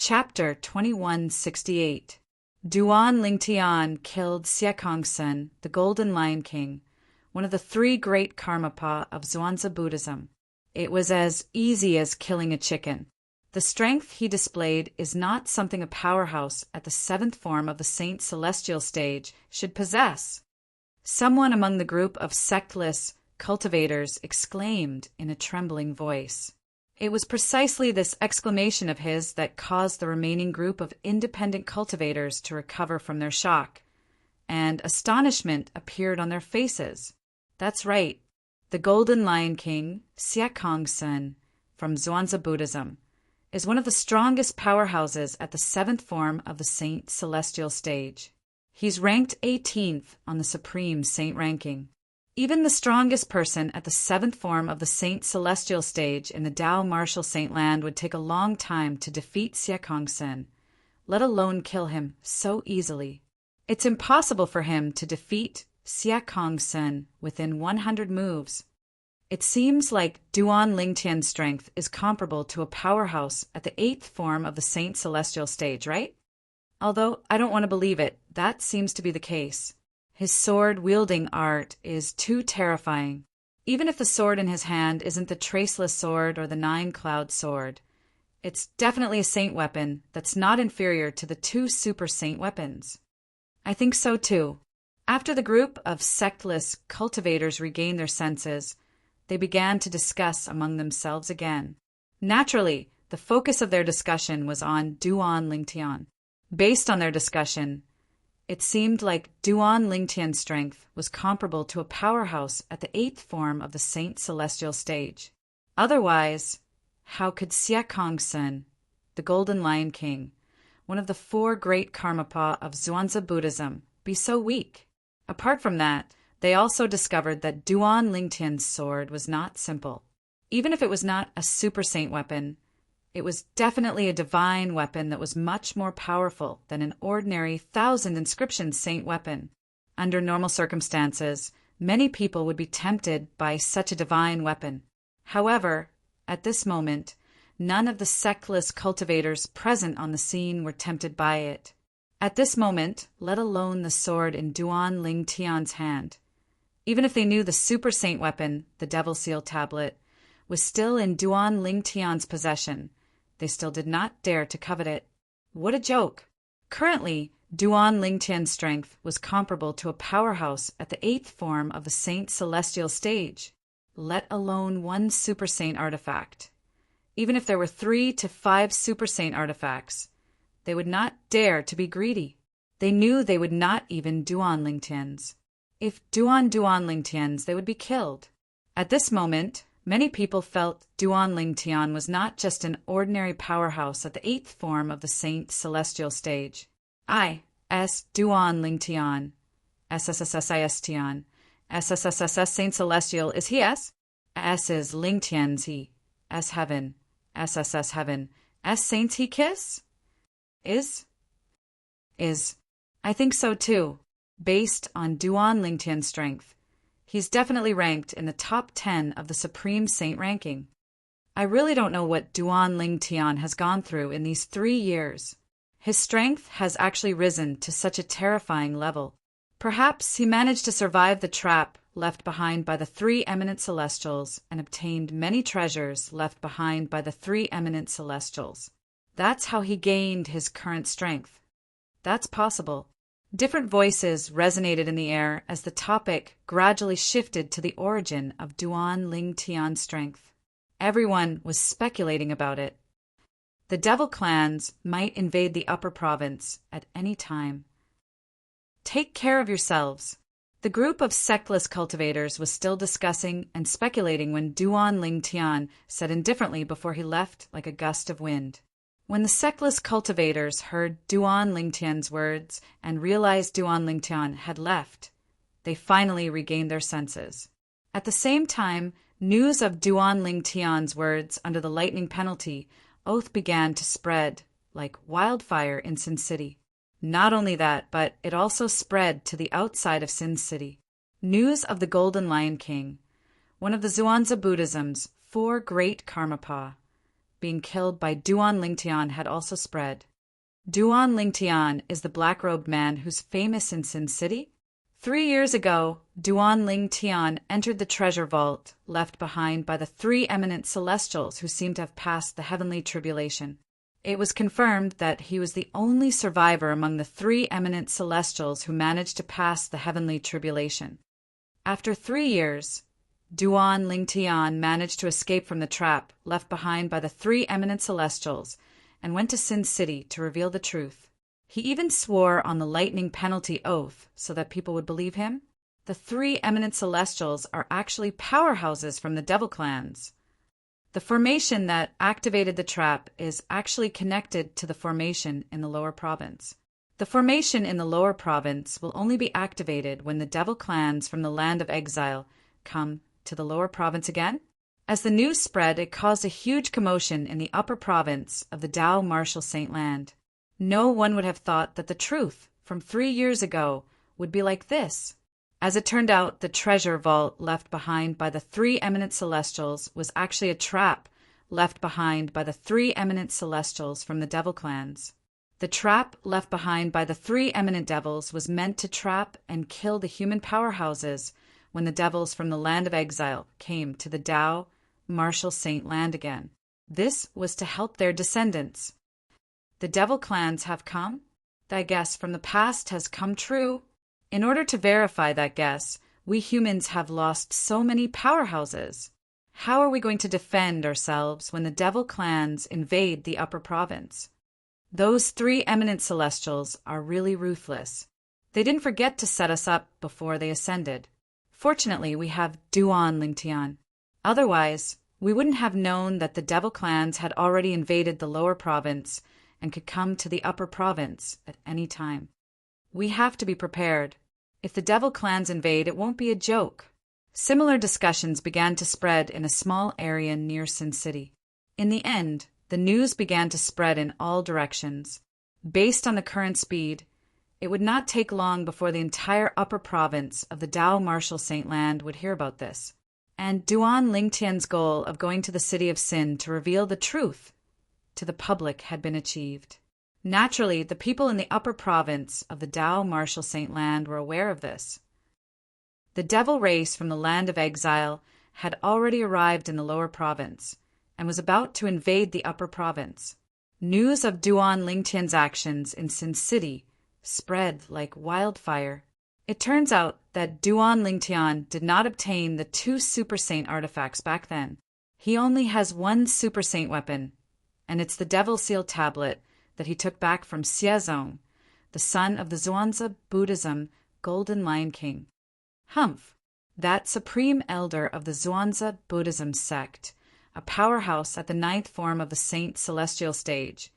Chapter 2168. Duan Lingtian killed Siakongsen, the Golden Lion King, one of the three great Karmapa of Zhuangzi Buddhism. It was as easy as killing a chicken. The strength he displayed is not something a powerhouse at the seventh form of the Saint Celestial stage should possess. Someone among the group of sectless cultivators exclaimed in a trembling voice. It was precisely this exclamation of his that caused the remaining group of independent cultivators to recover from their shock, and astonishment appeared on their faces. That's right, the Golden Lion King, Siakongsen, from Zhuangzi Buddhism, is one of the strongest powerhouses at the seventh form of the Saint Celestial stage. He's ranked 18th on the Supreme Saint ranking. Even the strongest person at the seventh form of the Saint Celestial stage in the Tao Martial Saint Land would take a long time to defeat Siakongsen, let alone kill him so easily. It's impossible for him to defeat Siakongsen within 100 moves. It seems like Duan Lingtian's strength is comparable to a powerhouse at the eighth form of the Saint Celestial stage, right? Although I don't want to believe it, that seems to be the case. His sword-wielding art is too terrifying. Even if the sword in his hand isn't the Traceless Sword or the Nine-Cloud Sword, it's definitely a saint weapon that's not inferior to the two super saint weapons. I think so too. After the group of sectless cultivators regained their senses, they began to discuss among themselves again. Naturally, the focus of their discussion was on Duan Lingtian. Based on their discussion, it seemed like Duan Lingtian's strength was comparable to a powerhouse at the eighth form of the Saint Celestial stage. Otherwise, how could Siakongsen, the Golden Lion King, one of the four great Karmapa of Zhuangzi Buddhism, be so weak? Apart from that, they also discovered that Duan Lingtian's sword was not simple. Even if it was not a super saint weapon, it was definitely a divine weapon that was much more powerful than an ordinary 1,000 inscription saint weapon. Under normal circumstances, many people would be tempted by such a divine weapon. However, at this moment, none of the sectless cultivators present on the scene were tempted by it. At this moment, let alone the sword in Duan Lingtian's hand. Even if they knew the super saint weapon, the Devil Seal Tablet, was still in Duan Lingtian's possession, they still did not dare to covet it. What a joke! Currently, Duan Lingtian's strength was comparable to a powerhouse at the eighth form of the Saint Celestial stage, let alone one Super Saint artifact. Even if there were 3 to 5 Super Saint artifacts, they would not dare to be greedy. They knew they would not even Duan Lingtian's. If Duan Lingtian's, they would be killed. At this moment, many people felt Duan Lingtian was not just an ordinary powerhouse at the eighth form of the Saint Celestial stage. Duan Lingtian, SSSSISTian, SSSSS Saint Celestial is he S? S is Lingtian's he, S heaven, SSS heaven, S saints he kiss? Is. I think so too. Based on Duan Lingtian's strength, he's definitely ranked in the top 10 of the Supreme Saint ranking. I really don't know what Duan Lingtian has gone through in these 3 years. His strength has actually risen to such a terrifying level. Perhaps he managed to survive the trap left behind by the 3 eminent celestials and obtained many treasures left behind by the 3 eminent celestials. That's how he gained his current strength. That's possible. Different voices resonated in the air as the topic gradually shifted to the origin of Duan Lingtian's strength. Everyone was speculating about it. The devil clans might invade the upper province at any time. Take care of yourselves. The group of sectless cultivators was still discussing and speculating when Duan Lingtian said indifferently before he left like a gust of wind. When the sectless cultivators heard Duan Lingtian's words and realized Duan Lingtian had left, they finally regained their senses. At the same time, news of Duan Lingtian's words under the lightning penalty oath began to spread like wildfire in Sin City. Not only that, but it also spread to the outside of Sin City. News of the Golden Lion King, one of the Zhuangzi Buddhism's 4 great Karmapa, being killed by Duan Lingtian had also spread. Duan Lingtian is the black-robed man who's famous in Sin City. 3 years ago, Duan Lingtian entered the treasure vault left behind by the 3 eminent celestials who seem to have passed the heavenly tribulation. It was confirmed that he was the only survivor among the 3 eminent celestials who managed to pass the heavenly tribulation. After 3 years, Duan Lingtian managed to escape from the trap left behind by the 3 eminent celestials and went to Sin City to reveal the truth. He even swore on the lightning penalty oath so that people would believe him. The 3 eminent celestials are actually powerhouses from the devil clans. The formation that activated the trap is actually connected to the formation in the lower province. The formation in the lower province will only be activated when the devil clans from the land of exile come to the lower province again. As the news spread, it caused a huge commotion in the upper province of the Dao Marshal Saint Land. No one would have thought that the truth from 3 years ago would be like this. As it turned out, the treasure vault left behind by the 3 eminent celestials was actually a trap left behind by the 3 eminent celestials from the devil clans. The trap left behind by the 3 eminent devils was meant to trap and kill the human powerhouses when the devils from the land of exile came to the Dao Marshal Saint Land again. This was to help their descendants. The devil clans have come. That guess from the past has come true. In order to verify that guess, we humans have lost so many powerhouses. How are we going to defend ourselves when the devil clans invade the upper province? Those 3 eminent celestials are really ruthless. They didn't forget to set us up before they ascended. Fortunately, we have Duan Lingtian. Otherwise, we wouldn't have known that the devil clans had already invaded the lower province and could come to the upper province at any time. We have to be prepared. If the devil clans invade, it won't be a joke. Similar discussions began to spread in a small area near Sin City. In the end, the news began to spread in all directions. Based on the current speed, it would not take long before the entire upper province of the Dao Marshal Saint Land would hear about this. And Duan Lingtian's goal of going to the city of Sin to reveal the truth to the public had been achieved. Naturally, the people in the upper province of the Dao Marshal Saint Land were aware of this. The devil race from the land of exile had already arrived in the lower province and was about to invade the upper province. News of Duan Lingtian's actions in Sin City spread like wildfire. It turns out that Duan Lingtian did not obtain the 2 Super Saint artifacts back then. He only has 1 Super Saint weapon, and it's the Devil Seal tablet that he took back from Xiezong, the son of the Zhuangzi Buddhism Golden Lion King. Humph, that supreme elder of the Zhuangzi Buddhism sect, a powerhouse at the 9th form of the Saint Celestial stage,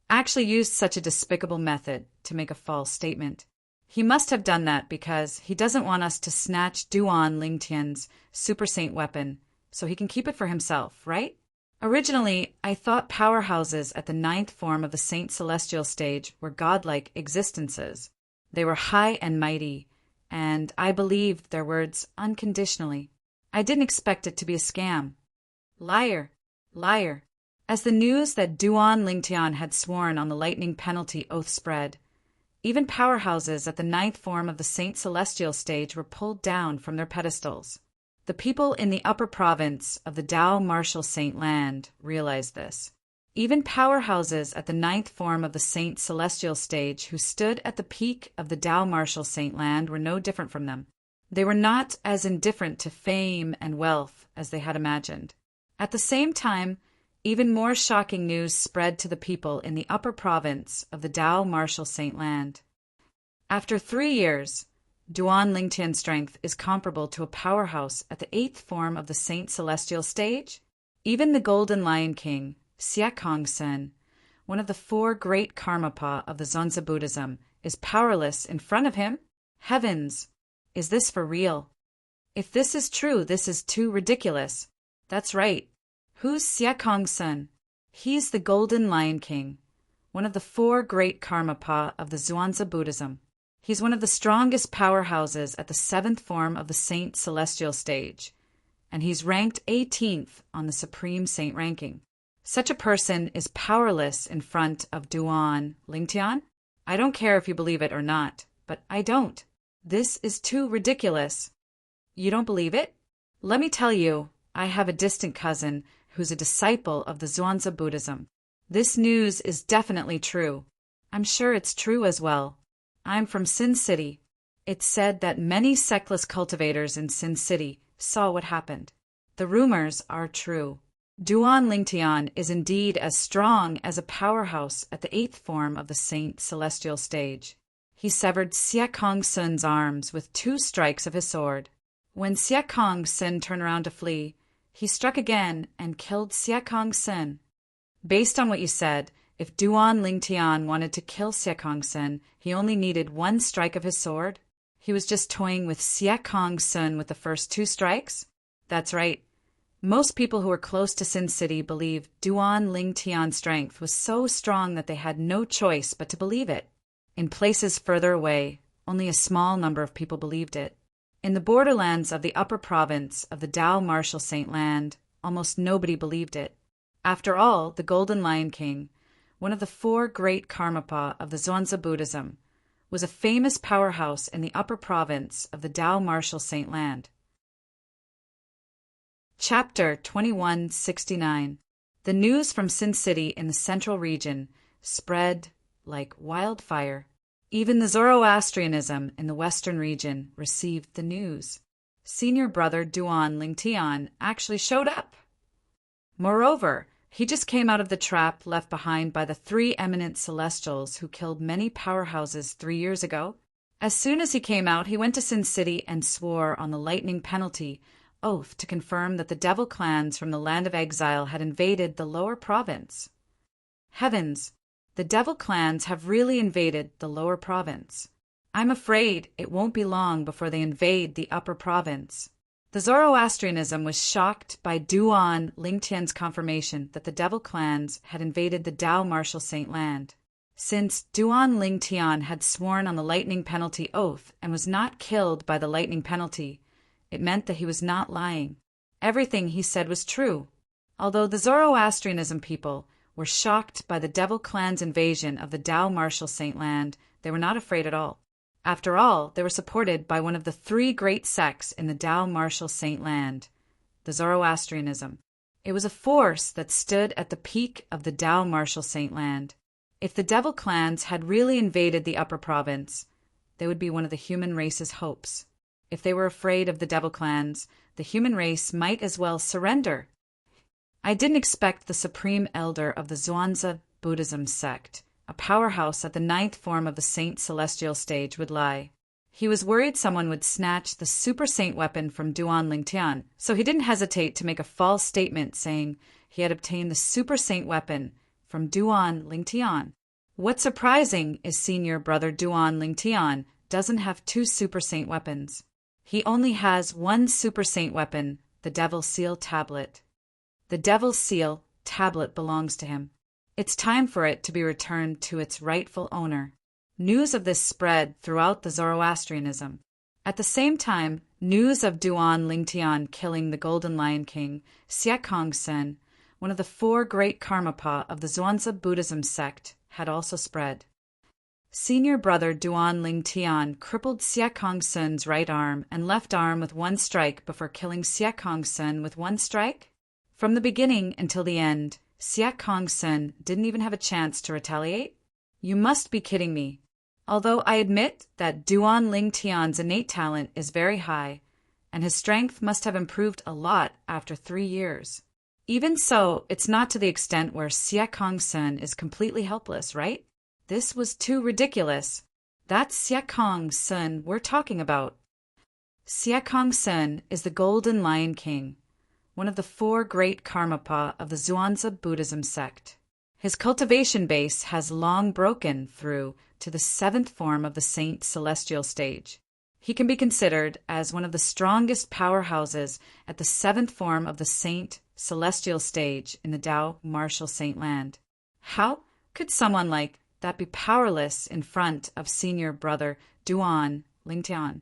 actually used such a despicable method to make a false statement. He must have done that because he doesn't want us to snatch Duan Lingtian's Super Saint weapon so he can keep it for himself, right? Originally, I thought powerhouses at the 9th form of the Saint Celestial stage were godlike existences. They were high and mighty, and I believed their words unconditionally. I didn't expect it to be a scam. Liar, liar. As the news that Duan Lingtian had sworn on the lightning penalty oath spread, even powerhouses at the 9th form of the Saint Celestial stage were pulled down from their pedestals. The people in the upper province of the Dao Marshal Saint Land realized this. Even powerhouses at the 9th form of the Saint Celestial stage who stood at the peak of the Dao Marshal Saint Land were no different from them. They were not as indifferent to fame and wealth as they had imagined. At the same time, even more shocking news spread to the people in the upper province of the Dao Marshal Saint Land. After 3 years, Duan Lingtian's strength is comparable to a powerhouse at the 8th form of the Saint Celestial stage. Even the Golden Lion King, Sen, one of the 4 great Karmapa of the Zhuangzi Buddhism, is powerless in front of him. Heavens! Is this for real? If this is true, this is too ridiculous. That's right. Who's Sen? He's the Golden Lion King, one of the 4 great Karmapa of the Zhuangzi Buddhism. He's one of the strongest powerhouses at the 7th form of the Saint Celestial stage, and he's ranked 18th on the Supreme Saint ranking. Such a person is powerless in front of Duan Lingtian. I don't care if you believe it or not, but I don't. This is too ridiculous. You don't believe it? Let me tell you, I have a distant cousin who's a disciple of the Zhuangzi Buddhism. This news is definitely true. I'm sure it's true as well. I'm from Sin City. It's said that many sectless cultivators in Sin City saw what happened. The rumors are true. Duan Lingtian is indeed as strong as a powerhouse at the 8th form of the Saint Celestial Stage. He severed Xie Kong Sun's arms with 2 strikes of his sword. When Xie Kong Sun turned around to flee, he struck again and killed Xie Kong Sun. Based on what you said, if Duan Lingtian wanted to kill Xie Kong Sun, he only needed 1 strike of his sword. He was just toying with Xie Kong Sun with the first 2 strikes? That's right. Most people who were close to Sin City believed Duan Lingtian's strength was so strong that they had no choice but to believe it. In places further away, only a small number of people believed it. In the borderlands of the upper province of the Tao Martial Saint Land, almost nobody believed it. After all, the Golden Lion King, one of the 4 great Karmapa of the Zhuangzi Buddhism, was a famous powerhouse in the upper province of the Tao Martial Saint Land. Chapter 2169. The news from Sin City in the central region spread like wildfire. Even the Zoroastrianism in the western region received the news. Senior brother Duan Lingtian actually showed up. Moreover, he just came out of the trap left behind by the 3 eminent celestials who killed many powerhouses 3 years ago. As soon as he came out, he went to Sin City and swore on the lightning penalty oath to confirm that the devil clans from the land of exile had invaded the lower province. Heavens, the devil clans have really invaded the lower province. I'm afraid it won't be long before they invade the upper province. The Zoroastrianism was shocked by Duan Lingtian's confirmation that the devil clans had invaded the Tao Martial Saint Land. Since Duan Lingtian had sworn on the lightning penalty oath and was not killed by the lightning penalty, it meant that he was not lying. Everything he said was true. Although the Zoroastrianism people were shocked by the devil clan's invasion of the Tao Martial Saint Land, they were not afraid at all. After all, they were supported by one of the 3 great sects in the Tao Martial Saint Land, the Zoroastrianism. It was a force that stood at the peak of the Tao Martial Saint Land. If the devil clans had really invaded the upper province, they would be one of the human race's hopes. If they were afraid of the devil clans, the human race might as well surrender. I didn't expect the supreme elder of the Zhuangzi Buddhism sect, a powerhouse at the 9th form of the Saint Celestial Stage, would lie. He was worried someone would snatch the super saint weapon from Duan Lingtian, so he didn't hesitate to make a false statement saying he had obtained the super saint weapon from Duan Lingtian. What's surprising is senior brother Duan Lingtian doesn't have 2 super saint weapons. He only has 1 super saint weapon, the Devil Seal Tablet. The Devil Seal Tablet belongs to him. It's time for it to be returned to its rightful owner. News of this spread throughout the Zoroastrianism. At the same time, news of Duan Lingtian killing the Golden Lion King, Xie Kong Sun, one of the 4 great Karmapa of the Zhuangzi Buddhism sect, had also spread. Senior brother Duan Lingtian crippled Xie Kong Sun's right arm and left arm with 1 strike before killing Xie Kong Sun with 1 strike? From the beginning until the end, Xie Kong Sun didn't even have a chance to retaliate? You must be kidding me. Although I admit that Duan Lingtian's innate talent is very high, and his strength must have improved a lot after 3 years. Even so, it's not to the extent where Xie Kong Sun is completely helpless, right? This was too ridiculous. That's Xie Kong Sun we're talking about. Xie Kong Sun is the Golden Lion King, one of the 4 great Karmapa of the Zhuangzi Buddhism sect. His cultivation base has long broken through to the 7th form of the Saint Celestial Stage. He can be considered as one of the strongest powerhouses at the 7th form of the Saint Celestial Stage in the Tao Martial Saint Land. How could someone like that be powerless in front of senior brother Duan Lingtian?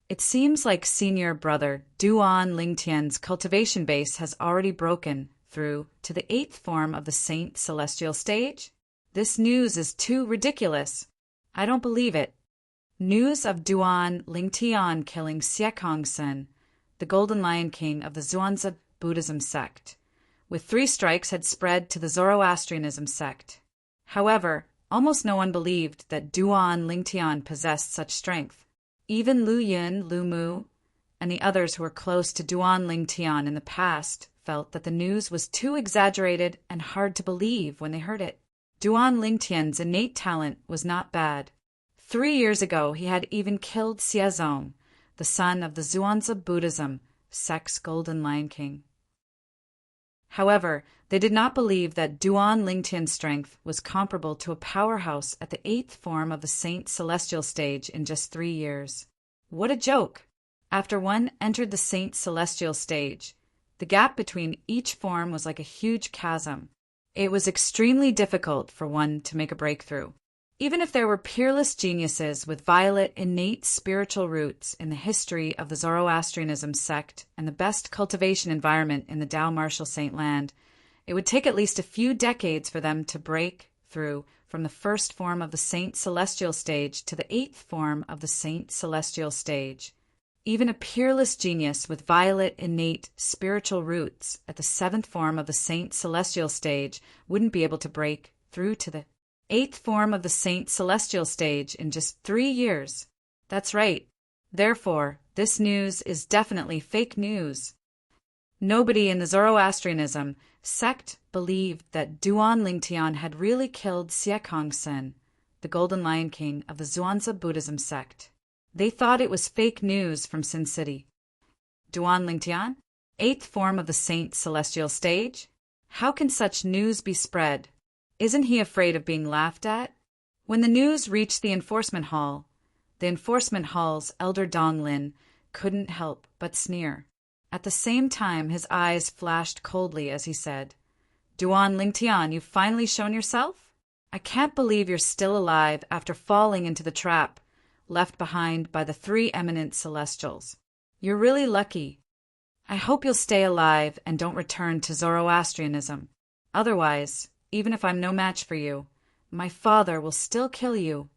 It seems like senior brother Duan Lingtian's cultivation base has already broken through to the 8th form of the Saint Celestial Stage? This news is too ridiculous. I don't believe it. News of Duan Lingtian killing Siekongsen, the Golden Lion King of the Zhuangzi Buddhism sect, with 3 strikes had spread to the Zoroastrianism sect. However, almost no one believed that Duan Lingtian possessed such strength. Even Lu Yun, Lu Mu, and the others who were close to Duan Lingtian in the past felt that the news was too exaggerated and hard to believe when they heard it. Duan Lingtian's innate talent was not bad. 3 years ago, he had even killed Xiezong, the son of the Zhuangzi Buddhism sect's Golden Lion King. However, they did not believe that Duan Lingtian's strength was comparable to a powerhouse at the 8th form of the Saint Celestial Stage in just 3 years. What a joke! After one entered the Saint Celestial Stage, the gap between each form was like a huge chasm. It was extremely difficult for one to make a breakthrough. Even if there were peerless geniuses with violet innate spiritual roots in the history of the Zoroastrianism sect and the best cultivation environment in the Tao Martial Saint Land, it would take at least a few decades for them to break through from the 1st form of the Saint Celestial Stage to the 8th form of the Saint Celestial Stage. Even a peerless genius with violet innate spiritual roots at the 7th form of the Saint Celestial Stage wouldn't be able to break through to the 8th form of the Saint Celestial Stage in just 3 years. That's right. Therefore, this news is definitely fake news. Nobody in the Zoroastrianism sect believed that Duan Lingtian had really killed Siekongsen, the Golden Lion King of the Zhuangzi Buddhism sect. They thought it was fake news from Sin City. Duan Lingtian, 8th form of the Saint Celestial Stage? How can such news be spread? Isn't he afraid of being laughed at? When the news reached the enforcement hall, the enforcement hall's elder Donglin couldn't help but sneer. At the same time, his eyes flashed coldly as he said, "Duan Lingtian, you've finally shown yourself? I can't believe you're still alive after falling into the trap left behind by the 3 eminent celestials. You're really lucky. I hope you'll stay alive and don't return to Zoroastrianism. Otherwise, even if I'm no match for you, my father will still kill you."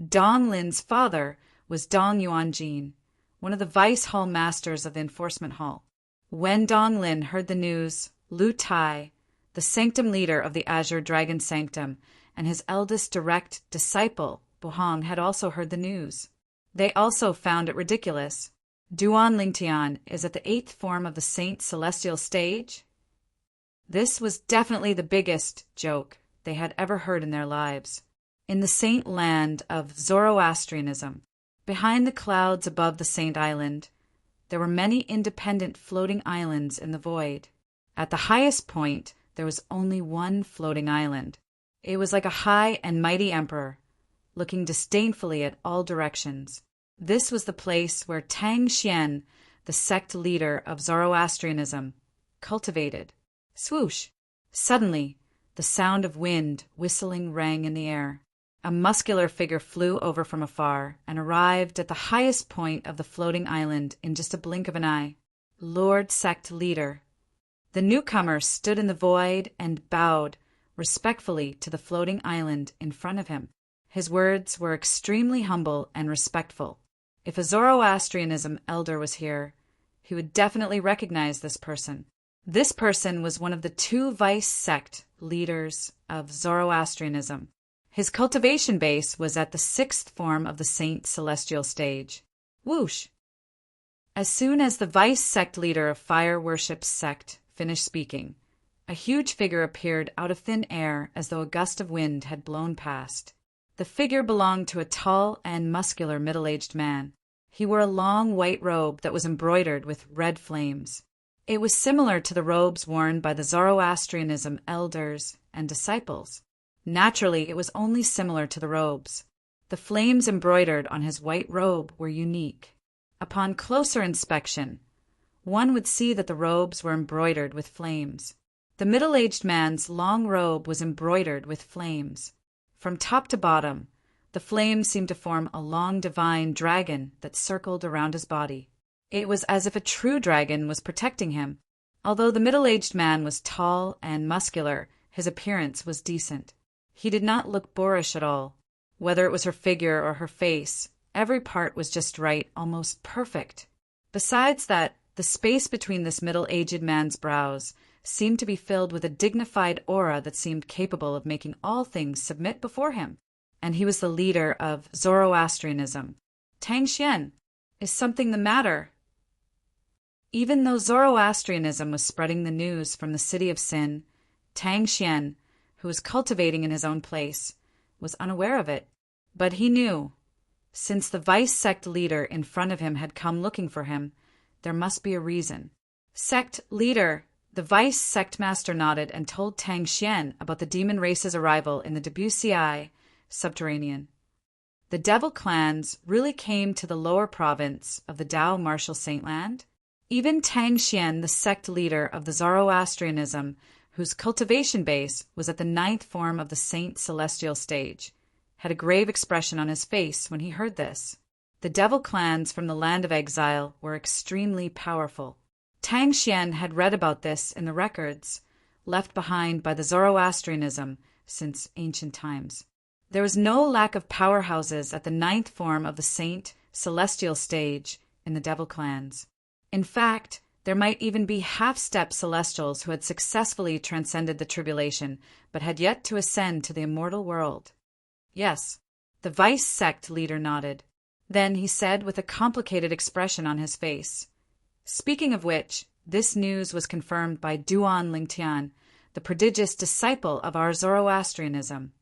Dong Lin's father was Dong Yuanjin, one of the vice hall masters of the enforcement hall. When Dong Lin heard the news, Lu Tai, the sanctum leader of the Azure Dragon Sanctum, and his eldest direct disciple, Buhong, had also heard the news. They also found it ridiculous. Duan Lingtian is at the 8th form of the Saint Celestial Stage? This was definitely the biggest joke they had ever heard in their lives. In the Saint Land of Zoroastrianism, behind the clouds above the Saint Island, there were many independent floating islands in the void. At the highest point, there was only one floating island. It was like a high and mighty emperor, looking disdainfully at all directions. This was the place where Tang Xian, the sect leader of Zoroastrianism, cultivated. Swoosh! Suddenly, the sound of wind whistling rang in the air. A muscular figure flew over from afar and arrived at the highest point of the floating island in just a blink of an eye. Lord Sect Leader. The newcomer stood in the void and bowed respectfully to the floating island in front of him. His words were extremely humble and respectful. If a Zoroastrianism elder was here, he would definitely recognize this person. This person was one of the 2 vice sect leaders of Zoroastrianism. His cultivation base was at the 6th form of the Saint Celestial Stage. Whoosh! As soon as the vice sect leader of Fire Worship's sect finished speaking, a huge figure appeared out of thin air as though a gust of wind had blown past. The figure belonged to a tall and muscular middle-aged man. He wore a long white robe that was embroidered with red flames. It was similar to the robes worn by the Zoroastrianism elders and disciples. Naturally, it was only similar to the robes. The flames embroidered on his white robe were unique. Upon closer inspection, one would see that the robes were embroidered with flames. The middle-aged man's long robe was embroidered with flames. From top to bottom, the flames seemed to form a long divine dragon that circled around his body. It was as if a true dragon was protecting him. Although the middle-aged man was tall and muscular, his appearance was decent. He did not look boorish at all. Whether it was her figure or her face, every part was just right, almost perfect. Besides that, the space between this middle-aged man's brows seemed to be filled with a dignified aura that seemed capable of making all things submit before him. And he was the leader of Zoroastrianism. Tang Xian, is something the matter? Even though Zoroastrianism was spreading the news from the city of sin, Tang Xian, who was cultivating in his own place, was unaware of it. But he knew, since the vice sect leader in front of him had come looking for him, there must be a reason. Sect leader, the vice sect master nodded and told Tang Xian about the demon race's arrival in the Debussy subterranean. The devil clans really came to the lower province of the Dao Martial Saint Land? Even Tang Xian, the sect leader of the Zoroastrianism, whose cultivation base was at the 9th form of the Saint Celestial stage, had a grave expression on his face when he heard this. The devil clans from the land of exile were extremely powerful. Tang Xian had read about this in the records left behind by the Zoroastrianism since ancient times. There was no lack of powerhouses at the 9th form of the Saint Celestial stage in the devil clans. In fact, there might even be half-step celestials who had successfully transcended the tribulation, but had yet to ascend to the immortal world. Yes, the vice sect leader nodded. Then he said with a complicated expression on his face, "Speaking of which, this news was confirmed by Duan Lingtian, the prodigious disciple of our Zoroastrianism."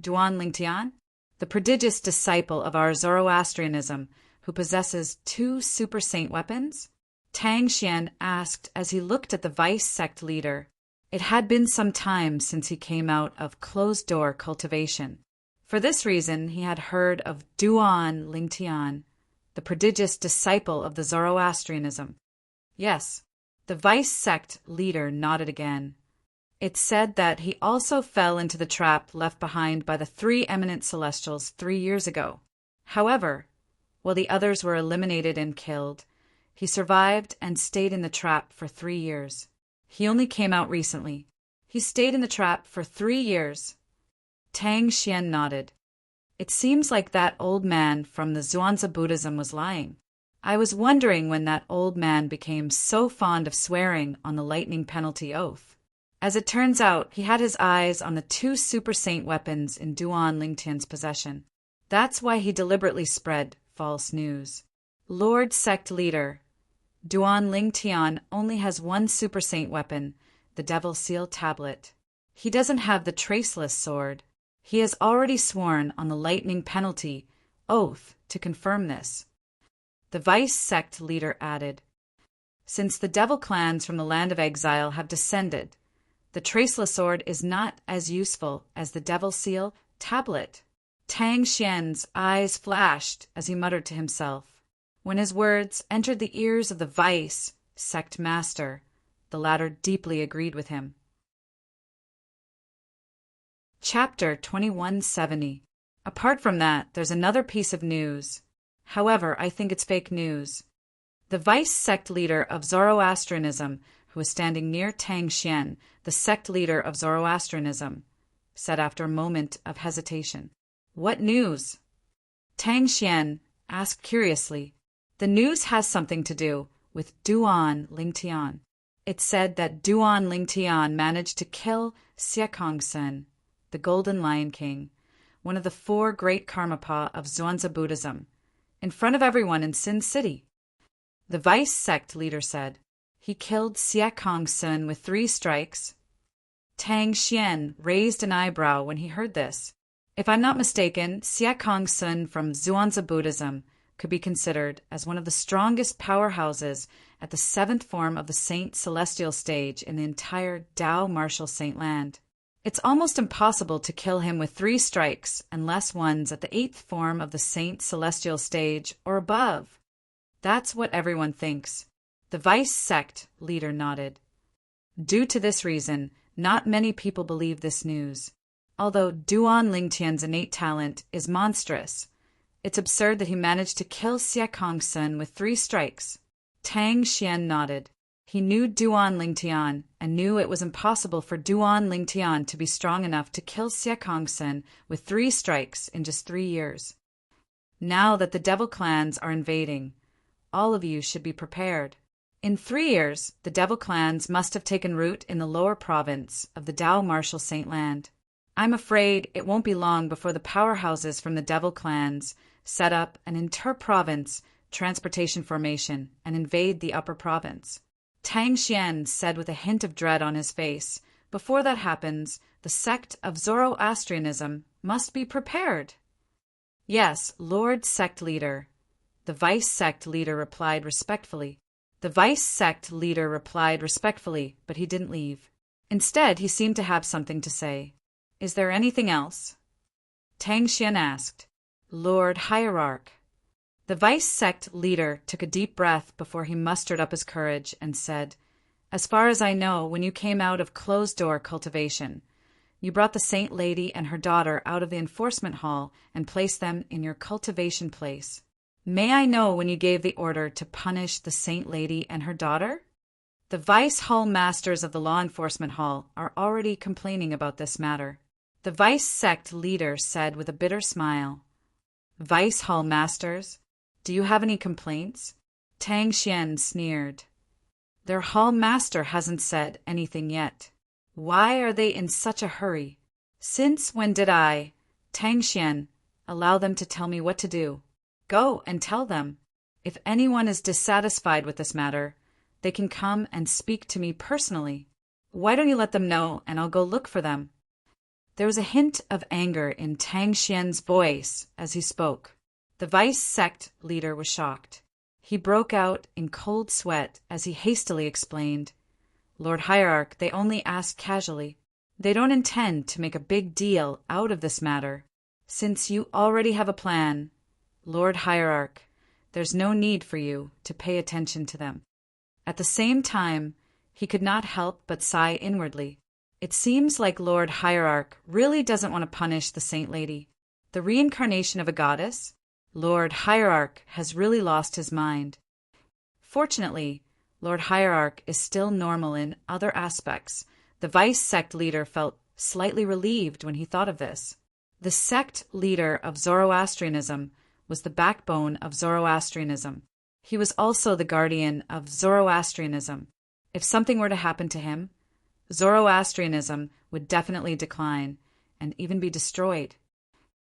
Duan Lingtian? The prodigious disciple of our Zoroastrianism, who possesses 2 super saint weapons? Tang Xian asked as he looked at the vice sect leader. It had been some time since he came out of closed-door cultivation. For this reason, he had heard of Duan Lingtian, the prodigious disciple of the Zoroastrianism. Yes, the vice sect leader nodded again. It said that he also fell into the trap left behind by the 3 eminent celestials 3 years ago. However, while the others were eliminated and killed, he survived and stayed in the trap for 3 years. He only came out recently. He stayed in the trap for 3 years. Tang Xian nodded. It seems like that old man from the Zhuangzi Buddhism was lying. I was wondering when that old man became so fond of swearing on the lightning penalty oath. As it turns out, he had his eyes on the 2 super saint weapons in Duan Lingtian's possession. That's why he deliberately spread false news. Lord Sect Leader, Duan Lingtian only has 1 super saint weapon, the Devil Seal Tablet. He doesn't have the Traceless Sword. He has already sworn on the lightning penalty oath to confirm this. The vice sect leader added, "Since the devil clans from the land of exile have descended, the Traceless Sword is not as useful as the Devil Seal Tablet." Tang Xian's eyes flashed as he muttered to himself. When his words entered the ears of the vice sect master, the latter deeply agreed with him. Chapter 2170. Apart from that, there's another piece of news. However, I think it's fake news. The vice sect leader of Zoroastrianism, who was standing near Tang Xian, the sect leader of Zoroastrianism, said after a moment of hesitation, "What news?" Tang Xian asked curiously. The news has something to do with Duan Lingtian. It said that Duan Lingtian managed to kill Siakongsen, the Golden Lion King, one of the 4 great Karmapa of Zhuangzi Buddhism, in front of everyone in Sin City. The vice sect leader said, "He killed Siakongsen with 3 strikes." Tang Xian raised an eyebrow when he heard this. If I'm not mistaken, Siakongsen from Zhuangzi Buddhism could be considered as one of the strongest powerhouses at the 7th form of the Saint Celestial stage in the entire Dao Martial Saint Land. It's almost impossible to kill him with 3 strikes unless one's at the 8th form of the Saint Celestial stage or above. That's what everyone thinks. The vice sect leader nodded. Due to this reason, not many people believe this news. Although Duan Lingtian's innate talent is monstrous, it's absurd that he managed to kill Siakongsen with 3 strikes. Tang Xian nodded. He knew Duan Lingtian and knew it was impossible for Duan Lingtian to be strong enough to kill Siekongsen with 3 strikes in just 3 years. Now that the devil clans are invading, all of you should be prepared. In 3 years, the devil clans must have taken root in the lower province of the Dao Marshal Saint Land. I'm afraid it won't be long before the powerhouses from the devil clans set up an inter-province transportation formation and invade the upper province. Tang Xian said with a hint of dread on his face, "Before that happens, the sect of Zoroastrianism must be prepared." "Yes, Lord Sect Leader," the Vice Sect Leader replied respectfully. But he didn't leave. Instead, he seemed to have something to say. "Is there anything else?" Tang Xian asked. "Lord Hierarch." The Vice Sect Leader took a deep breath before he mustered up his courage and said, "As far as I know, when you came out of closed-door cultivation, you brought the Saint Lady and her daughter out of the enforcement hall and placed them in your cultivation place. May I know when you gave the order to punish the Saint Lady and her daughter?" The Vice Hall Masters of the Law Enforcement Hall are already complaining about this matter. The Vice Sect Leader said with a bitter smile, "Vice Hall Masters? Do you have any complaints?" Tang Xian sneered. "Their hall master hasn't said anything yet. Why are they in such a hurry? Since when did I, Tang Xian, allow them to tell me what to do? Go and tell them. If anyone is dissatisfied with this matter, they can come and speak to me personally. Why don't you let them know and I'll go look for them?" There was a hint of anger in Tang Xian's voice as he spoke. The Vice Sect Leader was shocked. He broke out in cold sweat as he hastily explained, "Lord Hierarch, they only asked casually. They don't intend to make a big deal out of this matter. Since you already have a plan, Lord Hierarch, there's no need for you to pay attention to them." At the same time, he could not help but sigh inwardly. It seems like Lord Hierarch really doesn't want to punish the Saint Lady. The reincarnation of a goddess? Lord Hierarch has really lost his mind. Fortunately, Lord Hierarch is still normal in other aspects. The Vice Sect Leader felt slightly relieved when he thought of this. The sect leader of Zoroastrianism was the backbone of Zoroastrianism. He was also the guardian of Zoroastrianism. If something were to happen to him, Zoroastrianism would definitely decline and even be destroyed.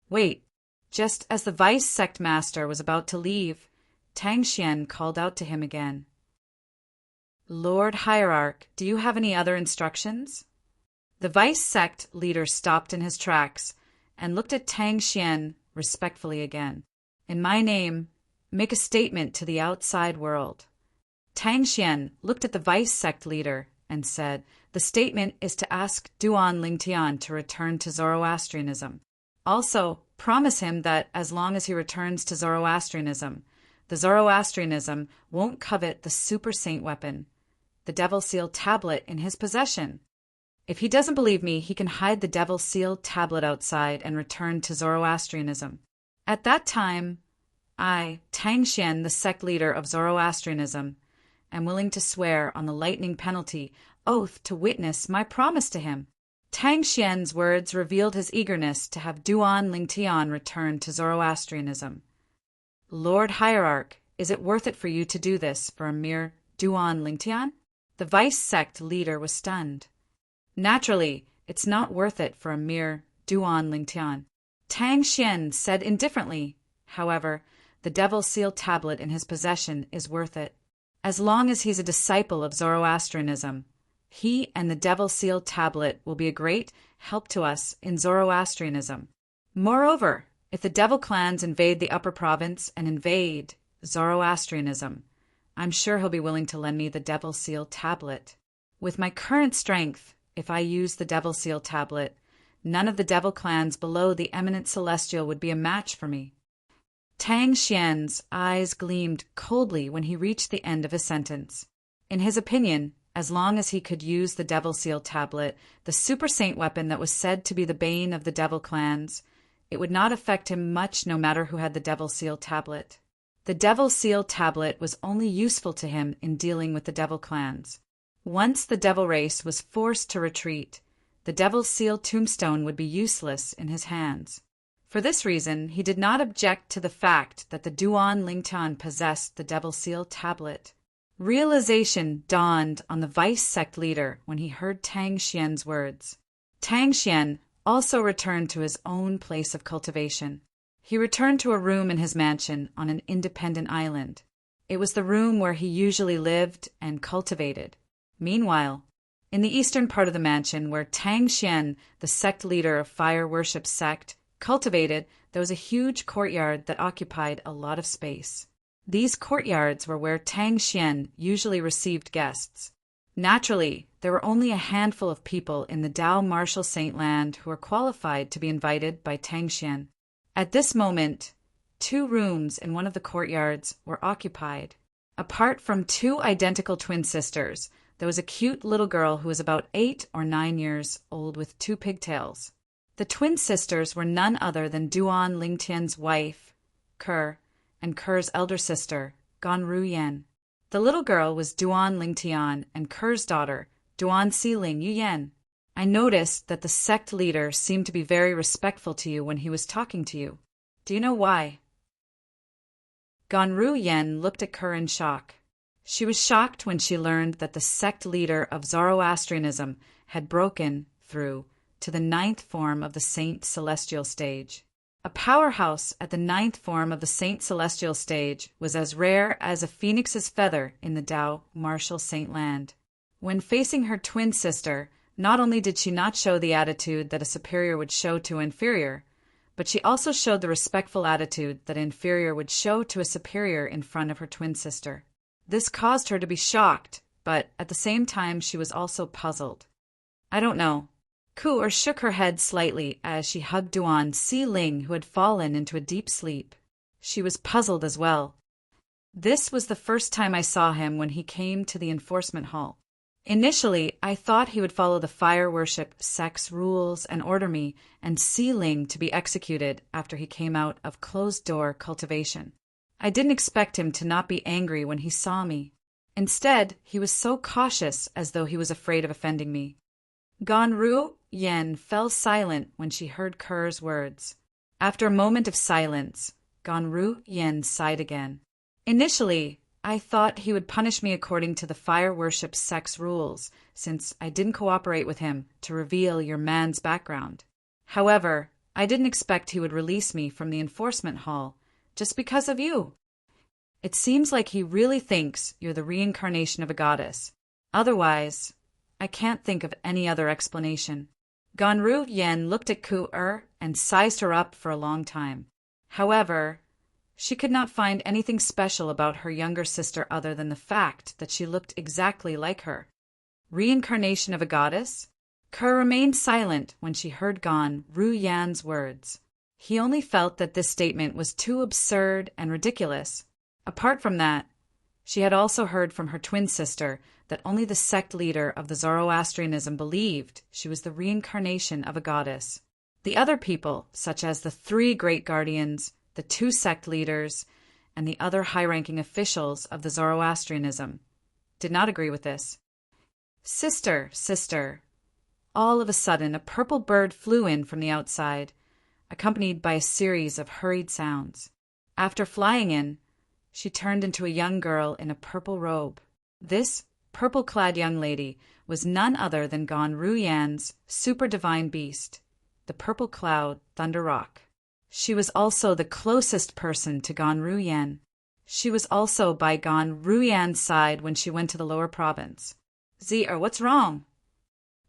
Wait. Just as the Vice Sect Master was about to leave, Tang Xian called out to him again. "Lord Hierarch, do you have any other instructions?" The Vice Sect Leader stopped in his tracks and looked at Tang Xian respectfully again. "In my name, make a statement to the outside world." Tang Xian looked at the Vice Sect Leader and said, "The statement is to ask Duan Lingtian to return to Zoroastrianism. Also, promise him that as long as he returns to Zoroastrianism, the Zoroastrianism won't covet the super saint weapon, the Devil Seal tablet, in his possession. If he doesn't believe me, he can hide the Devil Seal tablet outside and return to Zoroastrianism. At that time, I, Tang Xian, the sect leader of Zoroastrianism, am willing to swear on the lightning penalty oath to witness my promise to him." Tang Xian's words revealed his eagerness to have Duan Lingtian return to Zoroastrianism. "Lord Hierarch, is it worth it for you to do this for a mere Duan Lingtian?" The Vice Sect Leader was stunned. "Naturally, it's not worth it for a mere Duan Lingtian," Tang Xian said indifferently. "However, the Devil Seal tablet in his possession is worth it. As long as he's a disciple of Zoroastrianism, he and the Devil Seal tablet will be a great help to us in Zoroastrianism. Moreover, if the devil clans invade the upper province and invade Zoroastrianism, I'm sure he'll be willing to lend me the Devil Seal tablet. With my current strength, if I use the Devil Seal tablet, none of the devil clans below the eminent celestial would be a match for me." Tang Xian's eyes gleamed coldly when he reached the end of his sentence. In his opinion, as long as he could use the Devil Seal tablet, the super saint weapon that was said to be the bane of the devil clans, it would not affect him much no matter who had the Devil Seal tablet. The Devil Seal tablet was only useful to him in dealing with the Devil clans. Once the Devil race was forced to retreat, the Devil Seal tombstone would be useless in his hands. For this reason, he did not object to the fact that the Duan Lingtian possessed the Devil Seal tablet. Realization dawned on the vice sect leader when he heard Tang Xian's words. Tang Xian also returned to his own place of cultivation. He returned to a room in his mansion on an independent island. It was the room where he usually lived and cultivated. Meanwhile, in the eastern part of the mansion where Tang Xian, the sect leader of fire worship sect, cultivated, there was a huge courtyard that occupied a lot of space. These courtyards were where Tang Xian usually received guests. Naturally, there were only a handful of people in the Dao Martial Saint Land who were qualified to be invited by Tang Xian. At this moment, 2 rooms in one of the courtyards were occupied. Apart from 2 identical twin sisters, there was a cute little girl who was about 8 or 9 years old with 2 pigtails. The twin sisters were none other than Duan Lingtian's wife, Ker, and Ker's elder sister, Ganru Yan. The little girl was Duan Lingtian and Ker's daughter, Duan Siling Yuyan. I noticed that the sect leader seemed to be very respectful to you when he was talking to you. Do you know why? Ganru Yan looked at Ker in shock. She was shocked when she learned that the sect leader of Zoroastrianism had broken through to the 9th form of the Saint Celestial stage. A powerhouse at the 9th form of the Saint Celestial stage was as rare as a phoenix's feather in the Dao Martial Saint Land. When facing her twin sister, not only did she not show the attitude that a superior would show to an inferior, but she also showed the respectful attitude that an inferior would show to a superior in front of her twin sister. This caused her to be shocked, but at the same time she was also puzzled. I don't know. Ku'er shook her head slightly as she hugged Duan Si-Ling, who had fallen into a deep sleep. She was puzzled as well. This was the first time I saw him when he came to the enforcement hall. Initially, I thought he would follow the fire worship sect's rules and order me and Si-Ling to be executed after he came out of closed-door cultivation. I didn't expect him to not be angry when he saw me. Instead, he was so cautious as though he was afraid of offending me. Ganru Yan fell silent when she heard Ker's words. After a moment of silence, Ganru Yan sighed again. Initially, I thought he would punish me according to the fire worship sect's rules, since I didn't cooperate with him to reveal your man's background. However, I didn't expect he would release me from the enforcement hall, just because of you. It seems like he really thinks you're the reincarnation of a goddess. Otherwise, I can't think of any other explanation. Ganru Yan looked at Ku'er and sized her up for a long time. However, she could not find anything special about her younger sister other than the fact that she looked exactly like her. Reincarnation of a goddess? Ker remained silent when she heard Ganru Yan's words. He only felt that this statement was too absurd and ridiculous. Apart from that, she had also heard from her twin sister that only the sect leader of the Zoroastrianism believed she was the reincarnation of a goddess. The other people, such as the 3 great guardians, the 2 sect leaders, and the other high-ranking officials of the Zoroastrianism, did not agree with this. Sister, sister. All of a sudden, a purple bird flew in from the outside, accompanied by a series of hurried sounds. After flying in, she turned into a young girl in a purple robe. This purple-clad young lady was none other than Ganru Yan's super divine beast, the purple cloud Thunder Rock. She was also the closest person to Ganru Yan. She was also by Ganru Yan's side when she went to the lower province. What's wrong?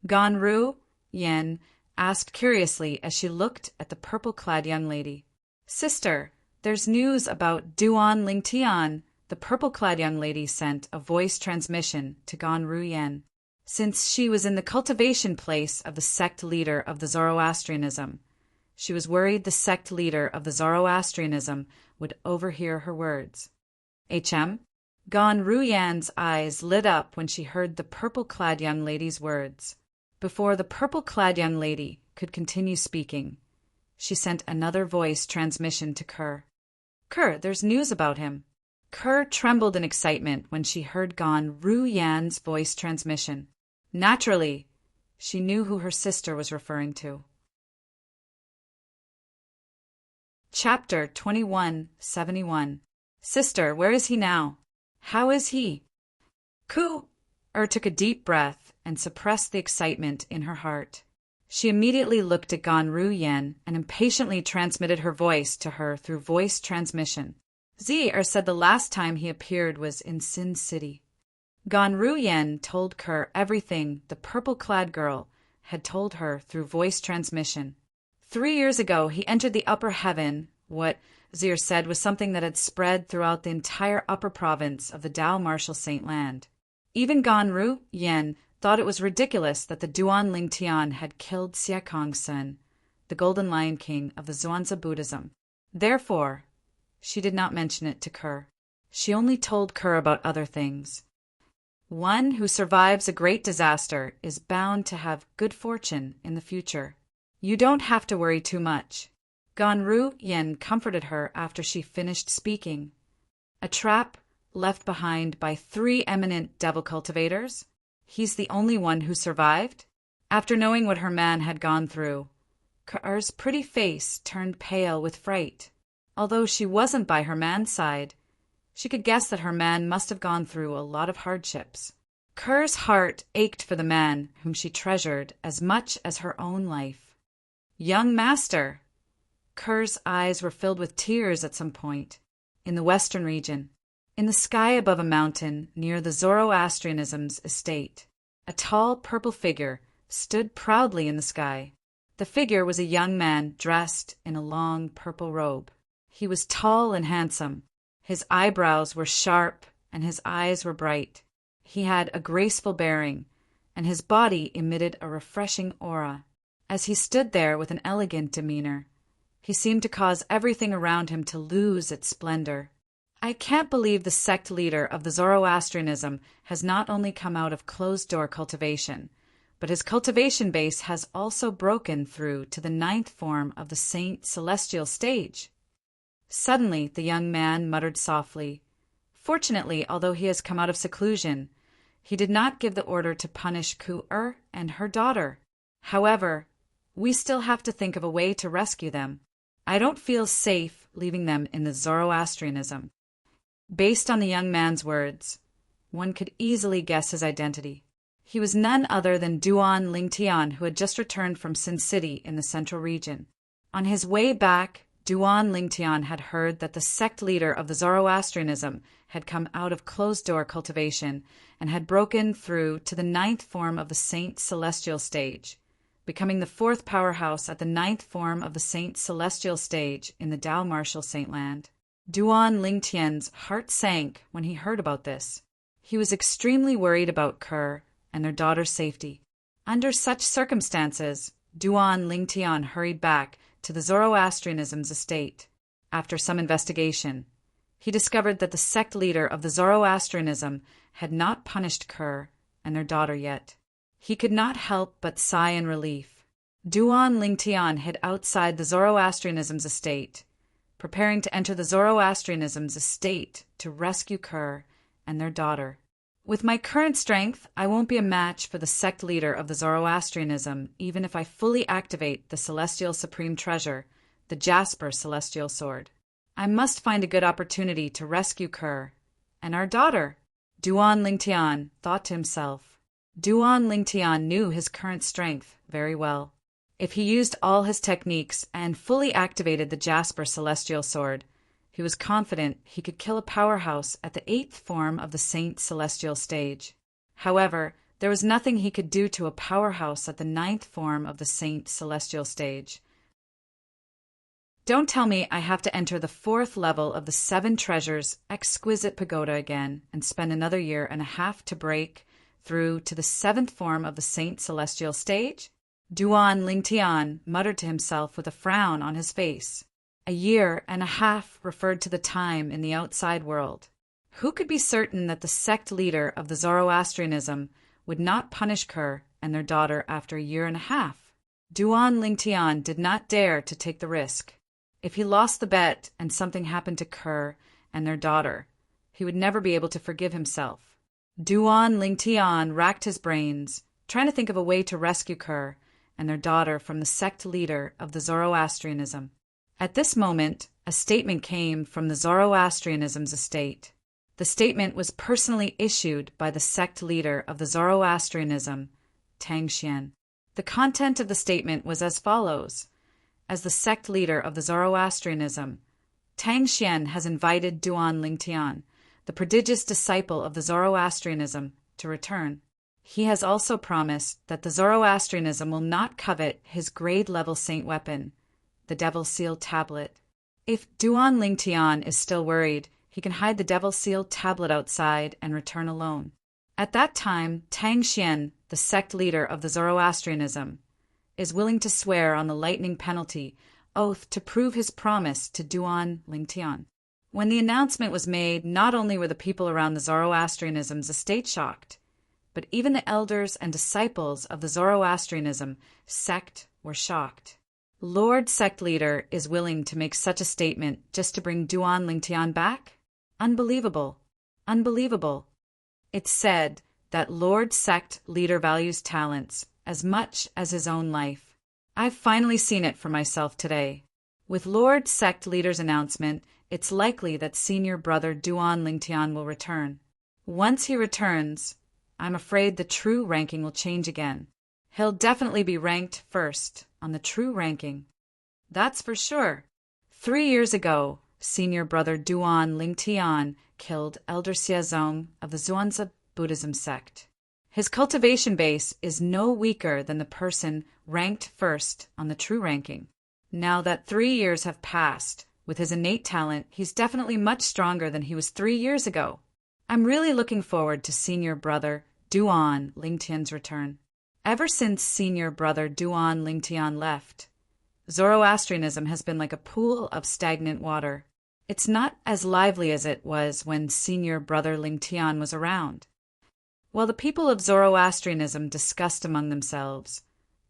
Ganru Yan asked curiously as she looked at the purple-clad young lady. Sister, there's news about Duan Lingtian. The purple-clad young lady sent a voice transmission to Ganru Yan. Since she was in the cultivation place of the sect leader of the Zoroastrianism, she was worried the sect leader of the Zoroastrianism would overhear her words. Ganru Yan's eyes lit up when she heard the purple-clad young lady's words. Before the purple-clad young lady could continue speaking, she sent another voice transmission to Ker. Kerr, there's news about him." Kerr trembled in excitement when she heard Gan Ru Yan's voice transmission. Naturally, she knew who her sister was referring to. Chapter 2171. Sister, where is he now? How is he? Ku took a deep breath and suppressed the excitement in her heart. She immediately looked at Gan Ru Yan and impatiently transmitted her voice to her through voice transmission. Said the last time he appeared was in Sin City. Gan Ru Yan told Kerr everything the purple-clad girl had told her through voice transmission. 3 years ago he entered the upper heaven. What Zir said was something that had spread throughout the entire upper province of the Dao Martial Saint Land. Even Gan Ru Yan thought it was ridiculous that the Duan Ling Tian had killed Siakong-sun, the Golden Lion King of the Zhuangzi Buddhism. Therefore, she did not mention it to Kerr. She only told Kerr about other things. One who survives a great disaster is bound to have good fortune in the future. You don't have to worry too much. Gan Ru Yan comforted her after she finished speaking. A trap left behind by 3 eminent devil cultivators? He's the only one who survived? After knowing what her man had gone through, Kerr's pretty face turned pale with fright. Although she wasn't by her man's side, she could guess that her man must have gone through a lot of hardships. Kerr's heart ached for the man whom she treasured as much as her own life. Young master! Kerr's eyes were filled with tears at some point. In the western region, in the sky above a mountain near the Zoroastrianism's estate, a tall purple figure stood proudly in the sky. The figure was a young man dressed in a long purple robe. He was tall and handsome. His eyebrows were sharp and his eyes were bright. He had a graceful bearing, and his body emitted a refreshing aura. As he stood there with an elegant demeanor, he seemed to cause everything around him to lose its splendor. I can't believe the sect leader of the Zoroastrianism has not only come out of closed-door cultivation, but his cultivation base has also broken through to the 9th form of the Saint Celestial stage. Suddenly the young man muttered softly. Fortunately, although he has come out of seclusion, he did not give the order to punish Ku-er and her daughter. However, we still have to think of a way to rescue them. I don't feel safe leaving them in the Zoroastrianism. Based on the young man's words, one could easily guess his identity. He was none other than Duan Ling Tian, who had just returned from Sin City in the central region. On his way back, Duan Ling Tian had heard that the sect leader of the Zoroastrianism had come out of closed-door cultivation and had broken through to the 9th form of the Saint Celestial stage, becoming the 4th powerhouse at the 9th form of the Saint Celestial stage in the Dao Martial Saint Land. Duan Ling Tian's heart sank when he heard about this. He was extremely worried about Kerr and their daughter's safety. Under such circumstances, Duan Ling Tian hurried back to the Zoroastrianism's estate. After some investigation, he discovered that the sect leader of the Zoroastrianism had not punished Kerr and their daughter yet. He could not help but sigh in relief. Duan Ling Tian hid outside the Zoroastrianism's estate, preparing to enter the Zoroastrianism's estate to rescue Kerr and their daughter. With my current strength, I won't be a match for the sect leader of the Zoroastrianism, even if I fully activate the Celestial Supreme Treasure, the Jasper Celestial Sword. I must find a good opportunity to rescue Kerr and our daughter. Duan Ling Tian thought to himself. Duan Ling Tian knew his current strength very well. If he used all his techniques and fully activated the Jasper Celestial Sword, he was confident he could kill a powerhouse at the 8th form of the Saint Celestial stage. However, there was nothing he could do to a powerhouse at the 9th form of the Saint Celestial stage. Don't tell me I have to enter the 4th level of the 7 Treasures Exquisite Pagoda again and spend another year and a half to break through to the 7th form of the Saint Celestial stage? Duan Ling Tian muttered to himself with a frown on his face. A year and a half referred to the time in the outside world. Who could be certain that the sect leader of the Zoroastrianism would not punish Kerr and their daughter after a year and a half? Duan Ling Tian did not dare to take the risk. If he lost the bet and something happened to Kerr and their daughter, he would never be able to forgive himself. Duan Lingtian racked his brains, trying to think of a way to rescue Kerr and their daughter from the sect leader of the Zoroastrianism. At this moment, a statement came from the Zoroastrianism's estate. The statement was personally issued by the sect leader of the Zoroastrianism, Tang Xian. The content of the statement was as follows. As the sect leader of the Zoroastrianism, Tang Xian has invited Duan Lingtian, the prodigious disciple of the Zoroastrianism, to return. He has also promised that the Zoroastrianism will not covet his grade-level saint weapon, the Devil Seal Tablet. If Duan Lingtian is still worried, he can hide the Devil Seal Tablet outside and return alone. At that time, Tang Xian, the sect leader of the Zoroastrianism, is willing to swear on the lightning penalty oath to prove his promise to Duan Lingtian. When the announcement was made, not only were the people around the Zoroastrianism's estate shocked, but even the elders and disciples of the Zoroastrianism sect were shocked. Lord Sect Leader is willing to make such a statement just to bring Duan Lingtian back? Unbelievable. Unbelievable. It's said that Lord Sect Leader values talents as much as his own life. I've finally seen it for myself today. With Lord Sect Leader's announcement, it's likely that senior brother Duan Lingtian will return. Once he returns, I'm afraid the true ranking will change again. He'll definitely be ranked first on the true ranking. That's for sure. 3 years ago, senior brother Duan Lingtian killed Elder Xiazong of the Zhuangzi Buddhism sect. His cultivation base is no weaker than the person ranked first on the true ranking. Now that 3 years have passed, with his innate talent, he's definitely much stronger than he was 3 years ago. I'm really looking forward to senior brother Duan Lingtian's return. Ever since senior brother Duan Lingtian left, Zoroastrianism has been like a pool of stagnant water. It's not as lively as it was when senior brother Lingtian was around. While the people of Zoroastrianism discussed among themselves,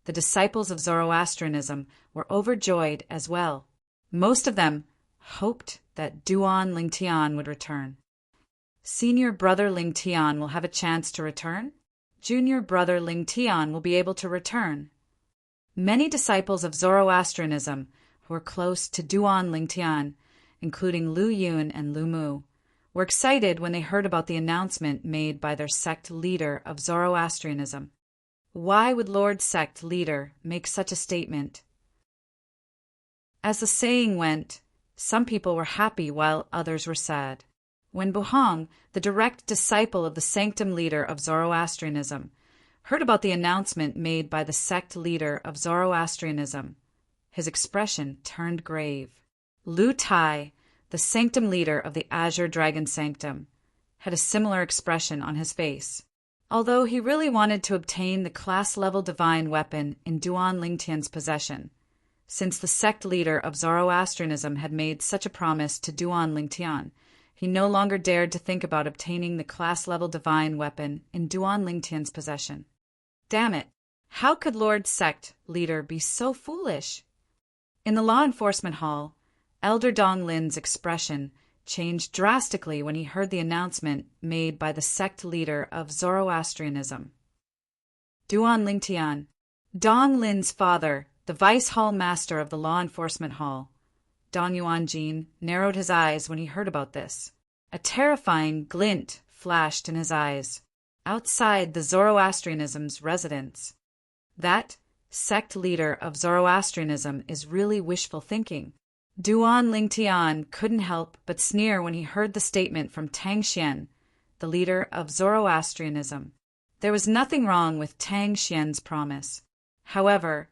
the disciples of Zoroastrianism were overjoyed as well. Most of them hoped that Duan Lingtian would return. Senior brother Lingtian will have a chance to return. Junior brother Lingtian will be able to return. Many disciples of Zoroastrianism who were close to Duan Lingtian, including Lu Yun and Lu Mu, were excited when they heard about the announcement made by their sect leader of Zoroastrianism. Why would Lord Sect Leader make such a statement? As the saying went, some people were happy while others were sad. When Buhong, the direct disciple of the sanctum leader of Zoroastrianism, heard about the announcement made by the sect leader of Zoroastrianism, his expression turned grave. Lu Tai, the sanctum leader of the Azure Dragon Sanctum, had a similar expression on his face. Although he really wanted to obtain the class-level divine weapon in Duan Lingtian's possession, since the sect leader of Zoroastrianism had made such a promise to Duan Lingtian, he no longer dared to think about obtaining the class-level divine weapon in Duan Lingtian's possession. Damn it! How could Lord Sect Leader be so foolish? In the law enforcement hall, Elder Dong Lin's expression changed drastically when he heard the announcement made by the sect leader of Zoroastrianism. Duan Lingtian, Dong Lin's father, the vice hall master of the law enforcement hall, Dong Yuanjin, narrowed his eyes when he heard about this. A terrifying glint flashed in his eyes. Outside the Zoroastrianism's residence. That sect leader of Zoroastrianism is really wishful thinking. Duan Lingtian couldn't help but sneer when he heard the statement from Tang Xian, the leader of Zoroastrianism. There was nothing wrong with Tang Xian's promise. However,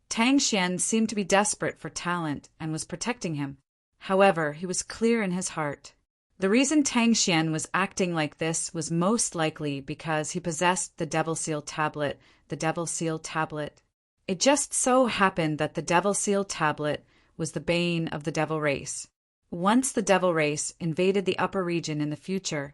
Tang Xian seemed to be desperate for talent and was protecting him. However, he was clear in his heart. The reason Tang Xian was acting like this was most likely because he possessed the Devil Seal Tablet, the Devil Seal Tablet. It just so happened that the Devil Seal Tablet was the bane of the devil race. Once the devil race invaded the upper region in the future,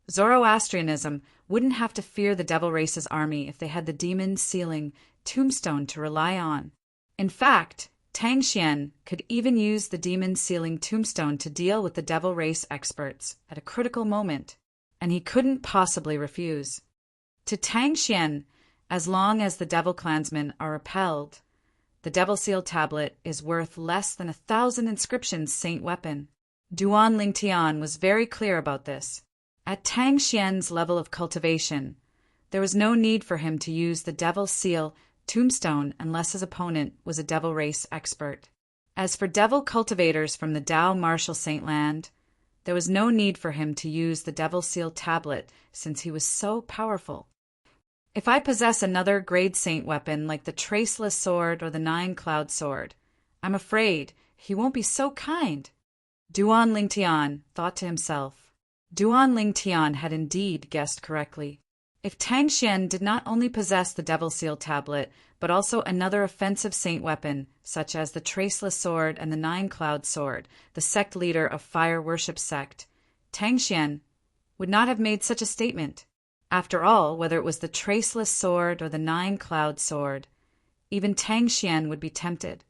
Zoroastrianism wouldn't have to fear the devil race's army if they had the demon sealing tombstone to rely on. In fact, Tang Xian could even use the demon sealing tombstone to deal with the devil race experts at a critical moment, and he couldn't possibly refuse. To Tang Xian, as long as the devil clansmen are repelled, the devil seal tablet is worth less than 1,000 inscriptions saint weapon. Duan Lingtian was very clear about this. At Tang Xian's level of cultivation, there was no need for him to use the devil seal tombstone unless his opponent was a devil race expert. As for devil cultivators from the Dao martial saint land, there was no need for him to use the devil seal tablet since he was so powerful. If I possess another grade saint weapon like the Traceless Sword or the Nine-Cloud Sword, I'm afraid he won't be so kind. Duan Lingtian thought to himself. Duan Lingtian had indeed guessed correctly. If Tang Xian did not only possess the Devil Seal tablet, but also another offensive saint weapon, such as the Traceless Sword and the Nine-Cloud Sword, the sect leader of Fire Worship Sect, Tang Xian would not have made such a statement. After all, whether it was the Traceless Sword or the Nine-Cloud Sword, even Tang Xian would be tempted.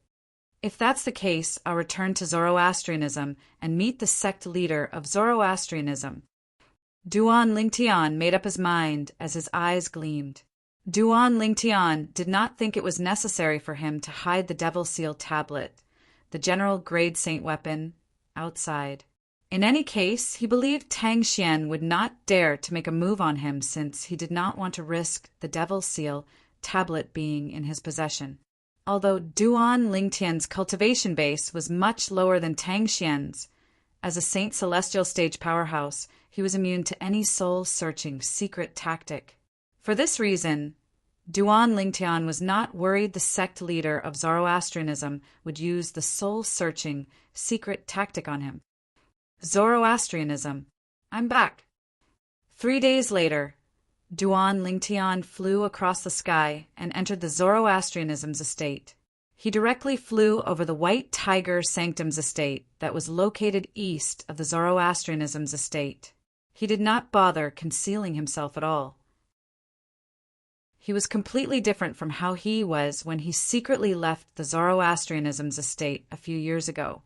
If that's the case, I'll return to Zoroastrianism and meet the sect leader of Zoroastrianism. Duan Lingtian made up his mind as his eyes gleamed. Duan Lingtian did not think it was necessary for him to hide the Devil Seal tablet, the general grade saint weapon, outside. In any case, he believed Tang Xian would not dare to make a move on him since he did not want to risk the Devil Seal tablet being in his possession. Although Duan Lingtian's cultivation base was much lower than Tang Xian's, as a Saint Celestial stage powerhouse, he was immune to any soul-searching secret tactic. For this reason, Duan Lingtian was not worried the sect leader of Zoroastrianism would use the soul-searching secret tactic on him. Zoroastrianism. I'm back. 3 days later, Duan Lingtian flew across the sky and entered the Zoroastrianism's estate. He directly flew over the White Tiger Sanctum's estate that was located east of the Zoroastrianism's estate. He did not bother concealing himself at all. He was completely different from how he was when he secretly left the Zoroastrianism's estate a few years ago.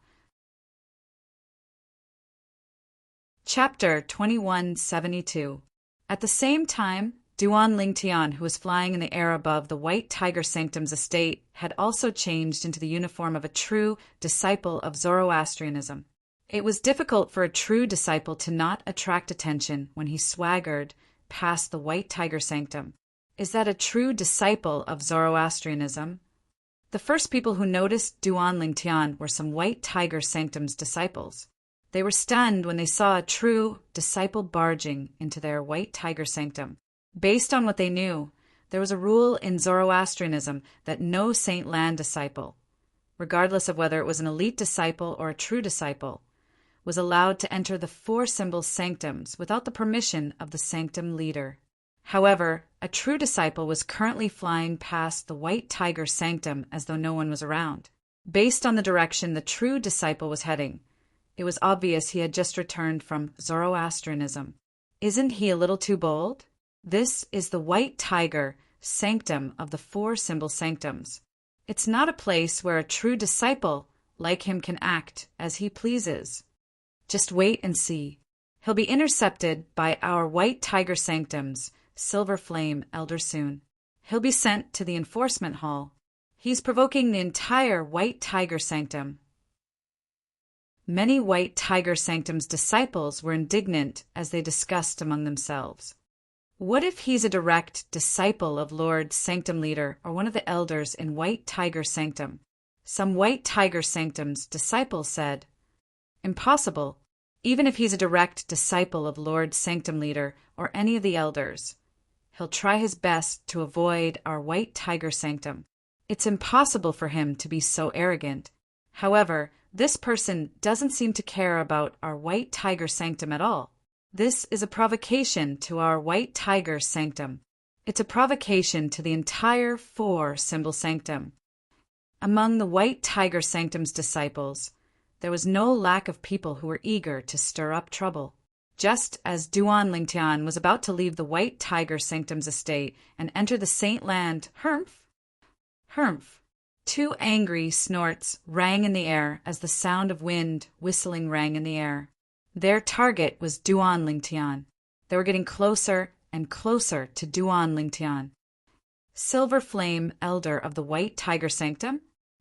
Chapter 2172. At the same time, Duan Lingtian, who was flying in the air above the White Tiger Sanctum's estate, had also changed into the uniform of a true disciple of Zoroastrianism. It was difficult for a true disciple to not attract attention when he swaggered past the White Tiger Sanctum. Is that a true disciple of Zoroastrianism? The first people who noticed Duan Lingtian were some White Tiger Sanctum's disciples. They were stunned when they saw a true disciple barging into their White Tiger Sanctum. Based on what they knew, there was a rule in Zoroastrianism that no Saint Land disciple, regardless of whether it was an elite disciple or a true disciple, was allowed to enter the 4 symbol sanctums without the permission of the sanctum leader. However, a true disciple was currently flying past the White Tiger Sanctum as though no one was around. Based on the direction the true disciple was heading, it was obvious he had just returned from Zoroastrianism. Isn't he a little too bold? This is the White Tiger Sanctum of the 4 symbol sanctums. It's not a place where a true disciple like him can act as he pleases. Just wait and see. He'll be intercepted by our White Tiger Sanctum's Silver Flame Elder soon. He'll be sent to the enforcement hall. He's provoking the entire White Tiger Sanctum. Many White Tiger Sanctum's disciples were indignant as they discussed among themselves. What if he's a direct disciple of Lord Sanctum Leader or one of the elders in White Tiger Sanctum? Some White Tiger Sanctum's disciples said, "Impossible, even if he's a direct disciple of Lord Sanctum Leader or any of the elders. He'll try his best to avoid our White Tiger Sanctum. It's impossible for him to be so arrogant. However, this person doesn't seem to care about our White Tiger Sanctum at all. This is a provocation to our White Tiger Sanctum. It's a provocation to the entire 4 symbol sanctum." Among the White Tiger Sanctum's disciples, there was no lack of people who were eager to stir up trouble. Just as Duan Lingtian was about to leave the White Tiger Sanctum's estate and enter the Saint Land, Humph! Two angry snorts rang in the air as the sound of wind whistling rang in the air. Their target was Duan Lingtian. They were getting closer and closer to Duan Lingtian. Silver Flame, elder of the White Tiger Sanctum?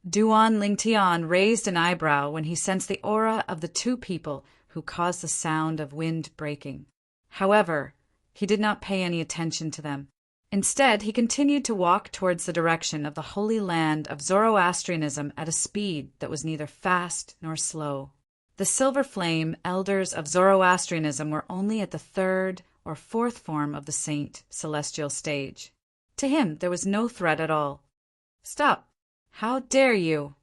Duan Lingtian raised an eyebrow when he sensed the aura of the two people who caused the sound of wind breaking. However, he did not pay any attention to them. Instead, he continued to walk towards the direction of the holy land of Zoroastrianism at a speed that was neither fast nor slow. The Silver Flame elders of Zoroastrianism were only at the third or fourth form of the saint celestial stage. To him, there was no threat at all. "Stop! How dare you!"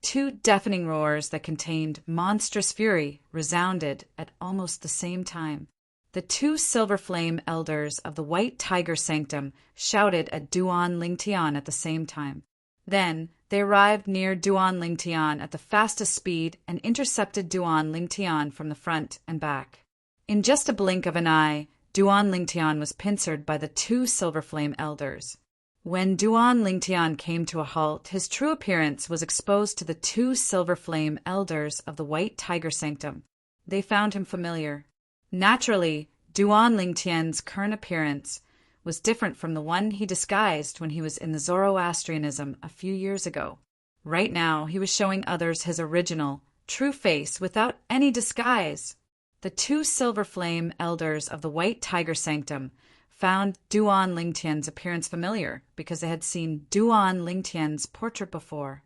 Two deafening roars that contained monstrous fury resounded at almost the same time. The two Silver Flame elders of the White Tiger Sanctum shouted at Duan Lingtian at the same time. Then they arrived near Duan Lingtian at the fastest speed and intercepted Duan Lingtian from the front and back. In just a blink of an eye, Duan Lingtian was pincered by the two Silver Flame elders. When Duan Lingtian came to a halt, his true appearance was exposed to the two Silver Flame elders of the White Tiger Sanctum. They found him familiar. Naturally, Duan Lingtian's current appearance was different from the one he disguised when he was in the Zoroastrianism a few years ago. Right now, he was showing others his original, true face without any disguise. The two Silver Flame elders of the White Tiger Sanctum found Duan Lingtian's appearance familiar because they had seen Duan Lingtian's portrait before.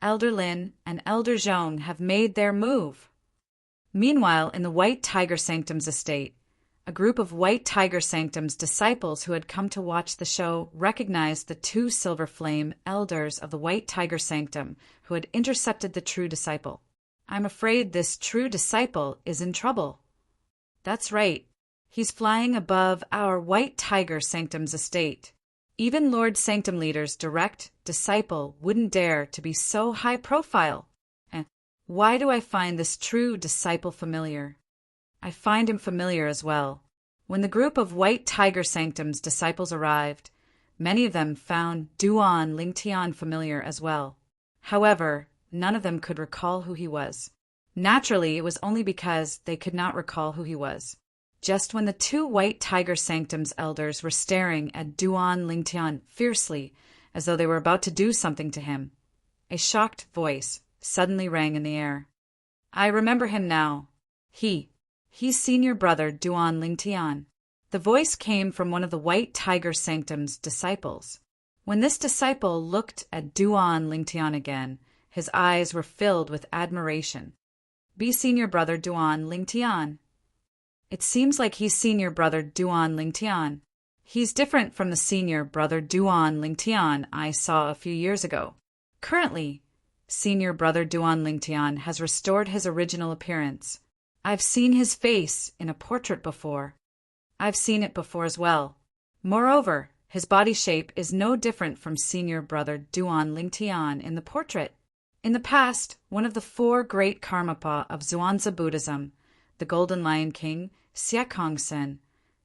Elder Lin and Elder Zhong have made their move. Meanwhile, in the White Tiger Sanctum's estate, a group of White Tiger Sanctum's disciples who had come to watch the show recognized the two Silver Flame elders of the White Tiger Sanctum who had intercepted the true disciple. "I'm afraid this true disciple is in trouble." "That's right. He's flying above our White Tiger Sanctum's estate. Even Lord Sanctum Leader's direct disciple wouldn't dare to be so high profile. Why do I find this true disciple familiar?" "I find him familiar as well." When the group of White Tiger Sanctum's disciples arrived, many of them found Duan Lingtian familiar as well. However, none of them could recall who he was. Naturally, it was only because they could not recall who he was. Just when the two White Tiger Sanctum's elders were staring at Duan Lingtian fiercely, as though they were about to do something to him, a shocked voice suddenly rang in the air. "I remember him now. He's senior brother Duan Lingtian." The voice came from one of the White Tiger Sanctum's disciples. When this disciple looked at Duan Lingtian again, his eyes were filled with admiration. "Be senior brother Duan Lingtian." "It seems like he's senior brother Duan Lingtian. He's different from the senior brother Duan Lingtian I saw a few years ago. Currently, senior brother Duan Lingtian has restored his original appearance. I've seen his face in a portrait before. I've seen it before as well. Moreover, his body shape is no different from senior brother Duan Lingtian in the portrait. In the past, one of the four great Karmapa of Zhuangzi Buddhism, the Golden Lion King, Siekongsen,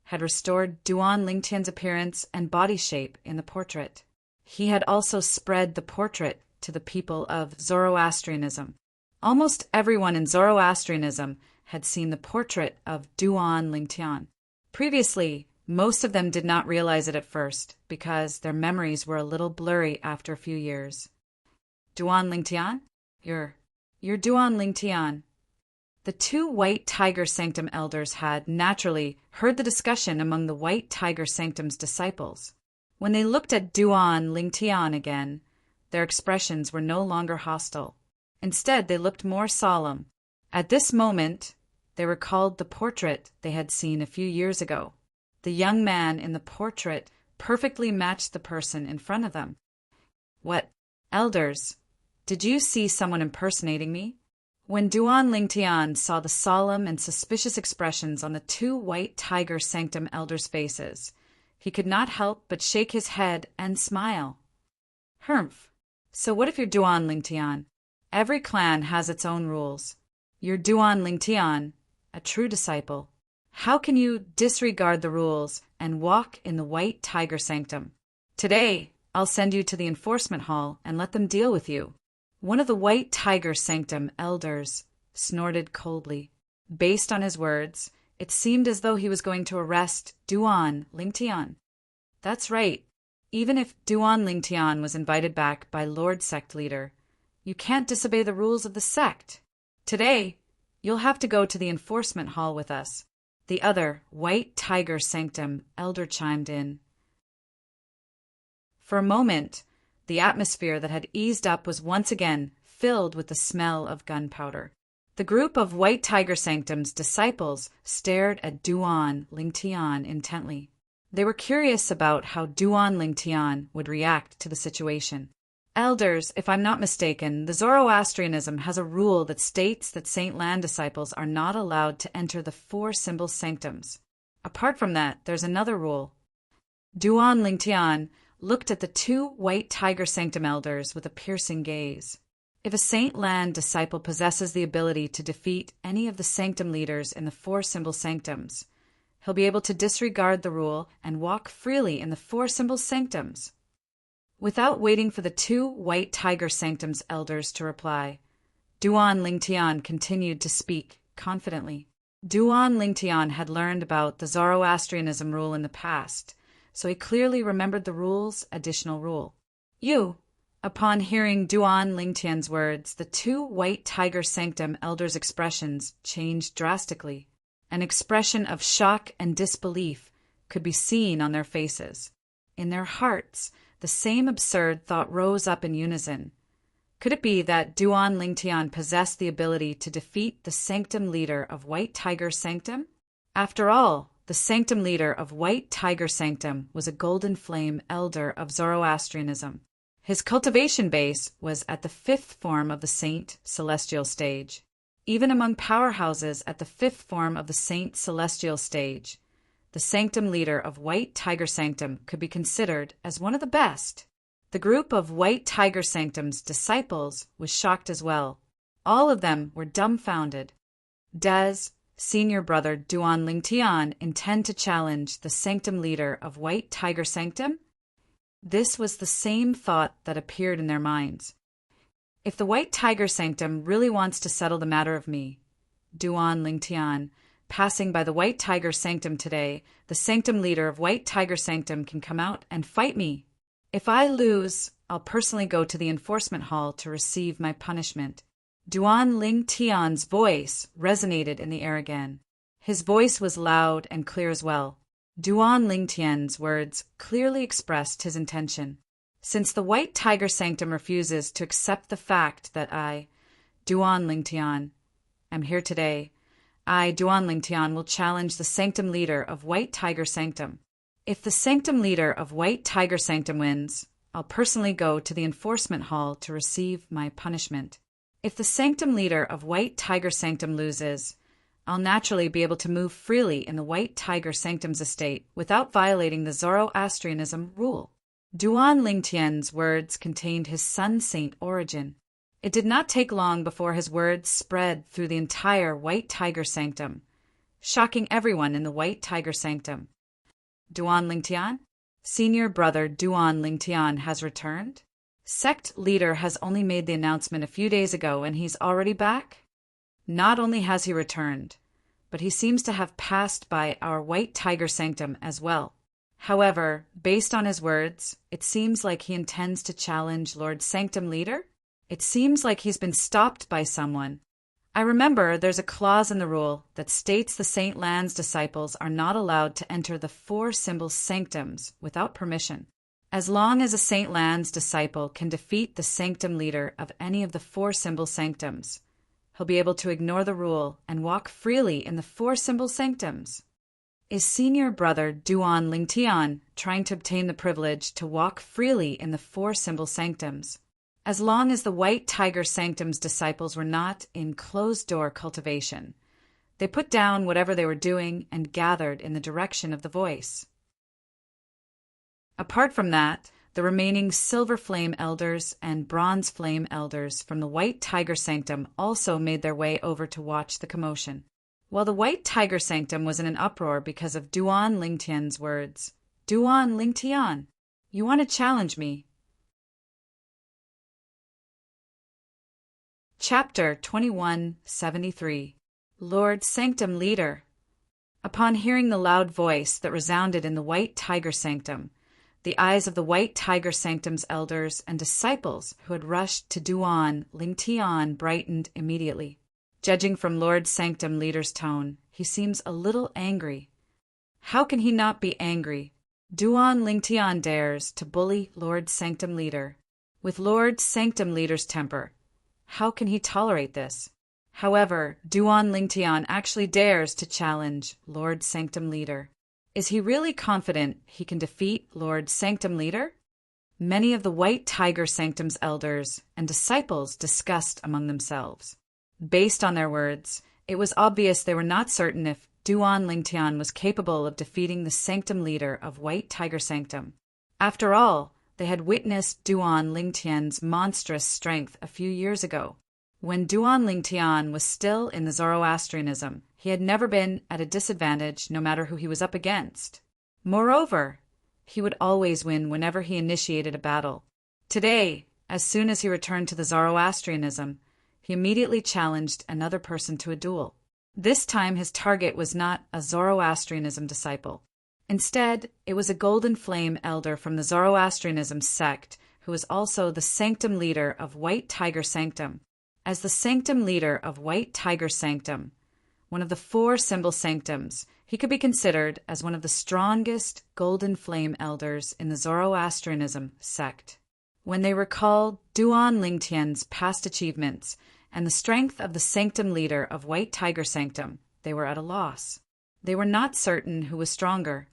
had restored Duan Lingtian's appearance and body shape in the portrait. He had also spread the portrait to the people of Zoroastrianism. Almost everyone in Zoroastrianism had seen the portrait of Duan Lingtian. Previously, most of them did not realize it at first because their memories were a little blurry after a few years. "Duan Lingtian? You're Duan Lingtian." The two White Tiger Sanctum elders had, naturally, heard the discussion among the White Tiger Sanctum's disciples. When they looked at Duan Lingtian again, their expressions were no longer hostile. Instead, they looked more solemn. At this moment, they recalled the portrait they had seen a few years ago. The young man in the portrait perfectly matched the person in front of them. "What, elders, did you see someone impersonating me?" When Duan Lingtian saw the solemn and suspicious expressions on the two White Tiger Sanctum elders' faces, he could not help but shake his head and smile. "Humph. So what if you're Duan Lingtian? Every clan has its own rules. You're Duan Lingtian, a true disciple. How can you disregard the rules and walk in the White Tiger Sanctum? Today, I'll send you to the enforcement hall and let them deal with you." One of the White Tiger Sanctum elders snorted coldly. Based on his words, it seemed as though he was going to arrest Duan Lingtian. That's right. Even if Duan Lingtian was invited back by Lord Sect Leader, you can't disobey the rules of the sect. Today, you'll have to go to the enforcement hall with us. The other White Tiger Sanctum elder chimed in. For a moment, the atmosphere that had eased up was once again filled with the smell of gunpowder. The group of White Tiger Sanctum's disciples stared at Duan Lingtian intently. They were curious about how Duan Lingtian would react to the situation. Elders, if I'm not mistaken, the Zoroastrianism has a rule that states that Saint Lan disciples are not allowed to enter the 4 symbol sanctums. Apart from that, there's another rule. Duan Lingtian looked at the 2 White Tiger Sanctum elders with a piercing gaze. If a Saint Lan disciple possesses the ability to defeat any of the sanctum leaders in the 4 symbol sanctums, he'll be able to disregard the rule and walk freely in the 4 symbol sanctums. Without waiting for the 2 White Tiger Sanctum's elders to reply, Duan Lingtian continued to speak confidently. Duan Lingtian had learned about the Zoroastrianism rule in the past, so he clearly remembered the rule's additional rule. Upon hearing Duan Lingtian's words, the 2 White Tiger Sanctum elders' expressions changed drastically. An expression of shock and disbelief could be seen on their faces. In their hearts, the same absurd thought rose up in unison. Could it be that Duan Lingtian possessed the ability to defeat the sanctum leader of White Tiger Sanctum? After all, the sanctum leader of White Tiger Sanctum was a Golden Flame elder of Zoroastrianism. His cultivation base was at the 5th form of the Saint Celestial stage. Even among powerhouses at the 5th form of the Saint Celestial stage, the sanctum leader of White Tiger Sanctum could be considered as one of the best. The group of White Tiger Sanctum's disciples was shocked as well. All of them were dumbfounded. Does senior brother Duan Lingtian intend to challenge the sanctum leader of White Tiger Sanctum? This was the same thought that appeared in their minds. If the White Tiger Sanctum really wants to settle the matter of me, Duan Lingtian, passing by the White Tiger Sanctum today, the sanctum leader of White Tiger Sanctum can come out and fight me. If I lose, I'll personally go to the enforcement hall to receive my punishment. Duan Lingtian's voice resonated in the air again. His voice was loud and clear as well. Duan Lingtian's words clearly expressed his intention. Since the White Tiger Sanctum refuses to accept the fact that I, Duan Lingtian, am here today, I, Duan Lingtian, will challenge the sanctum leader of White Tiger Sanctum. If the sanctum leader of White Tiger Sanctum wins, I'll personally go to the enforcement hall to receive my punishment. If the sanctum leader of White Tiger Sanctum loses, I'll naturally be able to move freely in the White Tiger Sanctum's estate without violating the Zoroastrianism rule. Duan Lingtian's words contained his sun saint origin. It did not take long before his words spread through the entire White Tiger Sanctum, shocking everyone in the White Tiger Sanctum. Duan Lingtian? Senior brother Duan Lingtian has returned? Sect leader has only made the announcement a few days ago and he's already back? Not only has he returned, but he seems to have passed by our White Tiger Sanctum as well. However, based on his words, it seems like he intends to challenge Lord Sanctum Leader. It seems like he's been stopped by someone. I remember there's a clause in the rule that states the Saint Lan's disciples are not allowed to enter the 4 symbol sanctums without permission. As long as a Saint Lan's disciple can defeat the sanctum leader of any of the 4 symbol sanctums, he'll be able to ignore the rule and walk freely in the 4 symbol sanctums. Is senior brother Duan Lingtian trying to obtain the privilege to walk freely in the 4 symbol sanctums? As long as the White Tiger Sanctum's disciples were not in closed-door cultivation, they put down whatever they were doing and gathered in the direction of the voice. Apart from that, the remaining Silver Flame Elders and Bronze Flame Elders from the White Tiger Sanctum also made their way over to watch the commotion. While the White Tiger Sanctum was in an uproar because of Duan Lingtian's words, "Duan Lingtian, you want to challenge me, Chapter 2173. Lord Sanctum Leader. Upon hearing the loud voice that resounded in the White Tiger Sanctum, the eyes of the White Tiger Sanctum's elders and disciples who had rushed to Duan Lingtian brightened immediately. Judging from Lord Sanctum Leader's tone, he seems a little angry. How can he not be angry? Duan Lingtian dares to bully Lord Sanctum Leader. With Lord Sanctum Leader's temper, how can he tolerate this? However, Duan Lingtian actually dares to challenge Lord Sanctum Leader. Is he really confident he can defeat Lord Sanctum Leader? Many of the White Tiger Sanctum's elders and disciples discussed among themselves. Based on their words, it was obvious they were not certain if Duan Lingtian was capable of defeating the Sanctum Leader of White Tiger Sanctum. After all, they had witnessed Duan Lingtian's monstrous strength a few years ago. When Duan Lingtian was still in the Zoroastrianism, he had never been at a disadvantage no matter who he was up against. Moreover, he would always win whenever he initiated a battle. Today, as soon as he returned to the Zoroastrianism, he immediately challenged another person to a duel. This time his target was not a Zoroastrianism disciple. Instead, it was a Golden Flame elder from the Zoroastrianism sect who was also the Sanctum Leader of White Tiger Sanctum. As the Sanctum Leader of White Tiger Sanctum, one of the 4 symbol sanctums, he could be considered as one of the strongest Golden Flame elders in the Zoroastrianism sect. When they recalled Duan Lingtian's past achievements and the strength of the Sanctum Leader of White Tiger Sanctum, they were at a loss. They were not certain who was stronger.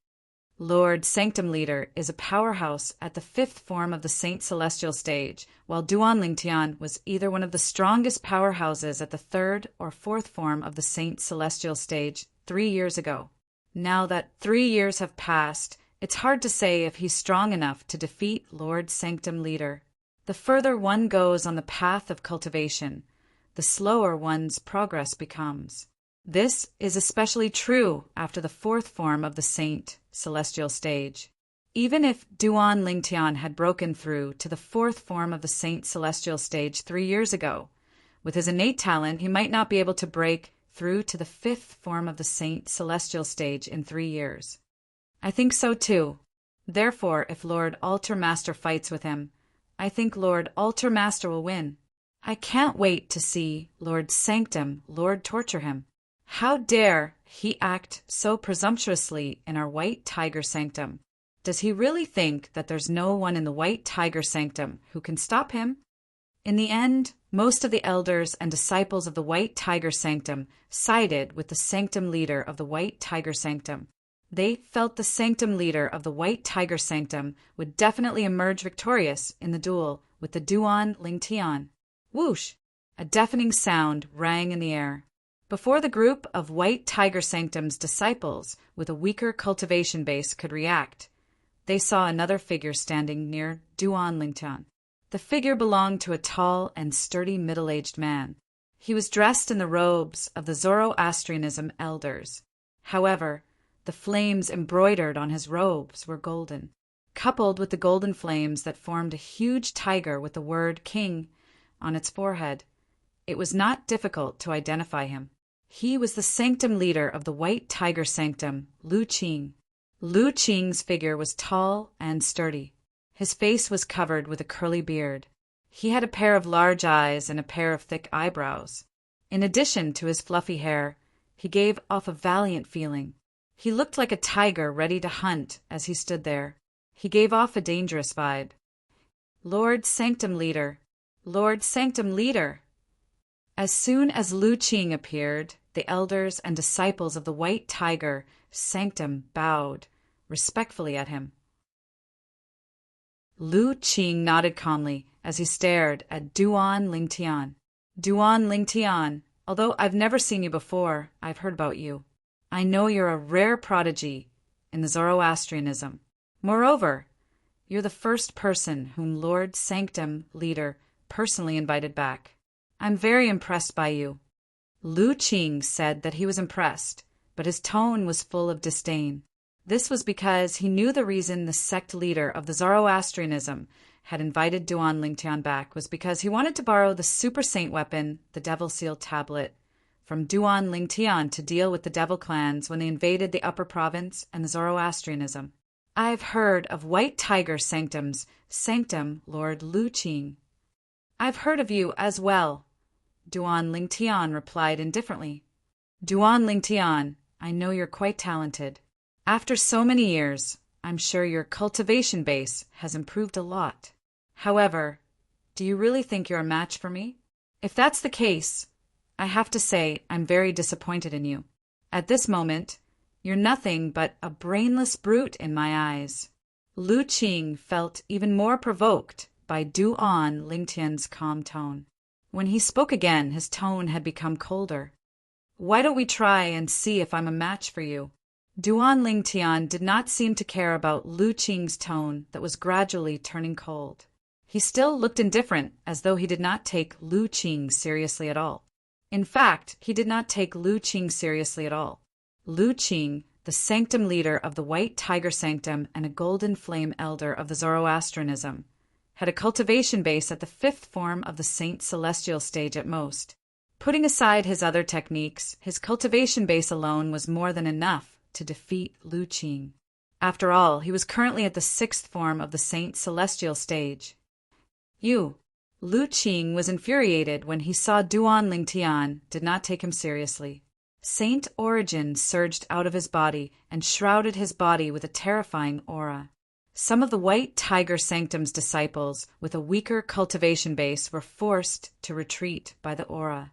Lord Sanctum Leader is a powerhouse at the 5th form of the Saint Celestial stage, while Duan Lingtian was either one of the strongest powerhouses at the 3rd or 4th form of the Saint Celestial stage 3 years ago. Now that 3 years have passed, it's hard to say if he's strong enough to defeat Lord Sanctum Leader. The further one goes on the path of cultivation, the slower one's progress becomes. This is especially true after the 4th form of the Saint Celestial stage. Even if Duan Lingtian had broken through to the 4th form of the Saint Celestial stage 3 years ago, with his innate talent he might not be able to break through to the 5th form of the Saint Celestial stage in 3 years. I think so too. Therefore, if Lord Altar Master fights with him, I think Lord Altar Master will win. I can't wait to see Lord Sanctum Lord torture him. How dare he act so presumptuously in our White Tiger Sanctum? Does he really think that there's no one in the White Tiger Sanctum who can stop him? In the end, most of the elders and disciples of the White Tiger Sanctum sided with the Sanctum Leader of the White Tiger Sanctum. They felt the Sanctum Leader of the White Tiger Sanctum would definitely emerge victorious in the duel with the Duan Lingtian. Whoosh! A deafening sound rang in the air. Before the group of White Tiger Sanctum's disciples with a weaker cultivation base could react, they saw another figure standing near Duan Lingtian. The figure belonged to a tall and sturdy middle-aged man. He was dressed in the robes of the Zoroastrianism elders. However, the flames embroidered on his robes were golden, coupled with the golden flames that formed a huge tiger with the word King on its forehead. It was not difficult to identify him. He was the Sanctum Leader of the White Tiger Sanctum, Lu Qing. Lu Qing's figure was tall and sturdy. His face was covered with a curly beard. He had a pair of large eyes and a pair of thick eyebrows. In addition to his fluffy hair, he gave off a valiant feeling. He looked like a tiger ready to hunt as he stood there. He gave off a dangerous vibe. Lord Sanctum Leader! Lord Sanctum Leader! As soon as Lu Qing appeared, the elders and disciples of the White Tiger Sanctum bowed respectfully at him. Lu Qing nodded calmly as he stared at Duan Lingtian. Duan Lingtian, although I've never seen you before, I've heard about you. I know you're a rare prodigy in the Zoroastrianism. Moreover, you're the first person whom Lord Sanctum Leader personally invited back. I'm very impressed by you. Lu Qing said that he was impressed, but his tone was full of disdain. This was because he knew the reason the sect leader of the Zoroastrianism had invited Duan Lingtian back was because he wanted to borrow the super saint weapon, the Devil Seal Tablet, from Duan Lingtian to deal with the devil clans when they invaded the Upper Province and the Zoroastrianism. I've heard of White Tiger Sanctum's sanctum, Lord Lu Qing. I've heard of you as well, Duan Lingtian replied indifferently. Duan Lingtian, I know you're quite talented. After so many years, I'm sure your cultivation base has improved a lot. However, do you really think you're a match for me? If that's the case, I have to say I'm very disappointed in you. At this moment, you're nothing but a brainless brute in my eyes. Lu Qing felt even more provoked by Duan Lingtian's calm tone. When he spoke again, his tone had become colder. Why don't we try and see if I'm a match for you? Duan Lingtian did not seem to care about Lu Qing's tone that was gradually turning cold. He still looked indifferent, as though he did not take Lu Qing seriously at all. In fact, he did not take Lu Qing seriously at all. Lu Qing, the sanctum leader of the White Tiger Sanctum and a Golden Flame elder of the Zoroastrianism, had a cultivation base at the 5th form of the Saint Celestial stage at most. Putting aside his other techniques, his cultivation base alone was more than enough to defeat Lu Qing. After all, he was currently at the 6th form of the Saint Celestial stage. Lu Qing was infuriated when he saw Duan Lingtian did not take him seriously. Saint origin surged out of his body and shrouded his body with a terrifying aura. Some of the White Tiger Sanctum's disciples with a weaker cultivation base were forced to retreat by the aura.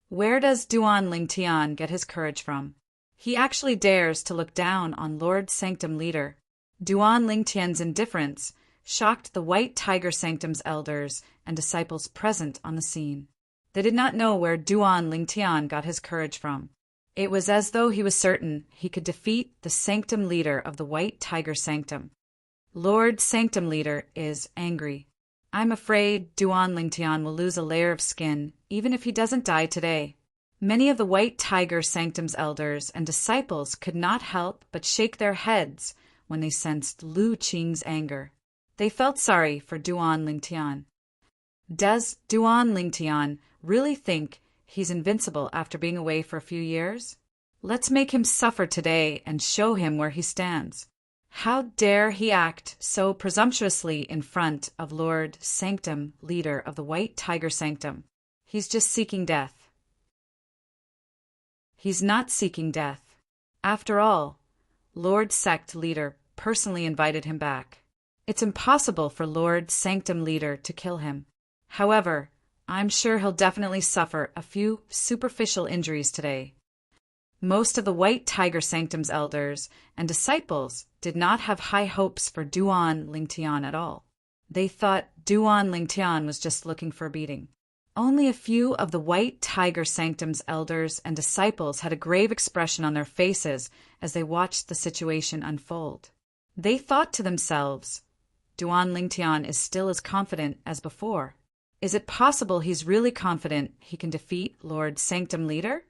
Where does Duan Lingtian get his courage from? He actually dares to look down on Lord Sanctum Leader. Duan Lingtian's indifference shocked the White Tiger Sanctum's elders and disciples present on the scene. They did not know where Duan Lingtian got his courage from. It was as though he was certain he could defeat the Sanctum Leader of the White Tiger Sanctum. Lord Sanctum Leader is angry. I'm afraid Duan Lingtian will lose a layer of skin, even if he doesn't die today. Many of the White Tiger Sanctum's elders and disciples could not help but shake their heads when they sensed Lu Qing's anger. They felt sorry for Duan Lingtian. Does Duan Lingtian really think he's invincible after being away for a few years? Let's make him suffer today and show him where he stands. How dare he act so presumptuously in front of Lord Sanctum Leader of the White Tiger Sanctum? He's just seeking death. He's not seeking death. After all, Lord Sect Leader personally invited him back. It's impossible for Lord Sanctum Leader to kill him. However, I'm sure he'll definitely suffer a few superficial injuries today. Most of the White Tiger Sanctum's elders and disciples did not have high hopes for Duan Lingtian at all. They thought Duan Lingtian was just looking for a beating. Only a few of the White Tiger Sanctum's elders and disciples had a grave expression on their faces as they watched the situation unfold. They thought to themselves, Duan Lingtian is still as confident as before. Is it possible he's really confident he can defeat Lord Sanctum Leader?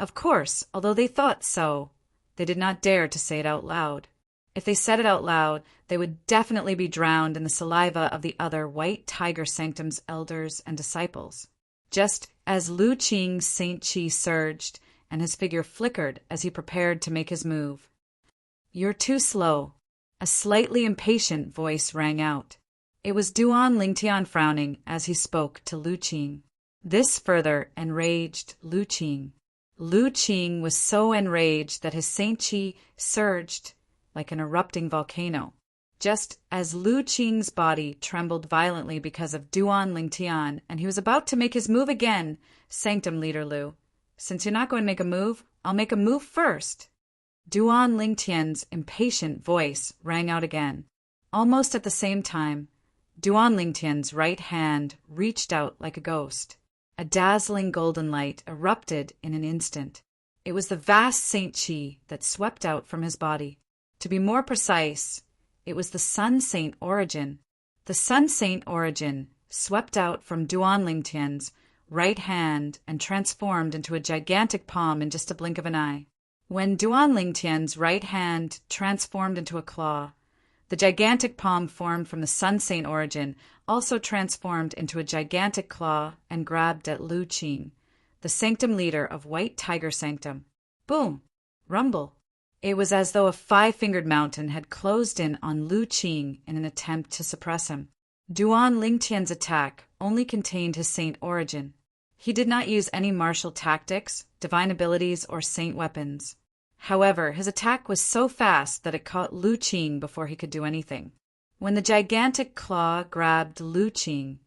Of course, although they thought so, they did not dare to say it out loud. If they said it out loud, they would definitely be drowned in the saliva of the other White Tiger Sanctum's elders and disciples. Just as Lu Qing's Saint Chi surged and his figure flickered as he prepared to make his move. You're too slow. A slightly impatient voice rang out. It was Duan Lingtian frowning as he spoke to Lu Qing. This further enraged Lu Qing. Lu Qing was so enraged that his Saint Chi surged like an erupting volcano. Just as Lu Qing's body trembled violently because of Duan Lingtian and he was about to make his move again, Sanctum Leader Lu, since you're not going to make a move, I'll make a move first. Duan Lingtian's impatient voice rang out again. Almost at the same time, Duan Lingtian's right hand reached out like a ghost. A dazzling golden light erupted in an instant. It was the vast Saint Chi that swept out from his body. To be more precise, it was the Sun Saint origin. The Sun Saint origin swept out from Duan Lingtian's right hand and transformed into a gigantic palm in just a blink of an eye. When Duan Lingtian's right hand transformed into a claw, The gigantic palm formed from the Sun Saint origin also transformed into a gigantic claw and grabbed at Lu Qing, the sanctum leader of White Tiger Sanctum. Boom! Rumble! It was as though a five-fingered mountain had closed in on Lu Qing in an attempt to suppress him. Duan Lingtian's attack only contained his saint origin. He did not use any martial tactics, divine abilities, or saint weapons. However, his attack was so fast that it caught Lu Qing before he could do anything. When the gigantic claw grabbed Lu Qing,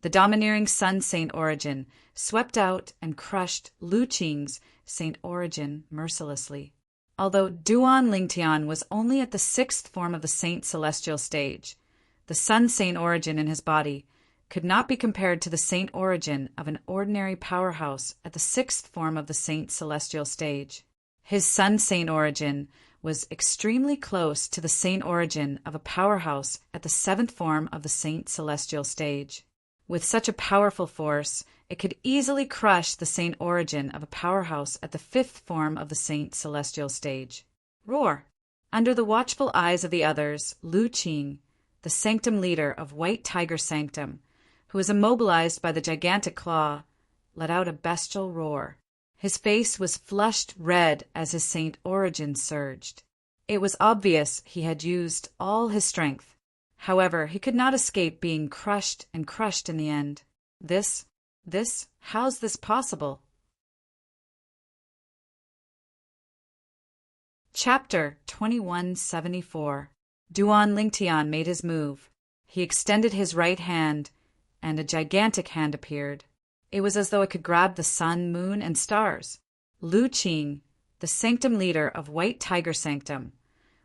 the domineering Sun Saint origin swept out and crushed Lu Qing's saint origin mercilessly. Although Duan Lingtian was only at the sixth form of the saint celestial stage, the Sun Saint origin in his body could not be compared to the saint origin of an ordinary powerhouse at the sixth form of the saint celestial stage. His Sun Saint origin was extremely close to the saint origin of a powerhouse at the seventh form of the saint celestial stage. With such a powerful force, it could easily crush the saint origin of a powerhouse at the fifth form of the saint celestial stage. Roar! Under the watchful eyes of the others, Lu Qing, the sanctum leader of White Tiger Sanctum, who was immobilized by the gigantic claw, let out a bestial roar. His face was flushed red as his saint origin surged. It was obvious he had used all his strength. However, he could not escape being crushed and crushed in the end. How's this possible? Chapter 2174. Duan Lingtian made his move. He extended his right hand, and a gigantic hand appeared. It was as though it could grab the sun, moon, and stars. Lu Qing, the sanctum leader of White Tiger Sanctum,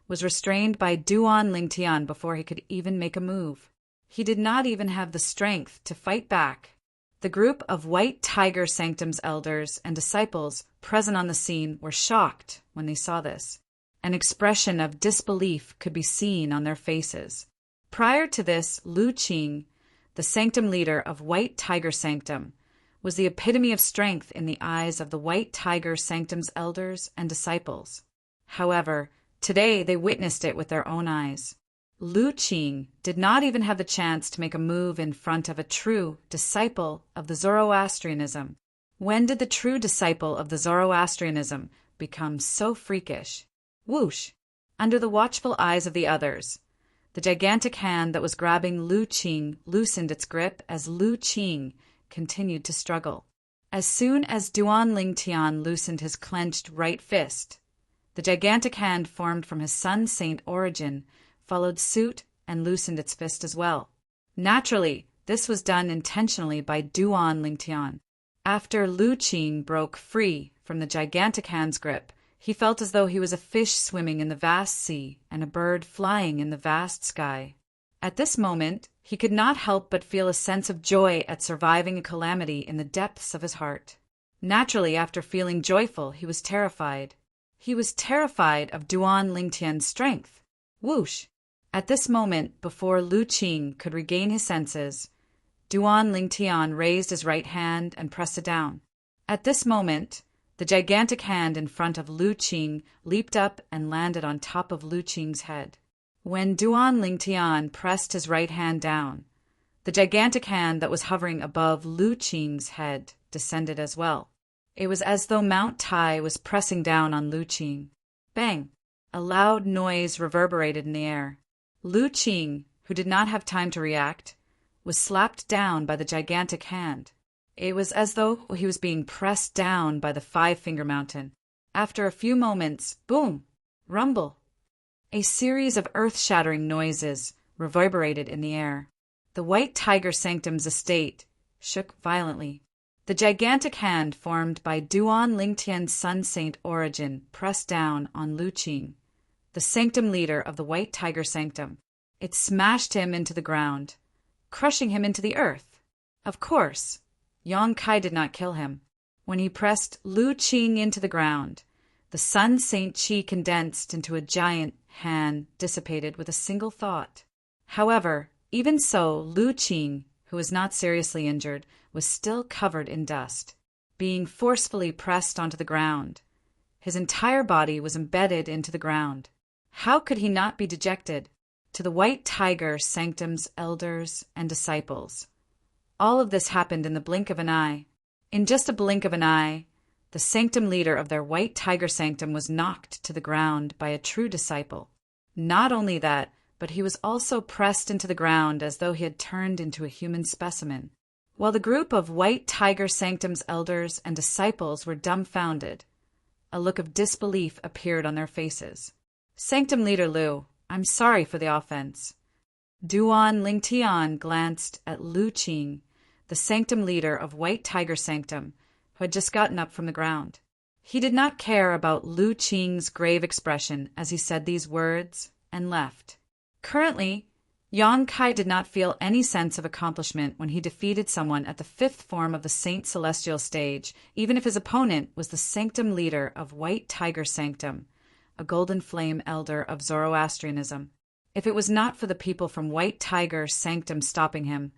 was restrained by Duan Lingtian before he could even make a move. He did not even have the strength to fight back. The group of White Tiger Sanctum's elders and disciples present on the scene were shocked when they saw this. An expression of disbelief could be seen on their faces. Prior to this, Lu Qing, the sanctum leader of White Tiger Sanctum, was the epitome of strength in the eyes of the White Tiger Sanctum's elders and disciples. However, today they witnessed it with their own eyes. Lu Qing did not even have the chance to make a move in front of a true disciple of the Zoroastrianism. When did the true disciple of the Zoroastrianism become so freakish? Whoosh! Under the watchful eyes of the others, the gigantic hand that was grabbing Lu Qing loosened its grip as Lu Qing continued to struggle. As soon as Duan Lingtian loosened his clenched right fist, the gigantic hand formed from his Sun Saint origin followed suit and loosened its fist as well. Naturally, this was done intentionally by Duan Lingtian. After Lu Qing broke free from the gigantic hand's grip, he felt as though he was a fish swimming in the vast sea and a bird flying in the vast sky. At this moment, he could not help but feel a sense of joy at surviving a calamity in the depths of his heart. Naturally, after feeling joyful, he was terrified. He was terrified of Duan Lingtian's strength. Whoosh! At this moment, before Lu Qing could regain his senses, Duan Lingtian raised his right hand and pressed it down. At this moment, the gigantic hand in front of Lu Qing leaped up and landed on top of Lu Qing's head. When Duan Lingtian pressed his right hand down, the gigantic hand that was hovering above Lu Qing's head descended as well. It was as though Mount Tai was pressing down on Lu Qing. Bang! A loud noise reverberated in the air. Lu Qing, who did not have time to react, was slapped down by the gigantic hand. It was as though he was being pressed down by the five-finger mountain. After a few moments, boom! Rumble! A series of earth-shattering noises reverberated in the air. The White Tiger Sanctum's estate shook violently. The gigantic hand formed by Duan Lingtian's Sun Saint origin pressed down on Lu Qing, the sanctum leader of the White Tiger Sanctum. It smashed him into the ground, crushing him into the earth. Of course, Yang Kai did not kill him. When he pressed Lu Qing into the ground, the Sun Saint Chi condensed into a giant hand dissipated with a single thought. However, even so, Lu Qing, who was not seriously injured, was still covered in dust. Being forcefully pressed onto the ground, his entire body was embedded into the ground. How could he not be dejected? to the White Tiger Sanctum's elders and disciples. All of this happened in the blink of an eye. In just a blink of an eye, the sanctum leader of their White Tiger Sanctum was knocked to the ground by a true disciple. Not only that, but he was also pressed into the ground as though he had turned into a human specimen. While the group of White Tiger Sanctum's elders and disciples were dumbfounded, a look of disbelief appeared on their faces. Sanctum leader Lu, I'm sorry for the offense. Duan Lingtian glanced at Lu Qing, the sanctum leader of White Tiger Sanctum, who had just gotten up from the ground. He did not care about Lu Qing's grave expression as he said these words and left. Currently, Yang Kai did not feel any sense of accomplishment when he defeated someone at the fifth form of the Saint Celestial stage, even if his opponent was the sanctum leader of White Tiger Sanctum, a golden flame elder of Zoroastrianism. If it was not for the people from White Tiger Sanctum stopping him,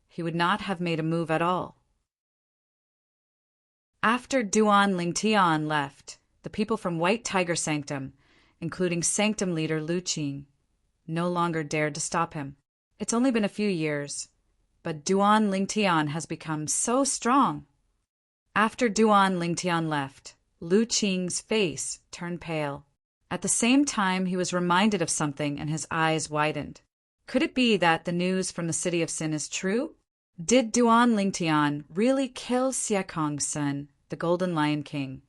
he would not have made a move at all. After Duan Lingtian left, the people from White Tiger Sanctum, including sanctum leader Lu Qing, no longer dared to stop him. It's only been a few years, but Duan Lingtian has become so strong. After Duan Lingtian left, Lu Qing's face turned pale. At the same time, he was reminded of something and his eyes widened. Could it be that the news from the City of Sin is true? Did Duan Lingtian really kill Siekong Sun, the Golden Lion King,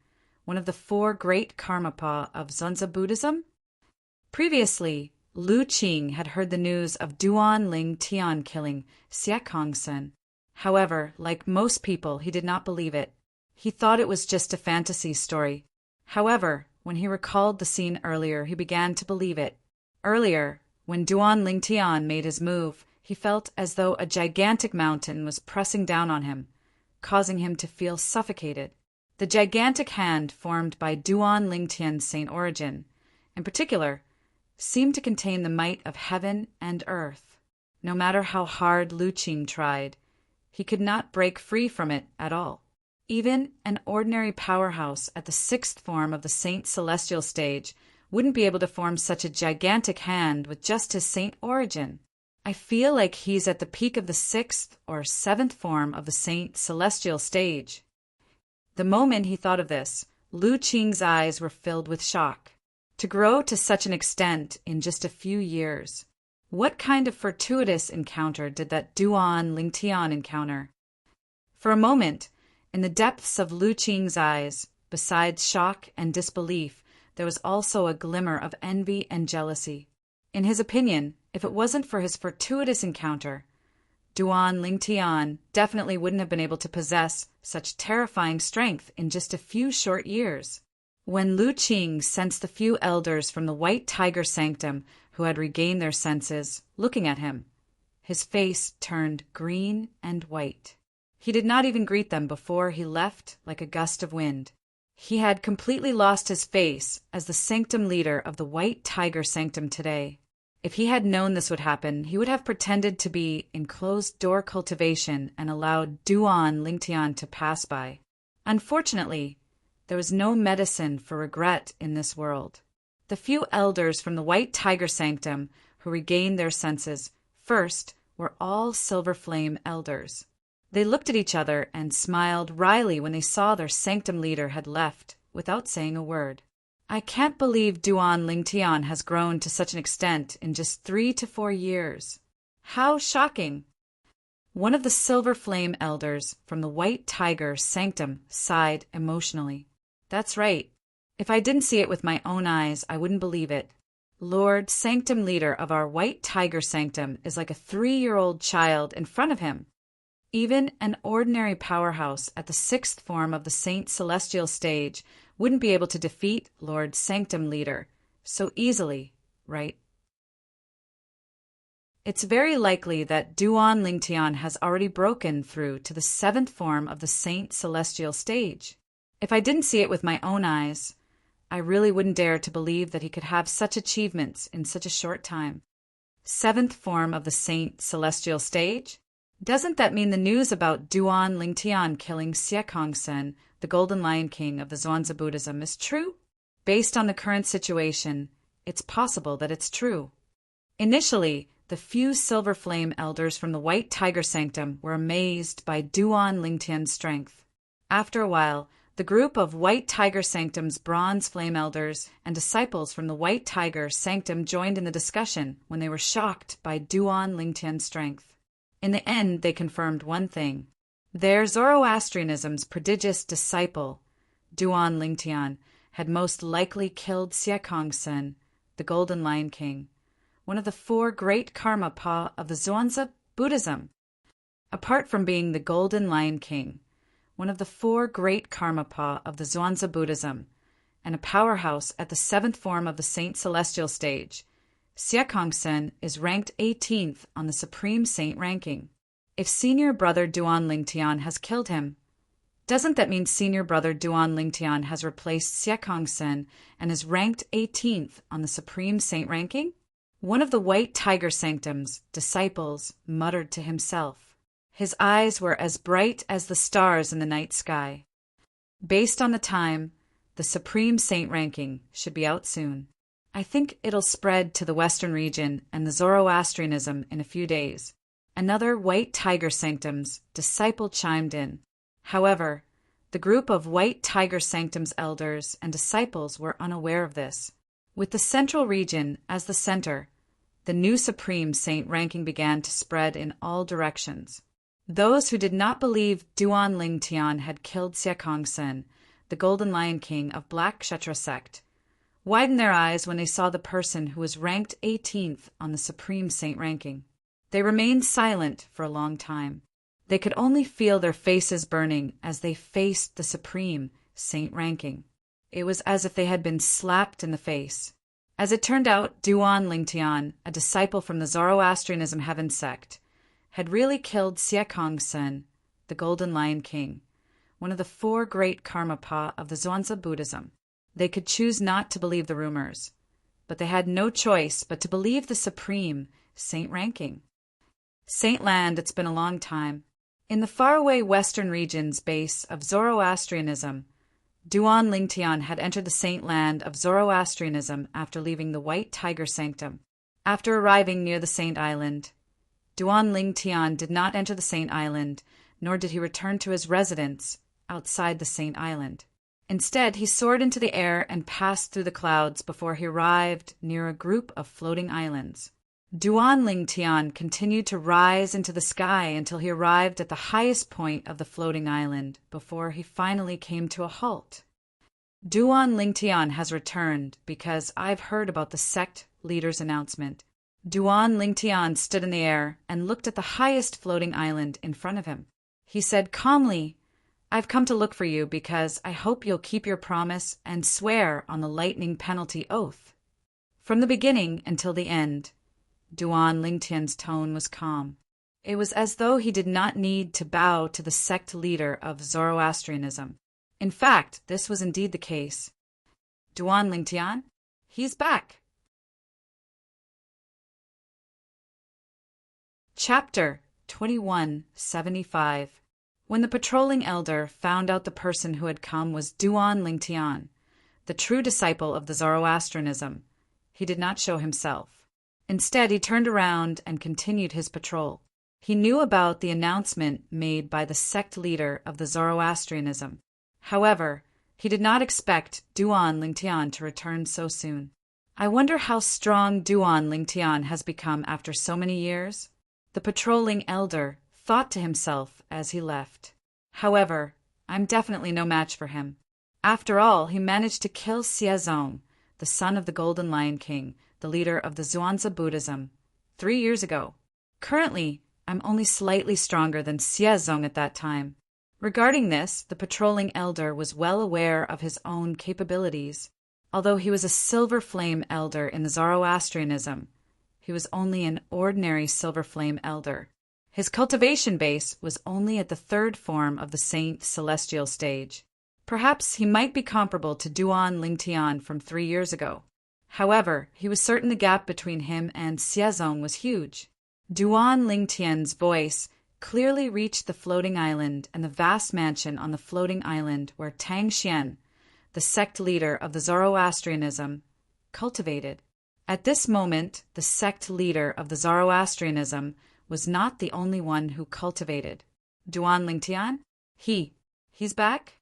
one of the four great Karmapa of Zunza Buddhism? Previously, Lu Qing had heard the news of Duan Lingtian killing Siekong Sun. However, like most people, he did not believe it. He thought it was just a fantasy story. However, when he recalled the scene earlier, he began to believe it. Earlier, when Duan Lingtian made his move, he felt as though a gigantic mountain was pressing down on him, causing him to feel suffocated. The gigantic hand formed by Duan Lingtian's saint origin, in particular, seemed to contain the might of heaven and earth. No matter how hard Lu Qing tried, he could not break free from it at all. Even an ordinary powerhouse at the sixth form of the Saint Celestial stage wouldn't be able to form such a gigantic hand with just his saint origin. I feel like he's at the peak of the sixth or seventh form of the Saint Celestial stage. The moment he thought of this, Lu Qing's eyes were filled with shock. To grow to such an extent in just a few years. What kind of fortuitous encounter did that Duan Lingtian encounter? For a moment, in the depths of Lu Qing's eyes, besides shock and disbelief, there was also a glimmer of envy and jealousy. In his opinion, if it wasn't for his fortuitous encounter, Duan Lingtian definitely wouldn't have been able to possess such terrifying strength in just a few short years. When Lu Qing sensed the few elders from the White Tiger Sanctum who had regained their senses looking at him, his face turned green and white. He did not even greet them before he left like a gust of wind. He had completely lost his face as the sanctum leader of the White Tiger Sanctum today. If he had known this would happen, he would have pretended to be in closed-door cultivation and allowed Duan Lingtian to pass by. Unfortunately, there was no medicine for regret in this world. The few elders from the White Tiger Sanctum who regained their senses first were all Silver Flame elders. They looked at each other and smiled wryly when they saw their sanctum leader had left without saying a word. I can't believe Duan Lingtian has grown to such an extent in just 3 to 4 years. How shocking! One of the Silver Flame elders from the White Tiger Sanctum sighed emotionally. That's right. If I didn't see it with my own eyes, I wouldn't believe it. Lord, sanctum leader of our White Tiger Sanctum is like a 3-year-old child in front of him. Even an ordinary powerhouse at the sixth form of the Saint Celestial stage wouldn't be able to defeat Lord Sanctum Leader so easily, right? It's very likely that Duan Lingtian has already broken through to the seventh form of the Saint Celestial stage. If I didn't see it with my own eyes, I really wouldn't dare to believe that he could have such achievements in such a short time. Seventh form of the Saint Celestial stage? Doesn't that mean the news about Duan Lingtian killing Siekong Sun, the Golden Lion King of the Zhuangzi Buddhism, is true? Based on the current situation, it's possible that it's true. Initially, the few Silver Flame elders from the White Tiger Sanctum were amazed by Duan Lingtian's strength. After a while, the group of White Tiger Sanctum's Bronze Flame elders and disciples from the White Tiger Sanctum joined in the discussion when they were shocked by Duan Lingtian's strength. In the end, they confirmed one thing. Their Zoroastrianism's prodigious disciple, Duan Lingtian, had most likely killed Siekongsen, the Golden Lion King, one of the four great Karmapa of the Zhuangzi Buddhism. Apart from being the Golden Lion King, one of the four great Karmapa of the Zhuangzi Buddhism, and a powerhouse at the seventh form of the Saint Celestial stage, Siekongsen is ranked 18th on the Supreme Saint ranking. If Senior Brother Duan Lingtian has killed him, doesn't that mean Senior Brother Duan Lingtian has replaced Siekongsen and is ranked 18th on the Supreme Saint ranking? One of the White Tiger Sanctum's disciples muttered to himself. His eyes were as bright as the stars in the night sky. Based on the time, the Supreme Saint ranking should be out soon. I think it'll spread to the Western region and the Zoroastrianism in a few days. Another White Tiger Sanctum's disciple chimed in. However, the group of White Tiger Sanctum's elders and disciples were unaware of this. With the Central region as the center, the new Supreme Saint ranking began to spread in all directions. Those who did not believe Duan Lingtian had killed Siekongsen, the Golden Lion King of Black Kshetra sect, widened their eyes when they saw the person who was ranked 18th on the Supreme Saint ranking. They remained silent for a long time. They could only feel their faces burning as they faced the Supreme Saint ranking. It was as if they had been slapped in the face. As it turned out, Duan Lingtian, a disciple from the Zoroastrianism Heaven sect, had really killed Siekongsen, the Golden Lion King, one of the four great Karmapa of the Zhuangzi Buddhism. They could choose not to believe the rumors, but they had no choice but to believe the Supreme Saint ranking. Saint Land, it's been a long time. In the faraway western region's base of Zoroastrianism, Duan Lingtian had entered the Saint Land of Zoroastrianism after leaving the White Tiger Sanctum. After arriving near the Saint Island, Duan Lingtian did not enter the Saint Island, nor did he return to his residence outside the Saint Island. Instead, he soared into the air and passed through the clouds before he arrived near a group of floating islands. Duan Lingtian continued to rise into the sky until he arrived at the highest point of the floating island before he finally came to a halt. Duan Lingtian has returned because I've heard about the sect leader's announcement. Duan Lingtian stood in the air and looked at the highest floating island in front of him. He said calmly, "I've come to look for you because I hope you'll keep your promise and swear on the lightning penalty oath." From the beginning until the end, Duan Lingtian's tone was calm. It was as though he did not need to bow to the sect leader of Zoroastrianism. In fact, this was indeed the case. Duan Lingtian? He's back. Chapter 2175. When the patrolling elder found out the person who had come was Duan Lingtian, the true disciple of the Zoroastrianism, he did not show himself. Instead, he turned around and continued his patrol. He knew about the announcement made by the sect leader of the Zoroastrianism. However, he did not expect Duan Lingtian to return so soon. I wonder how strong Duan Lingtian has become after so many years? The patrolling elder thought to himself as he left. However, I'm definitely no match for him. After all, he managed to kill Xiezong, the son of the Golden Lion King, the leader of the Zhuangzi Buddhism, 3 years ago. Currently, I'm only slightly stronger than Xiezong at that time. Regarding this, the patrolling elder was well aware of his own capabilities. Although he was a Silver Flame elder in the Zoroastrianism, he was only an ordinary Silver Flame elder. His cultivation base was only at the third form of the Saint Celestial stage. Perhaps he might be comparable to Duan Lingtian from 3 years ago. However, he was certain the gap between him and Xiezong was huge. Duan Lingtian's voice clearly reached the floating island and the vast mansion on the floating island where Tang Xian, the sect leader of the Zoroastrianism, cultivated. At this moment, the sect leader of the Zoroastrianism was not the only one who cultivated. Duan Lingtian? He's back?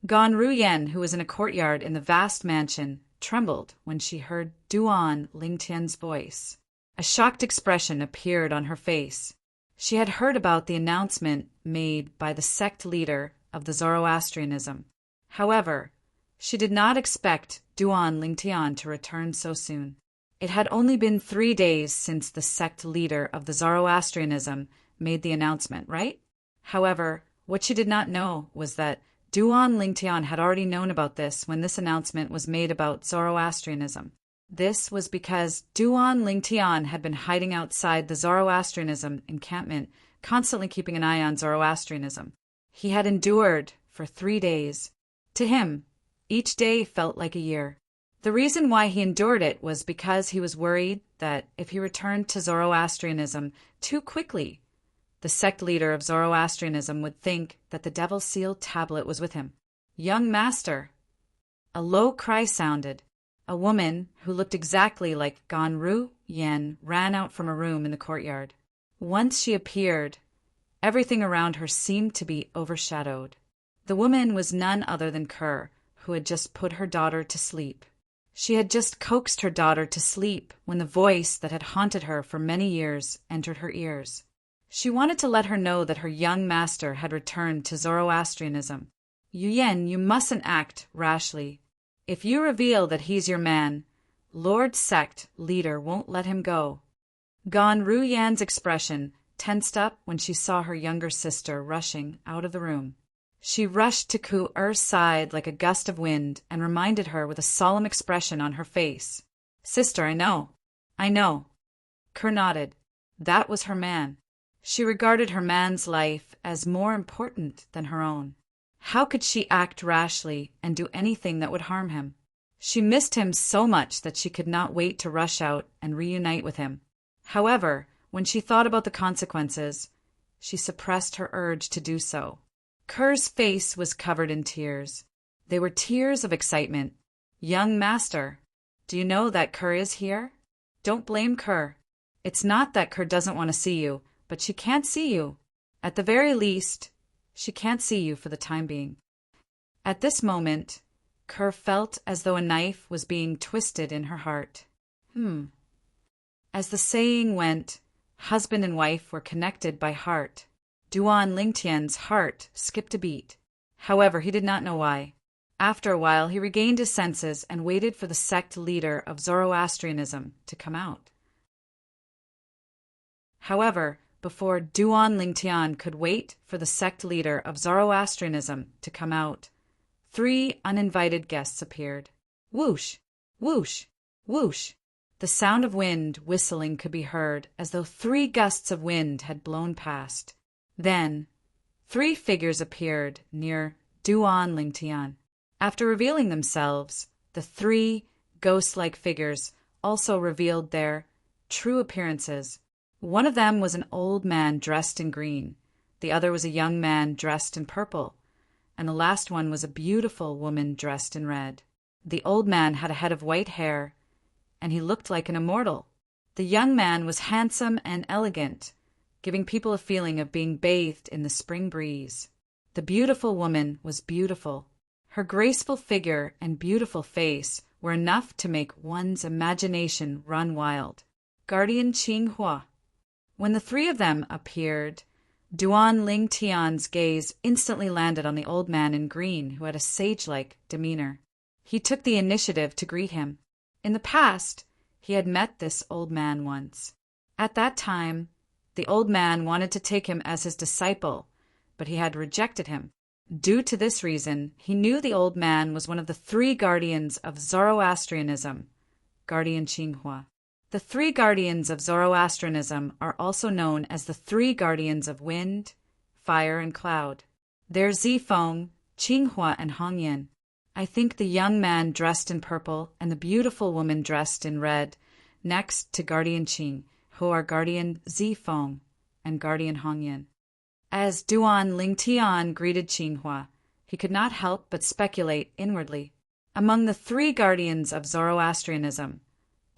Gan Ruyen, who was in a courtyard in the vast mansion, trembled when she heard Duan Lingtian's voice. A shocked expression appeared on her face. She had heard about the announcement made by the sect leader of the Zoroastrianism. However, she did not expect Duan Lingtian to return so soon. It had only been 3 days since the sect leader of the Zoroastrianism made the announcement, right? However, what she did not know was that Duan Lingtian had already known about this when this announcement was made about Zoroastrianism. This was because Duan Lingtian had been hiding outside the Zoroastrianism encampment, constantly keeping an eye on Zoroastrianism. He had endured for 3 days. To him, each day felt like a year. The reason why he endured it was because he was worried that if he returned to Zoroastrianism too quickly, the sect leader of Zoroastrianism would think that the devil-sealed tablet was with him. "Young master!" A low cry sounded. A woman, who looked exactly like Gan Ruyen, ran out from a room in the courtyard. Once she appeared, everything around her seemed to be overshadowed. The woman was none other than Kerr, who had just put her daughter to sleep. She had just coaxed her daughter to sleep when the voice that had haunted her for many years entered her ears. She wanted to let her know that her young master had returned to Zoroastrianism. "Yuyen, you mustn't act rashly. If you reveal that he's your man, Lord Sect leader won't let him go." Gan Ruyan's expression tensed up when she saw her younger sister rushing out of the room. She rushed to Ku-er's side like a gust of wind and reminded her with a solemn expression on her face. "Sister, I know. Kur nodded. That was her man. She regarded her man's life as more important than her own. How could she act rashly and do anything that would harm him? She missed him so much that she could not wait to rush out and reunite with him. However, when she thought about the consequences, she suppressed her urge to do so. Kerr's face was covered in tears. They were tears of excitement. "Young master, do you know that Kerr is here? Don't blame Kerr. It's not that Kerr doesn't want to see you, but she can't see you. At the very least, she can't see you for the time being." At this moment, Kerr felt as though a knife was being twisted in her heart. As the saying went, husband and wife were connected by heart. Duan Lingtian's heart skipped a beat. However, he did not know why. After a while, he regained his senses and waited for the sect leader of Zoroastrianism to come out. However, before Duan Lingtian could wait for the sect leader of Zoroastrianism to come out, 3 uninvited guests appeared. Whoosh! Whoosh! Whoosh! The sound of wind whistling could be heard as though 3 gusts of wind had blown past. Then, 3 figures appeared near Duan Lingtian. After revealing themselves, the 3 ghost-like figures also revealed their true appearances. One of them was an old man dressed in green, the other was a young man dressed in purple, and the last one was a beautiful woman dressed in red. The old man had a head of white hair, and he looked like an immortal. The young man was handsome and elegant, giving people a feeling of being bathed in the spring breeze. The beautiful woman was beautiful. Her graceful figure and beautiful face were enough to make one's imagination run wild. Guardian Qinghua. When the 3 of them appeared, Duan Lingtian's gaze instantly landed on the old man in green who had a sage-like demeanor. He took the initiative to greet him. In the past, he had met this old man once. At that time, the old man wanted to take him as his disciple, but he had rejected him. Due to this reason, he knew the old man was one of the 3 guardians of Zoroastrianism, Guardian Qinghua. The 3 guardians of Zoroastrianism are also known as the 3 guardians of wind, fire, and cloud. They're Zifeng, Qinghua, and Hongyan. I think the young man dressed in purple and the beautiful woman dressed in red next to Guardian Qing, who are Guardian Zifeng and Guardian Hongyan. As Duan Lingtian greeted Qinghua, he could not help but speculate inwardly. Among the 3 guardians of Zoroastrianism,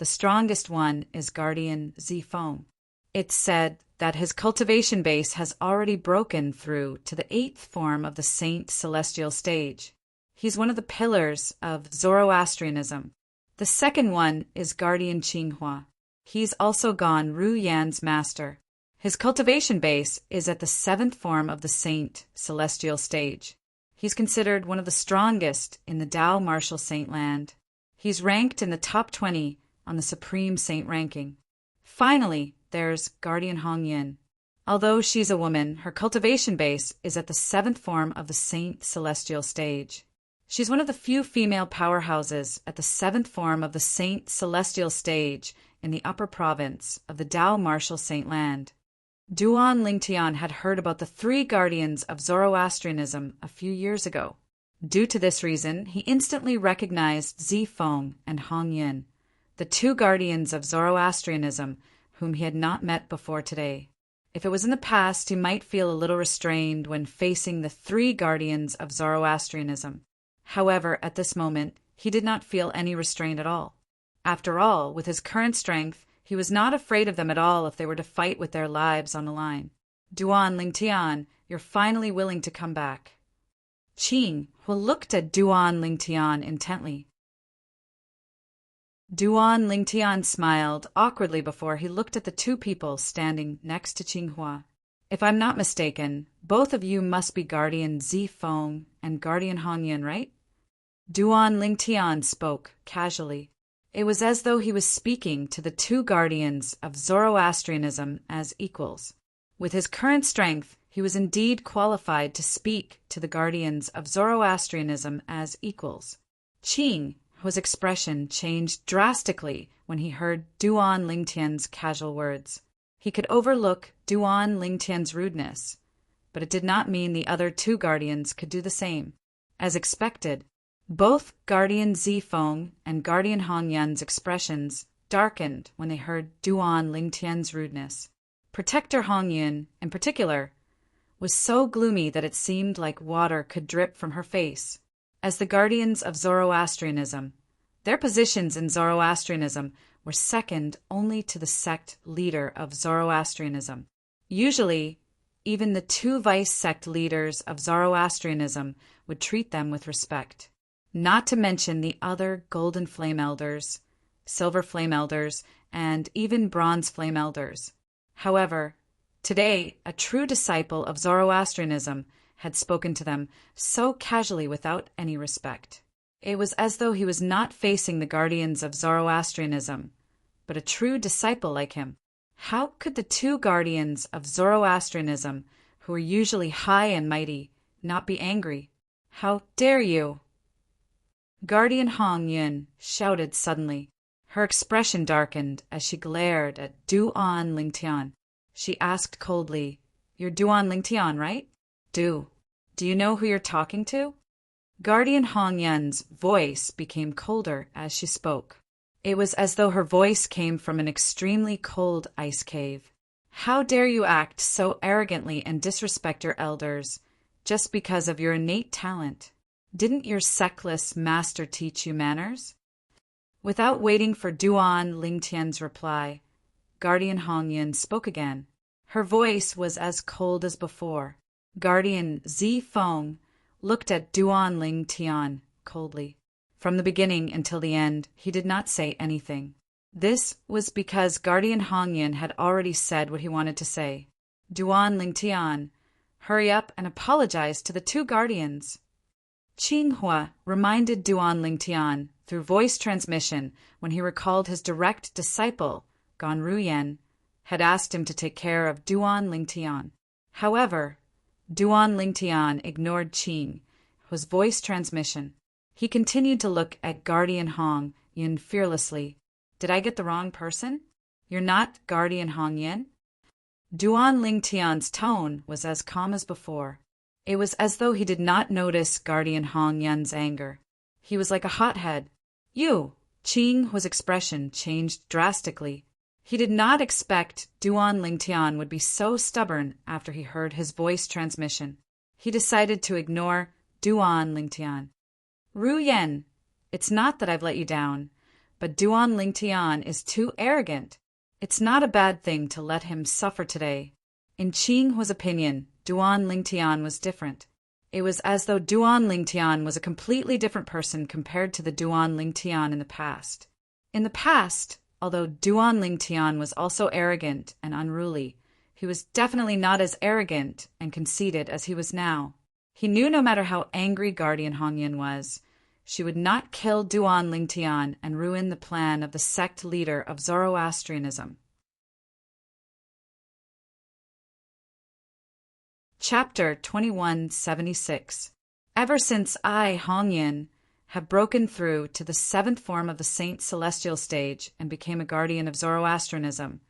The strongest one is Guardian Zifeng. It's said that his cultivation base has already broken through to the 8th form of the Saint Celestial stage. He's one of the pillars of Zoroastrianism. The second one is Guardian Qinghua. He's also Gan Ru Yan's master. His cultivation base is at the 7th form of the Saint Celestial stage. He's considered one of the strongest in the Tao Martial Saint land. He's ranked in the top 20 on the Supreme Saint ranking. Finally, there's Guardian Hongyin. Although she's a woman, her cultivation base is at the 7th form of the Saint Celestial stage. She's one of the few female powerhouses at the 7th form of the Saint Celestial stage in the upper province of the Tao Martial Saint land. Duan Lingtian had heard about the 3 guardians of Zoroastrianism a few years ago. Due to this reason, he instantly recognized Zifeng and Hongyin, the 2 guardians of Zoroastrianism whom he had not met before today. If it was in the past, he might feel a little restrained when facing the 3 guardians of Zoroastrianism. However, at this moment, he did not feel any restraint at all. After all, with his current strength, he was not afraid of them at all if they were to fight with their lives on the line. Duan Lingtian, you're finally willing to come back. Qing, who looked at Duan Lingtian intently. Duan Lingtian smiled awkwardly before he looked at the 2 people standing next to Qinghua. If I'm not mistaken, both of you must be Guardian Zifeng and Guardian Hongyin, right? Duan Lingtian spoke casually. It was as though he was speaking to the 2 guardians of Zoroastrianism as equals. With his current strength, he was indeed qualified to speak to the guardians of Zoroastrianism as equals. Qing, whose expression changed drastically when he heard Duan Lingtian's casual words. He could overlook Duan Lingtian's rudeness, but it did not mean the other 2 guardians could do the same. As expected, both Guardian Zifeng and Guardian Hongyan's expressions darkened when they heard Duan Lingtian's rudeness. Protector Hongyan, in particular, was so gloomy that it seemed like water could drip from her face. As the guardians of Zoroastrianism, their positions in Zoroastrianism were second only to the sect leader of Zoroastrianism. Usually, even the 2 vice-sect leaders of Zoroastrianism would treat them with respect. Not to mention the other Golden Flame Elders, Silver Flame Elders, and even Bronze Flame Elders. However, today, a true disciple of Zoroastrianism had spoken to them so casually without any respect. It was as though he was not facing the guardians of Zoroastrianism, but a true disciple like him. How could the 2 guardians of Zoroastrianism, who were usually high and mighty, not be angry? How dare you? Guardian Hongyin shouted suddenly. Her expression darkened as she glared at Duan Lingtian. She asked coldly, "You're Duan Lingtian, right? Do you know who you're talking to?" Guardian Hongyan's voice became colder as she spoke. It was as though her voice came from an extremely cold ice cave. "How dare you act so arrogantly and disrespect your elders just because of your innate talent? Didn't your sectless master teach you manners?" Without waiting for Duan Lingtian's reply, Guardian Hongyan spoke again. Her voice was as cold as before. Guardian Zifeng looked at Duan Lingtian coldly. From the beginning until the end, he did not say anything. This was because Guardian Hongyan had already said what he wanted to say. "Duan Lingtian, hurry up and apologize to the 2 guardians." Qinghua reminded Duan Lingtian through voice transmission when he recalled his direct disciple, Gan Ruyan, had asked him to take care of Duan Lingtian. However, Duan Lingtian ignored Qing, whose voice transmission. He continued to look at Guardian Hongyin fearlessly. "Did I get the wrong person? You're not Guardian Hongyin?" Duan Lingtian's tone was as calm as before. It was as though he did not notice Guardian Hongyan's anger. He was like a hothead. "You!" Qing, whose expression changed drastically. He did not expect Duan Lingtian would be so stubborn after he heard his voice transmission. He decided to ignore Duan Lingtian. "Ru Yen, it's not that I've let you down, but Duan Lingtian is too arrogant. It's not a bad thing to let him suffer today. In Qing Hua's opinion, Duan Lingtian was different. It was as though Duan Lingtian was a completely different person compared to the Duan Lingtian in the past. In the past, although Duan Lingtian was also arrogant and unruly, he was definitely not as arrogant and conceited as he was now. He knew no matter how angry Guardian Hongyan was, she would not kill Duan Lingtian and ruin the plan of the sect leader of Zoroastrianism. Chapter 2176. Ever since I, Hongyan, have broken through to the 7th form of the Saint Celestial stage and became a guardian of Zoroastrianism,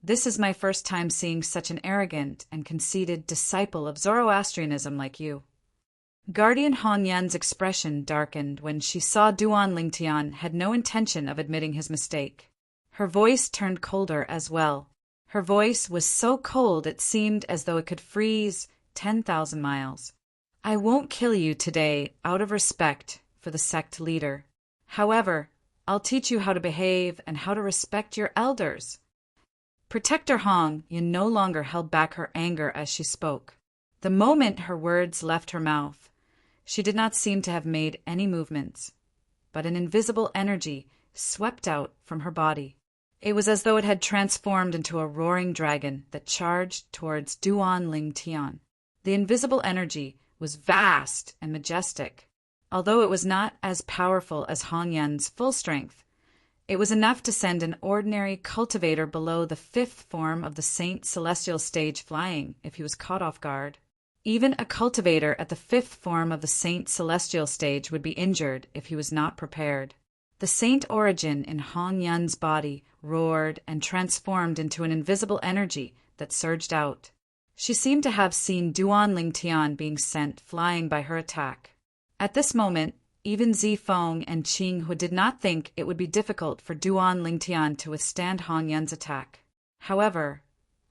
this is my first time seeing such an arrogant and conceited disciple of Zoroastrianism like you. Guardian Hongyan's expression darkened when she saw Duan Lingtian had no intention of admitting his mistake. Her voice turned colder as well. Her voice was so cold it seemed as though it could freeze 10,000 miles. I won't kill you today out of respect for the sect leader. However, I'll teach you how to behave and how to respect your elders. Protector Hong Yin no longer held back her anger as she spoke. The moment her words left her mouth, she did not seem to have made any movements, but an invisible energy swept out from her body. It was as though it had transformed into a roaring dragon that charged towards Duan Lingtian. The invisible energy was vast and majestic. Although it was not as powerful as Hongyan's full strength, it was enough to send an ordinary cultivator below the 5th form of the Saint Celestial stage flying if he was caught off guard. Even a cultivator at the 5th form of the Saint Celestial stage would be injured if he was not prepared. The saint origin in Hongyan's body roared and transformed into an invisible energy that surged out. She seemed to have seen Duan Lingtian being sent flying by her attack. At this moment, even Zifeng and Qing Hu did not think it would be difficult for Duan Lingtian to withstand Hongyan's attack. However,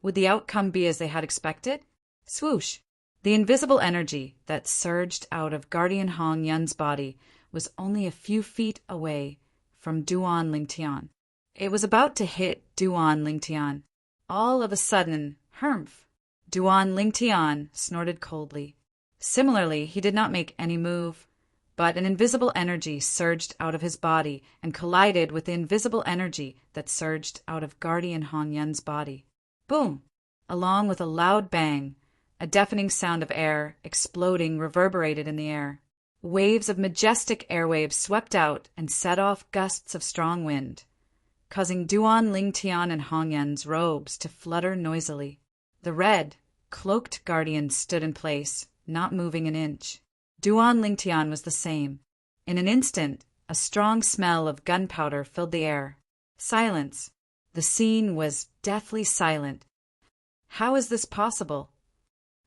would the outcome be as they had expected? Swoosh! The invisible energy that surged out of Guardian Hongyan's body was only a few feet away from Duan Lingtian. It was about to hit Duan Lingtian. All of a sudden, humph! Duan Lingtian snorted coldly. Similarly, he did not make any move, but an invisible energy surged out of his body and collided with the invisible energy that surged out of Guardian Hongyan's body. Boom! Along with a loud bang, a deafening sound of air exploding reverberated in the air. Waves of majestic airwaves swept out and set off gusts of strong wind, causing Duan Lingtian and Hongyan's robes to flutter noisily. The red, cloaked guardian stood in place, not moving an inch. Duan Lingtian was the same. In an instant, a strong smell of gunpowder filled the air. Silence. The scene was deathly silent. How is this possible?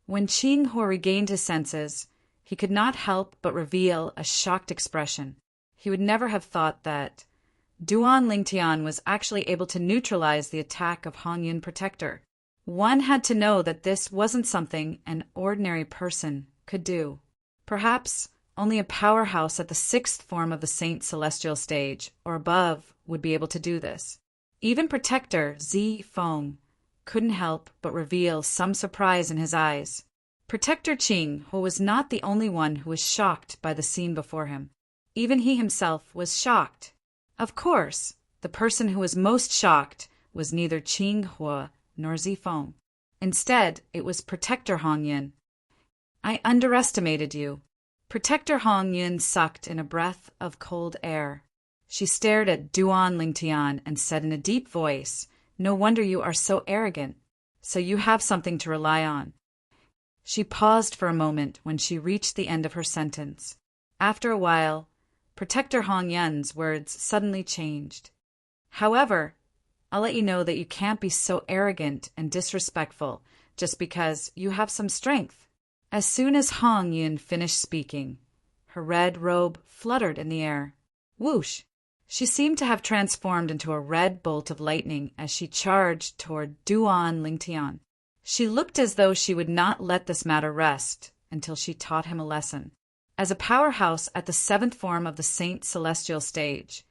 When Qing Hu regained his senses, he could not help but reveal a shocked expression. He would never have thought that Duan Lingtian was actually able to neutralize the attack of Hongyan Protector. One had to know that this wasn't something an ordinary person could do. Perhaps only a powerhouse at the 6th form of the Saint Celestial stage, or above, would be able to do this. Even Protector Zifeng couldn't help but reveal some surprise in his eyes. Protector Qing Hu was not the only one who was shocked by the scene before him. Even he himself was shocked. Of course, the person who was most shocked was neither Qing Hu nor Zifeng. Instead, it was Protector Hongyan. I underestimated you. Protector Hongyan sucked in a breath of cold air. She stared at Duan Lingtian and said in a deep voice, "No wonder you are so arrogant. So you have something to rely on." She paused for a moment when she reached the end of her sentence. After a while, Protector Hongyan's words suddenly changed. "However, I'll let you know that you can't be so arrogant and disrespectful just because you have some strength." As soon as Hongyan finished speaking, her red robe fluttered in the air. Whoosh! She seemed to have transformed into a red bolt of lightning as she charged toward Duan Lingtian. She looked as though she would not let this matter rest until she taught him a lesson. As a powerhouse at the 7th form of the Saint Celestial stage,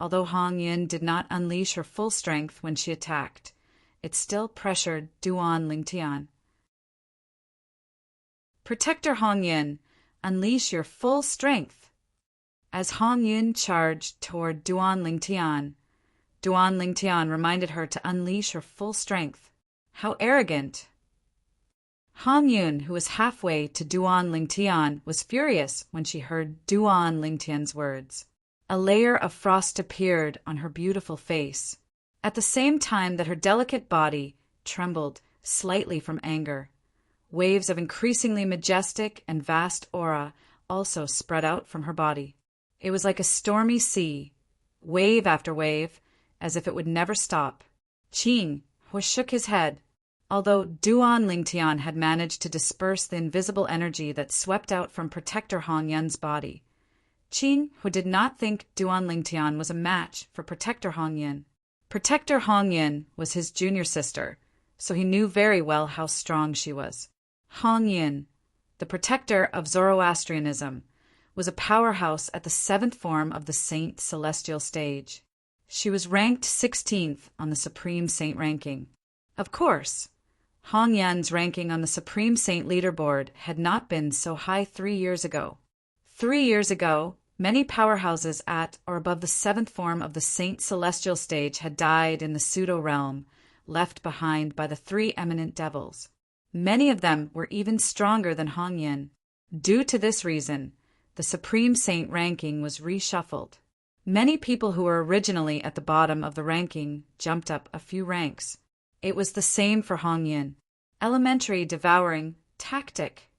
Although Hong Yun did not unleash her full strength when she attacked, it still pressured Duan Lingtian. Protector Hong Yun, unleash your full strength. As Hong Yun charged toward Duan Lingtian reminded her to unleash her full strength. How arrogant! Hong Yun, who was halfway to Duan Lingtian, was furious when she heard Duan Lingtian's words. A layer of frost appeared on her beautiful face, at the same time that her delicate body trembled slightly from anger. Waves of increasingly majestic and vast aura also spread out from her body. It was like a stormy sea, wave after wave, as if it would never stop. Qing shook his head. Although Duan Lingtian had managed to disperse the invisible energy that swept out from Protector Hong Yun's body, Qing did not think Duan Lingtian was a match for Protector Hong Yun. Protector Hong Yun was his junior sister, so he knew very well how strong she was. Hong Yun, the protector of Zoroastrianism, was a powerhouse at the 7th form of the Saint Celestial stage. She was ranked 16th on the Supreme Saint ranking. Of course, Hong Yun's ranking on the Supreme Saint leaderboard had not been so high 3 years ago. 3 years ago, many powerhouses at or above the 7th form of the Saint Celestial stage had died in the pseudo-realm, left behind by the 3 eminent devils. Many of them were even stronger than Hong Yun. Due to this reason, the Supreme Saint ranking was reshuffled. Many people who were originally at the bottom of the ranking jumped up a few ranks. It was the same for Hong Yun. Elementary devouring tactic.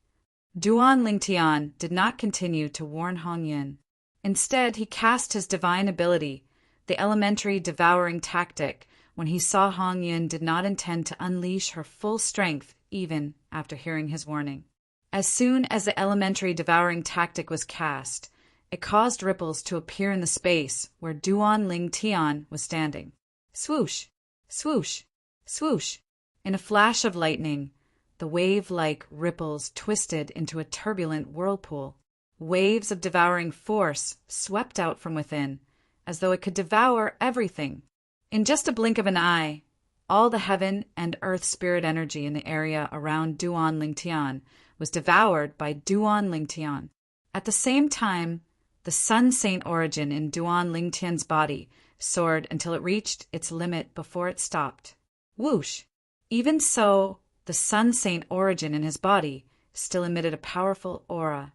Duan Lingtian did not continue to warn Hong Yun. Instead, he cast his divine ability, the elementary devouring tactic, when he saw Hong Yun did not intend to unleash her full strength even after hearing his warning. As soon as the elementary devouring tactic was cast, it caused ripples to appear in the space where Duan Lingtian was standing. Swoosh! Swoosh! Swoosh! In a flash of lightning, the wave-like ripples twisted into a turbulent whirlpool. Waves of devouring force swept out from within, as though it could devour everything. In just a blink of an eye, all the heaven and earth spirit energy in the area around Duan Lingtian was devoured by Duan Lingtian. At the same time, the Sun Saint origin in Duan Lingtian's body soared until it reached its limit before it stopped. Whoosh! Even so, the Sun Saint origin in his body still emitted a powerful aura.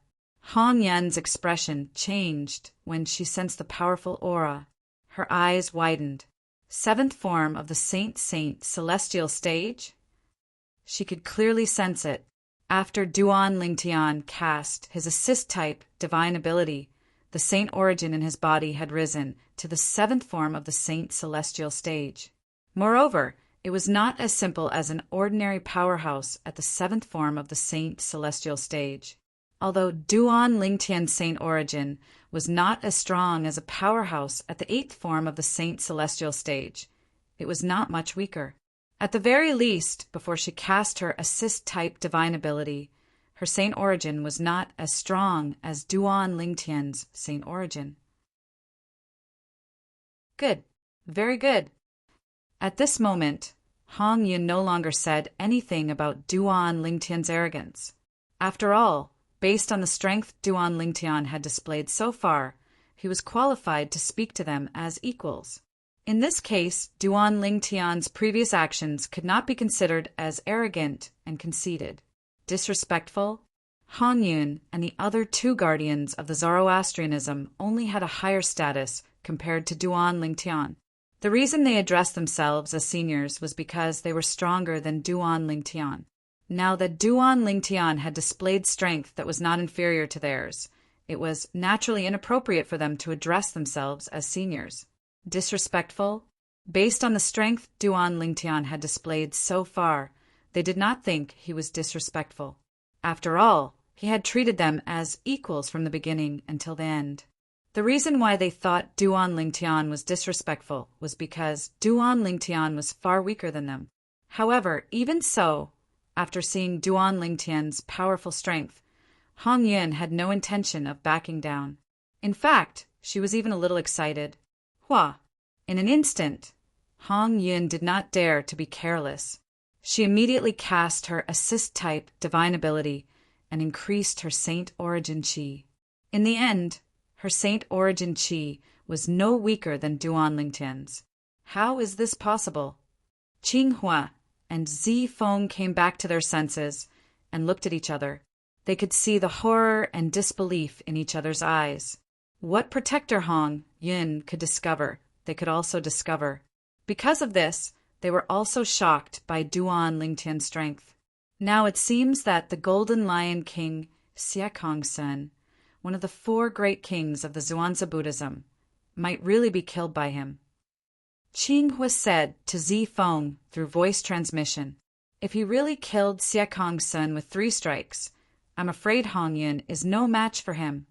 Hong Yun's expression changed when she sensed the powerful aura. Her eyes widened. 7th form of the Saint celestial stage? She could clearly sense it. After Duan Lingtian cast his assist-type divine ability, the Saint origin in his body had risen to the 7th form of the Saint celestial stage. Moreover, it was not as simple as an ordinary powerhouse at the 7th form of the Saint celestial stage. Although Duan Lingtian's Saint origin was not as strong as a powerhouse at the 8th form of the Saint celestial stage, it was not much weaker. At the very least, before she cast her assist-type divine ability, her Saint origin was not as strong as Duan Lingtian's Saint origin. Good. Very good. At this moment, Hong Yun no longer said anything about Duan Lingtian's arrogance. After all, based on the strength Duan Lingtian had displayed so far, he was qualified to speak to them as equals. In this case, Duan Lingtian's previous actions could not be considered as arrogant and conceited. Disrespectful? Hong Yun and the other 2 guardians of the Zoroastrianism only had a higher status compared to Duan Lingtian. The reason they addressed themselves as seniors was because they were stronger than Duan Lingtian. Now that Duan Lingtian had displayed strength that was not inferior to theirs, it was naturally inappropriate for them to address themselves as seniors. Disrespectful? Based on the strength Duan Lingtian had displayed so far, they did not think he was disrespectful. After all, he had treated them as equals from the beginning until the end. The reason why they thought Duan Lingtian was disrespectful was because Duan Lingtian was far weaker than them. However, even so, after seeing Duan Lingtian's powerful strength, Hong Yun had no intention of backing down. In fact, she was even a little excited. Hua! In an instant, Hong Yun did not dare to be careless. She immediately cast her assist-type divine ability and increased her Saint Origin Qi. In the end, her Saint Origin Qi was no weaker than Duan Lingtian's. How is this possible? Qinghua and Zi Feng came back to their senses and looked at each other. They could see the horror and disbelief in each other's eyes. What protector Hong Yun could discover, they could also discover. Because of this, they were also shocked by Duan Lingtian's strength. Now it seems that the Golden Lion King Siekongsen, one of the 4 great kings of the Zhuangzi Buddhism, might really be killed by him. Qinghua said to Zi Feng through voice transmission, "If he really killed Siekongsen with 3 strikes, I'm afraid Hong Yun is no match for him."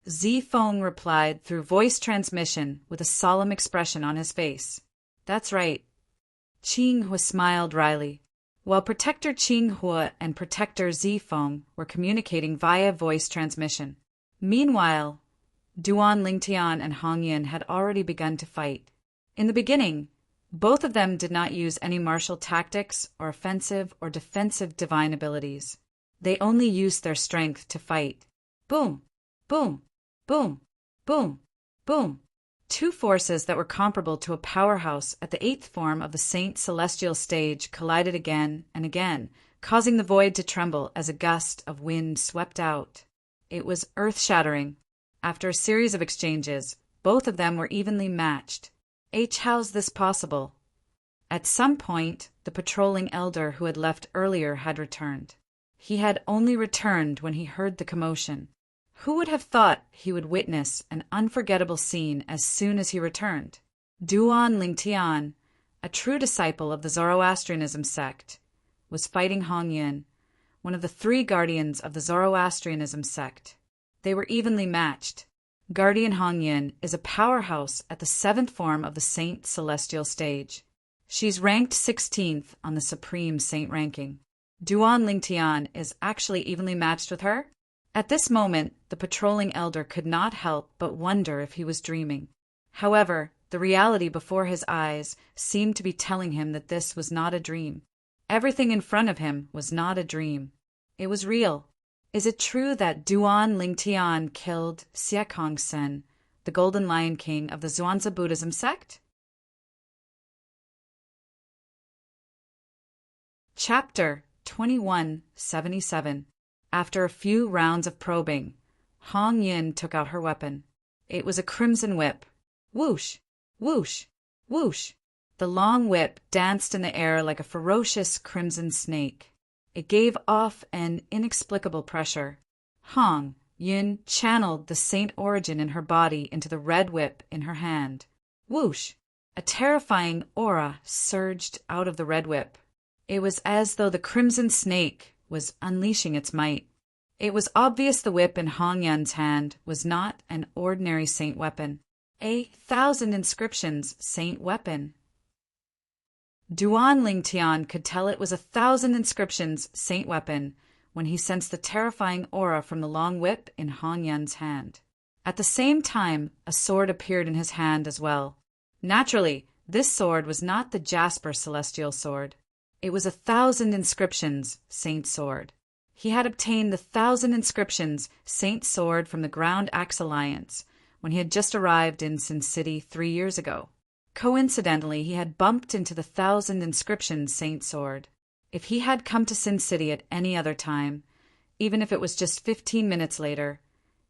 Zi Feng replied through voice transmission with a solemn expression on his face. "That's right." Qinghua smiled wryly. While Protector Qinghua and Protector Zi Feng were communicating via voice transmission. Meanwhile, Duan Lingtian and Hong Yun had already begun to fight. In the beginning, both of them did not use any martial tactics or offensive or defensive divine abilities. They only used their strength to fight. Boom! Boom! Boom! Boom! Boom! 2 forces that were comparable to a powerhouse at the 8th form of the Saint Celestial stage collided again and again, causing the void to tremble as a gust of wind swept out. It was earth-shattering. After a series of exchanges, both of them were evenly matched. How's this possible? At some point, the patrolling elder who had left earlier had returned. He had only returned when he heard the commotion. Who would have thought he would witness an unforgettable scene as soon as he returned? Duan Lingtian, a true disciple of the Zoroastrianism sect, was fighting Hong Yun, one of the 3 guardians of the Zoroastrianism sect. They were evenly matched. Guardian Hong Yun is a powerhouse at the 7th form of the Saint Celestial stage. She's ranked 16th on the Supreme Saint ranking. Duan Lingtian is actually evenly matched with her? At this moment, the patrolling elder could not help but wonder if he was dreaming. However, the reality before his eyes seemed to be telling him that this was not a dream. Everything in front of him was not a dream. It was real. Is it true that Duan Lingtian killed Siekongsen, the Golden Lion King of the Zhuangzi Buddhism sect? Chapter 2177. After a few rounds of probing, Hong Yun took out her weapon. It was a crimson whip. Whoosh! Whoosh! Whoosh! The long whip danced in the air like a ferocious crimson snake. It gave off an inexplicable pressure. Hong Yun channeled the Saint Origin in her body into the red whip in her hand. Whoosh! A terrifying aura surged out of the red whip. It was as though the crimson snake was unleashing its might. It was obvious the whip in Hong Yun's hand was not an ordinary saint weapon. A 1,000 inscriptions saint weapon. Duan Lingtian could tell it was a 1,000 inscriptions saint weapon when he sensed the terrifying aura from the long whip in Hong Yun's hand. At the same time, a sword appeared in his hand as well. Naturally, this sword was not the Jasper Celestial sword. It was a 1,000 inscriptions saint sword. He had obtained the 1,000 inscriptions saint sword from the Ground Axe Alliance when he had just arrived in Sin City 3 years ago. Coincidentally, he had bumped into the 1,000 inscriptions saint sword. If he had come to Sin City at any other time, even if it was just 15 minutes later,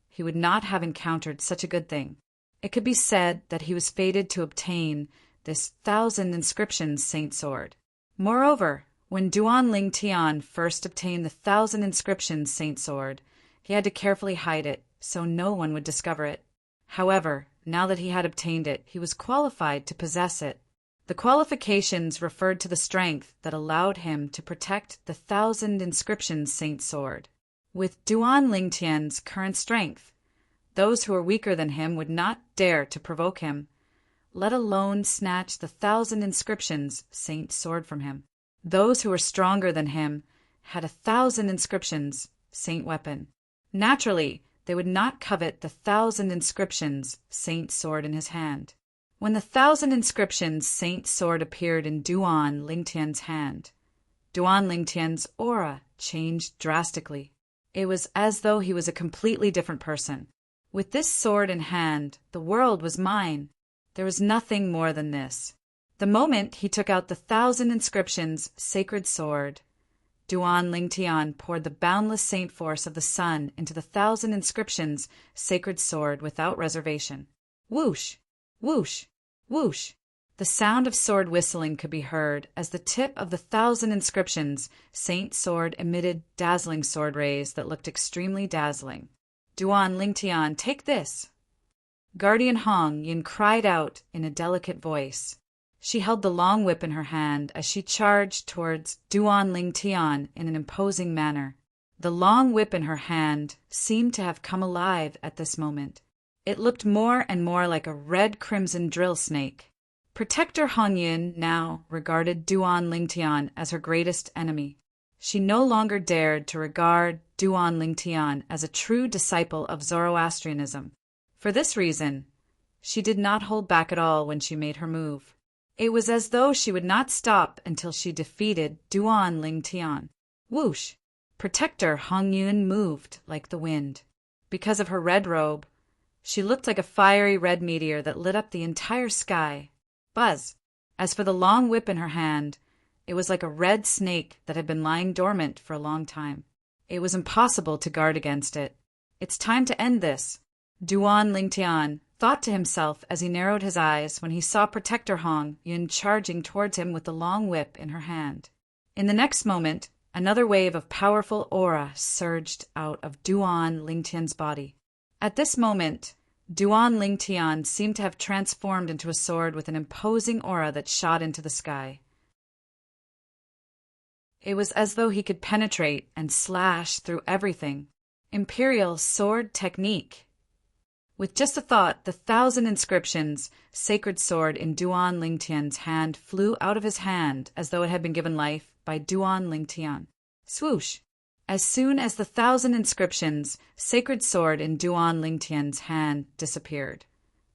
he would not have encountered such a good thing. It could be said that he was fated to obtain this 1,000 inscriptions saint sword. Moreover, when Duan Lingtian first obtained the 1,000 inscriptions saint sword, he had to carefully hide it so no one would discover it. However, now that he had obtained it, he was qualified to possess it. The qualifications referred to the strength that allowed him to protect the 1,000 inscriptions saint sword. With Duan Lingtian's current strength, those who were weaker than him would not dare to provoke him, let alone snatch the 1,000 inscriptions saint sword from him. Those who were stronger than him had 1,000 inscriptions saint weapon. Naturally, they would not covet the 1,000 inscriptions saint sword in his hand. When the 1,000 inscriptions Saint Sword appeared in Duan Lingtian's hand, Duan Lingtian's aura changed drastically. It was as though he was a completely different person. With this sword in hand, the world was mine. There was nothing more than this. The moment he took out the 1,000 inscriptions sacred sword, Duan Lingtian poured the boundless saint force of the sun into the 1,000 inscriptions sacred sword without reservation. Whoosh! Whoosh! Whoosh! The sound of sword whistling could be heard as the tip of the 1,000 inscriptions saint sword emitted dazzling sword rays that looked extremely dazzling. Duan Lingtian, take this! Guardian Hong Yin cried out in a delicate voice. She held the long whip in her hand as she charged towards Duan Lingtian in an imposing manner. The long whip in her hand seemed to have come alive at this moment. It looked more and more like a red-crimson drill snake. Protector Hong Yin now regarded Duan Lingtian as her greatest enemy. She no longer dared to regard Duan Lingtian as a true disciple of Zoroastrianism. For this reason, she did not hold back at all when she made her move. It was as though she would not stop until she defeated Duan Lingtian. Whoosh! Protector Hong Yin moved like the wind. Because of her red robe, she looked like a fiery red meteor that lit up the entire sky. Buzz! As for the long whip in her hand, it was like a red snake that had been lying dormant for a long time. It was impossible to guard against it. It's time to end this, Duan Lingtian thought to himself as he narrowed his eyes when he saw Protector Hong Yin charging towards him with the long whip in her hand. In the next moment, another wave of powerful aura surged out of Duan Lingtian's body. At this moment, Duan Lingtian seemed to have transformed into a sword with an imposing aura that shot into the sky. It was as though he could penetrate and slash through everything. Imperial sword technique. With just a thought, the 1,000 inscriptions sacred sword in Duan Lingtian's hand flew out of his hand as though it had been given life by Duan Lingtian. Swoosh! As soon as the 1,000 inscriptions sacred sword in Duan Lingtian's hand disappeared,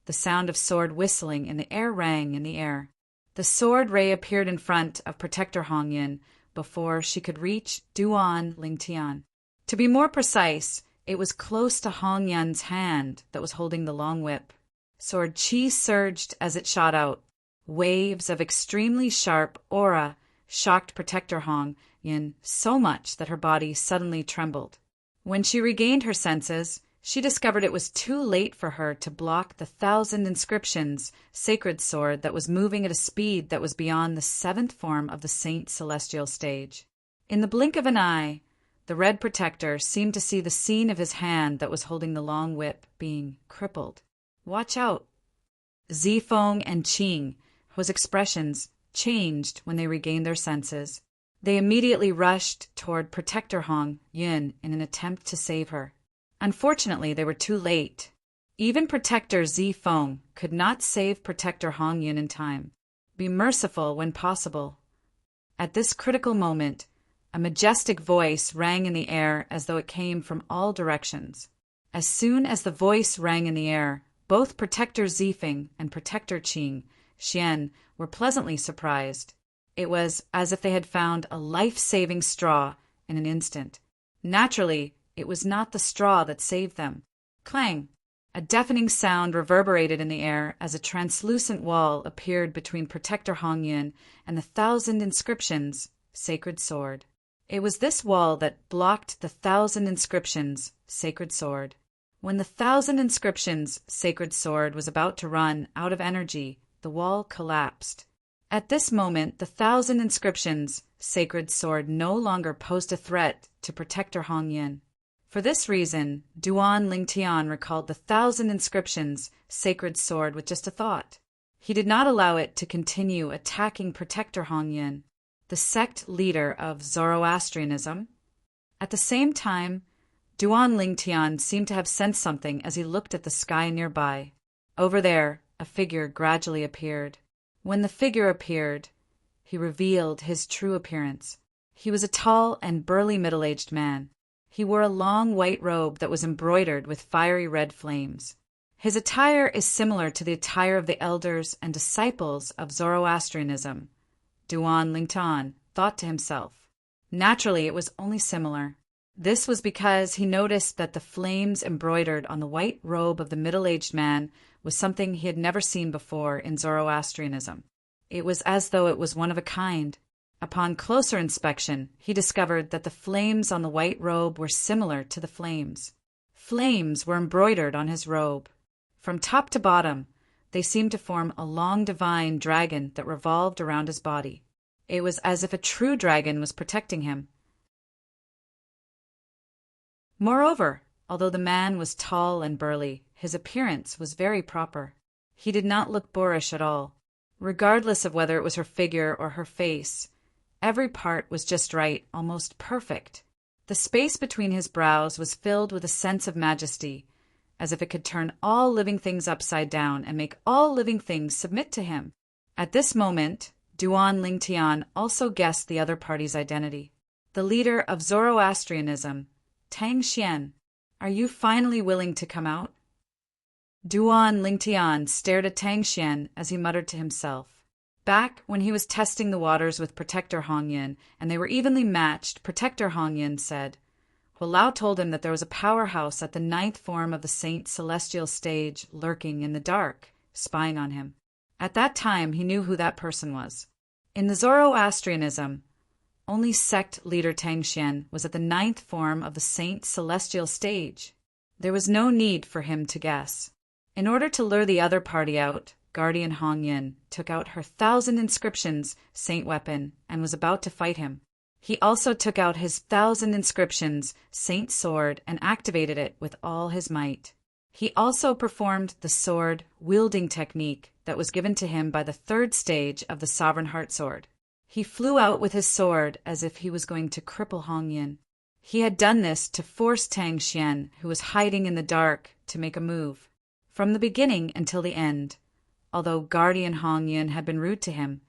the sound of sword whistling in the air rang in the air. The sword ray appeared in front of Protector Hong Yin before she could reach Duan Lingtian. To be more precise, it was close to Hong Yin's hand that was holding the long whip. Sword chi surged as it shot out. Waves of extremely sharp aura shocked Protector Hong Yin so much that her body suddenly trembled. When she regained her senses, she discovered it was too late for her to block the 1,000 inscriptions sacred sword that was moving at a speed that was beyond the 7th form of the Saint Celestial stage. In the blink of an eye, the Red Protector seemed to see the scene of his hand that was holding the long whip being crippled. Watch out! Zifeng and Qing, whose expressions changed when they regained their senses. They immediately rushed toward Protector Hong Yin in an attempt to save her. Unfortunately, they were too late. Even Protector Zifeng could not save Protector Hong Yin in time. Be merciful when possible. At this critical moment, a majestic voice rang in the air as though it came from all directions. As soon as the voice rang in the air, both Protector Zifeng and Protector Qing Xian were pleasantly surprised. It was as if they had found a life-saving straw in an instant. Naturally, it was not the straw that saved them. Clang! A deafening sound reverberated in the air as a translucent wall appeared between Protector Hong Yin and the 1,000 inscriptions sacred sword. It was this wall that blocked the 1,000 inscriptions sacred sword. When the 1,000 inscriptions sacred sword was about to run out of energy, the wall collapsed. At this moment, the 1,000 inscriptions sacred sword no longer posed a threat to Protector Hong Yin. For this reason, Duan Lingtian recalled the 1,000 inscriptions sacred sword with just a thought. He did not allow it to continue attacking Protector Hong Yin, the sect leader of Zoroastrianism. At the same time, Duan Lingtian seemed to have sensed something as he looked at the sky nearby. Over there, a figure gradually appeared. When the figure appeared, he revealed his true appearance. He was a tall and burly middle-aged man. He wore a long white robe that was embroidered with fiery red flames. His attire is similar to the attire of the elders and disciples of Zoroastrianism, Duan Lingtian thought to himself. Naturally, it was only similar. This was because he noticed that the flames embroidered on the white robe of the middle-aged man was something he had never seen before in Zoroastrianism. It was as though it was one of a kind. Upon closer inspection, he discovered that the flames on the white robe were similar to the flames. Flames were embroidered on his robe. From top to bottom, they seemed to form a long divine dragon that revolved around his body. It was as if a true dragon was protecting him. Moreover, although the man was tall and burly, his appearance was very proper. He did not look boorish at all. Regardless of whether it was her figure or her face, every part was just right, almost perfect. The space between his brows was filled with a sense of majesty, as if it could turn all living things upside down and make all living things submit to him. At this moment, Duan Lingtian also guessed the other party's identity. The leader of Zoroastrianism, Tang Xian. Are you finally willing to come out? Duan Lingtian stared at Tang Xian as he muttered to himself. Back when he was testing the waters with Protector Hongyan and they were evenly matched, Protector Hongyan said, Hulao told him that there was a powerhouse at the 9th form of the Saint Celestial stage lurking in the dark, spying on him. At that time, he knew who that person was. In the Zoroastrianism, only sect leader Tang Xian was at the 9th form of the Saint Celestial stage. There was no need for him to guess. In order to lure the other party out, Guardian Hongyan took out her 1,000 inscriptions saint weapon and was about to fight him. He also took out his 1,000 inscriptions saint sword and activated it with all his might. He also performed the sword wielding technique that was given to him by the 3rd stage of the Sovereign Heart Sword. He flew out with his sword as if he was going to cripple Hongyan. He had done this to force Tang Xian, who was hiding in the dark, to make a move. From the beginning until the end, although Guardian Hongyan had been rude to him,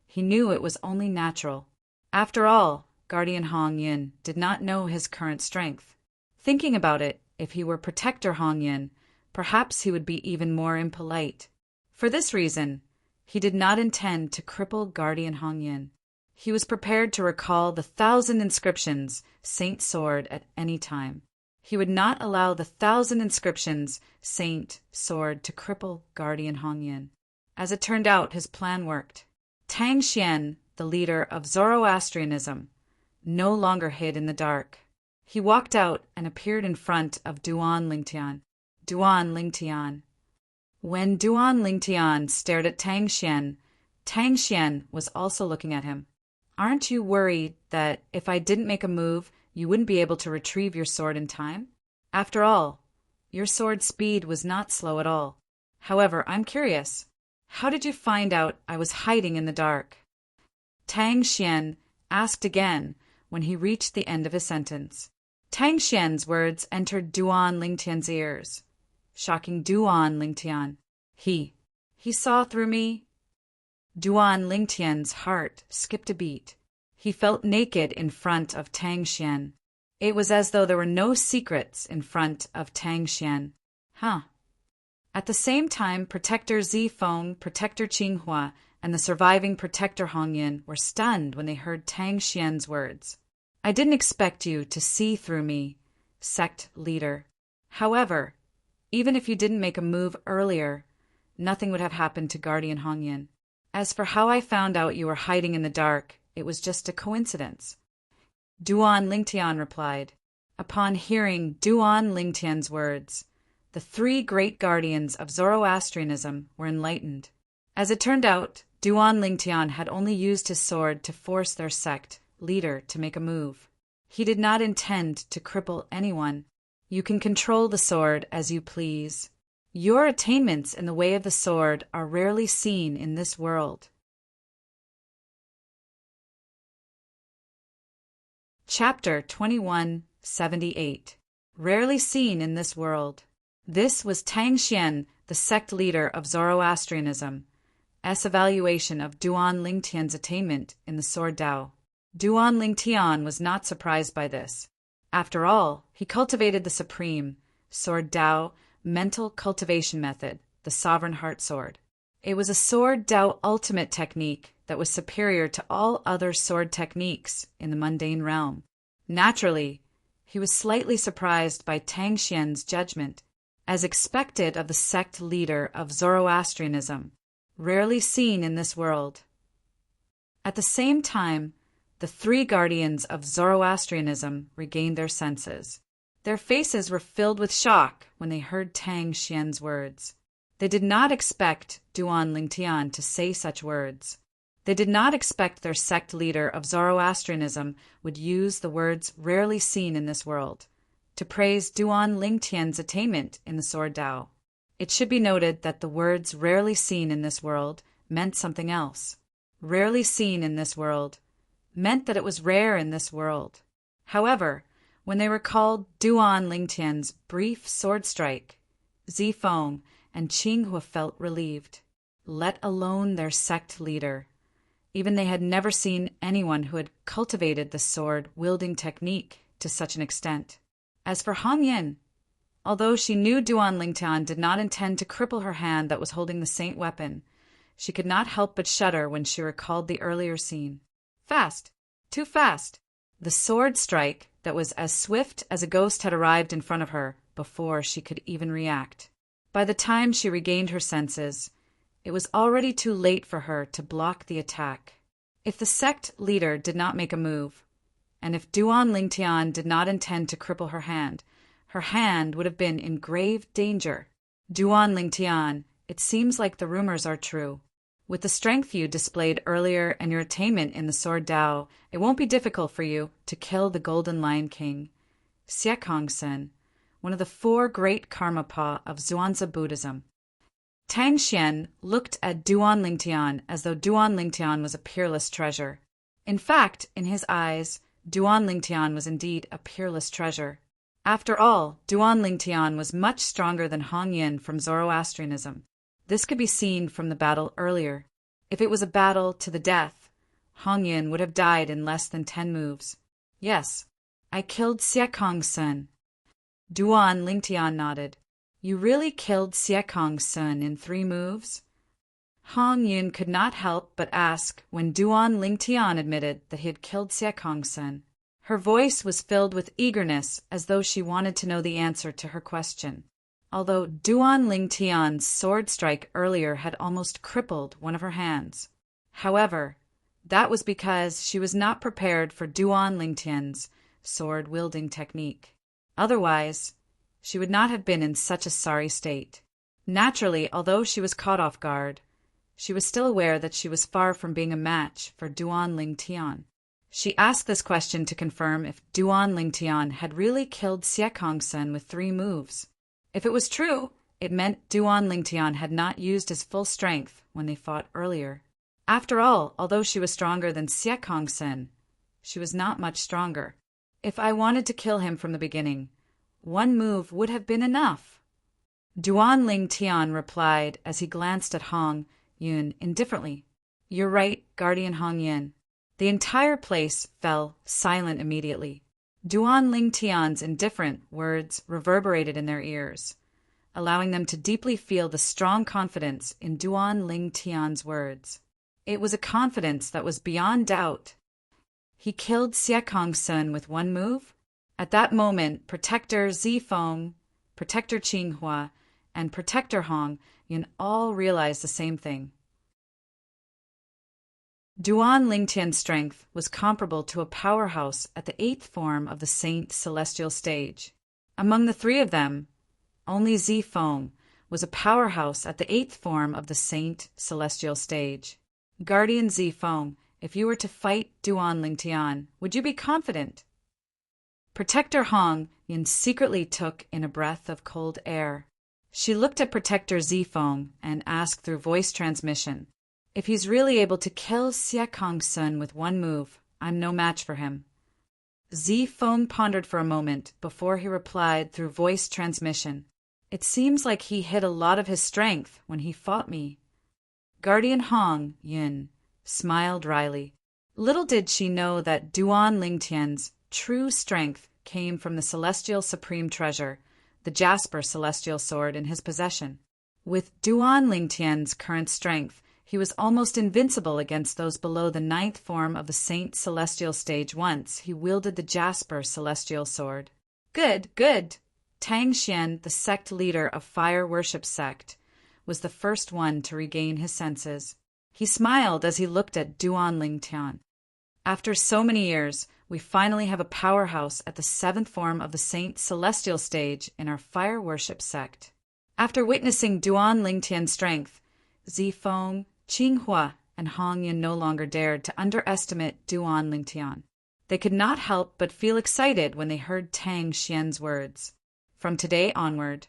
he knew it was only natural. After all, Guardian Hongyan did not know his current strength. Thinking about it, if he were Protector Hongyan, perhaps he would be even more impolite. For this reason, he did not intend to cripple Guardian Hongyan. He was prepared to recall the 1,000 inscriptions Saint Sword at any time. He would not allow the 1,000 inscriptions Saint Sword to cripple Guardian Hongyan. As it turned out, his plan worked. Tang Xian, the leader of Zoroastrianism, no longer hid in the dark. He walked out and appeared in front of Duan Lingtian. Duan Lingtian. When Duan Lingtian stared at Tang Xian was also looking at him. Aren't you worried that if I didn't make a move, you wouldn't be able to retrieve your sword in time? After all, your sword's speed was not slow at all. However, I'm curious. How did you find out I was hiding in the dark? Tang Xian asked again when he reached the end of his sentence. Tang Xian's words entered Duan Lingtian's ears, shocking Duan Lingtian. He saw through me? Duan Lingtian's heart skipped a beat. He felt naked in front of Tang Xian. It was as though there were no secrets in front of Tang Xian. At the same time, Protector Zifeng, Protector Qinghua, and the surviving Protector Hongyan were stunned when they heard Tang Xian's words. I didn't expect you to see through me, sect leader. However, even if you didn't make a move earlier, nothing would have happened to Guardian Hongyan. As for how I found out you were hiding in the dark, it was just a coincidence. Duan Lingtian replied. Upon hearing Duan Lingtian's words, the 3 great guardians of Zoroastrianism were enlightened. As it turned out, Duan Lingtian had only used his sword to force their sect leader to make a move. He did not intend to cripple anyone. You can control the sword as you please. Your attainments in the way of the sword are rarely seen in this world. Chapter 2178. Rarely seen in this world. This was Tang Xian, the sect leader of Zoroastrianism, S evaluation of Duan Lingtian's attainment in the Sword Dao. Duan Lingtian was not surprised by this. After all, he cultivated the supreme Sword Dao mental cultivation method, the Sovereign Heart Sword. It was a sword Dao ultimate technique that was superior to all other sword techniques in the mundane realm. Naturally, he was slightly surprised by Tang Xian's judgment, as expected of the sect leader of Zoroastrianism, rarely seen in this world. At the same time, the three guardians of Zoroastrianism regained their senses. Their faces were filled with shock when they heard Tang Xian's words. They did not expect Duan Lingtian to say such words. They did not expect their sect leader of Zoroastrianism would use the words rarely seen in this world to praise Duan Lingtian's attainment in the Sword Dao. It should be noted that the words rarely seen in this world meant something else. Rarely seen in this world meant that it was rare in this world. However, when they recalled Duan Lingtian's brief sword strike, Zifeng and Qinghua felt relieved, let alone their sect leader. Even they had never seen anyone who had cultivated the sword-wielding technique to such an extent. As for Hong Yin, although she knew Duan Lingtian did not intend to cripple her hand that was holding the saint weapon, she could not help but shudder when she recalled the earlier scene. Fast, too fast. The sword strike that was as swift as a ghost had arrived in front of her before she could even react. By the time she regained her senses, it was already too late for her to block the attack. If the sect leader did not make a move, and if Duan Lingtian did not intend to cripple her hand would have been in grave danger. Duan Lingtian, it seems like the rumors are true. With the strength you displayed earlier and your attainment in the Sword Dao, it won't be difficult for you to kill the Golden Lion King, Siekongsen, one of the four great Karmapa of Zhuangzi Buddhism. Tang Xian looked at Duan Lingtian as though Duan Lingtian was a peerless treasure. In fact, in his eyes, Duan Lingtian was indeed a peerless treasure. After all, Duan Lingtian was much stronger than Hong Yin from Zoroastrianism. This could be seen from the battle earlier. If it was a battle to the death, Hong Yin would have died in less than 10 moves. Yes, I killed Siekongsen. Duan Lingtian nodded. You really killed Siekongsen in 3 moves? Hong Yin could not help but ask when Duan Lingtian admitted that he had killed Siekongsen. Her voice was filled with eagerness as though she wanted to know the answer to her question. Although Duan Lingtian's sword strike earlier had almost crippled one of her hands. However, that was because she was not prepared for Duan Lingtian's sword-wielding technique. Otherwise, she would not have been in such a sorry state. Naturally, although she was caught off guard, she was still aware that she was far from being a match for Duan Lingtian. She asked this question to confirm if Duan Lingtian had really killed Siekongsen with 3 moves. If it was true, it meant Duan Lingtian had not used his full strength when they fought earlier. After all, although she was stronger than Siekongsen, she was not much stronger. If I wanted to kill him from the beginning, 1 move would have been enough. Duan Lingtian replied as he glanced at Hong Yin indifferently. You're right, Guardian Hong Yin. The entire place fell silent immediately. Duan Lingtian's indifferent words reverberated in their ears, allowing them to deeply feel the strong confidence in Duan Lingtian's words. It was a confidence that was beyond doubt. He killed Siekongsen with 1 move? At that moment, Protector Zifeng, Protector Qinghua, and Protector Hong Yin all realized the same thing. Duan Lingtian's strength was comparable to a powerhouse at the 8th form of the Saint Celestial Stage. Among the 3 of them, only Zifeng was a powerhouse at the 8th form of the Saint Celestial Stage. Guardian Zifeng, if you were to fight Duan Lingtian, would you be confident? Protector Hong Yin secretly took in a breath of cold air. She looked at Protector Zifeng and asked through voice transmission, if he's really able to kill Siekongsen with 1 move, I'm no match for him. Zifeng pondered for a moment before he replied through voice transmission. It seems like he hid a lot of his strength when he fought me. Guardian Hong Yin smiled wryly. Little did she know that Duan Lingtian's true strength came from the celestial supreme treasure, the Jasper celestial sword in his possession. With Duan Lingtian's current strength, he was almost invincible against those below the 9th form of the Saint Celestial stage once he wielded the Jasper celestial sword. Good, good. Tang Xian, the sect leader of Fire Worship Sect, was the first one to regain his senses. He smiled as he looked at Duan Lingtian. After so many years, we finally have a powerhouse at the 7th form of the Saint Celestial stage in our Fire Worship Sect. After witnessing Duan Lingtian's strength, Zifeng, Qinghua, and Hong Yun no longer dared to underestimate Duan Lingtian. They could not help but feel excited when they heard Tang Xian's words. From today onward,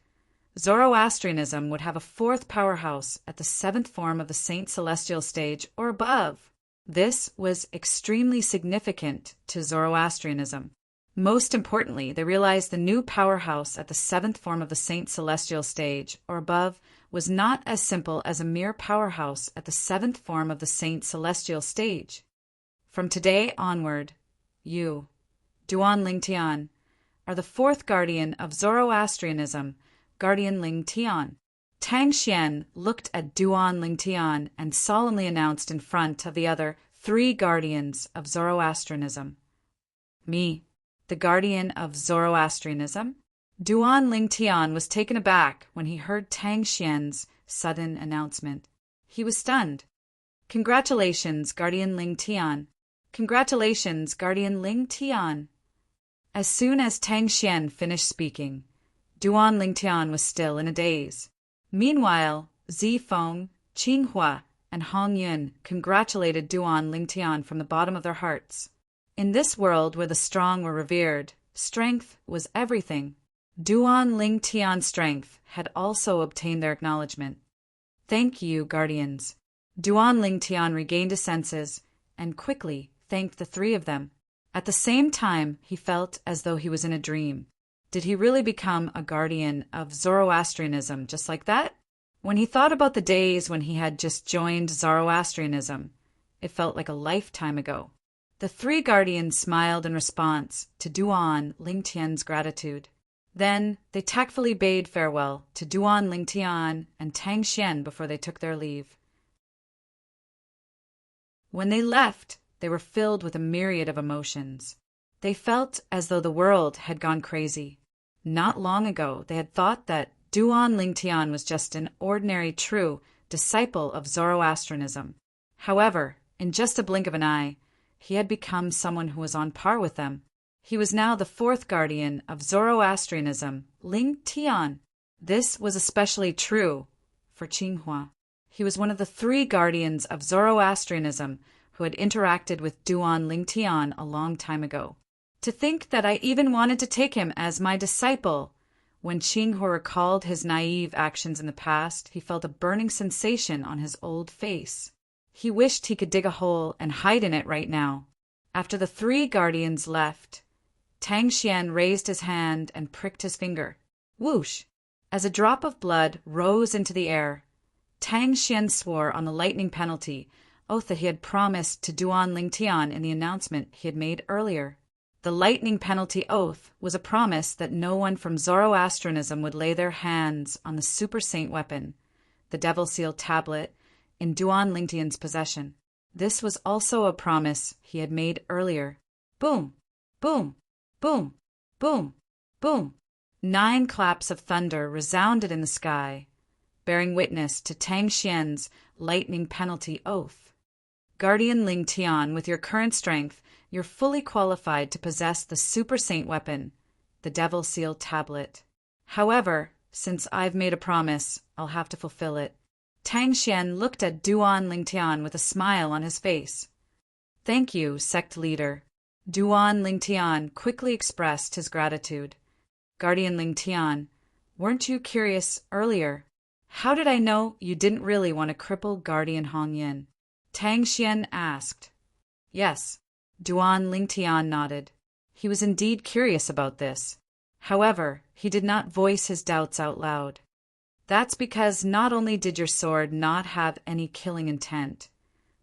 Zoroastrianism would have a 4th powerhouse at the 7th form of the Saint Celestial stage or above. This was extremely significant to Zoroastrianism. Most importantly, they realized the new powerhouse at the 7th form of the Saint Celestial stage or above was not as simple as a mere powerhouse at the 7th form of the Saint Celestial stage. From today onward, you, Duan Lingtian, are the 4th guardian of Zoroastrianism, Guardian Lingtian. Tang Xian looked at Duan Lingtian and solemnly announced in front of the other 3 guardians of Zoroastrianism. Me, the guardian of Zoroastrianism? Duan Lingtian was taken aback when he heard Tang Xian's sudden announcement. He was stunned. Congratulations, Guardian Lingtian. Congratulations, Guardian Lingtian. As soon as Tang Xian finished speaking, Duan Lingtian was still in a daze. Meanwhile, Zifeng, Qinghua, and Hong Yun congratulated Duan Lingtian from the bottom of their hearts. In this world where the strong were revered, strength was everything. Duan Lingtian's strength had also obtained their acknowledgement. Thank you, guardians. Duan Lingtian regained his senses and quickly thanked the 3 of them. At the same time, he felt as though he was in a dream. Did he really become a guardian of Zoroastrianism just like that? When he thought about the days when he had just joined Zoroastrianism, it felt like a lifetime ago. The 3 guardians smiled in response to Duan Lingtian's gratitude. Then they tactfully bade farewell to Duan Lingtian and Tang Xian before they took their leave. When they left, they were filled with a myriad of emotions. They felt as though the world had gone crazy. Not long ago, they had thought that Duan Lingtian was just an ordinary, true disciple of Zoroastrianism. However, in just a blink of an eye, he had become someone who was on par with them. He was now the 4th guardian of Zoroastrianism, Lingtian. This was especially true for Qinghua. He was one of the 3 guardians of Zoroastrianism who had interacted with Duan Lingtian a long time ago. To think that I even wanted to take him as my disciple. When Qinghua recalled his naive actions in the past, he felt a burning sensation on his old face. He wished he could dig a hole and hide in it right now. After the 3 guardians left, Tang Xian raised his hand and pricked his finger. Whoosh! As a drop of blood rose into the air, Tang Xian swore on the lightning penalty, oath that he had promised to Duan Lingtian in the announcement he had made earlier. The lightning penalty oath was a promise that no one from Zoroastrianism would lay their hands on the super saint weapon, the Devil Seal tablet, in Duan Lingtian's possession. This was also a promise he had made earlier. Boom! Boom! Boom! Boom! Boom! 9 claps of thunder resounded in the sky, bearing witness to Tang Xian's lightning penalty oath. Guardian Lingtian, with your current strength, you're fully qualified to possess the super saint weapon, the Devil Seal tablet. However, since I've made a promise, I'll have to fulfill it. Tang Xian looked at Duan Lingtian with a smile on his face. Thank you, sect leader. Duan Lingtian quickly expressed his gratitude. Guardian Lingtian, weren't you curious earlier? How did I know you didn't really want to cripple Guardian Hongyan? Tang Xian asked. Yes, Duan Lingtian nodded. He was indeed curious about this. However, he did not voice his doubts out loud. That's because not only did your sword not have any killing intent,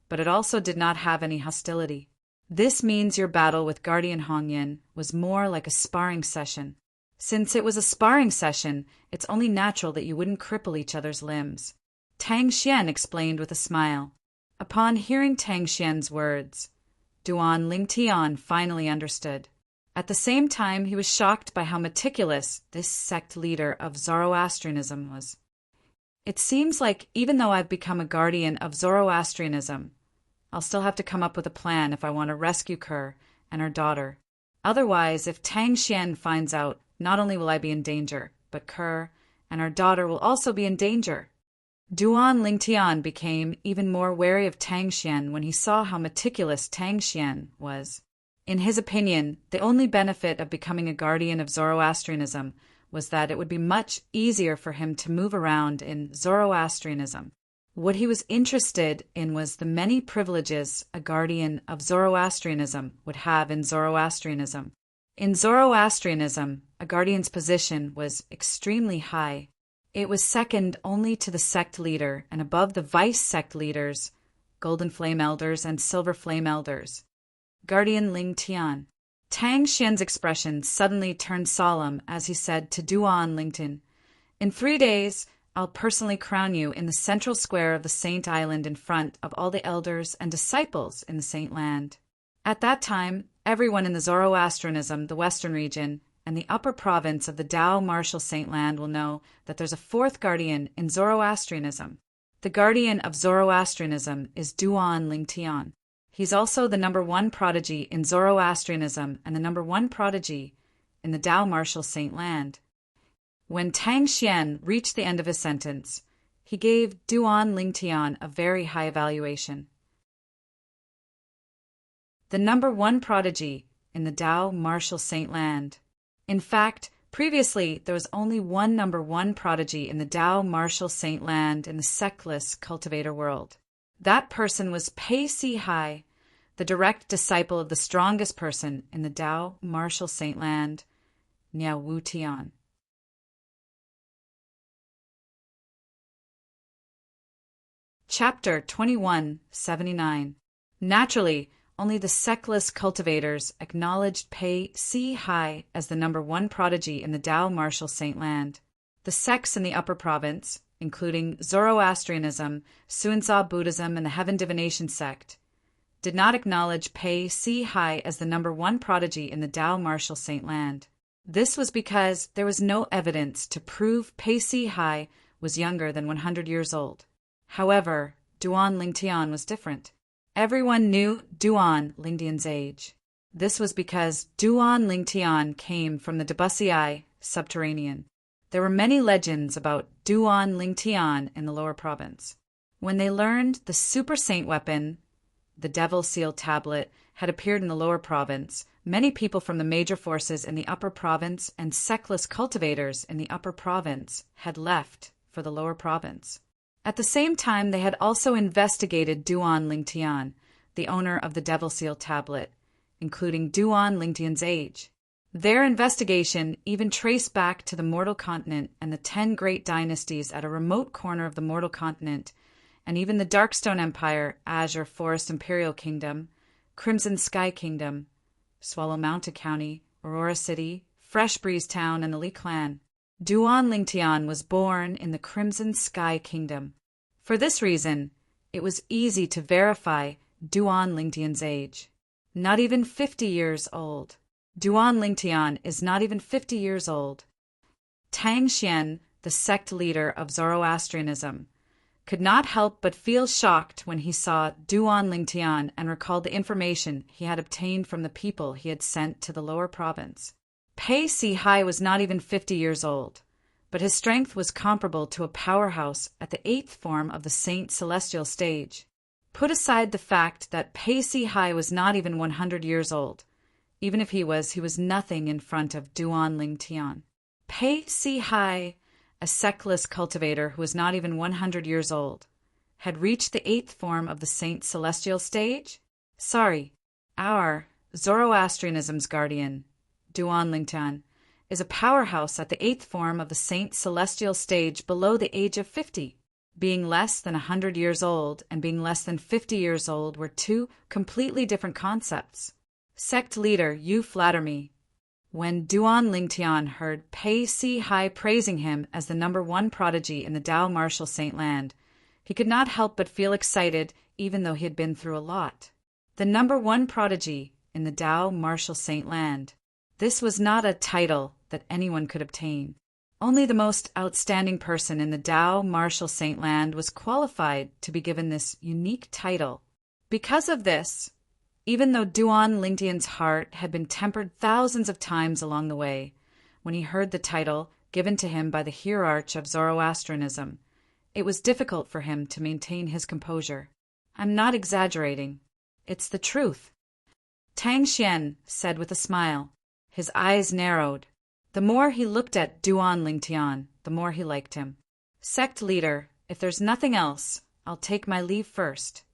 but it also did not have any hostility. This means your battle with Guardian Hongyan was more like a sparring session. Since it was a sparring session, it's only natural that you wouldn't cripple each other's limbs. Tang Xian explained with a smile. Upon hearing Tang Xian's words, Duan Lingtian finally understood. At the same time, he was shocked by how meticulous this sect leader of Zoroastrianism was. It seems like even though I've become a guardian of Zoroastrianism, I'll still have to come up with a plan if I want to rescue Kerr and her daughter. Otherwise, if Tang Xian finds out, not only will I be in danger, but Kerr and her daughter will also be in danger. Duan Lingtian became even more wary of Tang Xian when he saw how meticulous Tang Xian was. In his opinion, the only benefit of becoming a guardian of Zoroastrianism was that it would be much easier for him to move around in Zoroastrianism. What he was interested in was the many privileges a guardian of Zoroastrianism would have in Zoroastrianism. In Zoroastrianism, a guardian's position was extremely high. It was second only to the sect leader and above the vice sect leaders, Golden Flame Elders and Silver Flame Elders. Guardian Ling Tian. Tang Xian's expression suddenly turned solemn as he said to Duan Lingtian, "In 3 days, I'll personally crown you in the central square of the Saint Island in front of all the elders and disciples in the Saint Land. At that time, everyone in the Zoroastrianism, the Western region, and the upper province of the Tao Martial Saint Land will know that there's a fourth guardian in Zoroastrianism. The guardian of Zoroastrianism is Duan Lingtian. He's also the #1 prodigy in Zoroastrianism and the #1 prodigy in the Tao Martial Saint Land." When Tang Xian reached the end of his sentence, he gave Duan Lingtian a very high evaluation. The #1 prodigy in the Tao Martial Saint Land. In fact, previously there was only one #1 prodigy in the Tao Martial Saint Land in the sectless cultivator world. That person was Pei Si Hai, the direct disciple of the strongest person in the Tao Martial Saint Land, Niao Wu Tian. Chapter 2179. Naturally, only the sectless cultivators acknowledged Pei Si Hai as the #1 prodigy in the Tao Martial Saint Land. The sects in the upper province, including Zoroastrianism, Suanza Buddhism, and the Heaven Divination sect, did not acknowledge Pei Si Hai as the #1 prodigy in the Tao Martial Saint Land. This was because there was no evidence to prove Pei Si Hai was younger than 100 years old. However, Duan Lingtian was different. Everyone knew Duan Lingtian's age. This was because Duan Lingtian came from the Debussy subterranean. There were many legends about Duan Lingtian in the lower province. When they learned the super saint weapon, the Devil Seal Tablet, had appeared in the lower province, many people from the major forces in the upper province and sectless cultivators in the upper province had left for the lower province. At the same time, they had also investigated Duan Lingtian, the owner of the Devil Seal Tablet, including Duan Lingtian's age. Their investigation even traced back to the Mortal Continent and the 10 great dynasties at a remote corner of the Mortal Continent, and even the Darkstone Empire, Azure Forest Imperial Kingdom, Crimson Sky Kingdom, Swallow Mountain County, Aurora City, Fresh Breeze Town, and the Li Clan. Duan Lingtian was born in the Crimson Sky Kingdom. For this reason, it was easy to verify Duan Lingtian's age. Not even 50 years old. Duan Lingtian is not even 50 years old. Tang Xian, the sect leader of Zoroastrianism, could not help but feel shocked when he saw Duan Lingtian and recalled the information he had obtained from the people he had sent to the lower province. Pei Si Hai was not even 50 years old, but his strength was comparable to a powerhouse at the 8th form of the Saint Celestial stage. Put aside the fact that Pei Si Hai was not even 100 years old. Even if he was nothing in front of Duan Lingtian. Pei Si Hai, a sectless cultivator who was not even 100 years old, had reached the 8th form of the Saint Celestial stage? Sorry, our Zoroastrianism's guardian, Duan Lingtian, is a powerhouse at the 8th form of the Saint Celestial stage below the age of 50. Being less than 100 years old and being less than 50 years old were two completely different concepts. Sect leader, you flatter me. When Duan Lingtian heard Pei Si Hai praising him as the #1 prodigy in the Tao Martial Saint Land, he could not help but feel excited even though he had been through a lot. The #1 prodigy in the Tao Martial Saint Land. This was not a title that anyone could obtain. Only the most outstanding person in the Tao Martial Saint Land was qualified to be given this unique title. Because of this, even though Duan Lingtian's heart had been tempered thousands of times along the way, when he heard the title given to him by the hierarch of Zoroastrianism, it was difficult for him to maintain his composure. I'm not exaggerating. It's the truth. Tang Xian said with a smile. His eyes narrowed. The more he looked at Duan Lingtian, the more he liked him. Sect leader, if there's nothing else, I'll take my leave first.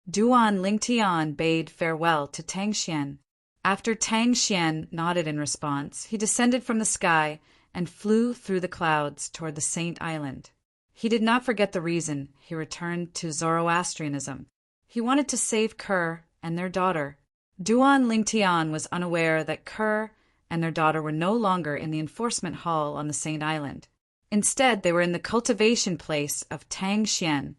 Duan Lingtian bade farewell to Tang Xian. After Tang Xian nodded in response, he descended from the sky and flew through the clouds toward the Saint Island. He did not forget the reason he returned to Zoroastrianism. He wanted to save Kerr and their daughter. Duan Lingtian was unaware that Kerr and their daughter were no longer in the enforcement hall on the Saint Island. Instead, they were in the cultivation place of Tang Xian,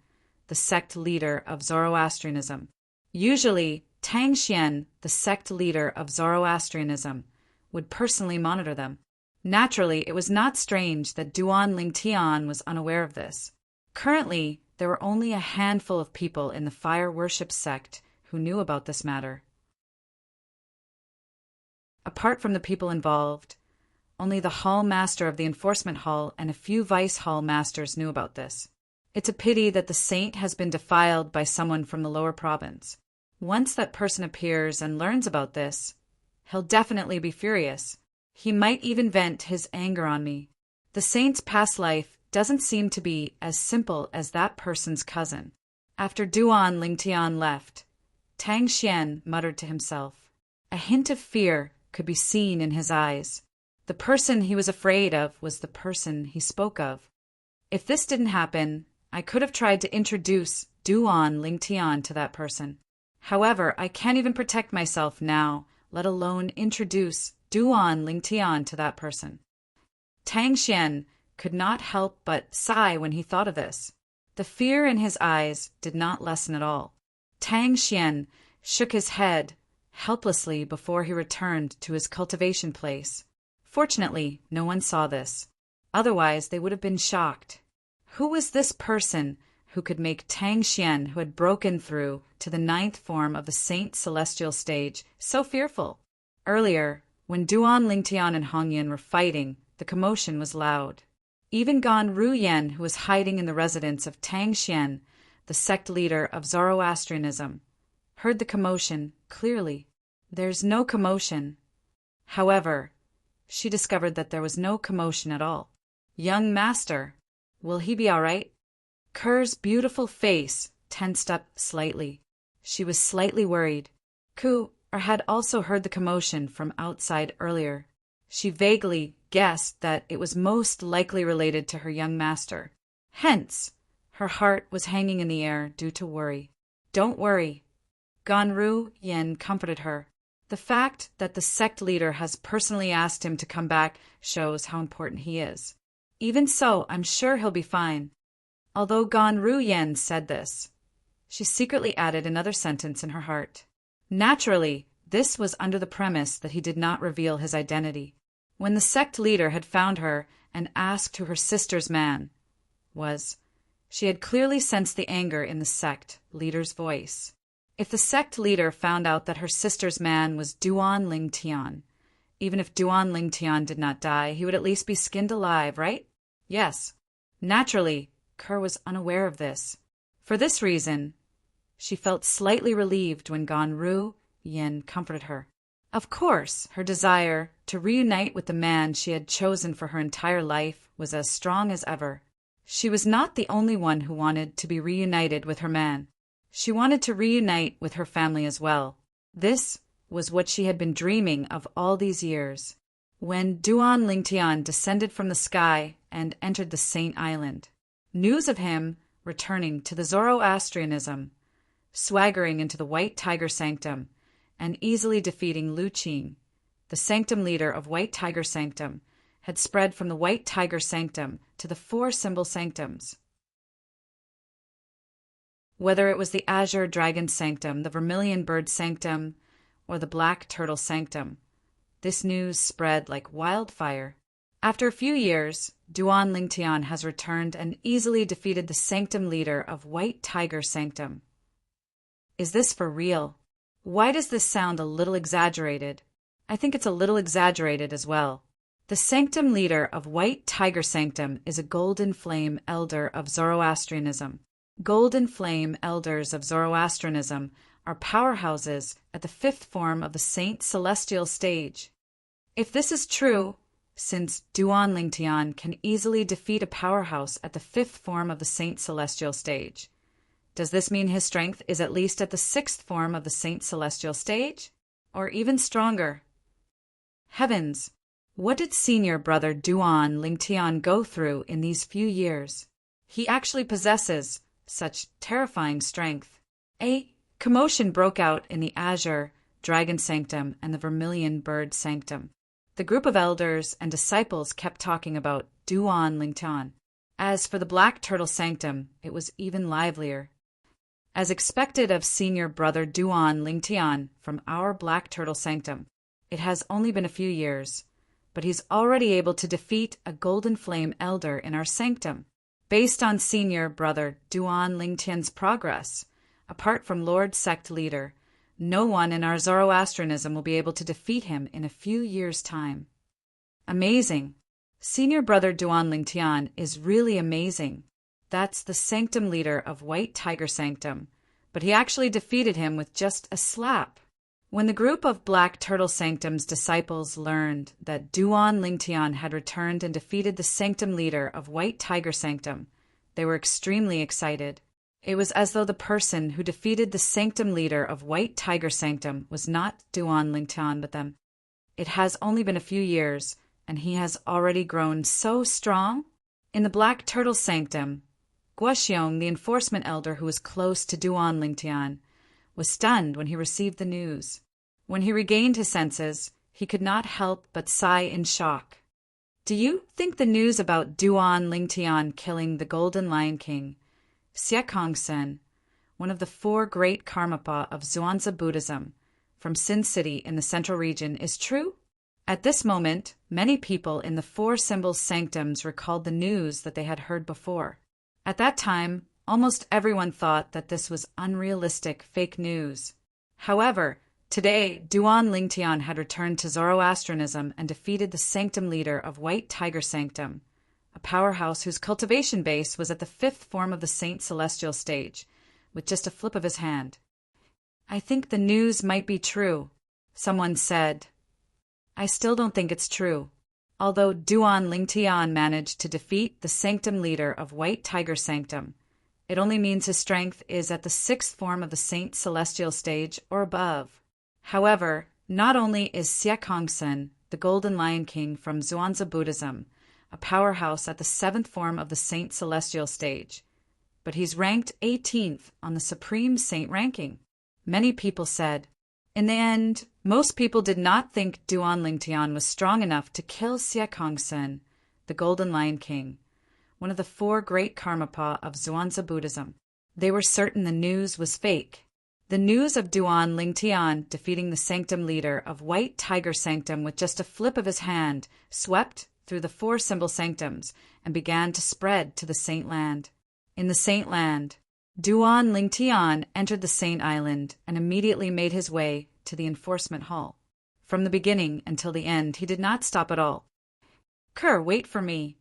the sect leader of Zoroastrianism. Usually, Tang Xian, the sect leader of Zoroastrianism, would personally monitor them. Naturally, it was not strange that Duan Lingtian was unaware of this. Currently, there were only a handful of people in the fire worship sect who knew about this matter. Apart from the people involved, only the hall master of the enforcement hall and a few vice hall masters knew about this. It's a pity that the saint has been defiled by someone from the lower province. Once that person appears and learns about this, he'll definitely be furious. He might even vent his anger on me. The saint's past life doesn't seem to be as simple as that person's cousin. After Duan Lingtian left, Tang Xian muttered to himself. A hint of fear could be seen in his eyes. The person he was afraid of was the person he spoke of. If this didn't happen, I could have tried to introduce Duan Lingtian to that person. However, I can't even protect myself now, let alone introduce Duan Lingtian to that person. Tang Xian could not help but sigh when he thought of this. The fear in his eyes did not lessen at all. Tang Xian shook his head helplessly before he returned to his cultivation place. Fortunately, no one saw this. Otherwise, they would have been shocked. Who was this person who could make Tang Xian, who had broken through to the 9th form of the Saint Celestial stage, so fearful? Earlier, when Duan Lingtian and Hongyan were fighting, the commotion was loud. Even Gan Ruyen, who was hiding in the residence of Tang Xian, the sect leader of Zoroastrianism, heard the commotion clearly. There's no commotion. However, she discovered that there was no commotion at all. Young master, will he be all right? Kerr's beautiful face tensed up slightly. She was slightly worried. Ku had also heard the commotion from outside earlier. She vaguely guessed that it was most likely related to her young master. Hence, her heart was hanging in the air due to worry. Don't worry. Ganru Yin comforted her. The fact that the sect leader has personally asked him to come back shows how important he is. Even so, I'm sure he'll be fine. Although Ganru Yin said this, she secretly added another sentence in her heart. Naturally, this was under the premise that he did not reveal his identity. When the sect leader had found her and asked who her sister's man was, she had clearly sensed the anger in the sect leader's voice. If the sect leader found out that her sister's man was Duan Lingtian, even if Duan Lingtian did not die, he would at least be skinned alive, right? Yes. Naturally, Kerr was unaware of this. For this reason, she felt slightly relieved when Ganru Yin comforted her. Of course, her desire to reunite with the man she had chosen for her entire life was as strong as ever. She was not the only one who wanted to be reunited with her man. She wanted to reunite with her family as well. This was what she had been dreaming of all these years. When Duan Lingtian descended from the sky and entered the Saint Island, news of him returning to the Zoroastrianism, swaggering into the White Tiger Sanctum, and easily defeating Lu Qing, the sanctum leader of White Tiger Sanctum, had spread from the White Tiger Sanctum to the four symbol sanctums. Whether it was the Azure Dragon Sanctum, the Vermilion Bird Sanctum, or the Black Turtle Sanctum, this news spread like wildfire. After a few years, Duan Lingtian has returned and easily defeated the sanctum leader of White Tiger Sanctum. Is this for real? Why does this sound a little exaggerated? I think it's a little exaggerated as well. The sanctum leader of White Tiger Sanctum is a Golden Flame elder of Zoroastrianism. Golden Flame elders of Zoroastrianism are powerhouses at the fifth form of the Saint Celestial stage. If this is true, since Duan Lingtian can easily defeat a powerhouse at the fifth form of the Saint Celestial stage, does this mean his strength is at least at the sixth form of the Saint Celestial stage? Or even stronger? Heavens! What did senior brother Duan Lingtian go through in these few years? He actually possesses such terrifying strength. A commotion broke out in the Azure Dragon Sanctum and the Vermilion Bird Sanctum. The group of elders and disciples kept talking about Duan Lingtian. As for the Black Turtle Sanctum, it was even livelier. As expected of senior brother Duan Lingtian from our Black Turtle Sanctum, it has only been a few years, but he's already able to defeat a Golden Flame elder in our sanctum. Based on senior brother Duan Lingtian's progress, apart from Lord Sect Leader, no one in our Zoroastrianism will be able to defeat him in a few years' time. Amazing. Senior brother Duan Lingtian is really amazing. That's the sanctum leader of White Tiger Sanctum, but he actually defeated him with just a slap. When the group of Black Turtle Sanctum's disciples learned that Duan Lingtian had returned and defeated the sanctum leader of White Tiger Sanctum, they were extremely excited. It was as though the person who defeated the sanctum leader of White Tiger Sanctum was not Duan Lingtian but them. It has only been a few years, and he has already grown so strong. In the Black Turtle Sanctum, Guoxiong, the enforcement elder who was close to Duan Lingtian, was stunned when he received the news. When he regained his senses, he could not help but sigh in shock. Do you think the news about Duan Lingtian killing the Golden Lion King, Siekongsen, one of the four great Karmapa of Zhuangzi Buddhism, from Sin City in the central region, is true? At this moment, many people in the four symbols sanctums recalled the news that they had heard before. At that time, almost everyone thought that this was unrealistic fake news. However, today, Duan Lingtian had returned to Zoroastrianism and defeated the sanctum leader of White Tiger Sanctum, a powerhouse whose cultivation base was at the fifth form of the Saint Celestial stage, with just a flip of his hand. I think the news might be true, someone said. I still don't think it's true. Although Duan Lingtian managed to defeat the sanctum leader of White Tiger Sanctum, it only means his strength is at the sixth form of the Saint Celestial stage or above. However, not only is Siekongsen, the Golden Lion King from Zhuangzi Buddhism, a powerhouse at the seventh form of the Saint Celestial stage, but he's ranked 18th on the Supreme Saint ranking. Many people said, in the end, most people did not think Duan Lingtian was strong enough to kill Siekongsen, the Golden Lion King, one of the four great Karmapa of Zhuangzi Buddhism. They were certain the news was fake. The news of Duan Lingtian defeating the sanctum leader of White Tiger Sanctum with just a flip of his hand swept through the four symbol sanctums and began to spread to the Saint Land. In the Saint Land, Duan Lingtian entered the Saint Island and immediately made his way to the enforcement hall. From the beginning until the end, he did not stop at all. Kerr, wait for me.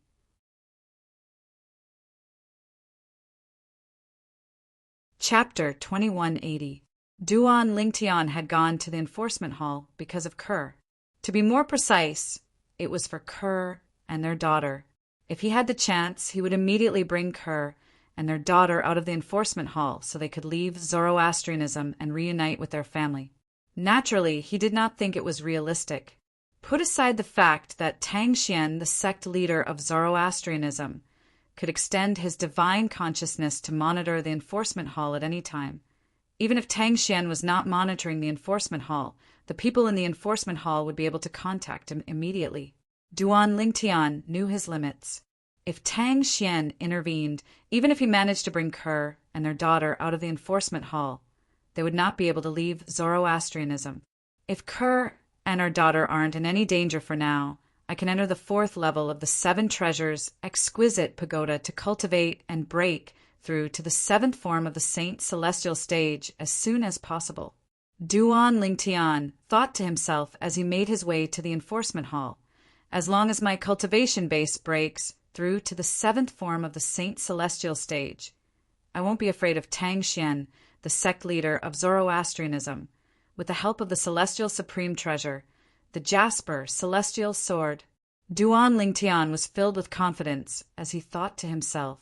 Chapter 2180. Duan Lingtian had gone to the enforcement hall because of Kerr. To be more precise, it was for Kerr and their daughter. If he had the chance, he would immediately bring Kerr and their daughter out of the enforcement hall so they could leave Zoroastrianism and reunite with their family. Naturally, he did not think it was realistic. Put aside the fact that Tang Xian, the sect leader of Zoroastrianism, could extend his divine consciousness to monitor the enforcement hall at any time. Even if Tang Xian was not monitoring the enforcement hall, the people in the enforcement hall would be able to contact him immediately. Duan Lingtian knew his limits. If Tang Xian intervened, even if he managed to bring Kerr and their daughter out of the enforcement hall, they would not be able to leave Zoroastrianism. If Kerr and our daughter aren't in any danger for now, I can enter the 4th level of the 7 treasures exquisite pagoda to cultivate and break through to the 7th form of the Saint Celestial stage as soon as possible. Duan Lingtian thought to himself as he made his way to the enforcement hall. As long as my cultivation base breaks through to the 7th form of the Saint Celestial stage, I won't be afraid of Tang Xian, the sect leader of Zoroastrianism. With the help of the Celestial Supreme Treasure, the Jasper Celestial Sword, Duan Lingtian was filled with confidence as he thought to himself.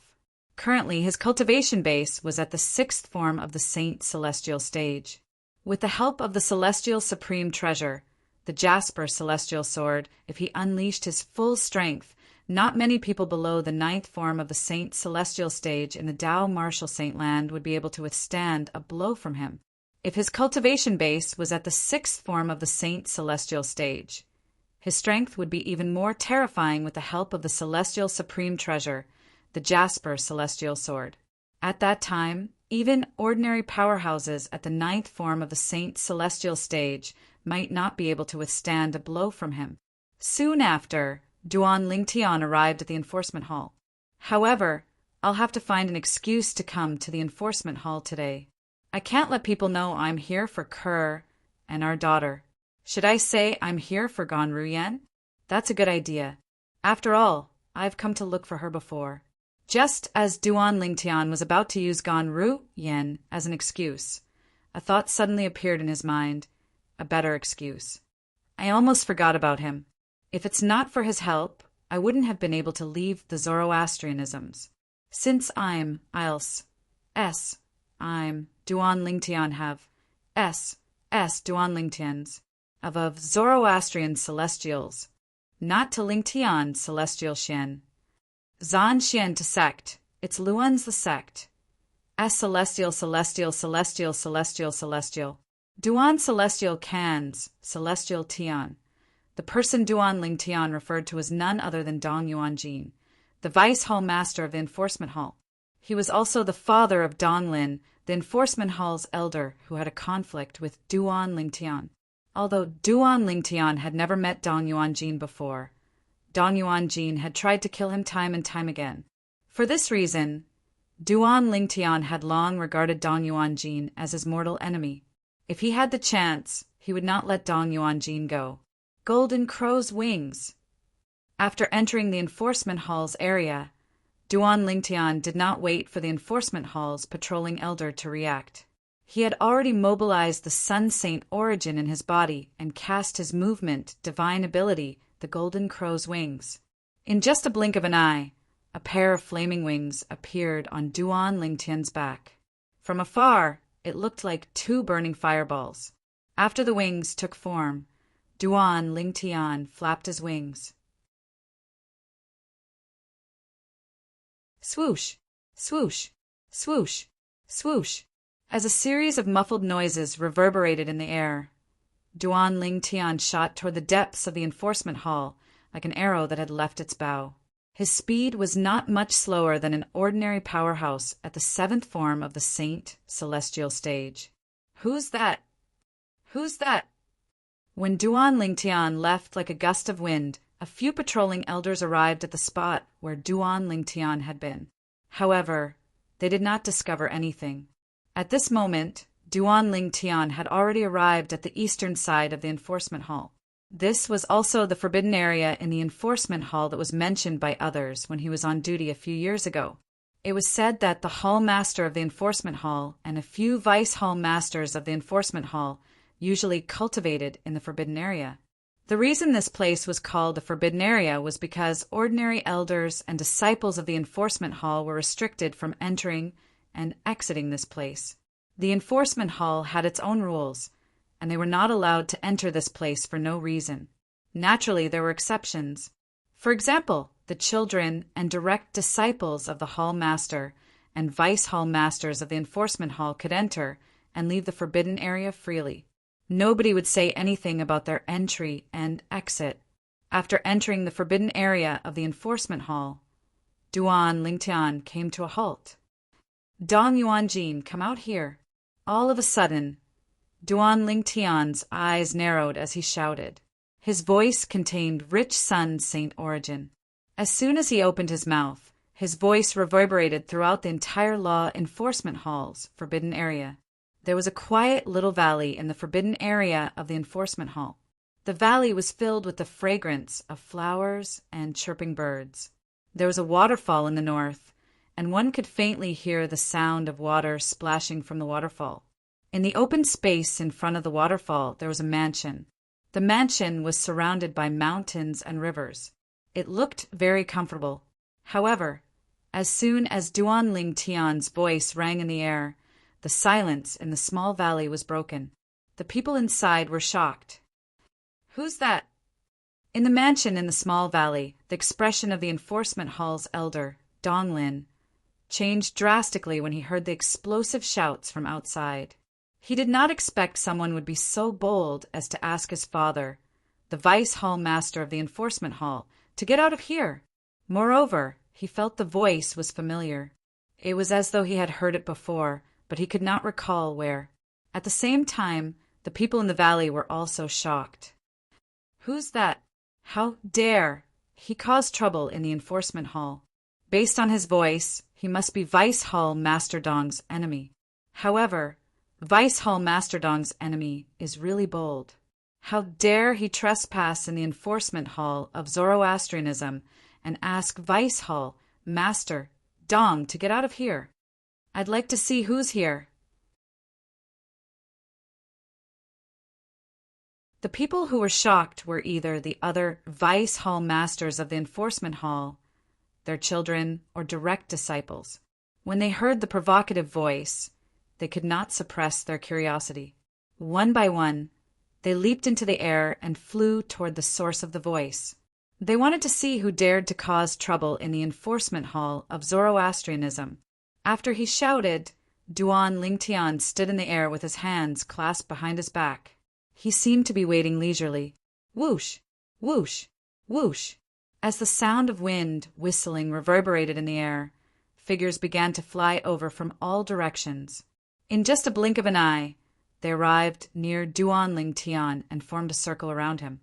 Currently, his cultivation base was at the 6th form of the Saint Celestial stage. With the help of the Celestial Supreme Treasure, the Jasper Celestial Sword, if he unleashed his full strength, not many people below the 9th form of the Saint Celestial stage in the Dao Martial Saint Land would be able to withstand a blow from him. If his cultivation base was at the 6th form of the Saint Celestial stage, his strength would be even more terrifying with the help of the Celestial Supreme Treasure, the Jasper Celestial Sword. At that time, even ordinary powerhouses at the 9th form of the Saint Celestial stage might not be able to withstand a blow from him. Soon after, Duan Lingtian arrived at the enforcement hall. However, I'll have to find an excuse to come to the enforcement hall today. I can't let people know I'm here for Kerr and our daughter. Should I say I'm here for Gan Ruyen? That's a good idea. After all, I've come to look for her before. Just as Duan Lingtian was about to use Gan Ruyen as an excuse, a thought suddenly appeared in his mind, a better excuse. I almost forgot about him. If it's not for his help, I wouldn't have been able to leave the Zoroastrianisms. Since I'm Duan Lingtian have Duan Lingtians of Zoroastrian celestials, not to Lingtian celestial Xian. Zan Xian to sect, it's Luan's the sect. Celestial. Duan celestial Cans, celestial Tian. The person Duan Lingtian referred to as none other than Dong Yuanjin, the vice hall master of the enforcement hall. He was also the father of Dong Lin, the enforcement hall's elder who had a conflict with Duan Lingtian. Although Duan Lingtian had never met Dong Yuanjin before, Dong Yuanjin had tried to kill him time and time again. For this reason, Duan Lingtian had long regarded Dong Yuanjin as his mortal enemy. If he had the chance, he would not let Dong Yuanjin go. Golden Crow's wings. After entering the enforcement hall's area, Duan Lingtian did not wait for the enforcement hall's patrolling elder to react. He had already mobilized the Sun Saint origin in his body and cast his movement, divine ability, the Golden Crow's wings. In just a blink of an eye, a pair of flaming wings appeared on Duan Lingtian's back. From afar, it looked like 2 burning fireballs. After the wings took form, Duan Lingtian flapped his wings. Swoosh, swoosh, swoosh, swoosh. As a series of muffled noises reverberated in the air, Duan Lingtian shot toward the depths of the enforcement hall like an arrow that had left its bow. His speed was not much slower than an ordinary powerhouse at the 7th form of the Saint Celestial stage. Who's that? Who's that? When Duan Lingtian left like a gust of wind, a few patrolling elders arrived at the spot where Duan Lingtian had been. However, they did not discover anything. At this moment, Duan Lingtian had already arrived at the eastern side of the enforcement hall. This was also the forbidden area in the enforcement hall that was mentioned by others when he was on duty a few years ago. It was said that the hall master of the enforcement hall and a few vice hall masters of the enforcement hall usually cultivated in the forbidden area. The reason this place was called the forbidden area was because ordinary elders and disciples of the enforcement hall were restricted from entering and exiting this place. The enforcement hall had its own rules, and they were not allowed to enter this place for no reason. Naturally, there were exceptions. For example, the children and direct disciples of the hall master and vice hall masters of the enforcement hall could enter and leave the forbidden area freely. Nobody would say anything about their entry and exit. After entering the forbidden area of the enforcement hall, Duan Lingtian came to a halt. Dong Yuanjin, come out here. All of a sudden, Duan Lingtian's eyes narrowed as he shouted. His voice contained rich Sun Saint origin. As soon as he opened his mouth, his voice reverberated throughout the entire law enforcement hall's forbidden area. There was a quiet little valley in the forbidden area of the enforcement hall. The valley was filled with the fragrance of flowers and chirping birds. There was a waterfall in the north, and one could faintly hear the sound of water splashing from the waterfall. In the open space in front of the waterfall, there was a mansion. The mansion was surrounded by mountains and rivers. It looked very comfortable. However, as soon as Duan Lingtian's voice rang in the air, the silence in the small valley was broken. The people inside were shocked. Who's that? In the mansion in the small valley, the expression of the enforcement hall's elder, Dong Lin, changed drastically when he heard the explosive shouts from outside. He did not expect someone would be so bold as to ask his father, the vice hall master of the enforcement hall, to get out of here. Moreover, he felt the voice was familiar. It was as though he had heard it before, but he could not recall where. At the same time, the people in the valley were also shocked. Who's that? How dare he cause trouble in the enforcement hall? Based on his voice, he must be Vice Hall Master Dong's enemy. However, Vice Hall Master Dong's enemy is really bold. How dare he trespass in the enforcement hall of Zoroastrianism and ask Vice Hall Master Dong to get out of here? I'd like to see who's here. The people who were shocked were either the other Vice Hall Masters of the enforcement hall, their children, or direct disciples. When they heard the provocative voice, they could not suppress their curiosity. One by one, they leaped into the air and flew toward the source of the voice. They wanted to see who dared to cause trouble in the enforcement hall of Zoroastrianism. After he shouted, Duan Lingtian stood in the air with his hands clasped behind his back. He seemed to be waiting leisurely. Whoosh, whoosh, whoosh. As the sound of wind whistling reverberated in the air, figures began to fly over from all directions. In just a blink of an eye, they arrived near Duan Lingtian and formed a circle around him.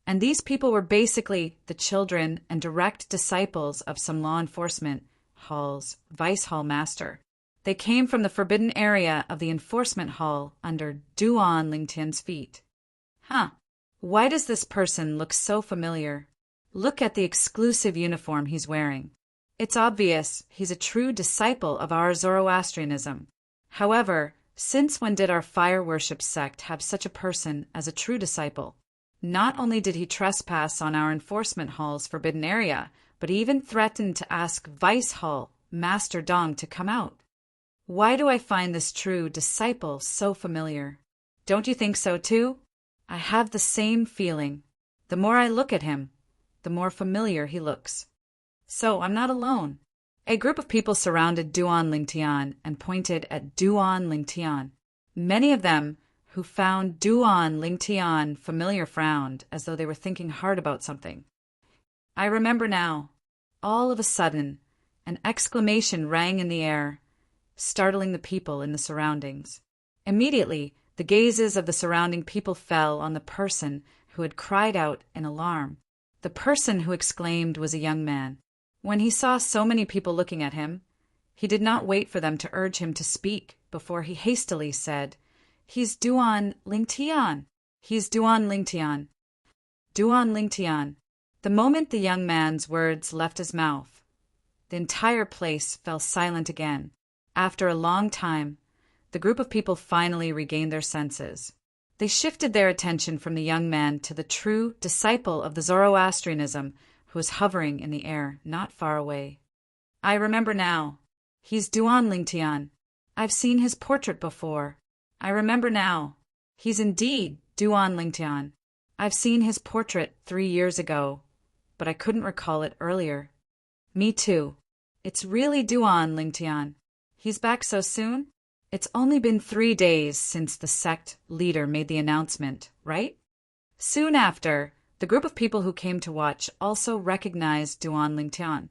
And these people were basically the children and direct disciples of some law enforcement hall's vice hall master. They came from the forbidden area of the enforcement hall under Duan Lingtian's feet. Why does this person look so familiar? Look at the exclusive uniform he's wearing. It's obvious he's a true disciple of our Zoroastrianism. However, since when did our fire worship sect have such a person as a true disciple? Not only did he trespass on our enforcement hall's forbidden area, but he even threatened to ask Vice Hall Master Dong to come out. Why do I find this true disciple so familiar? Don't you think so too? I have the same feeling. The more I look at him, the more familiar he looks. So I'm not alone. A group of people surrounded Duan Lingtian and pointed at Duan Lingtian. Many of them who found Duan Lingtian familiar frowned as though they were thinking hard about something. I remember now. All of a sudden, an exclamation rang in the air, startling the people in the surroundings. Immediately, the gazes of the surrounding people fell on the person who had cried out in alarm. The person who exclaimed was a young man. When he saw so many people looking at him, he did not wait for them to urge him to speak before he hastily said, "He's Duan Lingtian. He's Duan Lingtian. Duan Lingtian." The moment the young man's words left his mouth, the entire place fell silent again. After a long time, the group of people finally regained their senses. They shifted their attention from the young man to the true disciple of the Zoroastrianism who was hovering in the air not far away. I remember now. He's Duan Lingtian. I've seen his portrait before. I remember now. He's indeed Duan Lingtian. I've seen his portrait 3 years ago, but I couldn't recall it earlier. Me too. It's really Duan Lingtian. He's back so soon? It's only been 3 days since the sect leader made the announcement, right? Soon after, the group of people who came to watch also recognized Duan Lingtian.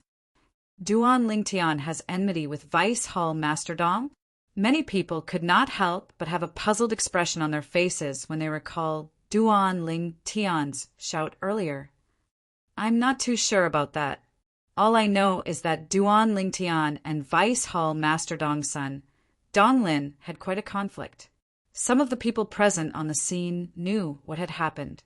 Duan Lingtian has enmity with Vice Hall Master Dong. Many people could not help but have a puzzled expression on their faces when they recall Duan Lingtian's shout earlier. I'm not too sure about that. All I know is that Duan Lingtian and Vice Hall Master Dong's son, Donglin, had quite a conflict. Some of the people present on the scene knew what had happened.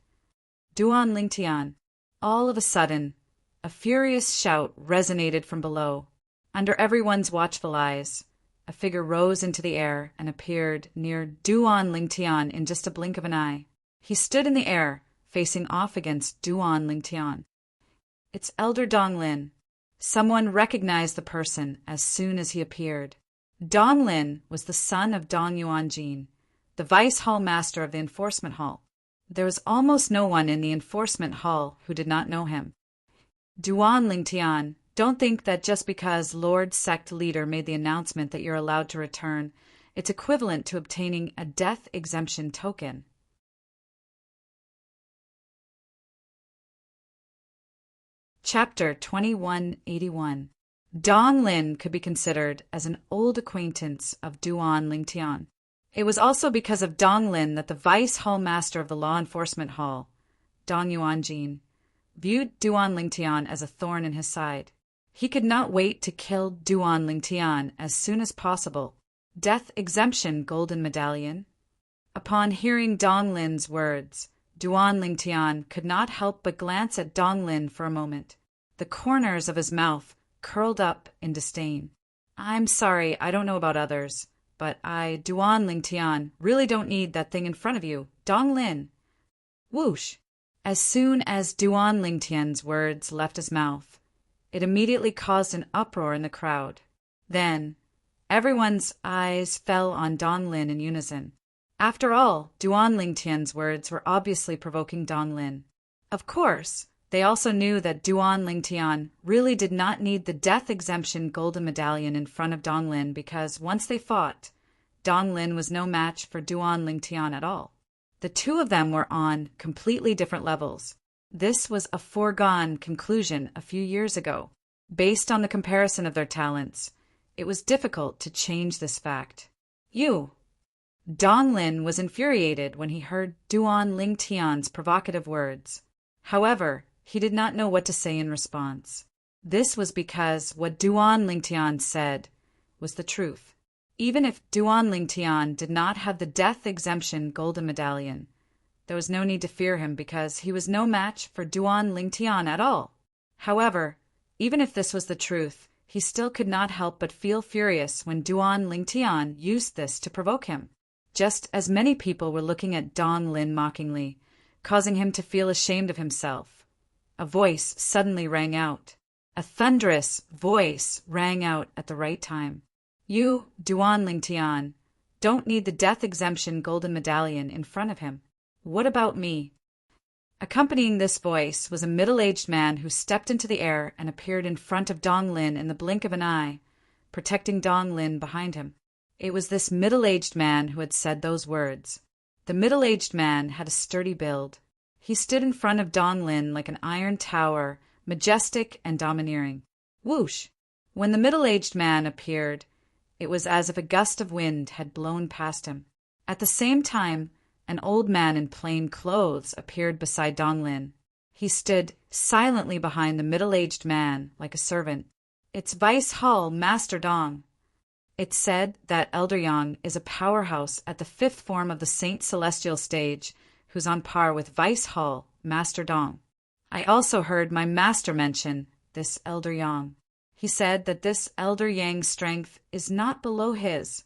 Duan Lingtian. All of a sudden, a furious shout resonated from below. Under everyone's watchful eyes, a figure rose into the air and appeared near Duan Lingtian in just a blink of an eye. He stood in the air, facing off against Duan Lingtian. It's Elder Donglin. Someone recognized the person as soon as he appeared. Donglin was the son of Dong Yuanjin, the Vice Hall Master of the Enforcement Hall. There was almost no one in the Enforcement Hall who did not know him. Duan Lingtian, don't think that just because Lord Sect Leader made the announcement that you're allowed to return, it's equivalent to obtaining a death exemption token. Chapter 2181. Donglin could be considered as an old acquaintance of Duan Lingtian. It was also because of Donglin that the Vice Hall Master of the Law Enforcement Hall, Dong Yuanjin, viewed Duan Lingtian as a thorn in his side. He could not wait to kill Duan Lingtian as soon as possible. Death exemption golden medallion. Upon hearing Donglin's words, Duan Lingtian could not help but glance at Donglin for a moment. The corners of his mouth curled up in disdain. I'm sorry, I don't know about others, but I, Duan Lingtian, really don't need that thing in front of you. Donglin. Whoosh! As soon as Duan Lingtian's words left his mouth, it immediately caused an uproar in the crowd. Then, everyone's eyes fell on Donglin in unison. After all, Duan Lingtian's words were obviously provoking Donglin. Of course, they also knew that Duan Lingtian really did not need the death exemption golden medallion in front of Donglin because once they fought, Donglin was no match for Duan Lingtian at all. The two of them were on completely different levels. This was a foregone conclusion a few years ago. Based on the comparison of their talents, it was difficult to change this fact. Donglin was infuriated when he heard Duan Lingtian's provocative words. However, he did not know what to say in response. This was because what Duan Lingtian said was the truth. Even if Duan Lingtian did not have the death exemption golden medallion, there was no need to fear him because he was no match for Duan Lingtian at all. However, even if this was the truth, he still could not help but feel furious when Duan Lingtian used this to provoke him. Just as many people were looking at Donglin mockingly, causing him to feel ashamed of himself. A voice suddenly rang out. A thunderous voice rang out at the right time. You, Duan Lingtian, don't need the death exemption golden medallion in front of him. What about me? Accompanying this voice was a middle-aged man who stepped into the air and appeared in front of Donglin in the blink of an eye, protecting Donglin behind him. It was this middle-aged man who had said those words. The middle-aged man had a sturdy build. He stood in front of Donglin like an iron tower, majestic and domineering. Whoosh! When the middle-aged man appeared, it was as if a gust of wind had blown past him. At the same time, an old man in plain clothes appeared beside Donglin. He stood silently behind the middle-aged man like a servant. It's Vice Hall Master Dong. It's said that Elder Yang is a powerhouse at the 5th form of the Saint Celestial stage, who's on par with Vice Hall Master Dong. I also heard my master mention this Elder Yang. He said that this Elder Yang's strength is not below his.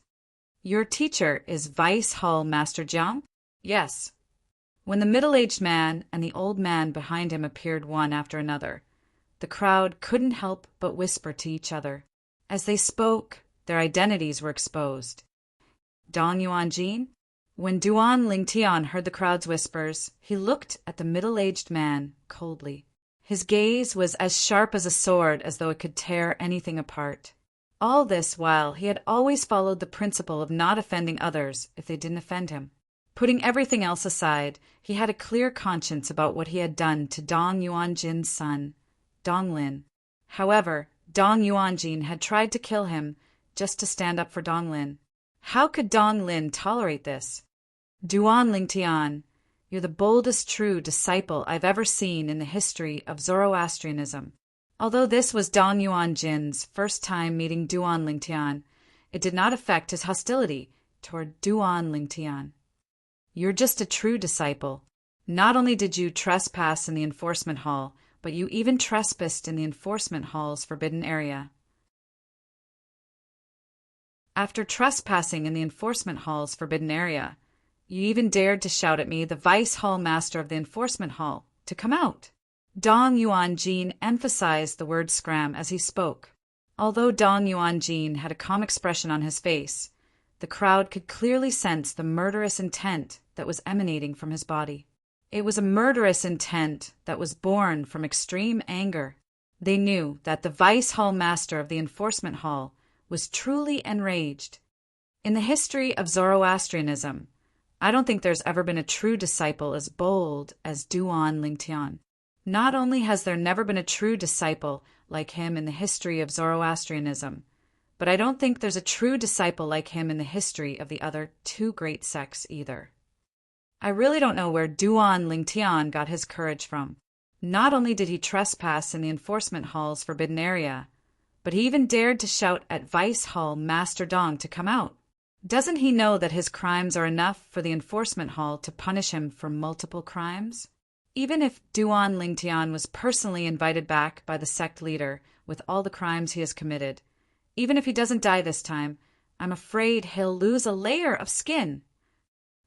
Your teacher is Vice Hall Master Jiang? Yes. When the middle-aged man and the old man behind him appeared one after another, the crowd couldn't help but whisper to each other. As they spoke, their identities were exposed. Dong Yuanjin? When Duan Lingtian heard the crowd's whispers, he looked at the middle-aged man coldly. His gaze was as sharp as a sword, as though it could tear anything apart. All this while he had always followed the principle of not offending others if they didn't offend him. Putting everything else aside, he had a clear conscience about what he had done to Dong Yuanjin's son, Dong Lin. However, Dong Yuanjin had tried to kill him just to stand up for Dong Lin. How could Dong Lin tolerate this? Duan Lingtian, you're the boldest true disciple I've ever seen in the history of Zoroastrianism. Although this was Dong Yuanjin's first time meeting Duan Lingtian, it did not affect his hostility toward Duan Lingtian. You're just a true disciple. Not only did you trespass in the enforcement hall, but you even trespassed in the enforcement hall's forbidden area. After trespassing in the enforcement hall's forbidden area, you even dared to shout at me, the vice hall master of the enforcement hall, to come out. Dong Yuanjin emphasized the word scram as he spoke. Although Dong Yuanjin had a calm expression on his face, the crowd could clearly sense the murderous intent that was emanating from his body. It was a murderous intent that was born from extreme anger. They knew that the vice hall master of the enforcement hall was truly enraged. In the history of Zoroastrianism, I don't think there's ever been a true disciple as bold as Duan Lingtian. Not only has there never been a true disciple like him in the history of Zoroastrianism, but I don't think there's a true disciple like him in the history of the other two great sects either. I really don't know where Duan Lingtian got his courage from. Not only did he trespass in the enforcement hall's forbidden area, but he even dared to shout at Vice Hall Master Dong to come out. Doesn't he know that his crimes are enough for the enforcement hall to punish him for multiple crimes? Even if Duan Lingtian was personally invited back by the sect leader with all the crimes he has committed, even if he doesn't die this time, I'm afraid he'll lose a layer of skin.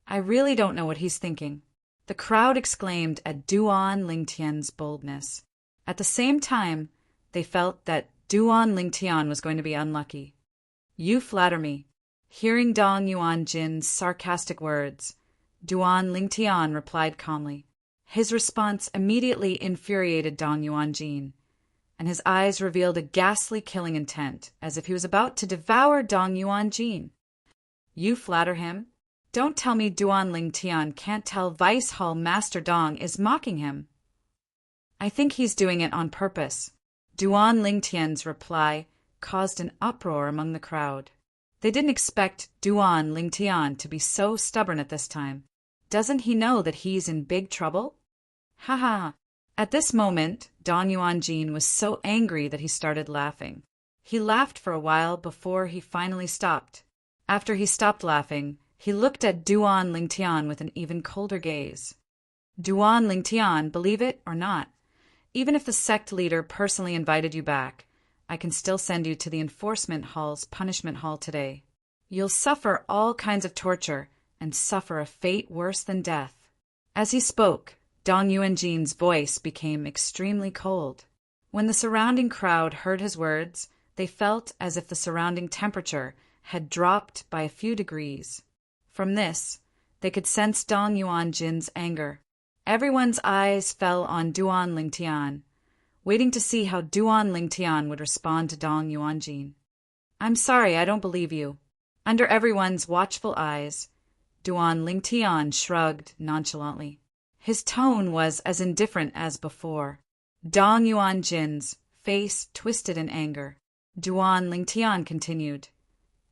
I really don't know what he's thinking. The crowd exclaimed at Duan Lingtian's boldness. At the same time, they felt that Duan Lingtian was going to be unlucky. You flatter me. Hearing Dong Yuanjin's sarcastic words, Duan Lingtian replied calmly. His response immediately infuriated Dong Yuanjin, and his eyes revealed a ghastly killing intent, as if he was about to devour Dong Yuanjin. You flatter him? Don't tell me Duan Lingtian can't tell Vice Hall Master Dong is mocking him. I think he's doing it on purpose. Duan Lingtian's reply caused an uproar among the crowd. They didn't expect Duan Lingtian to be so stubborn at this time. Doesn't he know that he's in big trouble? Ha ha! At this moment, Dong Yuanjin was so angry that he started laughing. He laughed for a while before he finally stopped. After he stopped laughing, he looked at Duan Lingtian with an even colder gaze. Duan Lingtian, believe it or not, even if the sect leader personally invited you back, I can still send you to the enforcement hall's punishment hall today. You'll suffer all kinds of torture and suffer a fate worse than death. As he spoke, Dong Yuanjin's voice became extremely cold. When the surrounding crowd heard his words, they felt as if the surrounding temperature had dropped by a few degrees. From this, they could sense Dong Yuanjin's anger. Everyone's eyes fell on Duan Lingtian, waiting to see how Duan Lingtian would respond to Dong Yuanjin. I'm sorry, I don't believe you. Under everyone's watchful eyes, Duan Lingtian shrugged nonchalantly. His tone was as indifferent as before. Dong Yuanjin's face twisted in anger. Duan Lingtian continued,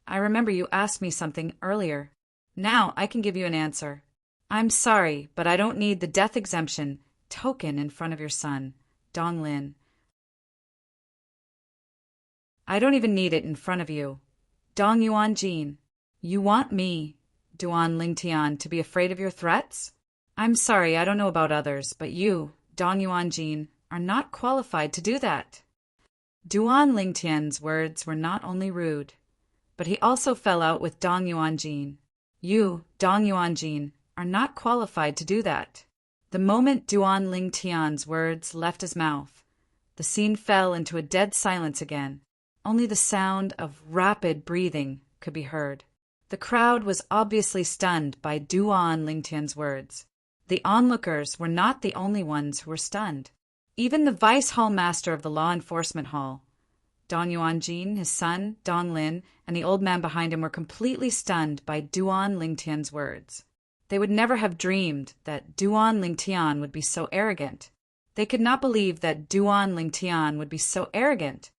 I remember you asked me something earlier. Now I can give you an answer. I'm sorry, but I don't need the death exemption token in front of your son, Dong Lin. I don't even need it in front of you. Dong Yuanjin, you want me, Duan Lingtian, to be afraid of your threats? I'm sorry, I don't know about others, but you, Dong Yuanjin, are not qualified to do that. Duan Lingtian's words were not only rude, but he also fell out with Dong Yuanjin. You, Dong Yuanjin, are not qualified to do that. The moment Duan Lingtian's words left his mouth, the scene fell into a dead silence again. Only the sound of rapid breathing could be heard. The crowd was obviously stunned by Duan Lingtian's words. The onlookers were not the only ones who were stunned. Even the vice hall master of the law enforcement hall, Dong Yuanjin, his son, Dong Lin, and the old man behind him were completely stunned by Duan Lingtian's words. They would never have dreamed that Duan Lingtian would be so arrogant. They could not believe that Duan Lingtian would be so arrogant.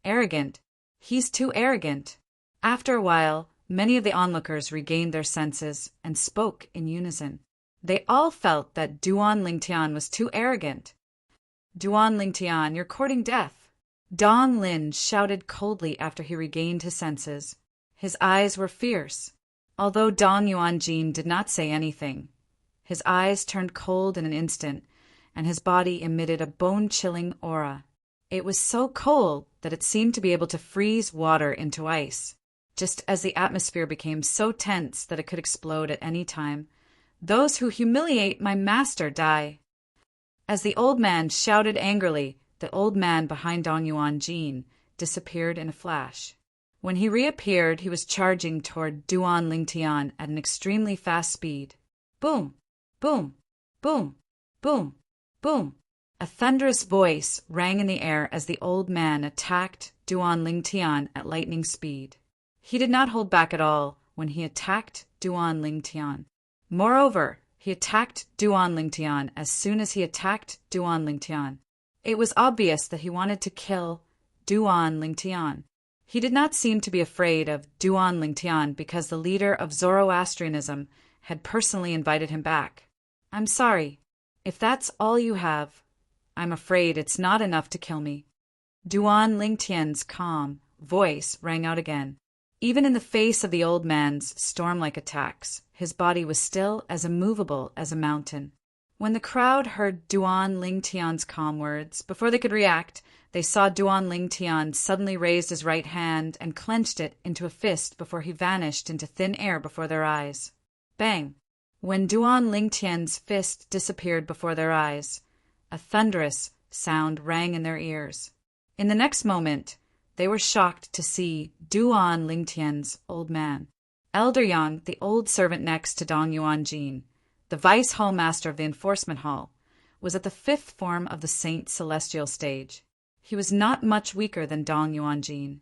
Arrogant. He's too arrogant. After a while, many of the onlookers regained their senses and spoke in unison. They all felt that Duan Lingtian was too arrogant. Duan Lingtian, you're courting death. Dong Lin shouted coldly after he regained his senses. His eyes were fierce. Although Dong Yuanjin did not say anything, his eyes turned cold in an instant, and his body emitted a bone-chilling aura. It was so cold that it seemed to be able to freeze water into ice, just as the atmosphere became so tense that it could explode at any time. Those who humiliate my master die. As the old man shouted angrily, the old man behind Dong Yuanjin disappeared in a flash. When he reappeared, he was charging toward Duan Lingtian at an extremely fast speed. Boom! Boom! Boom! Boom! Boom! A thunderous voice rang in the air as the old man attacked Duan Lingtian at lightning speed. He did not hold back at all when he attacked Duan Lingtian. Moreover, he attacked Duan Lingtian as soon as he attacked Duan Lingtian. It was obvious that he wanted to kill Duan Lingtian. He did not seem to be afraid of Duan Lingtian because the leader of Zoroastrianism had personally invited him back. I'm sorry. If that's all you have, I'm afraid it's not enough to kill me. Duan Lingtian's calm voice rang out again. Even in the face of the old man's storm-like attacks, his body was still as immovable as a mountain. When the crowd heard Duan Lingtian's calm words, before they could react, they saw Duan Lingtian suddenly raise his right hand and clenched it into a fist before he vanished into thin air before their eyes. Bang! When Duan Lingtian's fist disappeared before their eyes, a thunderous sound rang in their ears. In the next moment, they were shocked to see Duan Lingtian's old man. Elder Yang, the old servant next to Dong Yuanjin, the vice hall master of the enforcement hall, was at the fifth form of the Saint Celestial stage. He was not much weaker than Dong Yuanjin.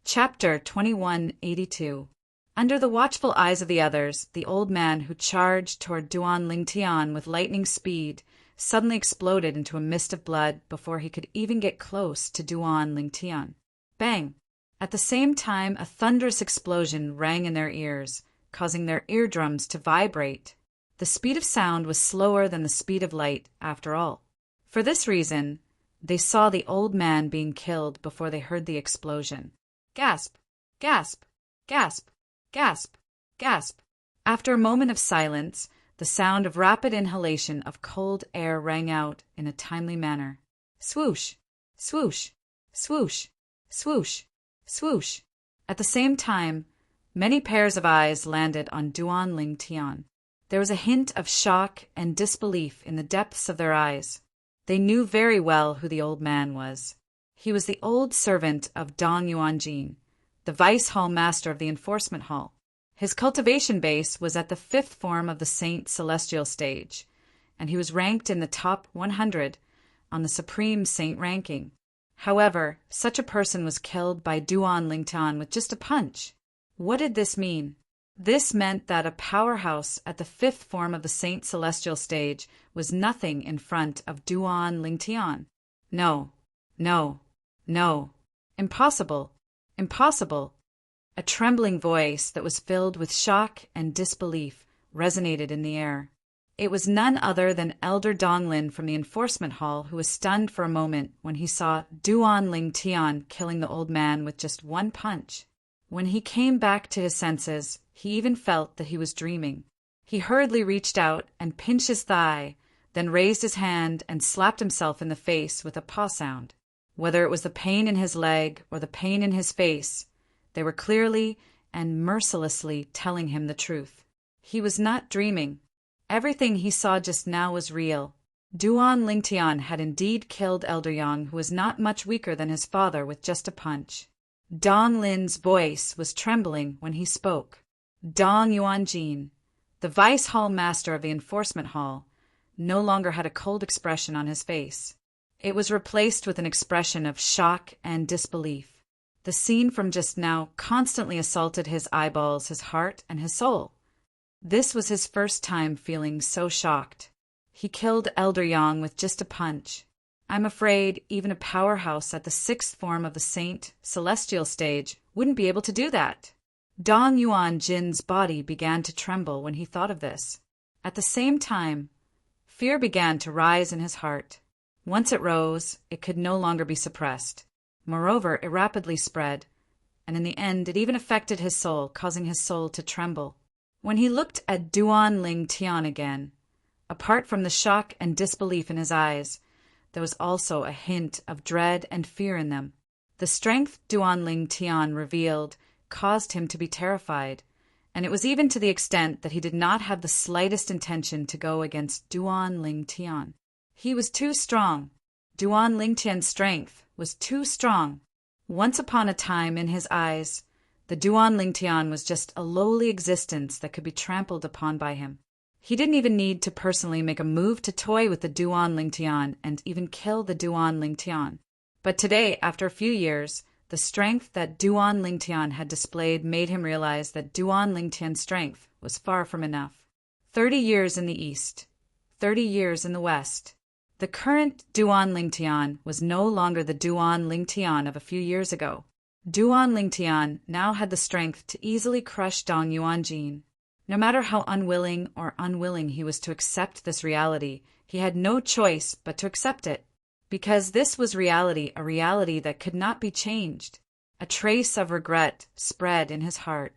Chapter 2182. Under the watchful eyes of the others, the old man who charged toward Duan Lingtian with lightning speed suddenly exploded into a mist of blood before he could even get close to Duan Lingtian. Bang! At the same time, a thunderous explosion rang in their ears, causing their eardrums to vibrate. The speed of sound was slower than the speed of light, after all. For this reason, they saw the old man being killed before they heard the explosion. Gasp! Gasp! Gasp! Gasp! Gasp! After a moment of silence, the sound of rapid inhalation of cold air rang out in a timely manner. Swoosh! Swoosh! Swoosh! Swoosh! Swoosh! At the same time, many pairs of eyes landed on Duan Lingtian. There was a hint of shock and disbelief in the depths of their eyes. They knew very well who the old man was. He was the old servant of Dong Yuanjin, the vice hall master of the enforcement hall. His cultivation base was at the fifth form of the Saint Celestial stage, and he was ranked in the top 100 on the Supreme Saint ranking. However, such a person was killed by Duan Lingtian with just a punch. What did this mean? This meant that a powerhouse at the fifth form of the Saint Celestial stage was nothing in front of Duan Lingtian. No, no, no. Impossible, impossible. A trembling voice that was filled with shock and disbelief resonated in the air. It was none other than Elder Donglin from the enforcement hall, who was stunned for a moment when he saw Duan Lingtian killing the old man with just one punch. When he came back to his senses, he even felt that he was dreaming. He hurriedly reached out and pinched his thigh, then raised his hand and slapped himself in the face with a paw sound. Whether it was the pain in his leg or the pain in his face, they were clearly and mercilessly telling him the truth. He was not dreaming. Everything he saw just now was real. Duan Lingtian had indeed killed Elder Yang, who was not much weaker than his father, with just a punch. Dong Lin's voice was trembling when he spoke. Dong Yuanjin, the vice hall master of the enforcement hall, no longer had a cold expression on his face. It was replaced with an expression of shock and disbelief. The scene from just now constantly assaulted his eyeballs, his heart, and his soul. This was his first time feeling so shocked. He killed Elder Yang with just a punch. I'm afraid even a powerhouse at the sixth form of the Saint Celestial stage wouldn't be able to do that. Dong Yuan Jin's body began to tremble when he thought of this. At the same time, fear began to rise in his heart. Once it rose, it could no longer be suppressed. Moreover, it rapidly spread, and in the end it even affected his soul, causing his soul to tremble. When he looked at Duan Ling Tian again, apart from the shock and disbelief in his eyes, there was also a hint of dread and fear in them. The strength Duan Ling Tian revealed caused him to be terrified, and it was even to the extent that he did not have the slightest intention to go against Duan Ling Tian. He was too strong. Duan Ling Tian's strength was too strong. Once upon a time, in his eyes, the Duan Ling Tian was just a lowly existence that could be trampled upon by him. He didn't even need to personally make a move to toy with the Duan Ling Tian and even kill the Duan Ling Tian. But today, after a few years, the strength that Duan Ling Tian had displayed made him realize that Duan Ling Tian's strength was far from enough. 30 years in the east, 30 years in the west. The current Duan Ling Tian was no longer the Duan Ling Tian of a few years ago. Duan Ling Tian now had the strength to easily crush Dong Yuan Jin. No matter how unwilling he was to accept this reality, he had no choice but to accept it. Because this was reality, a reality that could not be changed. A trace of regret spread in his heart.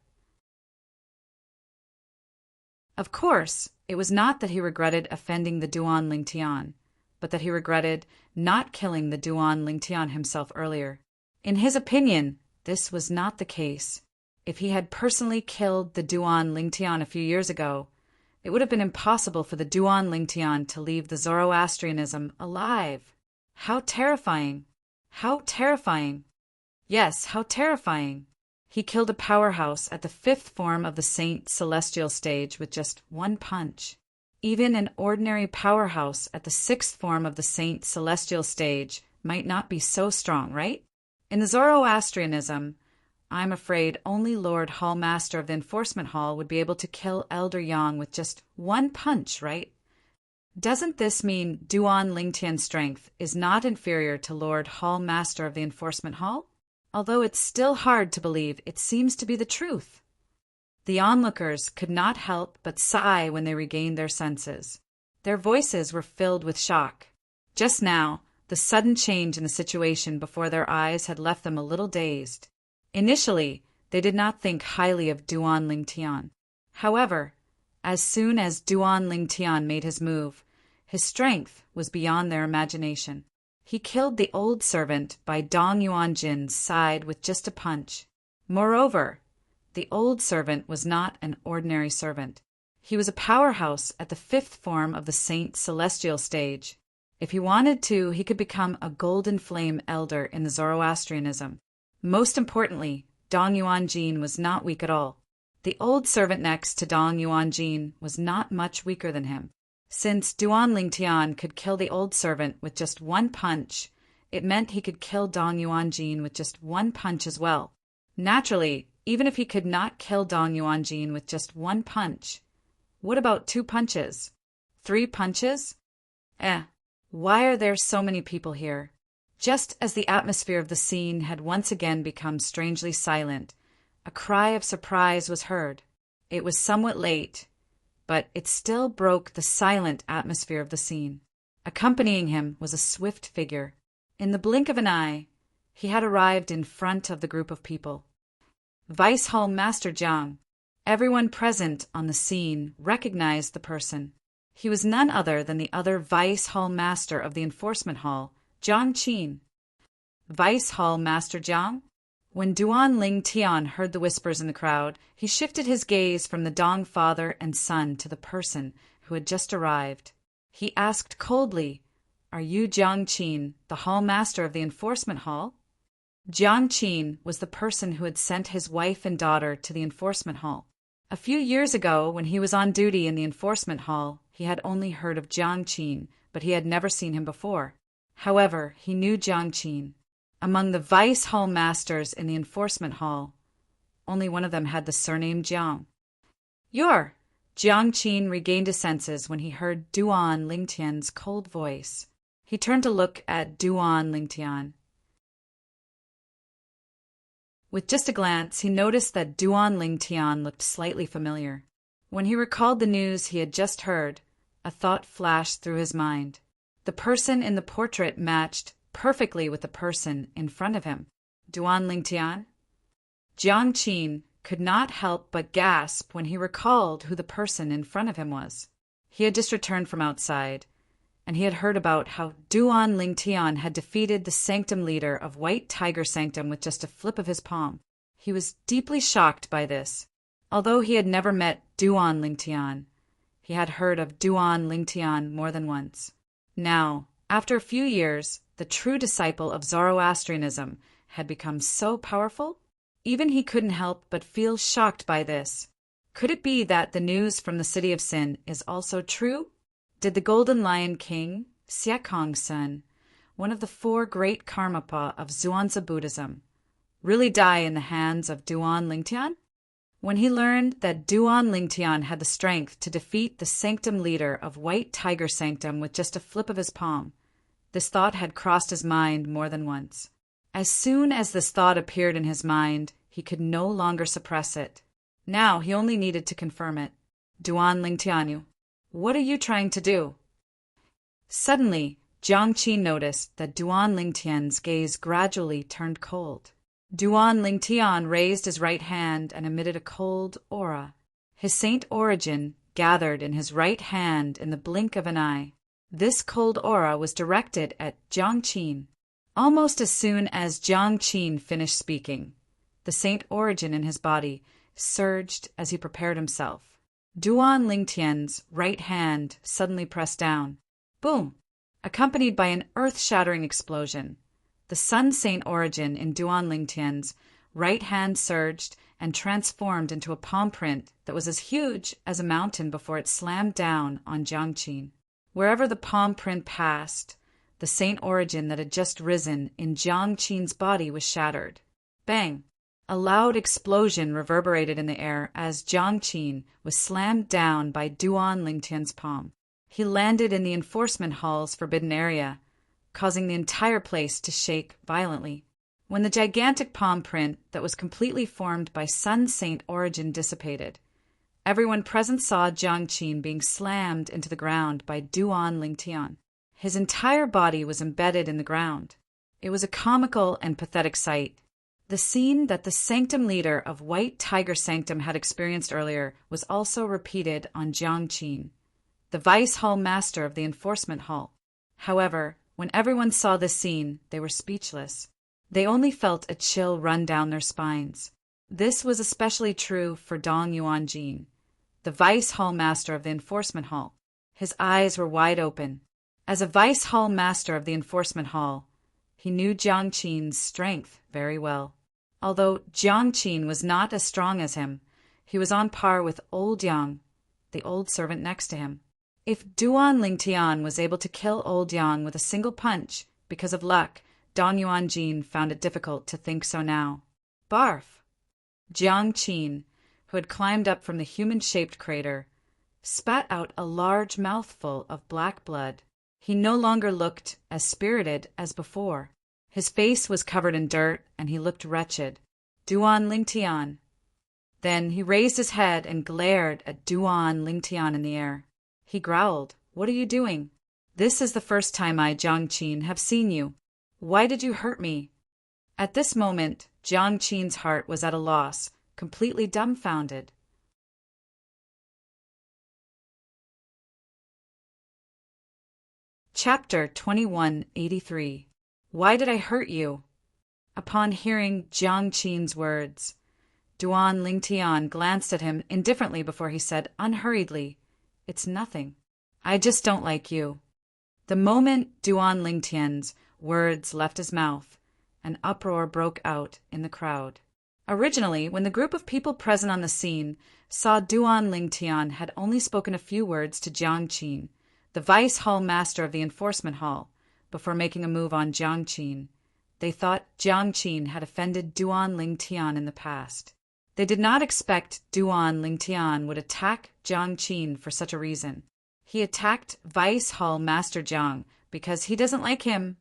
Of course, it was not that he regretted offending the Duan Ling Tian, but that he regretted not killing the Duan Ling Tian himself earlier. In his opinion, this was not the case. If he had personally killed the Duan Ling Tian a few years ago, it would have been impossible for the Duan Ling Tian to leave the Zoroastrianism alive. How terrifying! How terrifying! Yes, how terrifying! He killed a powerhouse at the fifth form of the Saint Celestial stage with just one punch. Even an ordinary powerhouse at the sixth form of the Saint Celestial stage might not be so strong, right? In the Zoroastrianism, I'm afraid only Lord Hall Master of the Enforcement Hall would be able to kill Elder Yang with just one punch, right? Doesn't this mean Duan Ling Tian's strength is not inferior to Lord Hall Master of the Enforcement Hall? Although it's still hard to believe, it seems to be the truth. The onlookers could not help but sigh when they regained their senses. Their voices were filled with shock. Just now, the sudden change in the situation before their eyes had left them a little dazed. Initially, they did not think highly of Duan Ling Tian. However, as soon as Duan Ling Tian made his move, his strength was beyond their imagination. He killed the old servant by Dong Yuan Jin's side with just a punch. Moreover, the old servant was not an ordinary servant. He was a powerhouse at the fifth form of the Saint Celestial stage. If he wanted to, he could become a golden flame elder in the Zoroastrianism. Most importantly, Dong Yuan Jin was not weak at all. The old servant next to Dong Yuan Jin was not much weaker than him. Since Duan Ling Tian could kill the old servant with just one punch, it meant he could kill Dong Yuan Jin with just one punch as well. Naturally, even if he could not kill Dong Yuan Jin with just one punch, what about 2 punches? 3 punches? Why are there so many people here? Just as the atmosphere of the scene had once again become strangely silent, a cry of surprise was heard. It was somewhat late, but it still broke the silent atmosphere of the scene. Accompanying him was a swift figure. In the blink of an eye, he had arrived in front of the group of people. Vice Hall Master Jiang. Everyone present on the scene recognized the person. He was none other than the other Vice Hall Master of the Enforcement Hall, Jiang Qin. Vice Hall Master Jiang? When Duan Ling Tian heard the whispers in the crowd, he shifted his gaze from the Dong father and son to the person who had just arrived. He asked coldly, "Are you Jiang Qin, the Hall Master of the Enforcement Hall?" Jiang Qin was the person who had sent his wife and daughter to the Enforcement Hall. A few years ago, when he was on duty in the Enforcement Hall, He had only heard of Jiang Qin, but he had never seen him before. However, he knew Jiang Qin. Among the vice hall masters in the enforcement hall, only one of them had the surname Jiang. "You're—" Jiang Qin regained his senses when he heard Duan Lingtian's cold voice. He turned to look at Duan Lingtian. With just a glance, he noticed that Duan Lingtian looked slightly familiar. When he recalled the news he had just heard, a thought flashed through his mind. The person in the portrait matched perfectly with the person in front of him. Duan Lingtian? Jiang Qin could not help but gasp when he recalled who the person in front of him was. He had just returned from outside, and he had heard about how Duan Lingtian had defeated the sanctum leader of White Tiger Sanctum with just a flip of his palm. He was deeply shocked by this. Although he had never met Duan Lingtian, he had heard of Duan Lingtian more than once. Now, after a few years, the true disciple of Zoroastrianism had become so powerful, even he couldn't help but feel shocked by this. Could it be that the news from the City of Sin is also true? Did the Golden Lion King, Siekongsun, one of the 4 great Karmapa of Zhuangzi Buddhism, really die in the hands of Duan Lingtian? When he learned that Duan Lingtian had the strength to defeat the sanctum leader of White Tiger Sanctum with just a flip of his palm, this thought had crossed his mind more than once. As soon as this thought appeared in his mind, he could no longer suppress it. Now he only needed to confirm it. "Duan Lingtianu, what are you trying to do?" Suddenly, Jiang Qin noticed that Duan Lingtian's gaze gradually turned cold. Duan Lingtian raised his right hand and emitted a cold aura. His saint origin gathered in his right hand in the blink of an eye. This cold aura was directed at Jiang Qin. Almost as soon as Jiang Qin finished speaking, the saint origin in his body surged as he prepared himself. Duan Lingtian's right hand suddenly pressed down. Boom! Accompanied by an earth-shattering explosion. The Sun Saint origin in Duan Lingtian's right hand surged and transformed into a palm print that was as huge as a mountain before it slammed down on Jiang Qin. Wherever the palm print passed, the saint origin that had just risen in Jiang Qin's body was shattered. Bang! A loud explosion reverberated in the air as Jiang Qin was slammed down by Duan Lingtian's palm. He landed in the enforcement hall's forbidden area, causing the entire place to shake violently. When the gigantic palm print that was completely formed by Sun Saint origin dissipated, everyone present saw Jiang Qin being slammed into the ground by Duan Lingtian. His entire body was embedded in the ground. It was a comical and pathetic sight. The scene that the sanctum leader of White Tiger Sanctum had experienced earlier was also repeated on Jiang Qin, the vice hall master of the enforcement hall. However, when everyone saw this scene, they were speechless. They only felt a chill run down their spines. This was especially true for Dong Yuanjin, the vice hall master of the enforcement hall. His eyes were wide open. As a vice hall master of the enforcement hall, he knew Jiang Qin's strength very well. Although Jiang Qin was not as strong as him, he was on par with Old Yang, the old servant next to him. If Duan Lingtian was able to kill Old Yang with a single punch, because of luck, Dong Yuanjin found it difficult to think so now. Barf! Jiang Qin, who had climbed up from the human-shaped crater, spat out a large mouthful of black blood. He no longer looked as spirited as before. His face was covered in dirt, and he looked wretched. Duan Lingtian. Then he raised his head and glared at Duan Lingtian in the air. He growled, "What are you doing? This is the first time I, Jiang Qin, have seen you. Why did you hurt me?" At this moment, Jiang Qin's heart was at a loss, completely dumbfounded. Chapter 2183. Why did I hurt you? Upon hearing Jiang Qin's words, Duan Lingtian glanced at him indifferently before he said unhurriedly, "It's nothing. I just don't like you." The moment Duan Lingtian's words left his mouth, an uproar broke out in the crowd. Originally, when the group of people present on the scene saw Duan Lingtian had only spoken a few words to Jiang Qin, the vice hall master of the enforcement hall, before making a move on Jiang Qin, they thought Jiang Qin had offended Duan Lingtian in the past. They did not expect Duan Lingtian would attack Jiang Qin for such a reason. He attacked Vice Hall Master Jiang because he doesn't like him.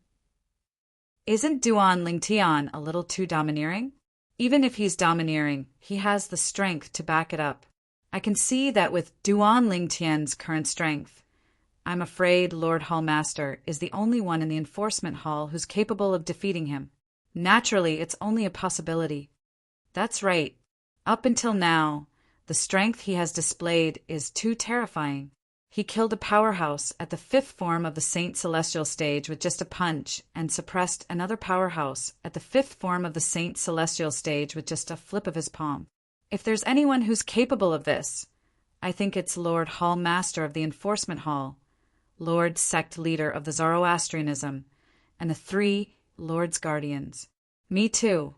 Isn't Duan Lingtian a little too domineering? Even if he's domineering, he has the strength to back it up. I can see that with Duan Lingtian's current strength. I'm afraid Lord Hall Master is the only one in the enforcement hall who's capable of defeating him. Naturally, it's only a possibility. That's right. Up until now, the strength he has displayed is too terrifying. He killed a powerhouse at the 5th form of the Saint Celestial stage with just a punch, and suppressed another powerhouse at the 5th form of the Saint Celestial stage with just a flip of his palm. If there's anyone who's capable of this, I think it's Lord Hall Master of the Enforcement Hall, Lord Sect Leader of the Zoroastrianism, and the 3 Lords Guardians. Me too.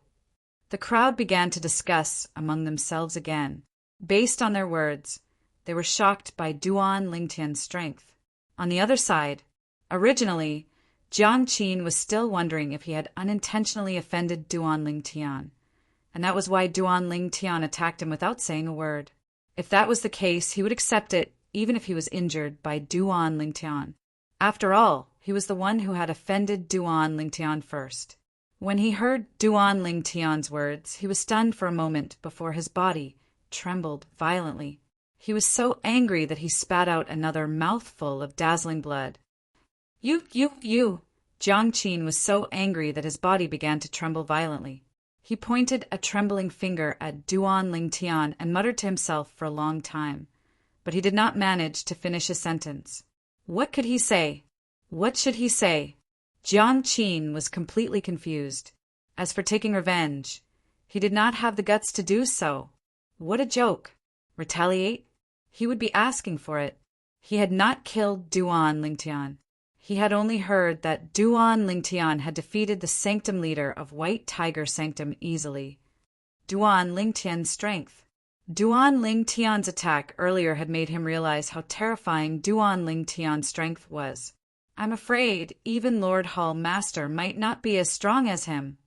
The crowd began to discuss among themselves again. Based on their words, they were shocked by Duan Lingtian's strength. On the other side, originally, Jiang Qin was still wondering if he had unintentionally offended Duan Lingtian, and that was why Duan Lingtian attacked him without saying a word. If that was the case, he would accept it even if he was injured by Duan Lingtian. After all, he was the one who had offended Duan Lingtian first. When he heard Duan Lingtian's words, he was stunned for a moment before his body trembled violently. He was so angry that he spat out another mouthful of dazzling blood. You! Jiang Qin was so angry that his body began to tremble violently. He pointed a trembling finger at Duan Lingtian and muttered to himself for a long time, but he did not manage to finish his sentence. What could he say? What should he say? Jiang Qin was completely confused. As for taking revenge, he did not have the guts to do so. What a joke! Retaliate? He would be asking for it. He had not killed Duan Lingtian. He had only heard that Duan Lingtian had defeated the Sanctum leader of White Tiger Sanctum easily. Duan Lingtian's strength. Duan Lingtian's attack earlier had made him realize how terrifying Duan Lingtian's strength was. I'm afraid even Lord Hall Master might not be as strong as him.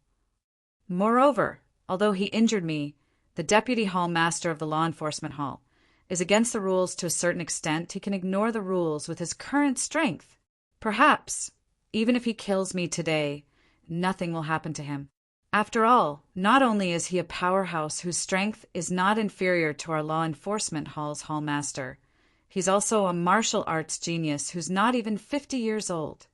Moreover, although he injured me, the Deputy Hall Master of the Law Enforcement Hall is against the rules to a certain extent. He can ignore the rules with his current strength. Perhaps, even if he kills me today, nothing will happen to him. After all, not only is he a powerhouse whose strength is not inferior to our Law Enforcement Hall's Hall Master, he's also a martial arts genius who's not even 50 years old.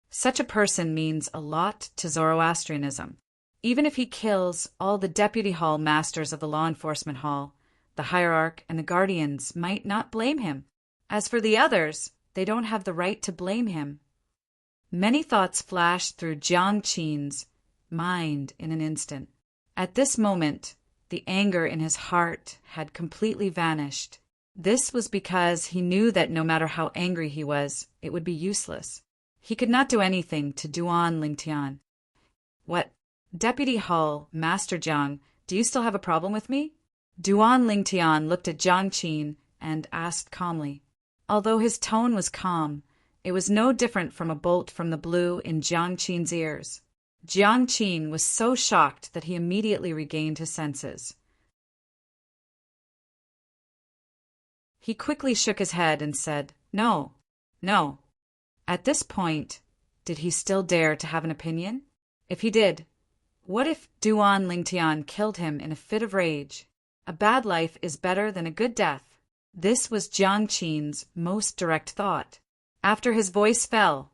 Such a person means a lot to Zoroastrianism. Even if he kills all the Deputy Hall Masters of the Law Enforcement Hall, the Hierarch and the Guardians might not blame him. As for the others, they don't have the right to blame him. Many thoughts flashed through Jiang Qin's mind in an instant. At this moment, the anger in his heart had completely vanished. This was because he knew that no matter how angry he was, it would be useless. He could not do anything to Duan Lingtian. What? Deputy Hall Master Jiang, do you still have a problem with me? Duan Lingtian looked at Jiang Qin and asked calmly. Although his tone was calm, it was no different from a bolt from the blue in Jiang Qin's ears. Jiang Qin was so shocked that he immediately regained his senses. He quickly shook his head and said, No. At this point, did he still dare to have an opinion? If he did, what if Duan Lingtian killed him in a fit of rage? A bad life is better than a good death. This was Jiang Qin's most direct thought. After his voice fell,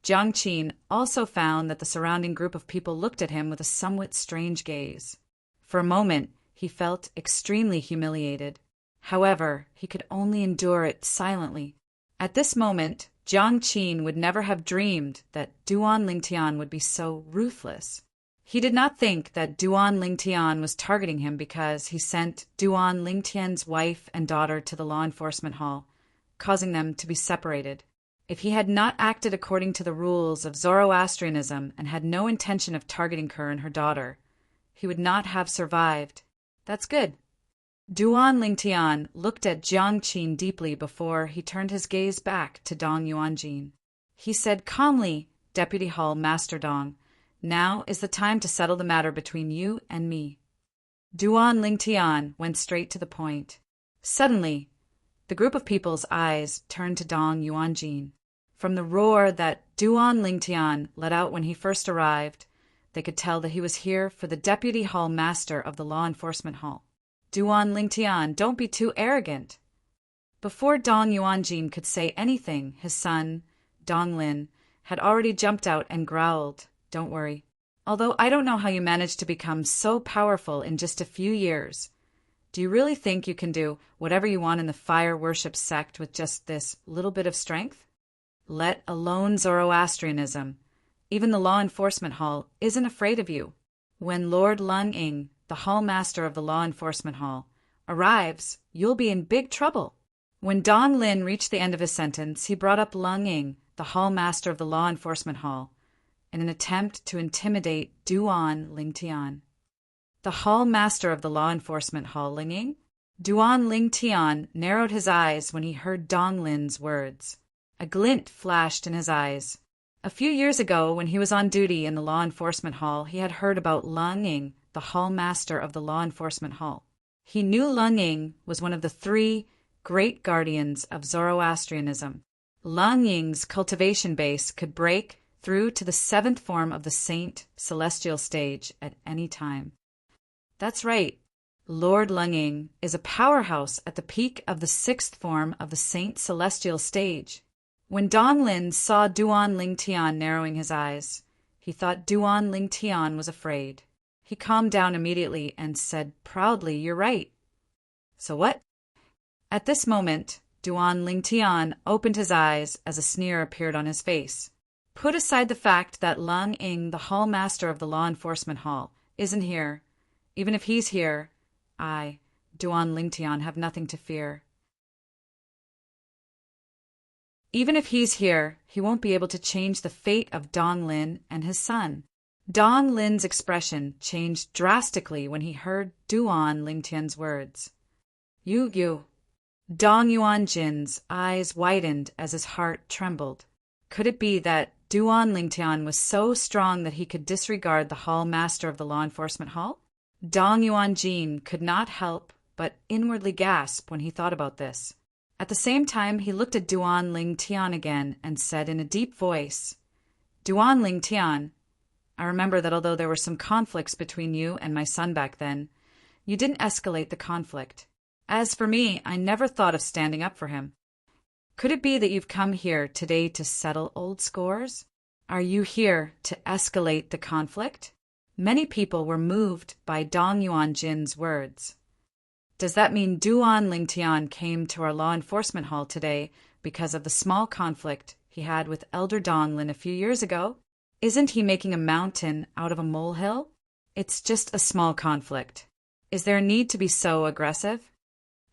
Jiang Qin also found that the surrounding group of people looked at him with a somewhat strange gaze. For a moment, he felt extremely humiliated. However, he could only endure it silently. At this moment, Jiang Qin would never have dreamed that Duan Lingtian would be so ruthless. He did not think that Duan Lingtian was targeting him because he sent Duan Lingtian's wife and daughter to the Law Enforcement Hall, causing them to be separated. If he had not acted according to the rules of Zoroastrianism and had no intention of targeting her and her daughter, he would not have survived. That's good. Duan Lingtian looked at Jiang Qin deeply before he turned his gaze back to Dong Yuanjin. He said calmly, Deputy Hall Master Dong, now is the time to settle the matter between you and me. Duan Lingtian went straight to the point. Suddenly, the group of people's eyes turned to Dong Yuanjin. From the roar that Duan Lingtian let out when he first arrived, they could tell that he was here for the Deputy Hall Master of the Law Enforcement Hall. Duan Lingtian, don't be too arrogant. Before Dong Yuanjin could say anything, his son, Dong Lin, had already jumped out and growled, Don't worry. Although I don't know how you managed to become so powerful in just a few years. Do you really think you can do whatever you want in the fire worship sect with just this little bit of strength? Let alone Zoroastrianism. Even the Law Enforcement Hall isn't afraid of you. When Lord Lung Ying, the Hall Master of the Law Enforcement Hall, arrives, you'll be in big trouble. When Dong Lin reached the end of his sentence, he brought up Lung Ying, the Hall Master of the Law Enforcement Hall, in an attempt to intimidate Duan Lingtian. The Hall Master of the Law Enforcement Hall, Ling Ying? Duan Lingtian narrowed his eyes when he heard Dong Lin's words. A glint flashed in his eyes. A few years ago, when he was on duty in the Law Enforcement Hall, he had heard about Lung Ying, the Hall Master of the Law Enforcement Hall. He knew Lung Ying was one of the 3 great guardians of Zoroastrianism. Lung Ying's cultivation base could break through to the 7th form of the Saint Celestial stage at any time. That's right. Lord Lung Ying is a powerhouse at the peak of the 6th form of the Saint Celestial stage. When Dong Lin saw Duan Lingtian narrowing his eyes, he thought Duan Lingtian was afraid. He calmed down immediately and said proudly, You're right. So what? At this moment, Duan Lingtian opened his eyes as a sneer appeared on his face. Put aside the fact that Lung Ying, the Hall Master of the Law Enforcement Hall, isn't here. Even if he's here, I, Duan Lingtian, have nothing to fear. Even if he's here, he won't be able to change the fate of Dong Lin and his son. Dong Lin's expression changed drastically when he heard Duan Lingtian's words. You. Dong Yuanjin's eyes widened as his heart trembled. Could it be that Duan Lingtian was so strong that he could disregard the Hall Master of the Law Enforcement Hall? Dong Yuanjin could not help but inwardly gasp when he thought about this. At the same time, he looked at Duan Lingtian again and said in a deep voice, Duan Lingtian, I remember that although there were some conflicts between you and my son back then, you didn't escalate the conflict. As for me, I never thought of standing up for him. Could it be that you've come here today to settle old scores? Are you here to escalate the conflict? Many people were moved by Dong Yuanjin's words. Does that mean Duan Lingtian came to our law enforcement hall today because of the small conflict he had with Elder Dong Lin a few years ago? Isn't he making a mountain out of a molehill? It's just a small conflict. Is there a need to be so aggressive?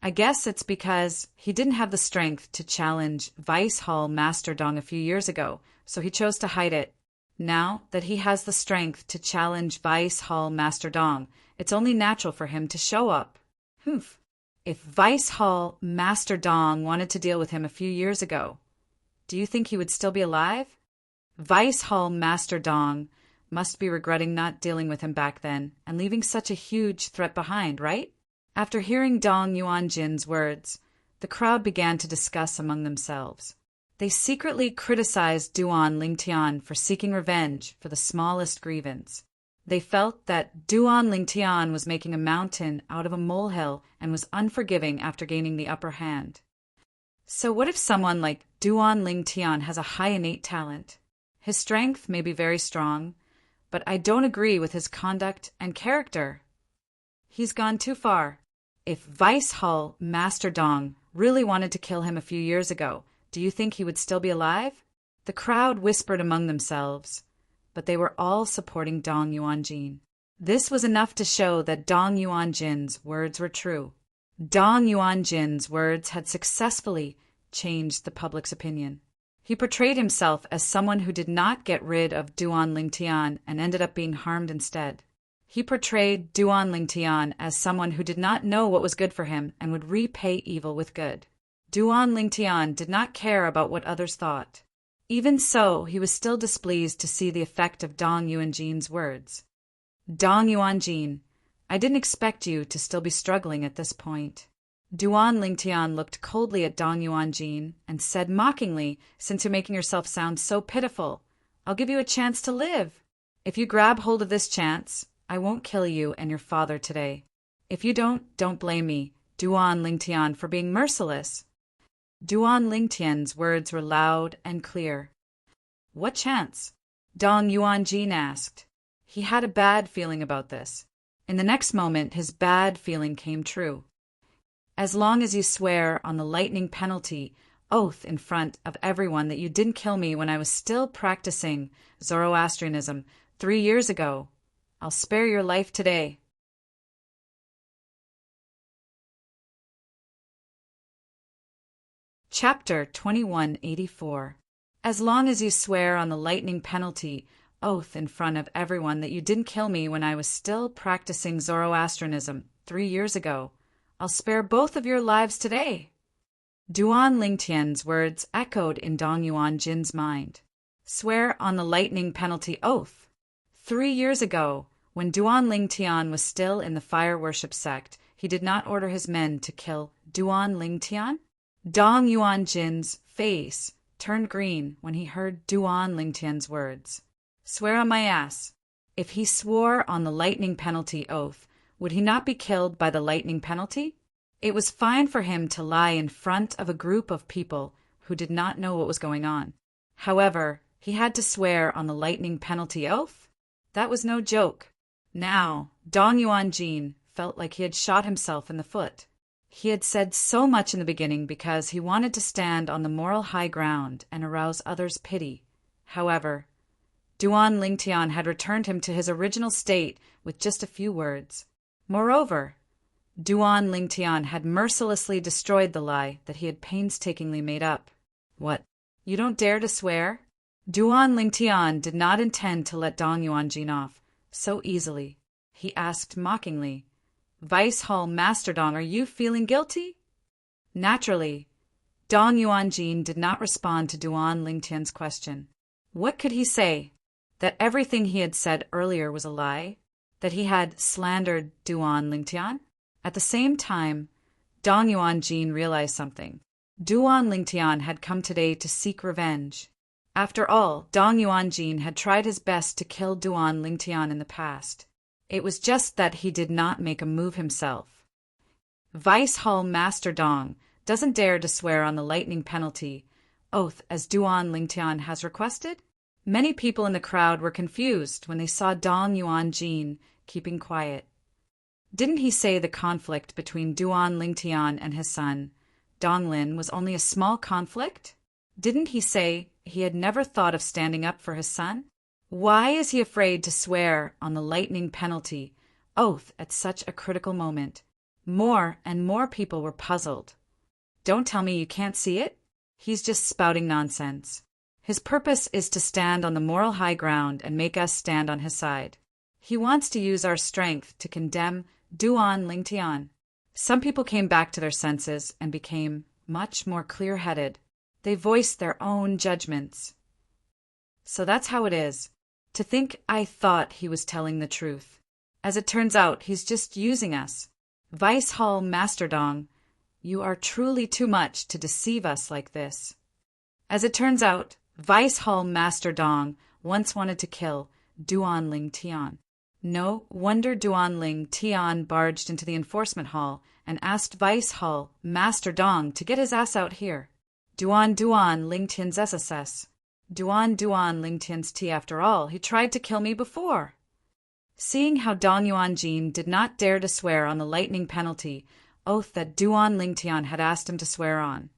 I guess it's because he didn't have the strength to challenge Vice Hall Master Dong a few years ago, so he chose to hide it. Now that he has the strength to challenge Vice Hall Master Dong, it's only natural for him to show up. Humph. If Vice Hall Master Dong wanted to deal with him a few years ago, do you think he would still be alive? Vice Hall Master Dong must be regretting not dealing with him back then and leaving such a huge threat behind, right? After hearing Dong Yuanjin's words, the crowd began to discuss among themselves. They secretly criticized Duan Lingtian for seeking revenge for the smallest grievance. They felt that Duan Lingtian was making a mountain out of a molehill and was unforgiving after gaining the upper hand. So what if someone like Duan Lingtian has a high innate talent? His strength may be very strong, but I don't agree with his conduct and character. He's gone too far. If Vice Hall Master Dong really wanted to kill him a few years ago, do you think he would still be alive? The crowd whispered among themselves, but they were all supporting Dong Yuanjin. This was enough to show that Dong Yuanjin's words were true. Dong Yuanjin's words had successfully changed the public's opinion. He portrayed himself as someone who did not get rid of Duan Lingtian and ended up being harmed instead. He portrayed Duan Lingtian as someone who did not know what was good for him and would repay evil with good. Duan Lingtian did not care about what others thought. Even so, he was still displeased to see the effect of Dong Yuanjin's words. Dong Yuanjin, I didn't expect you to still be struggling at this point. Duan Lingtian looked coldly at Dong Yuanjin and said mockingly, since you're making yourself sound so pitiful, I'll give you a chance to live. If you grab hold of this chance, I won't kill you and your father today. If you don't blame me, Duan Lingtian, for being merciless. Duan Lingtian's words were loud and clear. What chance? Dong Yuanjin asked. He had a bad feeling about this. In the next moment, his bad feeling came true. As long as you swear on the lightning penalty oath in front of everyone that you didn't kill me when I was still practicing Zoroastrianism 3 years ago, I'll spare your life today. Chapter 2184. As long as you swear on the lightning penalty oath in front of everyone that you didn't kill me when I was still practicing Zoroastrianism 3 years ago, I'll spare both of your lives today. Duan Lingtian's words echoed in Dong Yuanjin's mind. Swear on the lightning penalty oath. 3 years ago, when Duan Lingtian was still in the fire worship sect, he did not order his men to kill Duan Lingtian? Dong Yuanjin's face turned green when he heard Duan Lingtian's words. Swear on my ass. If he swore on the lightning penalty oath, would he not be killed by the lightning penalty? It was fine for him to lie in front of a group of people who did not know what was going on. However, he had to swear on the lightning penalty oath? That was no joke. Now, Dong Yuanjin felt like he had shot himself in the foot. He had said so much in the beginning because he wanted to stand on the moral high ground and arouse others' pity. However, Duan Lingtian had returned him to his original state with just a few words. Moreover, Duan Lingtian had mercilessly destroyed the lie that he had painstakingly made up. What? You don't dare to swear? Duan Lingtian did not intend to let Dong Yuanjin off so easily. He asked mockingly, Vice Hall Master Dong, are you feeling guilty? Naturally, Dong Yuanjin did not respond to Duan Lingtian's question. What could he say? That everything he had said earlier was a lie? That he had slandered Duan Lingtian? At the same time, Dong Yuanjin realized something. Duan Lingtian had come today to seek revenge. After all, Dong Yuanjin had tried his best to kill Duan Lingtian in the past. It was just that he did not make a move himself. Vice Hall Master Dong doesn't dare to swear on the lightning penalty oath as Duan Lingtian has requested? Many people in the crowd were confused when they saw Dong Yuanjin keeping quiet. Didn't he say the conflict between Duan Lingtian and his son, Dong Lin, was only a small conflict? Didn't he say he had never thought of standing up for his son? Why is he afraid to swear on the lightning penalty oath at such a critical moment? More and more people were puzzled. Don't tell me you can't see it? He's just spouting nonsense. His purpose is to stand on the moral high ground and make us stand on his side. He wants to use our strength to condemn Duan Lingtian. Some people came back to their senses and became much more clear-headed. They voiced their own judgments. So that's how it is. To think I thought he was telling the truth. As it turns out, he's just using us. Vice Hall Master Dong, you are truly too much to deceive us like this. As it turns out, Vice Hall Master Dong once wanted to kill Duan Lingtian. No wonder Duan Lingtian barged into the enforcement hall and asked Vice Hall Master Dong to get his ass out here. Duan Lingtian's SSS. Duan Lingtian's tea after all. He tried to kill me before. Seeing how Dong Yuanjin did not dare to swear on the lightning penalty oath that Duan Lingtian had asked him to swear on,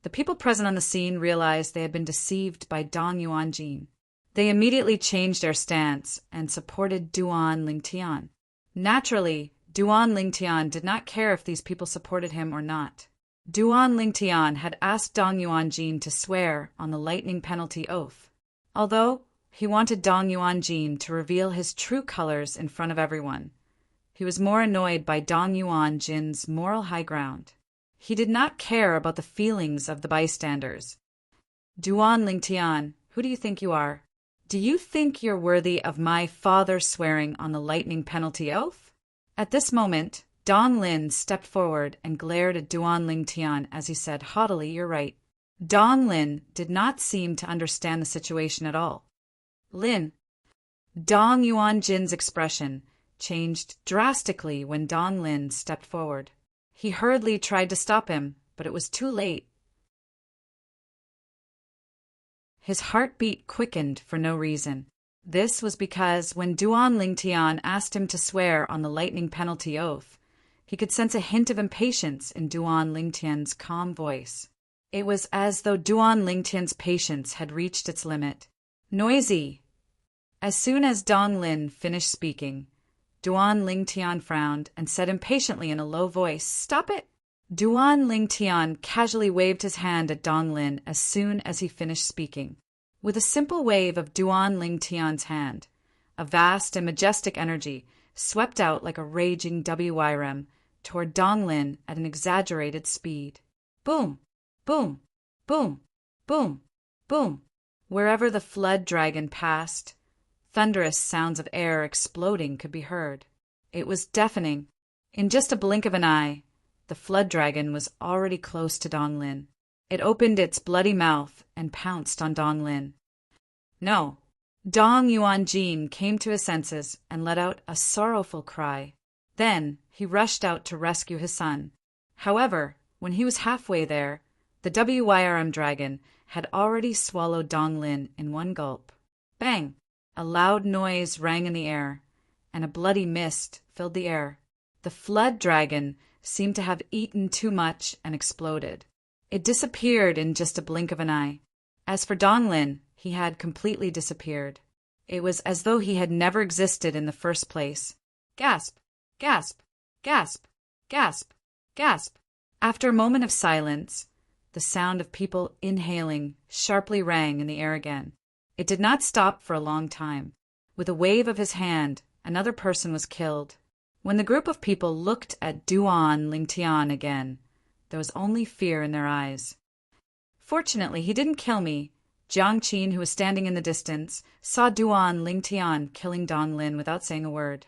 the people present on the scene realized they had been deceived by Dong Yuanjin. They immediately changed their stance and supported Duan Lingtian. Naturally, Duan Lingtian did not care if these people supported him or not. Duan Lingtian had asked Dong Yuanjin to swear on the lightning penalty oath. Although He wanted Dong Yuanjin to reveal his true colors in front of everyone. He was more annoyed by Dong Yuanjin's moral high ground. He did not care about the feelings of the bystanders. Duan Lingtian, who do you think you are? Do you think you're worthy of my father swearing on the lightning penalty oath? At this moment, Dong Lin stepped forward and glared at Duan Lingtian as he said haughtily, "You're right." Dong Lin did not seem to understand the situation at all. Lin. Dong Yuanjin's expression changed drastically when Dong Lin stepped forward. He hurriedly tried to stop him, but it was too late. His heartbeat quickened for no reason. This was because when Duan Lingtian asked him to swear on the lightning penalty oath, he could sense a hint of impatience in Duan Lingtian's calm voice. It was as though Duan Lingtian's patience had reached its limit. Noisy! As soon as Dong Lin finished speaking, Duan Lingtian frowned and said impatiently in a low voice, "Stop it!" Duan Lingtian casually waved his hand at Dong Lin as soon as he finished speaking. With a simple wave of Duan Lingtian's hand, a vast and majestic energy swept out like a raging WYRM toward Dong Lin at an exaggerated speed. Boom! Boom! Boom! Boom! Boom! Wherever the flood dragon passed, thunderous sounds of air exploding could be heard. It was deafening. In just a blink of an eye, the flood dragon was already close to Dong Lin. It opened its bloody mouth and pounced on Dong Lin. No. Dong Yuanjin came to his senses and let out a sorrowful cry. Then he rushed out to rescue his son. However, when he was halfway there, the WYRM dragon had already swallowed Dong Lin in one gulp. Bang! A loud noise rang in the air, and a bloody mist filled the air. The flood dragon seemed to have eaten too much and exploded. It disappeared in just a blink of an eye. As for Dong Lin, he had completely disappeared. It was as though he had never existed in the first place. Gasp! Gasp! Gasp! Gasp! Gasp! After a moment of silence, the sound of people inhaling sharply rang in the air again. It did not stop for a long time. With a wave of his hand, another person was killed. When the group of people looked at Duan Lingtian again, there was only fear in their eyes. Fortunately, he didn't kill me. Jiang Qin, who was standing in the distance, saw Duan Lingtian killing Dong Lin without saying a word.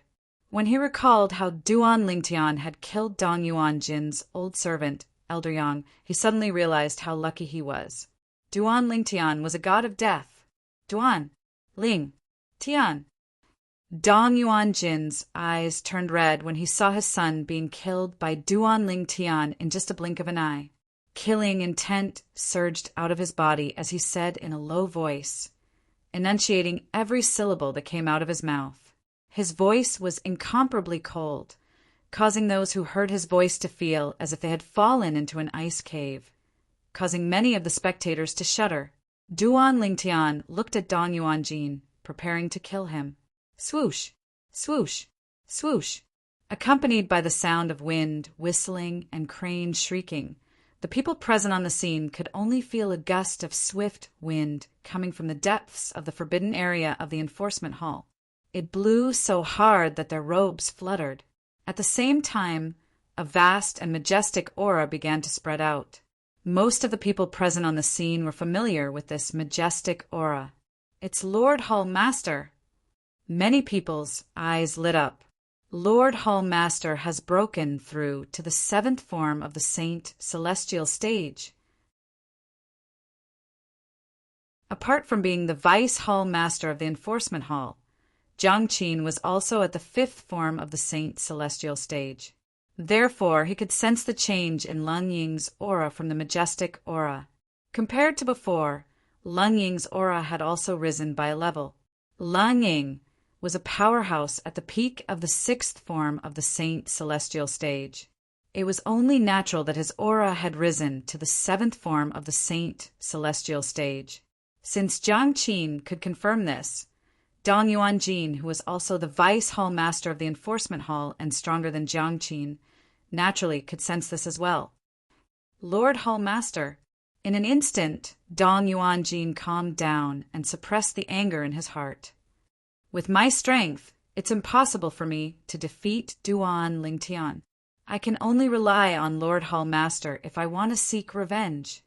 When he recalled how Duan Lingtian had killed Dong Yuanjin's old servant, Elder Yang, he suddenly realized how lucky he was. Duan Lingtian was a god of death. Duan Ling Tian. Dong Yuanjin's eyes turned red when he saw his son being killed by Duan Lingtian in just a blink of an eye. Killing intent surged out of his body as he said in a low voice, enunciating every syllable that came out of his mouth. His voice was incomparably cold, causing those who heard his voice to feel as if they had fallen into an ice cave, causing many of the spectators to shudder. Duan Lingtian looked at Dong Yuanjin, preparing to kill him. Swoosh! Swoosh! Swoosh! Accompanied by the sound of wind, whistling, and cranes shrieking, the people present on the scene could only feel a gust of swift wind coming from the depths of the forbidden area of the enforcement hall. It blew so hard that their robes fluttered. At the same time, a vast and majestic aura began to spread out. Most of the people present on the scene were familiar with this majestic aura. It's Lord Hall Master! Many people's eyes lit up. Lord Hall Master has broken through to the 7th form of the Saint Celestial stage. Apart from being the Vice Hall Master of the Enforcement Hall, Jiang Qin was also at the 5th form of the Saint Celestial stage. Therefore, he could sense the change in Lung Ying's aura from the majestic aura. Compared to before, Lung Ying's aura had also risen by a level. Lung Ying was a powerhouse at the peak of the 6th form of the Saint Celestial stage. It was only natural that his aura had risen to the 7th form of the Saint Celestial stage. Since Jiang Qin could confirm this, Dong Yuanjin, who was also the Vice Hall Master of the Enforcement Hall and stronger than Jiang Qin, naturally could sense this as well. Lord Hall Master, In an instant, Dong Yuanjin calmed down and suppressed the anger in his heart. With my strength, it's impossible for me to defeat Duan Lingtian. I can only rely on Lord Hall Master if I want to seek revenge.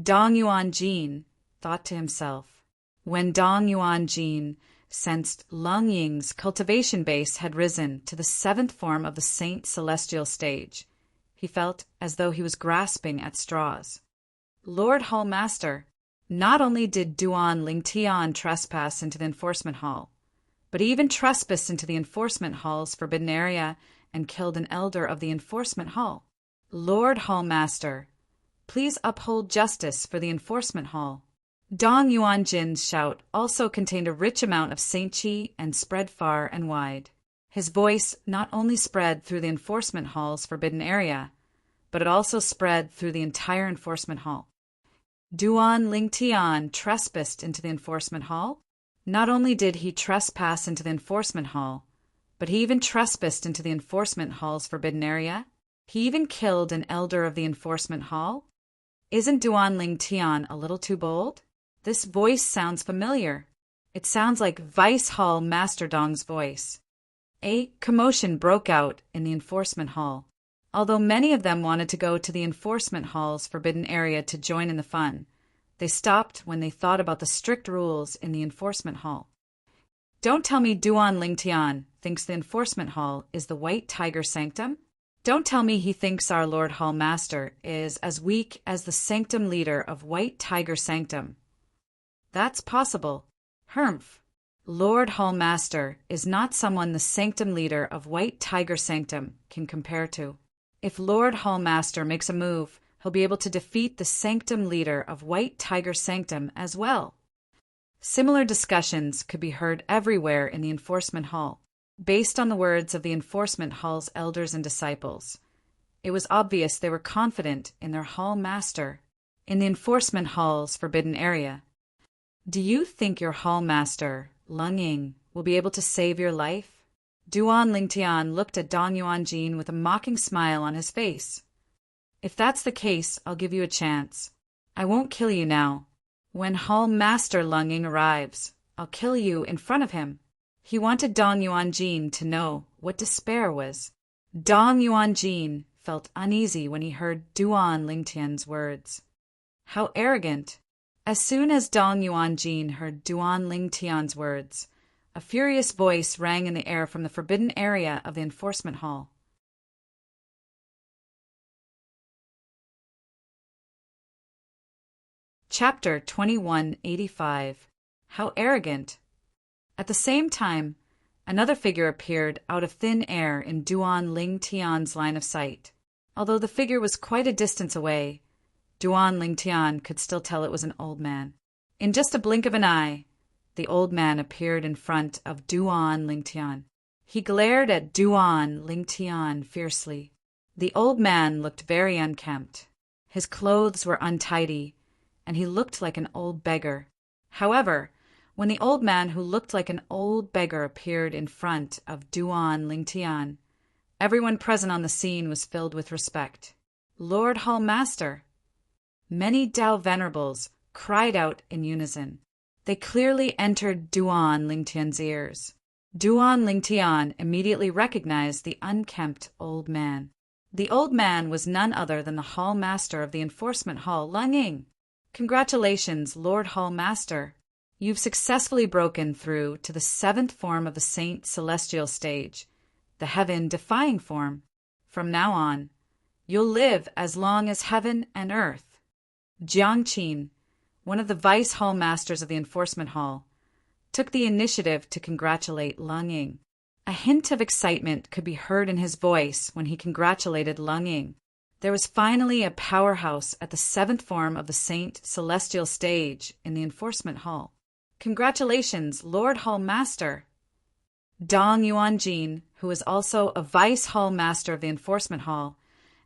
Dong Yuanjin thought to himself. When Dong Yuanjin sensed Lung Ying's cultivation base had risen to the 7th form of the Saint Celestial stage, he felt as though he was grasping at straws. Lord Hall Master, not only did Duan Lingtian trespass into the enforcement hall, but he even trespassed into the enforcement hall's forbidden area and killed an elder of the enforcement hall. Lord Hall Master, please uphold justice for the enforcement hall. Dong Yuanjin's shout also contained a rich amount of saint qi and spread far and wide. His voice not only spread through the enforcement hall's forbidden area, but it also spread through the entire enforcement hall. Duan Lingtian trespassed into the enforcement hall. Not only did he trespass into the enforcement hall, but he even trespassed into the enforcement hall's forbidden area. He even killed an elder of the enforcement hall. Isn't Duan Lingtian a little too bold? This voice sounds familiar. It sounds like Vice Hall Master Dong's voice. A commotion broke out in the enforcement hall. Although many of them wanted to go to the enforcement hall's forbidden area to join in the fun, they stopped when they thought about the strict rules in the enforcement hall. Don't tell me Duan Lingtian thinks the enforcement hall is the White Tiger Sanctum? Don't tell me he thinks our Lord Hall Master is as weak as the sanctum leader of White Tiger Sanctum. That's possible. Humph. Lord Hall Master is not someone the sanctum leader of White Tiger Sanctum can compare to. If Lord Hall Master makes a move, he'll be able to defeat the sanctum leader of White Tiger Sanctum as well. Similar discussions could be heard everywhere in the enforcement hall, based on the words of the enforcement hall's elders and disciples. It was obvious they were confident in their hall master. In the enforcement hall's forbidden area, do you think your hall master, Lung Ying, will be able to save your life? Duan Lingtian looked at Dong Yuanjin with a mocking smile on his face. If that's the case, I'll give you a chance. I won't kill you now. When Hall Master Lung Ying arrives, I'll kill you in front of him. He wanted Dong Yuanjin to know what despair was. Dong Yuanjin felt uneasy when he heard Duan Lingtian's words. How arrogant! As soon as Dong Yuanjin heard Duan Lingtian's words, a furious voice rang in the air from the forbidden area of the enforcement hall. Chapter 2185. How arrogant! At the same time, another figure appeared out of thin air in Duan Lingtian's line of sight. Although the figure was quite a distance away, Duan Lingtian could still tell it was an old man. In just a blink of an eye, the old man appeared in front of Duan Lingtian. He glared at Duan Lingtian fiercely. The old man looked very unkempt. His clothes were untidy, and he looked like an old beggar. However, when the old man who looked like an old beggar appeared in front of Duan Lingtian, everyone present on the scene was filled with respect. Lord Hall Master! Many Dao venerables cried out in unison. They clearly entered Duan Lingtian's ears. Duan Lingtian immediately recognized the unkempt old man. The old man was none other than the Hall Master of the enforcement hall, Lung Ying. Congratulations, Lord Hall Master. You've successfully broken through to the 7th form of the Saint Celestial stage, the heaven-defying form. From now on, you'll live as long as heaven and earth. Jiang Qin, one of the Vice Hall Masters of the enforcement hall, took the initiative to congratulate Lung Ying. A hint of excitement could be heard in his voice when he congratulated Lung Ying. There was finally a powerhouse at the 7th form of the Saint Celestial stage in the enforcement hall. Congratulations, Lord Hall Master! Dong Yuanjin, who was also a Vice Hall Master of the enforcement hall,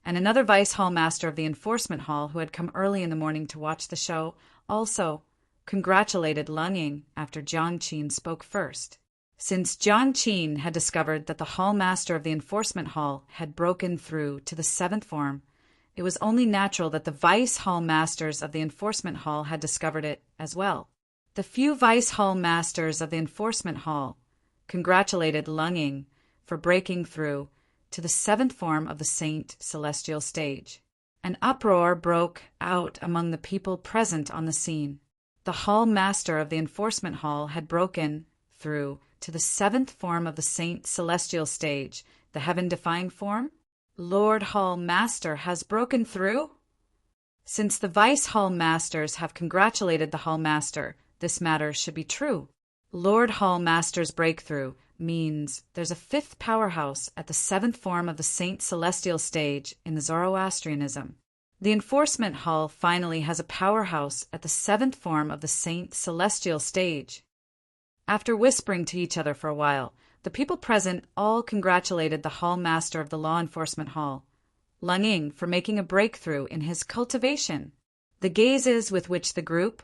and another Vice Hall Master of the enforcement hall who had come early in the morning to watch the show, also congratulated Lung Ying after Jiang Qin spoke first. Since Jiang Qin had discovered that the Hall Master of the enforcement hall had broken through to the 7th form It was only natural that the vice hall masters of the enforcement hall had discovered it as well. The few vice hall masters of the enforcement hall congratulated Lung Ying for breaking through to the seventh form of the Saint Celestial stage. An uproar broke out among the people present on the scene. The hall master of the enforcement hall had broken through to the seventh form of the Saint Celestial stage, the heaven-defying form. Lord Hall Master has broken through? Since the Vice Hall Masters have congratulated the Hall Master, this matter should be true. Lord Hall Master's breakthrough means there's a fifth powerhouse at the seventh form of the Saint Celestial stage in the Zoroastrianism. The Enforcement Hall finally has a powerhouse at the seventh form of the Saint Celestial stage. After whispering to each other for a while, the people present all congratulated the Hall Master of the Law Enforcement Hall, Lung Ying, for making a breakthrough in his cultivation. The gazes with which the group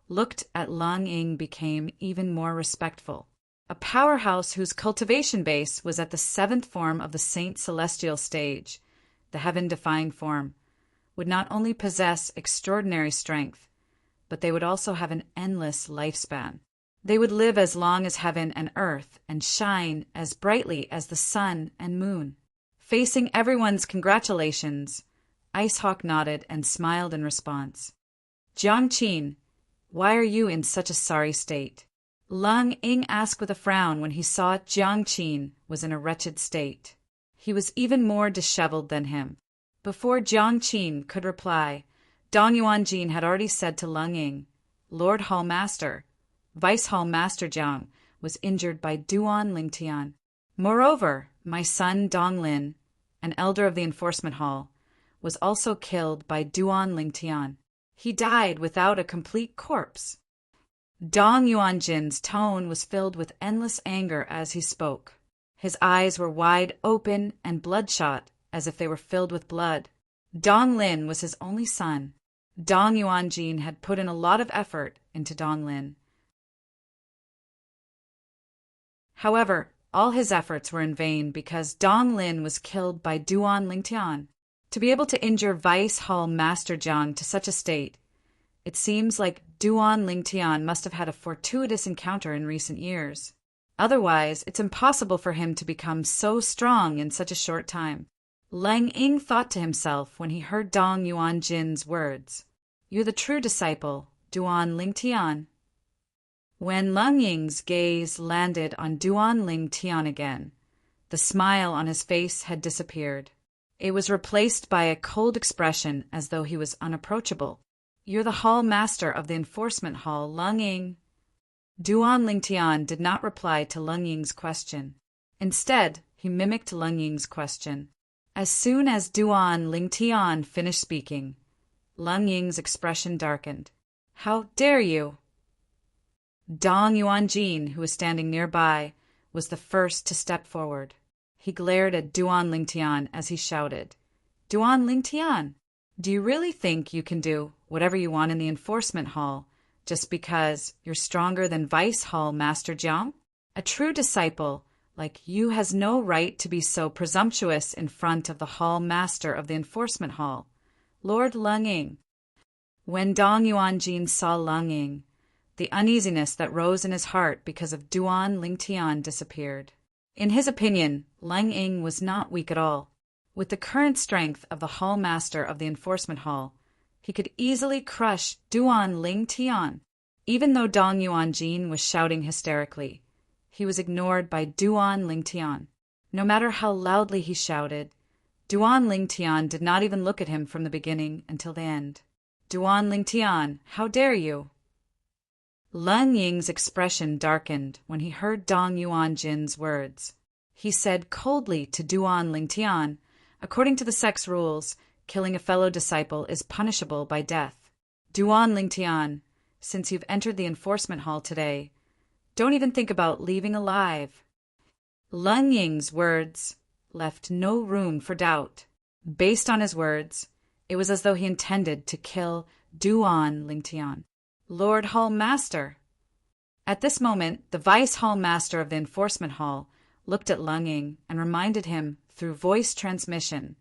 looked at Lung Ying became even more respectful. A powerhouse whose cultivation base was at the seventh form of the Saint Celestial stage, the heaven-defying form, would not only possess extraordinary strength, but they would also have an endless lifespan. They would live as long as heaven and earth and shine as brightly as the sun and moon. Facing everyone's congratulations, Icehawk nodded and smiled in response. Jiang Qin, why are you in such a sorry state? Lung Ying asked with a frown when he saw Jiang Qin was in a wretched state. He was even more disheveled than him. Before Jiang Qin could reply, Dong Yuanjin had already said to Lung Ying, Lord Hall Master, Vice Hall Master Jiang was injured by Duan Lingtian. Moreover, my son Dong Lin, an elder of the Enforcement Hall, was also killed by Duan Lingtian. He died without a complete corpse. Dong Yuanjin's tone was filled with endless anger as he spoke. His eyes were wide open and bloodshot, as if they were filled with blood. Dong Lin was his only son. Dong Yuanjin had put in a lot of effort into Dong Lin. However, all his efforts were in vain because Dong Lin was killed by Duan Lingtian. To be able to injure Vice Hall Master Jiang to such a state, it seems like Duan Lingtian must have had a fortuitous encounter in recent years. Otherwise, it's impossible for him to become so strong in such a short time. Lung Ying thought to himself when he heard Dong Yuanjin's words, You're the true disciple, Duan Lingtian. When Lung Ying's gaze landed on Duan Lingtian again, the smile on his face had disappeared. It was replaced by a cold expression as though he was unapproachable. You're the hall master of the enforcement hall, Lung Ying. Duan Lingtian did not reply to Lung Ying's question. Instead, he mimicked Lung Ying's question. As soon as Duan Lingtian finished speaking, Lung Ying's expression darkened. How dare you? Dong Yuanjin, who was standing nearby, was the first to step forward. He glared at Duan Lingtian as he shouted, Duan Lingtian, do you really think you can do whatever you want in the enforcement hall just because you're stronger than Vice Hall Master Jiang? A true disciple like you has no right to be so presumptuous in front of the hall master of the enforcement hall, Lord Lung Ying. When Dong Yuanjin saw Lung Ying, the uneasiness that rose in his heart because of Duan Lingtian disappeared. In his opinion, Lung Ying was not weak at all. With the current strength of the hall master of the enforcement hall, he could easily crush Duan Lingtian. Even though Dong Yuanjin was shouting hysterically, he was ignored by Duan Lingtian. No matter how loudly he shouted, Duan Lingtian did not even look at him from the beginning until the end. Duan Lingtian, how dare you? Lung Ying's expression darkened when he heard Dong Yuanjin's words. He said coldly to Duan Lingtian, according to the sect's rules, killing a fellow disciple is punishable by death. Duan Lingtian, since you've entered the enforcement hall today, don't even think about leaving alive. Lung Ying's words left no room for doubt. Based on his words, it was as though he intended to kill Duan Lingtian. Lord Hall Master. At this moment, the Vice Hall Master of the Enforcement Hall looked at Lung Ying and reminded him through voice transmission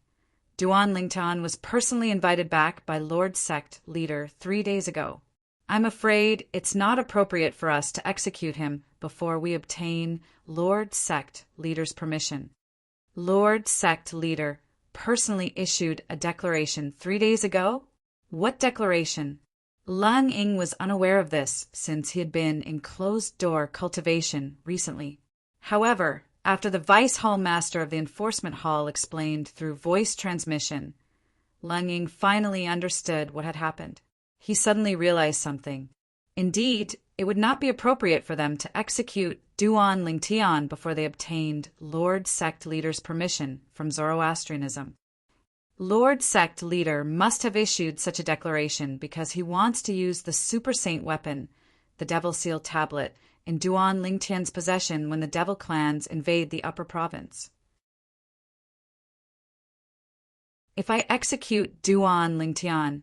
Duan Lingtian was personally invited back by Lord Sect leader 3 days ago. I'm afraid it's not appropriate for us to execute him before we obtain Lord Sect leader's permission. Lord Sect leader personally issued a declaration 3 days ago? What declaration? Lang Ying was unaware of this since he had been in closed-door cultivation recently. However, after the Vice Hall Master of the Enforcement Hall explained through voice transmission, Lang Ying finally understood what had happened. He suddenly realized something. Indeed, it would not be appropriate for them to execute Duan Lingtian before they obtained Lord Sect leader's permission from Zoroastrianism. Lord Sect leader must have issued such a declaration because he wants to use the super saint weapon, the Devil Seal tablet, in Duan Lingtian's possession when the Devil clans invade the upper province. If I execute Duan Lingtian,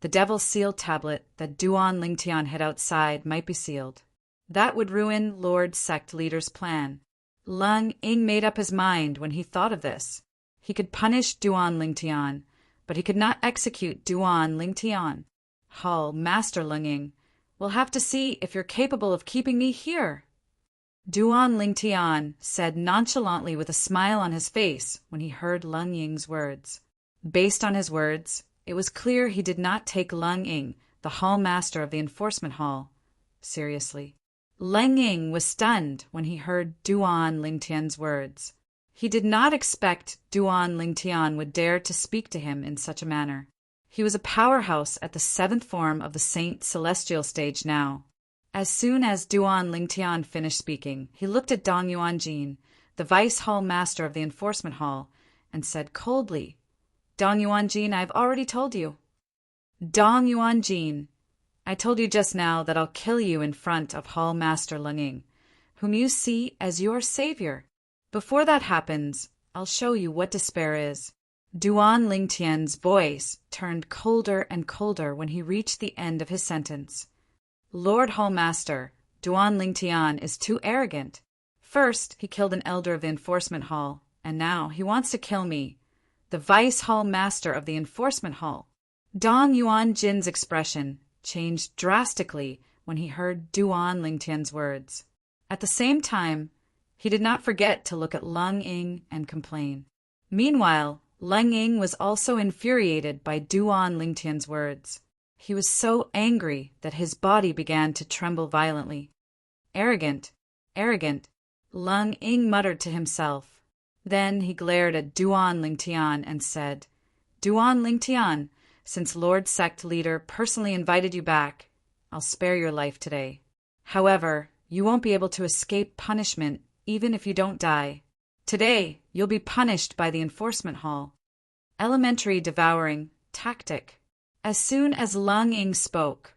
the Devil Seal tablet that Duan Lingtian had outside might be sealed. That would ruin Lord Sect leader's plan. Lang Ying made up his mind when he thought of this. He could punish Duan Lingtian, but he could not execute Duan Lingtian. Hall Master Lang Ying, we'll have to see if you're capable of keeping me here. Duan Lingtian said nonchalantly with a smile on his face when he heard Lang Ying's words. Based on his words, it was clear he did not take Lang Ying, the Hall Master of the Enforcement Hall, seriously. Lang Ying was stunned when he heard Duan Lingtian's words. He did not expect Duan Lingtian would dare to speak to him in such a manner. He was a powerhouse at the 7th form of the Saint Celestial stage now. As soon as Duan Lingtian finished speaking, he looked at Dong Yuanjin, the Vice Hall Master of the Enforcement Hall, and said coldly, Dong Yuanjin, I've already told you. Dong Yuanjin, I told you just now that I'll kill you in front of Hall Master Lang Ying, whom you see as your savior. Before that happens, I'll show you what despair is. Duan Lingtian's voice turned colder and colder when he reached the end of his sentence. Lord Hall Master, Duan Lingtian is too arrogant. First, he killed an elder of the Enforcement Hall, and now he wants to kill me, the Vice Hall Master of the Enforcement Hall. Dong Yuanjin's expression changed drastically when he heard Duan Lingtian's words. At the same time, he did not forget to look at Lang Ying and complain. Meanwhile, Lang Ying was also infuriated by Duan Lingtian's words. He was so angry that his body began to tremble violently. Arrogant, arrogant, Lang Ying muttered to himself. Then he glared at Duan Lingtian and said, Duan Lingtian, since Lord Sect leader personally invited you back, I'll spare your life today. However, you won't be able to escape punishment even if you don't die. Today, you'll be punished by the Enforcement Hall. Elementary devouring tactic. As soon as Lang Ying spoke,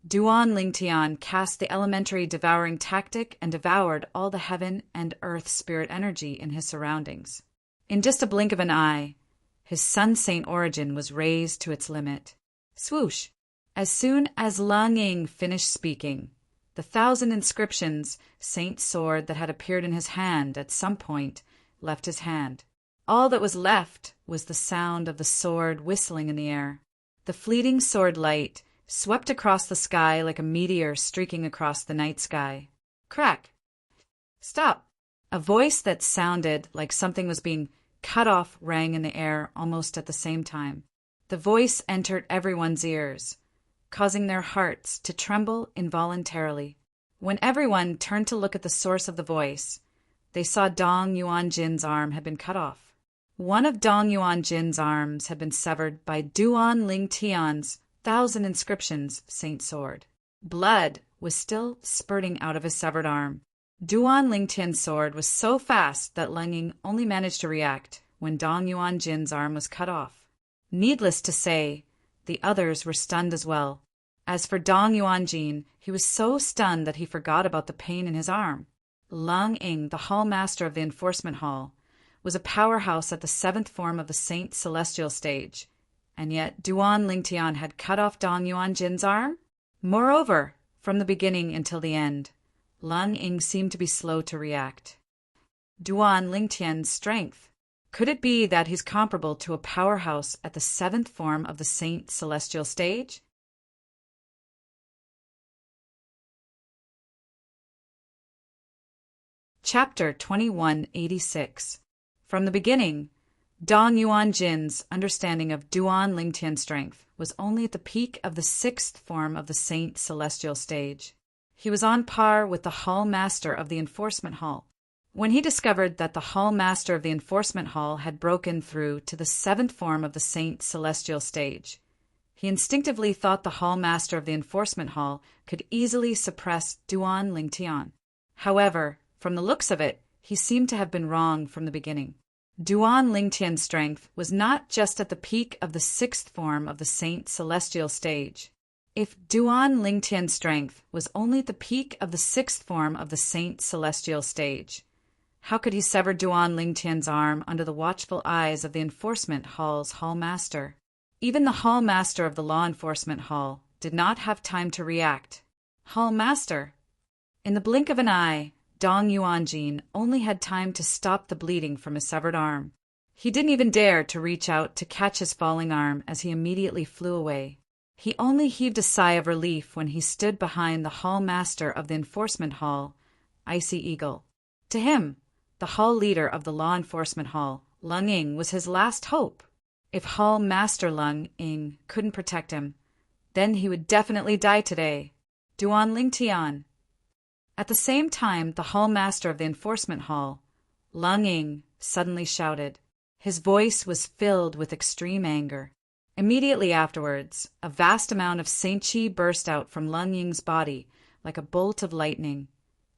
Duan Lingtian cast the elementary devouring tactic and devoured all the heaven and earth spirit energy in his surroundings. In just a blink of an eye, his sun saint origin was raised to its limit. Swoosh! As soon as Lang Ying finished speaking, the 1,000 inscriptions, saint sword that had appeared in his hand at some point, left his hand. All that was left was the sound of the sword whistling in the air. The fleeting sword light swept across the sky like a meteor streaking across the night sky. Crack! Stop! A voice that sounded like something was being cut off rang in the air almost at the same time. The voice entered everyone's ears, causing their hearts to tremble involuntarily. When everyone turned to look at the source of the voice, they saw Dong Yuanjin's arm had been cut off. One of Dong Yuanjin's arms had been severed by Duan Lingtian's 1,000 inscriptions saint sword. Blood was still spurting out of his severed arm. Duan Lingtian's sword was so fast that Lang Ying only managed to react when Dong Yuanjin's arm was cut off. Needless to say, the others were stunned as well. As for Dong Yuanjin, he was so stunned that he forgot about the pain in his arm. Lang Ying, the Hall Master of the Enforcement Hall, was a powerhouse at the 7th form of the Saint Celestial stage, and yet Duan Lingtian had cut off Dong Yuanjin's arm? Moreover, from the beginning until the end, Lang Ying seemed to be slow to react. Duan Lingtian's strength. Could it be that he's comparable to a powerhouse at the seventh form of the Saint Celestial stage? Chapter 2186. From the beginning, Dong Yuanjin's understanding of Duan Lingtian strength was only at the peak of the sixth form of the Saint Celestial stage. He was on par with the Hall Master of the Enforcement Hall. When he discovered that the Hall Master of the Enforcement Hall had broken through to the seventh form of the Saint Celestial stage, he instinctively thought the Hall Master of the Enforcement Hall could easily suppress Duan Lingtian. However, from the looks of it, he seemed to have been wrong from the beginning. Duan Lingtian's strength was not just at the peak of the sixth form of the Saint Celestial stage. If Duan Lingtian's strength was only at the peak of the sixth form of the Saint Celestial stage, how could he sever Duan Lingtian's arm under the watchful eyes of the Enforcement Hall's Hall Master? Even the Hall Master of the Law Enforcement Hall did not have time to react. Hall Master! In the blink of an eye, Dong Yuanjin only had time to stop the bleeding from his severed arm. He didn't even dare to reach out to catch his falling arm as he immediately flew away. He only heaved a sigh of relief when he stood behind the Hall Master of the Enforcement Hall, Icy Eagle. To him, the Hall Leader of the Law Enforcement Hall, Lung Ying, was his last hope. If Hall Master Lung Ying couldn't protect him, then he would definitely die today. Duan Lingtian. At the same time, the Hall Master of the Enforcement Hall, Lung Ying, suddenly shouted. His voice was filled with extreme anger. Immediately afterwards, a vast amount of Saint Qi burst out from Lung Ying's body like a bolt of lightning,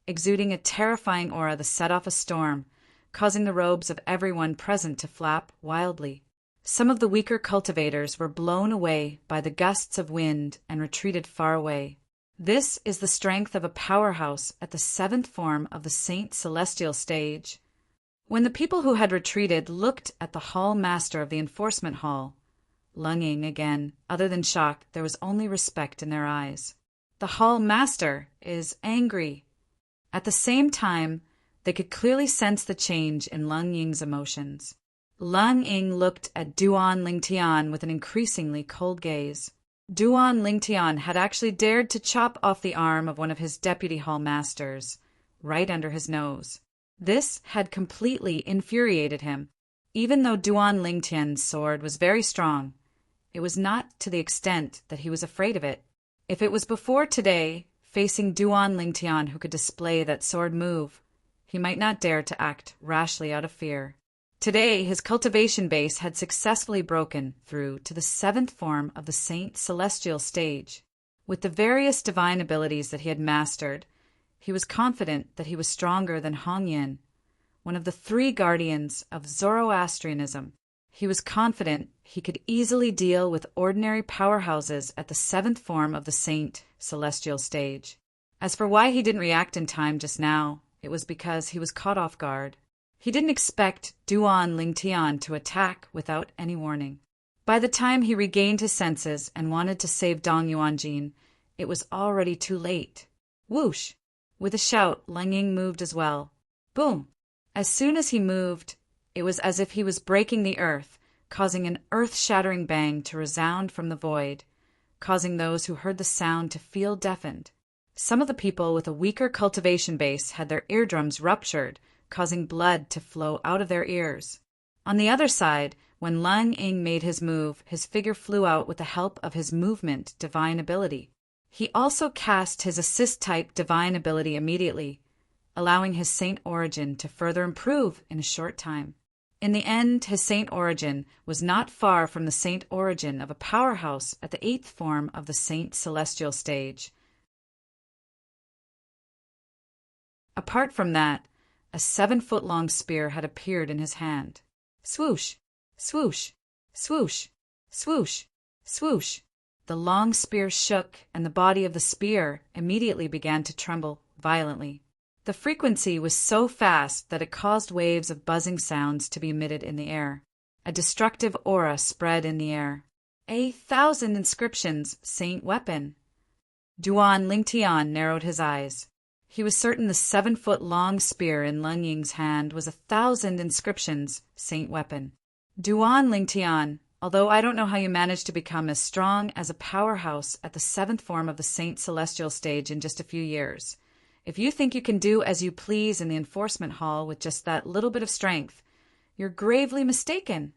exuding a terrifying aura that set off a storm, causing the robes of everyone present to flap wildly. Some of the weaker cultivators were blown away by the gusts of wind and retreated far away. This is the strength of a powerhouse at the seventh form of the Saint Celestial stage. When the people who had retreated looked at the Hall Master of the Enforcement Hall, Lung Ying again, other than shock, there was only respect in their eyes. The Hall Master is angry. At the same time, they could clearly sense the change in Lung Ying's emotions. Lung Ying looked at Duan Lingtian with an increasingly cold gaze. Duan Lingtian had actually dared to chop off the arm of one of his deputy hall masters, right under his nose. This had completely infuriated him. Even though Duan Lingtian's sword was very strong, it was not to the extent that he was afraid of it. If it was before today, facing Duan Lingtian who could display that sword move, he might not dare to act rashly out of fear. Today, his cultivation base had successfully broken through to the seventh form of the Saint Celestial stage. With the various divine abilities that he had mastered, he was confident that he was stronger than Hong Yin, one of the three guardians of Zoroastrianism. He was confident he could easily deal with ordinary powerhouses at the seventh form of the Saint Celestial stage. As for why he didn't react in time just now, it was because he was caught off guard. He didn't expect Duan Lingtian to attack without any warning. By the time he regained his senses and wanted to save Dong Yuanjin, it was already too late. Whoosh! With a shout, Lung Ying moved as well. Boom! As soon as he moved, it was as if he was breaking the earth, causing an earth-shattering bang to resound from the void, causing those who heard the sound to feel deafened. Some of the people with a weaker cultivation base had their eardrums ruptured, causing blood to flow out of their ears. On the other side, when Lung Ying made his move, his figure flew out with the help of his movement divine ability. He also cast his assist-type divine ability immediately, allowing his saint origin to further improve in a short time. In the end, his saint origin was not far from the saint origin of a powerhouse at the eighth form of the Saint Celestial stage. Apart from that, a 7-foot-long spear had appeared in his hand. Swoosh! Swoosh! Swoosh! Swoosh! Swoosh! The long spear shook, and the body of the spear immediately began to tremble violently. The frequency was so fast that it caused waves of buzzing sounds to be emitted in the air. A destructive aura spread in the air. 1,000 inscriptions, saint weapon. Duan Lingtian narrowed his eyes. He was certain the 7-foot-long spear in Lung Ying's hand was 1,000 inscriptions, saint weapon. Duan Lingtian, although I don't know how you managed to become as strong as a powerhouse at the 7th form of the Saint Celestial stage in just a few years, if you think you can do as you please in the enforcement hall with just that little bit of strength, you're gravely mistaken.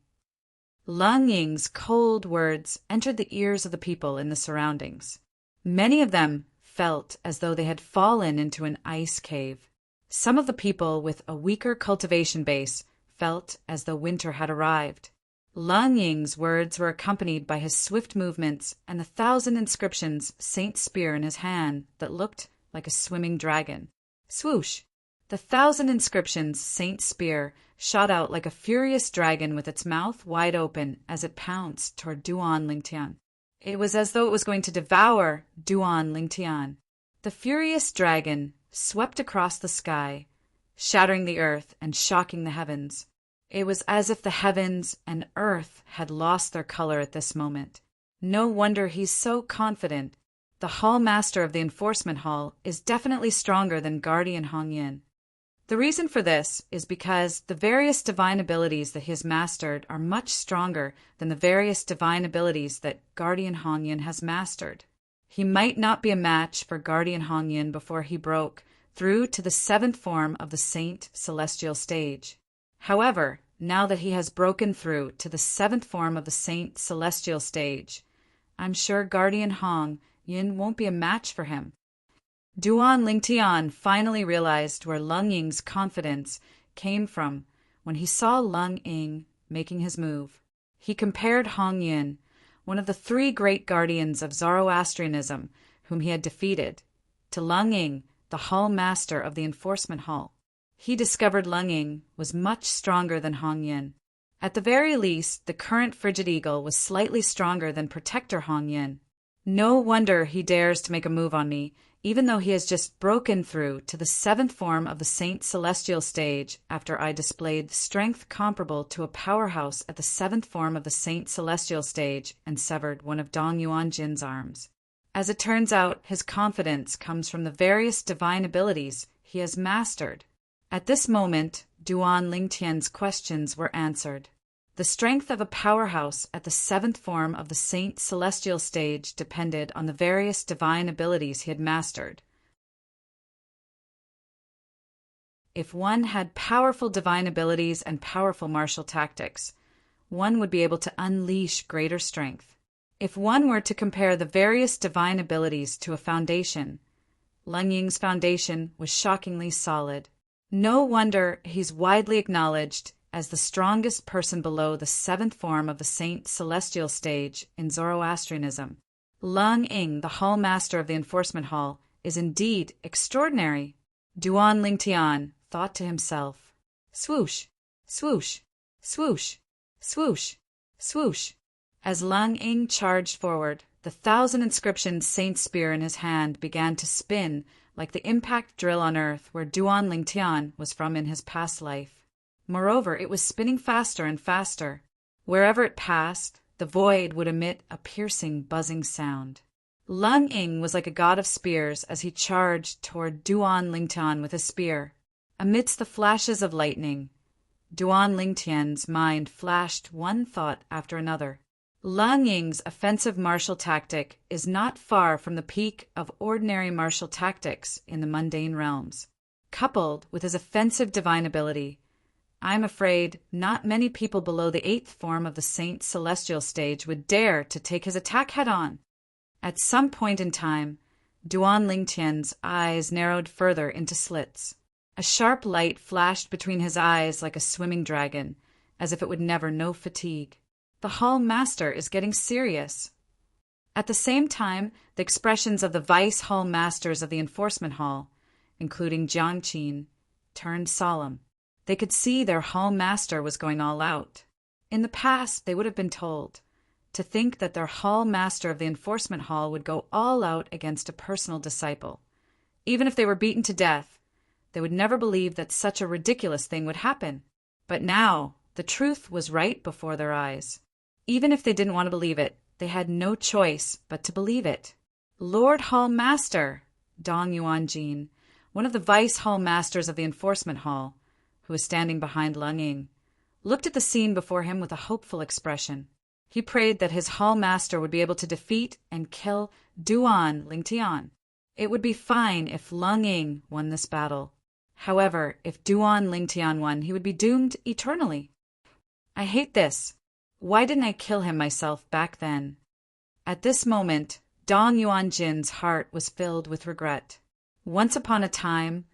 Lung Ying's cold words entered the ears of the people in the surroundings. Many of them felt as though they had fallen into an ice cave. Some of the people with a weaker cultivation base felt as though winter had arrived. Lung Ying's words were accompanied by his swift movements and the 1,000 inscriptions saint spear in his hand that looked like a swimming dragon. Swoosh! The 1,000 inscriptions saint spear shot out like a furious dragon with its mouth wide open as it pounced toward Duan Lingtian. It was as though it was going to devour Duan Lingtian. The furious dragon swept across the sky, shattering the earth and shocking the heavens. It was as if the heavens and earth had lost their color at this moment. No wonder he's so confident. The hall master of the enforcement hall is definitely stronger than Guardian Hongyin. The reason for this is because the various divine abilities that he has mastered are much stronger than the various divine abilities that Guardian Hongyin has mastered. He might not be a match for Guardian Hongyin before he broke through to the 7th form of the Saint Celestial stage. However, now that he has broken through to the 7th form of the Saint Celestial stage, I'm sure Guardian Hongyin won't be a match for him. Duan Lingtian finally realized where Lung Ying's confidence came from when he saw Lung Ying making his move. He compared Hongyin, one of the 3 great guardians of Zoroastrianism whom he had defeated, to Lung Ying, the hall master of the enforcement hall. He discovered Lung Ying was much stronger than Hongyin. At the very least, the current Frigid Eagle was slightly stronger than Protector Hongyin. No wonder he dares to make a move on me, even though he has just broken through to the 7th form of the Saint Celestial stage after I displayed strength comparable to a powerhouse at the 7th form of the Saint Celestial stage and severed one of Dong Yuanjin's arms. As it turns out, his confidence comes from the various divine abilities he has mastered. At this moment, Duan Lingtian's questions were answered. The strength of a powerhouse at the 7th form of the Saint Celestial stage depended on the various divine abilities he had mastered. If one had powerful divine abilities and powerful martial tactics, one would be able to unleash greater strength. If one were to compare the various divine abilities to a foundation, Lung Ying's foundation was shockingly solid. No wonder he's widely acknowledged as the strongest person below the 7th form of the Saint Celestial stage in Zoroastrianism. Lung Ying, the hall master of the enforcement hall, is indeed extraordinary. Duan Lingtian thought to himself, swoosh, swoosh, swoosh, swoosh, swoosh. As Lung Ying charged forward, the 1,000 inscriptions saint spear in his hand began to spin like the impact drill on earth where Duan Lingtian was from in his past life. Moreover, it was spinning faster and faster. Wherever it passed, the void would emit a piercing, buzzing sound. Lung Ying was like a god of spears as he charged toward Duan Lingtian with his spear. Amidst the flashes of lightning, Duan Lingtian's mind flashed one thought after another. Lung Ying's offensive martial tactic is not far from the peak of ordinary martial tactics in the mundane realms. Coupled with his offensive divine ability, I'm afraid not many people below the 8th form of the Saint Celestial stage would dare to take his attack head-on. At some point in time, Duan Lingtian's eyes narrowed further into slits. A sharp light flashed between his eyes like a swimming dragon, as if it would never know fatigue. The hall master is getting serious. At the same time, the expressions of the vice hall masters of the enforcement hall, including Jiang Qin, turned solemn. They could see their hall master was going all out. In the past, they would have been told. To think that their hall master of the enforcement hall would go all out against a personal disciple. Even if they were beaten to death, they would never believe that such a ridiculous thing would happen. But now, the truth was right before their eyes. Even if they didn't want to believe it, they had no choice but to believe it. Lord Hall Master, Dong Yuanjin, One of the vice hall masters of the enforcement hall, who was standing behind Lung Ying, looked at the scene before him with a hopeful expression. He prayed that his hall master would be able to defeat and kill Duan Lingtian. It would be fine if Lung Ying won this battle. However, if Duan Lingtian won, he would be doomed eternally. I hate this. Why didn't I kill him myself back then? At this moment, Dong Yuanjin's heart was filled with regret. Once upon a time,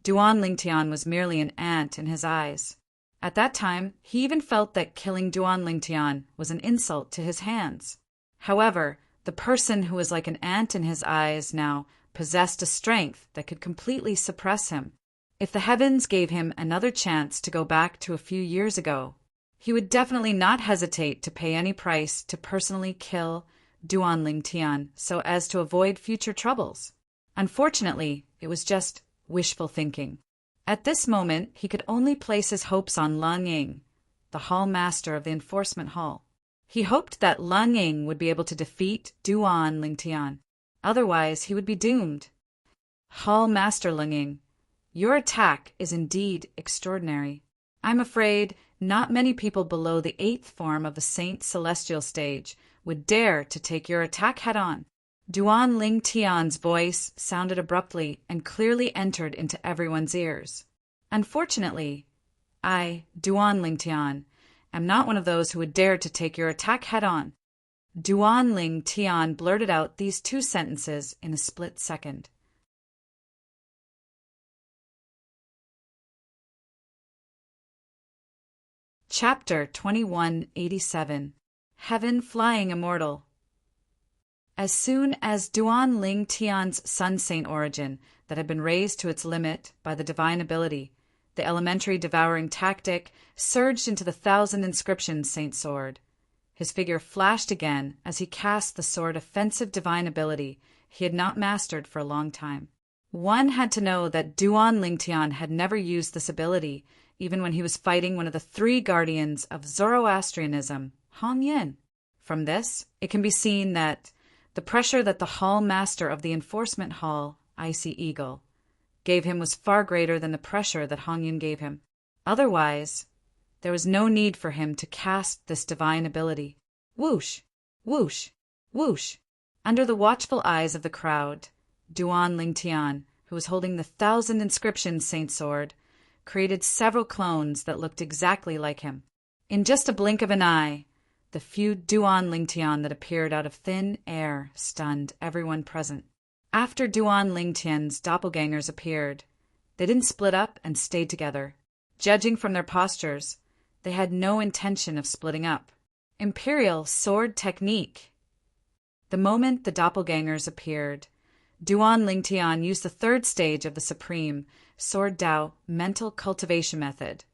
Duan Lingtian was merely an ant in his eyes. At that time, he even felt that killing Duan Lingtian was an insult to his hands. However, the person who was like an ant in his eyes now possessed a strength that could completely suppress him. If the heavens gave him another chance to go back to a few years ago, he would definitely not hesitate to pay any price to personally kill Duan Lingtian so as to avoid future troubles. Unfortunately, it was just wishful thinking. At this moment, he could only place his hopes on Lung Ying, the hall master of the enforcement hall. He hoped that Lung Ying would be able to defeat Duan Lingtian. Otherwise, he would be doomed. Hall Master Lung Ying, your attack is indeed extraordinary. I'm afraid not many people below the 8th form of the Saint Celestial stage would dare to take your attack head-on. Duan Lingtian's voice sounded abruptly and clearly entered into everyone's ears. Unfortunately, I, Duan Lingtian, am not one of those who would dare to take your attack head-on. Duan Lingtian blurted out these 2 sentences in a split second. Chapter 2187. Heaven Flying Immortal. As soon as Duan Lingtian's Sun Saint origin that had been raised to its limit by the divine ability, the elementary devouring tactic, surged into the 1,000 inscriptions Saint sword. His figure flashed again as he cast the sword offensive divine ability he had not mastered for a long time. One had to know that Duan Lingtian had never used this ability, even when he was fighting one of the 3 guardians of Zoroastrianism, Hong Yin. From this, it can be seen that the pressure that the hall master of the enforcement hall, Icy Eagle, gave him was far greater than the pressure that Hong Yin gave him. Otherwise, there was no need for him to cast this divine ability. Whoosh! Whoosh! Whoosh! Under the watchful eyes of the crowd, Duan Lingtian, who was holding the 1,000 inscriptions Saint sword, created several clones that looked exactly like him. In just a blink of an eye, the few Duan Lingtian that appeared out of thin air stunned everyone present. After Duan Lingtian's doppelgangers appeared, they didn't split up and stayed together. Judging from their postures, they had no intention of splitting up. Imperial sword technique. The moment the doppelgangers appeared, Duan Lingtian used the 3rd stage of the supreme Sword Dao mental cultivation method,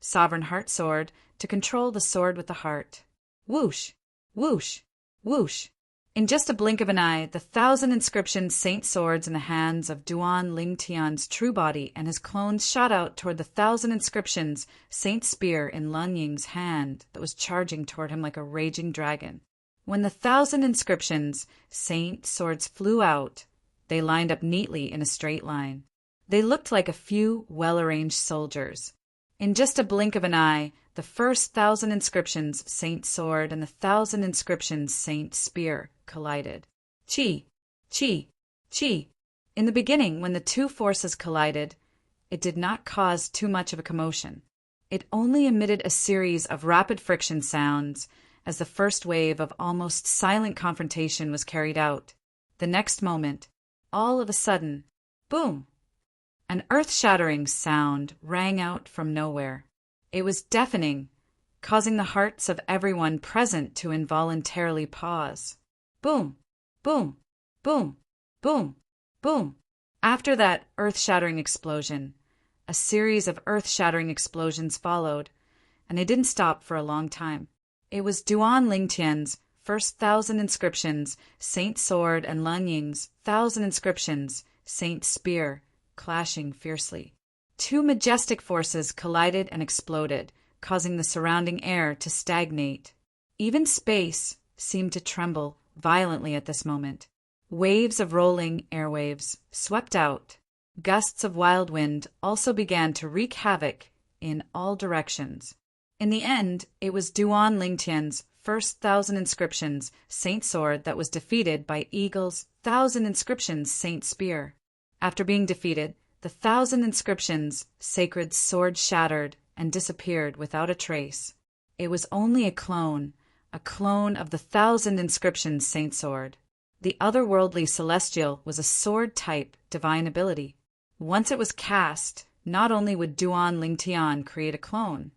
Sovereign Heart Sword, to control the sword with the heart. Whoosh! Whoosh! Whoosh! In just a blink of an eye, the 1,000 inscriptions Saint swords in the hands of Duan Lingtian's true body and his clones shot out toward the 1,000 inscriptions Saint spear in Lung Ying's hand that was charging toward him like a raging dragon. When the 1,000 inscriptions Saint swords flew out, they lined up neatly in a straight line. They looked like a few well-arranged soldiers. In just a blink of an eye, the first 1,000 inscriptions Saint sword and the 1,000 inscriptions Saint spear collided. Chi! Chi! Chi! In the beginning, when the 2 forces collided, it did not cause too much of a commotion. It only emitted a series of rapid friction sounds as the first wave of almost silent confrontation was carried out. The next moment, all of a sudden, boom! An earth-shattering sound rang out from nowhere. It was deafening, causing the hearts of everyone present to involuntarily pause. Boom! Boom! Boom! Boom! Boom! After that earth-shattering explosion, a series of earth-shattering explosions followed, and they didn't stop for a long time. It was Duan Lingtian's first 1,000 inscriptions, Saint Sword, and Lung Ying's 1,000 inscriptions, Saint Spear, clashing fiercely. 2 majestic forces collided and exploded, causing the surrounding air to stagnate. Even space seemed to tremble violently at this moment. Waves of rolling airwaves swept out, Gusts of wild wind also began to wreak havoc in all directions. In the end, it was Duan Lingtian's first 1,000 inscriptions Saint Sword that was defeated by Eagle's 1,000 inscriptions Saint Spear. After being defeated, the 1,000 inscriptions sacred sword shattered and disappeared without a trace. It was only a clone of the 1,000 inscriptions Saint Sword. The otherworldly celestial was a sword-type divine ability. Once it was cast, not only would Duan Lingtian create a clone,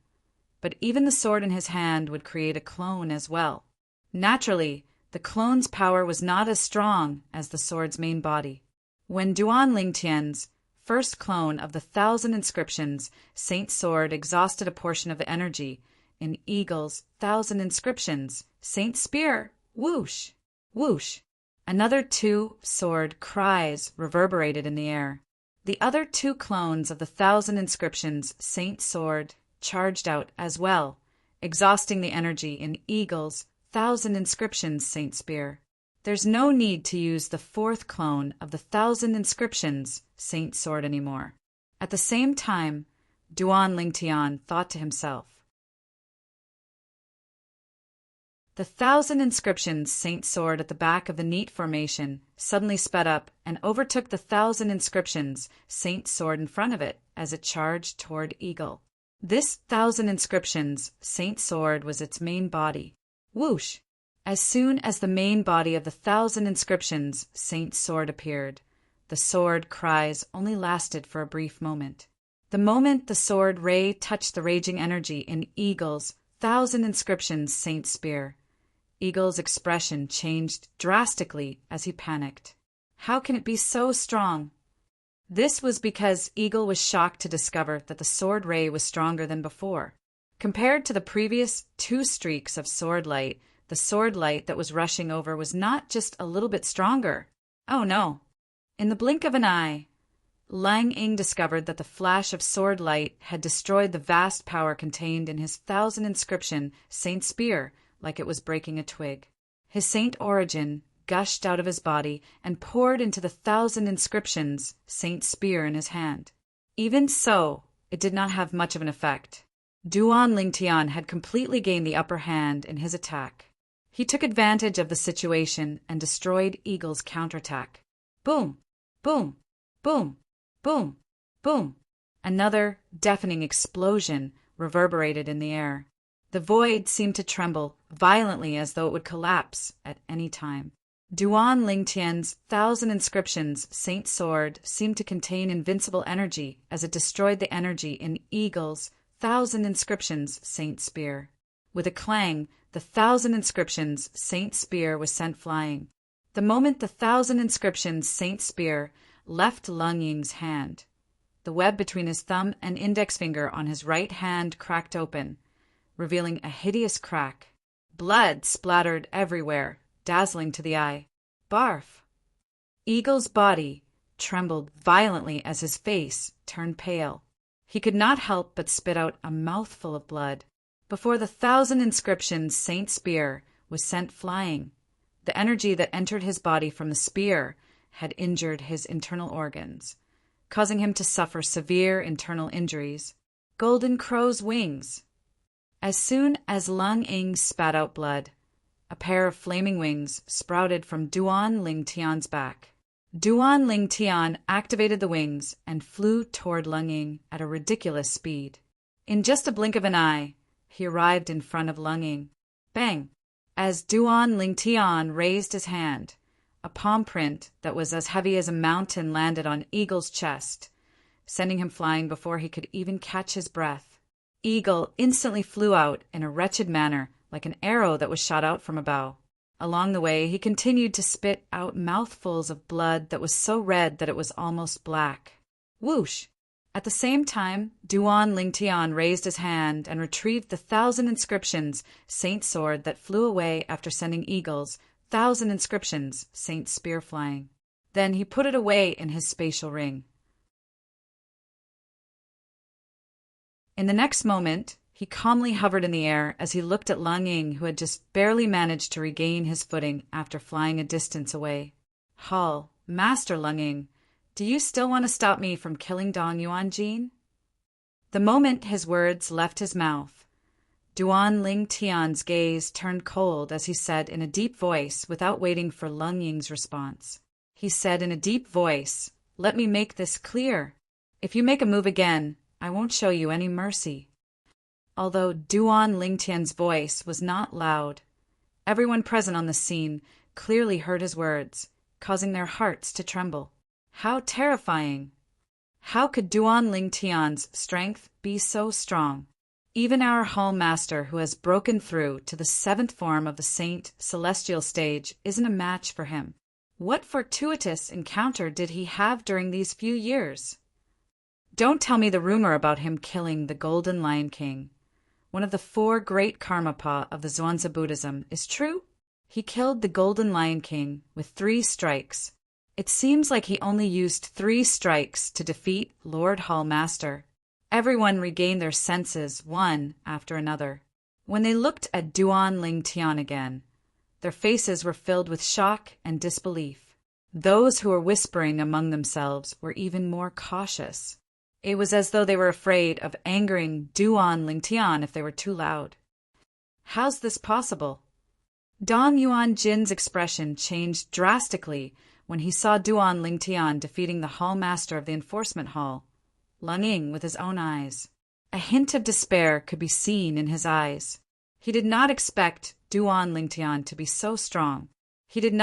but even the sword in his hand would create a clone as well. Naturally, the clone's power was not as strong as the sword's main body. When Duan Lingtian's first clone of the 1,000 inscriptions Saint Sword exhausted a portion of the energy in Eagle's 1,000 inscriptions Saint Spear, whoosh, whoosh, another 2 sword cries reverberated in the air. The other 2 clones of the 1,000 inscriptions Saint Sword charged out as well, exhausting the energy in Eagle's 1,000 inscriptions Saint Spear. There's no need to use the 4th clone of the 1,000 inscriptions Saint Sword anymore. At the same time, Duan Lingtian thought to himself, the 1,000 inscriptions Saint Sword at the back of the neat formation suddenly sped up and overtook the 1,000 inscriptions Saint Sword in front of it as it charged toward Eagle. This 1,000 inscriptions Saint Sword was its main body. Whoosh! As soon as the main body of the 1,000 inscriptions Saint Sword appeared, the sword cries only lasted for a brief moment. The moment the sword ray touched the raging energy in Eagle's 1,000 inscriptions Saint Spear, Eagle's expression changed drastically as he panicked. How can it be so strong? This was because Eagle was shocked to discover that the sword ray was stronger than before. Compared to the previous 2 streaks of sword light, the sword light that was rushing over was not just a little bit stronger. Oh no. In the blink of an eye, Lang Ying discovered that the flash of sword light had destroyed the vast power contained in his 1,000 inscription Saint Spear like it was breaking a twig. His saint origin gushed out of his body and poured into the 1,000 inscriptions Saint Spear in his hand. Even so, it did not have much of an effect. Duan Lingtian had completely gained the upper hand in his attack. He took advantage of the situation and destroyed Eagle's counterattack. Boom! Boom! Boom! Boom! Boom! Another deafening explosion reverberated in the air. The void seemed to tremble violently as though it would collapse at any time. Duan Lingtian's 1,000 inscriptions Saint Sword seemed to contain invincible energy as it destroyed the energy in Eagle's 1,000 inscriptions Saint Spear. With a clang, the 1,000 inscriptions Saint Spear was sent flying. The moment the 1,000 inscriptions Saint Spear left Lang Ying's hand, the web between his thumb and index finger on his right hand cracked open, revealing a hideous crack. Blood splattered everywhere, dazzling to the eye. Barf! Eagle's body trembled violently as his face turned pale. He could not help but spit out a mouthful of blood. Before the 1,000 inscriptions Saint Spear was sent flying, the energy that entered his body from the spear had injured his internal organs, causing him to suffer severe internal injuries. Golden Crow's wings! As soon as Lang Ying spat out blood, a pair of flaming wings sprouted from Duan Lingtian's back. Duan Lingtian activated the wings and flew toward Lang Ying at a ridiculous speed. In just a blink of an eye, he arrived in front of Lang Ying. Bang! As Duan Lingtian raised his hand, a palm print that was as heavy as a mountain landed on Eagle's chest, sending him flying before he could even catch his breath. Eagle instantly flew out in a wretched manner, like an arrow that was shot out from a bow. Along the way, he continued to spit out mouthfuls of blood that was so red that it was almost black. Whoosh! At the same time, Duan Lingtian raised his hand and retrieved the 1,000 inscriptions Saint Sword that flew away after sending Eagle's 1,000 inscriptions Saint Spear flying. Then he put it away in his spatial ring. In the next moment, he calmly hovered in the air as he looked at Lang Ying, who had just barely managed to regain his footing after flying a distance away. Master Lang Ying, Do you still want to stop me from killing Dong Yuanjin? The moment his words left his mouth, Duan Ling Tian's gaze turned cold as he said in a deep voice without waiting for Lung Ying's response. He said in a deep voice, "Let me make this clear. If you make a move again, I won't show you any mercy." Although Duan Ling Tian's voice was not loud, everyone present on the scene clearly heard his words, causing their hearts to tremble. How terrifying! How could Duan Ling Tian's strength be so strong? Even our Hall Master, who has broken through to the 7th form of the Saint Celestial stage, isn't a match for him. What fortuitous encounter did he have during these few years? Don't tell me the rumor about him killing the Golden Lion King, one of the 4 great Karmapa of the Zhuangzi Buddhism, is true? He killed the Golden Lion King with 3 strikes. It seems like he only used 3 strikes to defeat Lord Hall Master. Everyone regained their senses one after another. When they looked at Duan Ling Tian again, their faces were filled with shock and disbelief. Those who were whispering among themselves were even more cautious. It was as though they were afraid of angering Duan Ling Tian if they were too loud. How's this possible? Dong Yuanjin's expression changed drastically when he saw Duan Ling Tian defeating the Hall Master of the Enforcement Hall, Lung Ying, with his own eyes. A hint of despair could be seen in his eyes. He did not expect Duan Ling Tian to be so strong. Even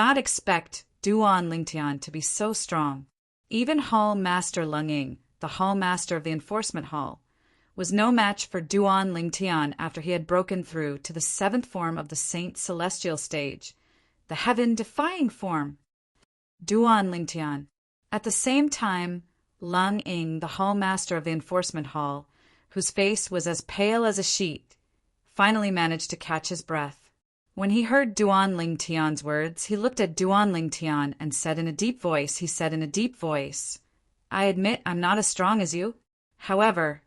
Hall Master Lung Ying, the Hall Master of the Enforcement Hall, was no match for Duan Ling Tian after he had broken through to the 7th form of the Saint Celestial stage, the heaven-defying form. Duan Ling Tian. At the same time, Lung Ying, the Hall Master of the Enforcement Hall, whose face was as pale as a sheet, finally managed to catch his breath. When he heard Duan Ling Tian's words, he looked at Duan Ling Tian and said in a deep voice, "I admit I'm not as strong as you. However,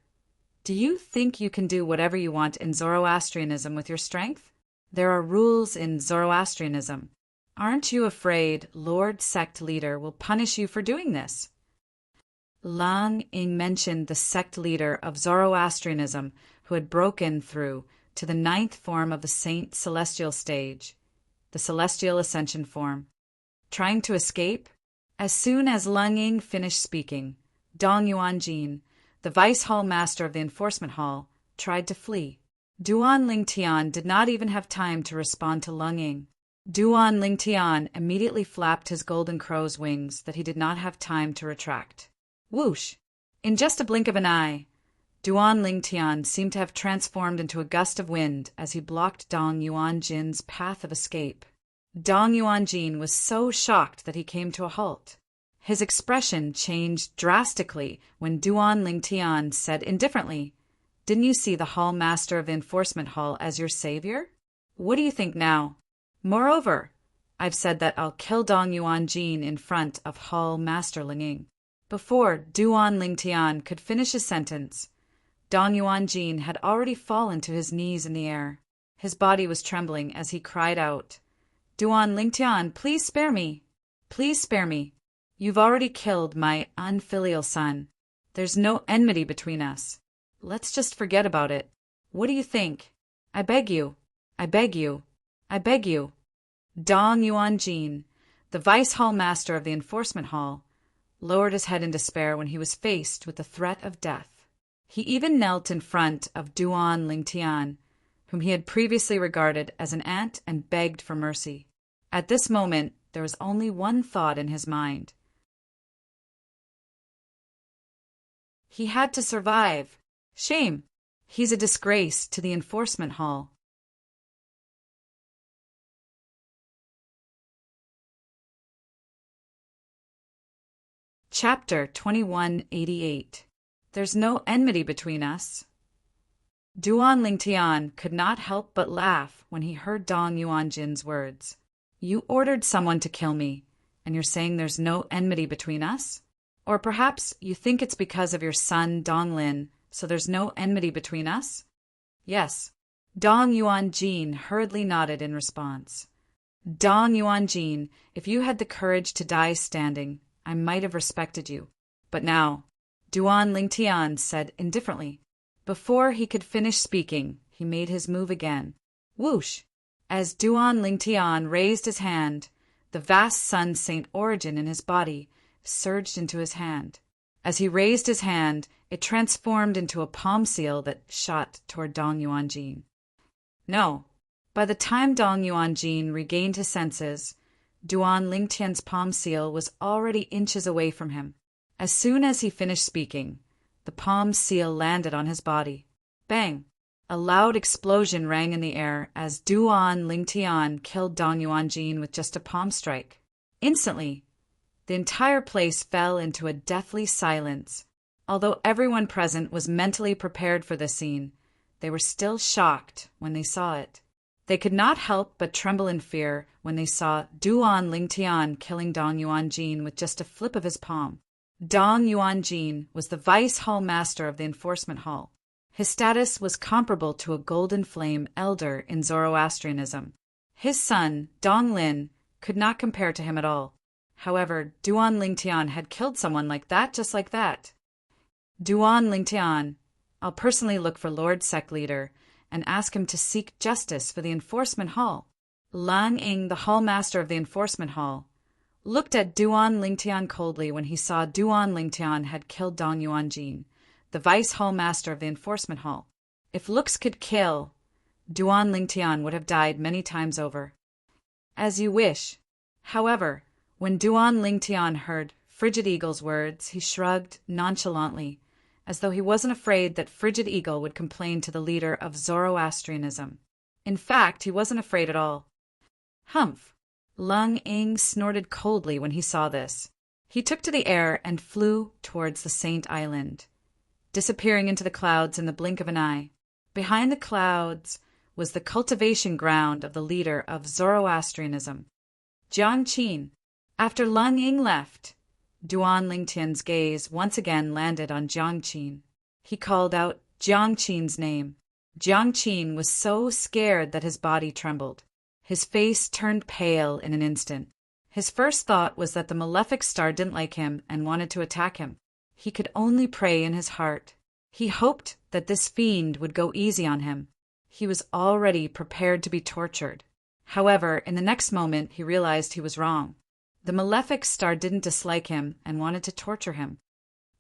do you think you can do whatever you want in Zoroastrianism with your strength? There are rules in Zoroastrianism. Aren't you afraid Lord Sect Leader will punish you for doing this?" Lung Ying mentioned the sect leader of Zoroastrianism who had broken through to the 9th form of the Saint Celestial stage, the Celestial Ascension form. Trying to escape? As soon as Lung Ying finished speaking, Dong Yuanjin, the Vice Hall Master of the Enforcement Hall, tried to flee. Duan Ling Tian did not even have time to respond to Lung Ying. Duan Ling Tian immediately flapped his golden crow's wings that he did not have time to retract. Whoosh! In just a blink of an eye, Duan Ling Tian seemed to have transformed into a gust of wind as he blocked Dong Yuanjin's path of escape. Dong Yuanjin was so shocked that he came to a halt. His expression changed drastically when Duan Ling Tian said indifferently, "Didn't you see the Hall Master of the Enforcement Hall as your savior? What do you think now? Moreover, I've said that I'll kill Dong Yuanjin in front of Hall Master Lung Ying." Before Duan Ling Tian could finish his sentence, Dong Yuanjin had already fallen to his knees in the air. His body was trembling as he cried out, "Duan Ling Tian, please spare me! Please spare me! You've already killed my unfilial son. There's no enmity between us. Let's just forget about it. What do you think? I beg you! I beg you! I beg you!" Dong Yuanjin, the Vice Hall Master of the Enforcement Hall, lowered his head in despair when he was faced with the threat of death. He even knelt in front of Duan Ling Tian, whom he had previously regarded as an ant, and begged for mercy. At this moment, there was only one thought in his mind. He had to survive. Shame! He's a disgrace to the Enforcement Hall. Chapter 2188. There's no enmity between us. Duan Ling Tian could not help but laugh when he heard Dong Yuanjin's words. "You ordered someone to kill me, and you're saying there's no enmity between us? Or perhaps you think it's because of your son Dong Lin, so there's no enmity between us?" "Yes." Dong Yuanjin hurriedly nodded in response. "Dong Yuanjin, if you had the courage to die standing, I might have respected you. But now, Duan Lingtian said indifferently. Before he could finish speaking, he made his move again. Whoosh! As Duan Lingtian raised his hand, the vast sun saint origin in his body surged into his hand. As he raised his hand, it transformed into a palm seal that shot toward Dong Yuanjin. No. By the time Dong Yuanjin regained his senses, Duan Lingtian's palm seal was already inches away from him. As soon as he finished speaking, the palm seal landed on his body. Bang! A loud explosion rang in the air as Duan Lingtian killed Dong Yuanjin with just a palm strike. Instantly, the entire place fell into a deathly silence. Although everyone present was mentally prepared for this scene, they were still shocked when they saw it. They could not help but tremble in fear when they saw Duan Lingtian killing Dong Yuanjin with just a flip of his palm. Dong Yuanjin was the vice hall master of the enforcement hall. His status was comparable to a golden flame elder in Zoroastrianism. His son, Dong Lin, could not compare to him at all. However, Duan Lingtian had killed someone like that just like that. Duan Lingtian, I'll personally look for Lord Sect Leader and ask him to seek justice for the enforcement hall. Lang Ing, the hall master of the enforcement hall, looked at Duan Lingtian coldly when he saw Duan Lingtian had killed Dong Yuanjin, the vice hall master of the enforcement hall. If looks could kill, Duan Lingtian would have died many times over. As you wish. However, when Duan Lingtian heard Frigid Eagle's words, he shrugged nonchalantly, as though he wasn't afraid that Frigid Eagle would complain to the leader of Zoroastrianism. In fact, he wasn't afraid at all. Humph! Lung Ing snorted coldly when he saw this. He took to the air and flew towards the Saint Island, disappearing into the clouds in the blink of an eye. Behind the clouds was the cultivation ground of the leader of Zoroastrianism, Jiang Qin. After Lung Ing left, Duan Lingtian's gaze once again landed on Jiang Qin. He called out Jiang Qin's name. Jiang Qin was so scared that his body trembled. His face turned pale in an instant. His first thought was that the malefic star didn't like him and wanted to attack him. He could only pray in his heart. He hoped that this fiend would go easy on him. He was already prepared to be tortured. However, in the next moment he realized he was wrong. The malefic star didn't dislike him and wanted to torture him.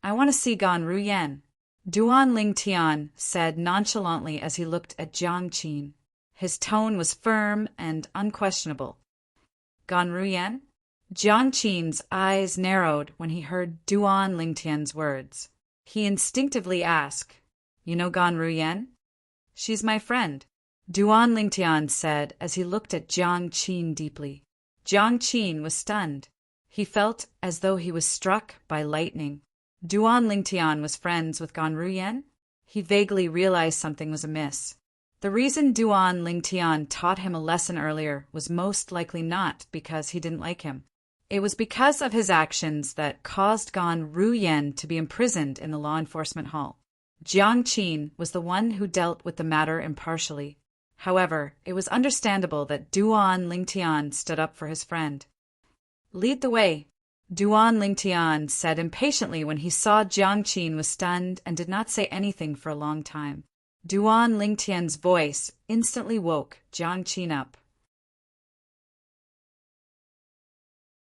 I want to see Gan Ruyen, Duan Lingtian said nonchalantly as he looked at Jiang Qin. His tone was firm and unquestionable. Gan Ruyen? Jiang Qin's eyes narrowed when he heard Duan Lingtian's words. He instinctively asked, You know Gan Ruyen? She's my friend, Duan Lingtian said as he looked at Jiang Qin deeply. Jiang Qin was stunned. He felt as though he was struck by lightning. Duan Lingtian was friends with Gan Ruyen? He vaguely realized something was amiss. The reason Duan Lingtian taught him a lesson earlier was most likely not because he didn't like him. It was because of his actions that caused Gan Ruyen to be imprisoned in the law enforcement hall. Jiang Qin was the one who dealt with the matter impartially. However, it was understandable that Duan Lingtian stood up for his friend. Lead the way, Duan Lingtian said impatiently when he saw Jiang Qin was stunned and did not say anything for a long time. Duan Lingtian's voice instantly woke Jiang Qin up.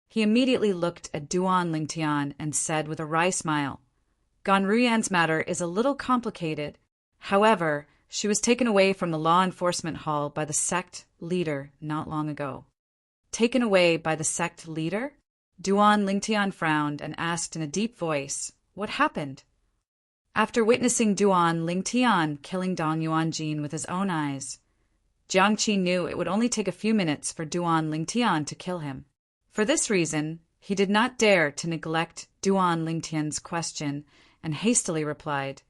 He immediately looked at Duan Lingtian and said with a wry smile, Gan Ruyen's matter is a little complicated. However, she was taken away from the law enforcement hall by the sect leader not long ago. Taken away by the sect leader? Duan Lingtian frowned and asked in a deep voice, What happened? After witnessing Duan Lingtian killing Dong Yuanjin with his own eyes, Jiang Qin knew it would only take a few minutes for Duan Lingtian to kill him. For this reason, he did not dare to neglect Duan Lingtian's question and hastily replied,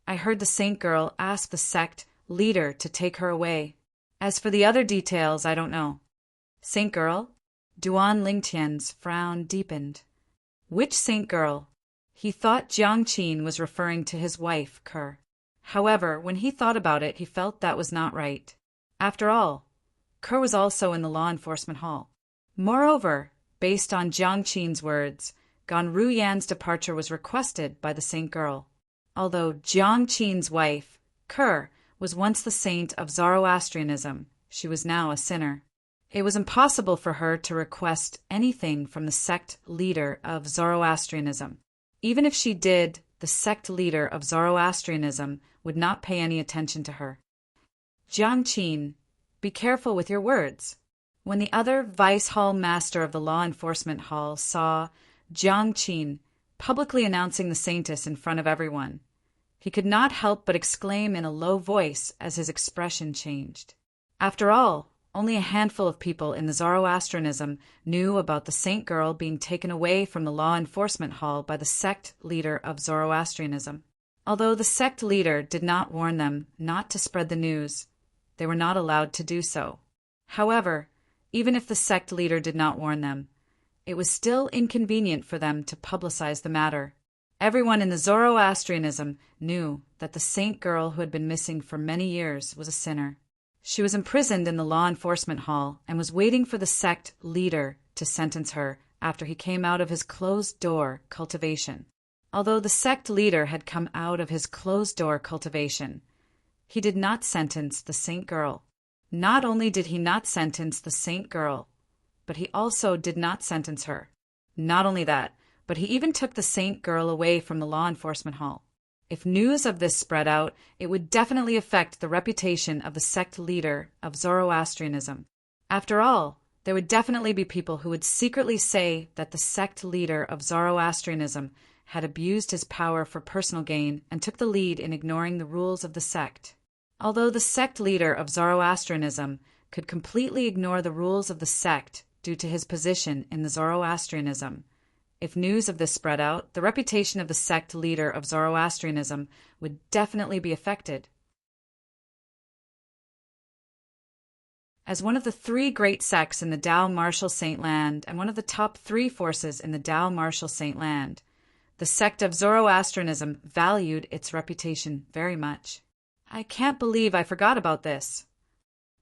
I heard the saint girl ask the sect leader to take her away. As for the other details, I don't know. Saint girl? Duan Lingtian's frown deepened. Which saint girl? He thought Jiang Qin was referring to his wife, Kerr. However, when he thought about it, he felt that was not right. After all, Kerr was also in the law enforcement hall. Moreover, based on Jiang Qin's words, Ganru Yan's departure was requested by the Saint Girl. Although Jiang Qin's wife, Ker, was once the saint of Zoroastrianism, she was now a sinner. It was impossible for her to request anything from the sect leader of Zoroastrianism. Even if she did, the sect leader of Zoroastrianism would not pay any attention to her. Jiang Qin, be careful with your words. When the other vice hall master of the law enforcement hall saw Jiang Qin publicly announcing the saintess in front of everyone, he could not help but exclaim in a low voice as his expression changed. After all, only a handful of people in the Zoroastrianism knew about the Saint Girl being taken away from the law enforcement hall by the sect leader of Zoroastrianism. Although the sect leader did not warn them not to spread the news, they were not allowed to do so. However, even if the sect leader did not warn them, it was still inconvenient for them to publicize the matter. Everyone in the Zoroastrianism knew that the Saint Girl who had been missing for many years was a sinner. She was imprisoned in the law enforcement hall and was waiting for the sect leader to sentence her after he came out of his closed-door cultivation. Although the sect leader had come out of his closed-door cultivation, he did not sentence the Saint Girl. Not only did he not sentence the Saint Girl, but he also did not sentence her. Not only that, but he even took the Saint Girl away from the law enforcement hall. If news of this spread out, it would definitely affect the reputation of the sect leader of Zoroastrianism. After all, there would definitely be people who would secretly say that the sect leader of Zoroastrianism had abused his power for personal gain and took the lead in ignoring the rules of the sect. Although the sect leader of Zoroastrianism could completely ignore the rules of the sect due to his position in the Zoroastrianism, if news of this spread out, the reputation of the sect leader of Zoroastrianism would definitely be affected. As one of the three great sects in the Tao Martial Saint Land and one of the top 3 forces in the Tao Martial Saint Land, the sect of Zoroastrianism valued its reputation very much. I can't believe I forgot about this.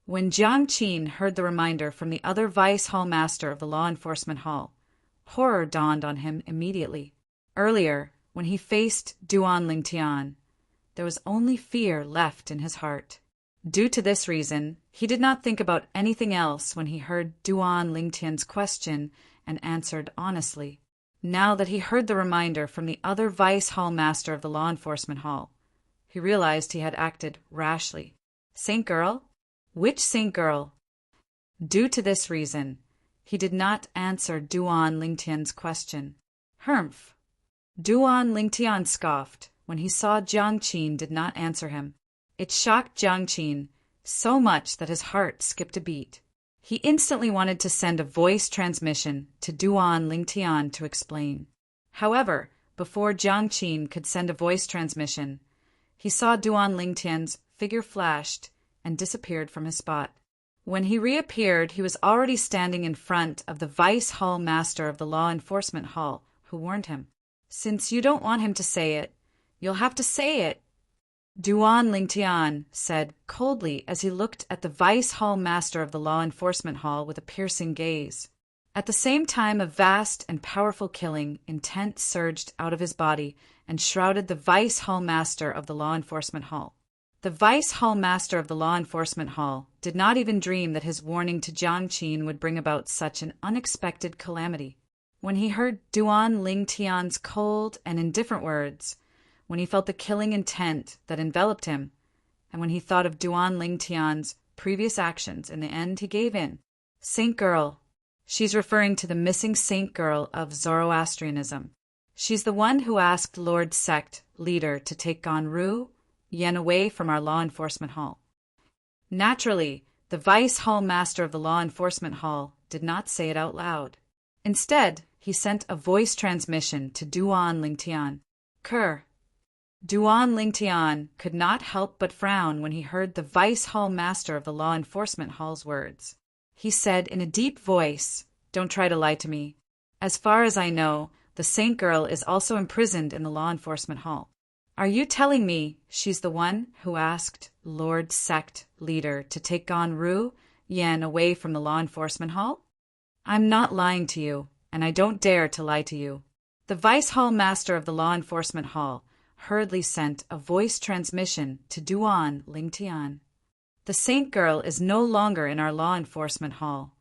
When Jiang Qin heard the reminder from the other vice hall master of the law enforcement hall, horror dawned on him immediately. Earlier, when he faced Duan Lingtian, there was only fear left in his heart. Due to this reason, he did not think about anything else when he heard Duan Lingtian's question and answered honestly. Now that he heard the reminder from the other vice hall master of the law enforcement hall, he realized he had acted rashly. Saint Girl? Which Saint Girl? Due to this reason, he did not answer Duan Lingtian's question. Humph! Duan Lingtian scoffed when he saw Jiang Qin did not answer him. It shocked Jiang Qin so much that his heart skipped a beat. He instantly wanted to send a voice transmission to Duan Lingtian to explain. However, before Jiang Qin could send a voice transmission, he saw Duan Lingtian's figure flashed and disappeared from his spot. When he reappeared, he was already standing in front of the vice hall master of the law enforcement hall, who warned him, "Since you don't want him to say it, you'll have to say it." Duan Lingtian said coldly as he looked at the vice hall master of the law enforcement hall with a piercing gaze. At the same time, a vast and powerful killing intent surged out of his body and shrouded the vice hall master of the law enforcement hall. The vice hall master of the law enforcement hall did not even dream that his warning to Jiang Qin would bring about such an unexpected calamity. When he heard Duan Lingtian's cold and indifferent words, when he felt the killing intent that enveloped him, and when he thought of Duan Lingtian's previous actions, in the end he gave in. Saint Girl. She's referring to the missing Saint Girl of Zoroastrianism. She's the one who asked Lord Sect leader to take Ganru Yan away from our law enforcement hall. Naturally, the vice hall master of the law enforcement hall did not say it out loud. Instead, he sent a voice transmission to Duan Lingtian. Ker. Duan Lingtian could not help but frown when he heard the vice hall master of the law enforcement hall's words. He said in a deep voice, "Don't try to lie to me. As far as I know, the Saint Girl is also imprisoned in the law enforcement hall. Are you telling me she's the one who asked Lord Sect leader to take Ganru Yan away from the law enforcement hall? I'm not lying to you, and I don't dare to lie to you. The Vice Hall Master of the Law Enforcement Hall hurriedly sent a voice transmission to Duan Lingtian. The Saint Girl is no longer in our law enforcement hall.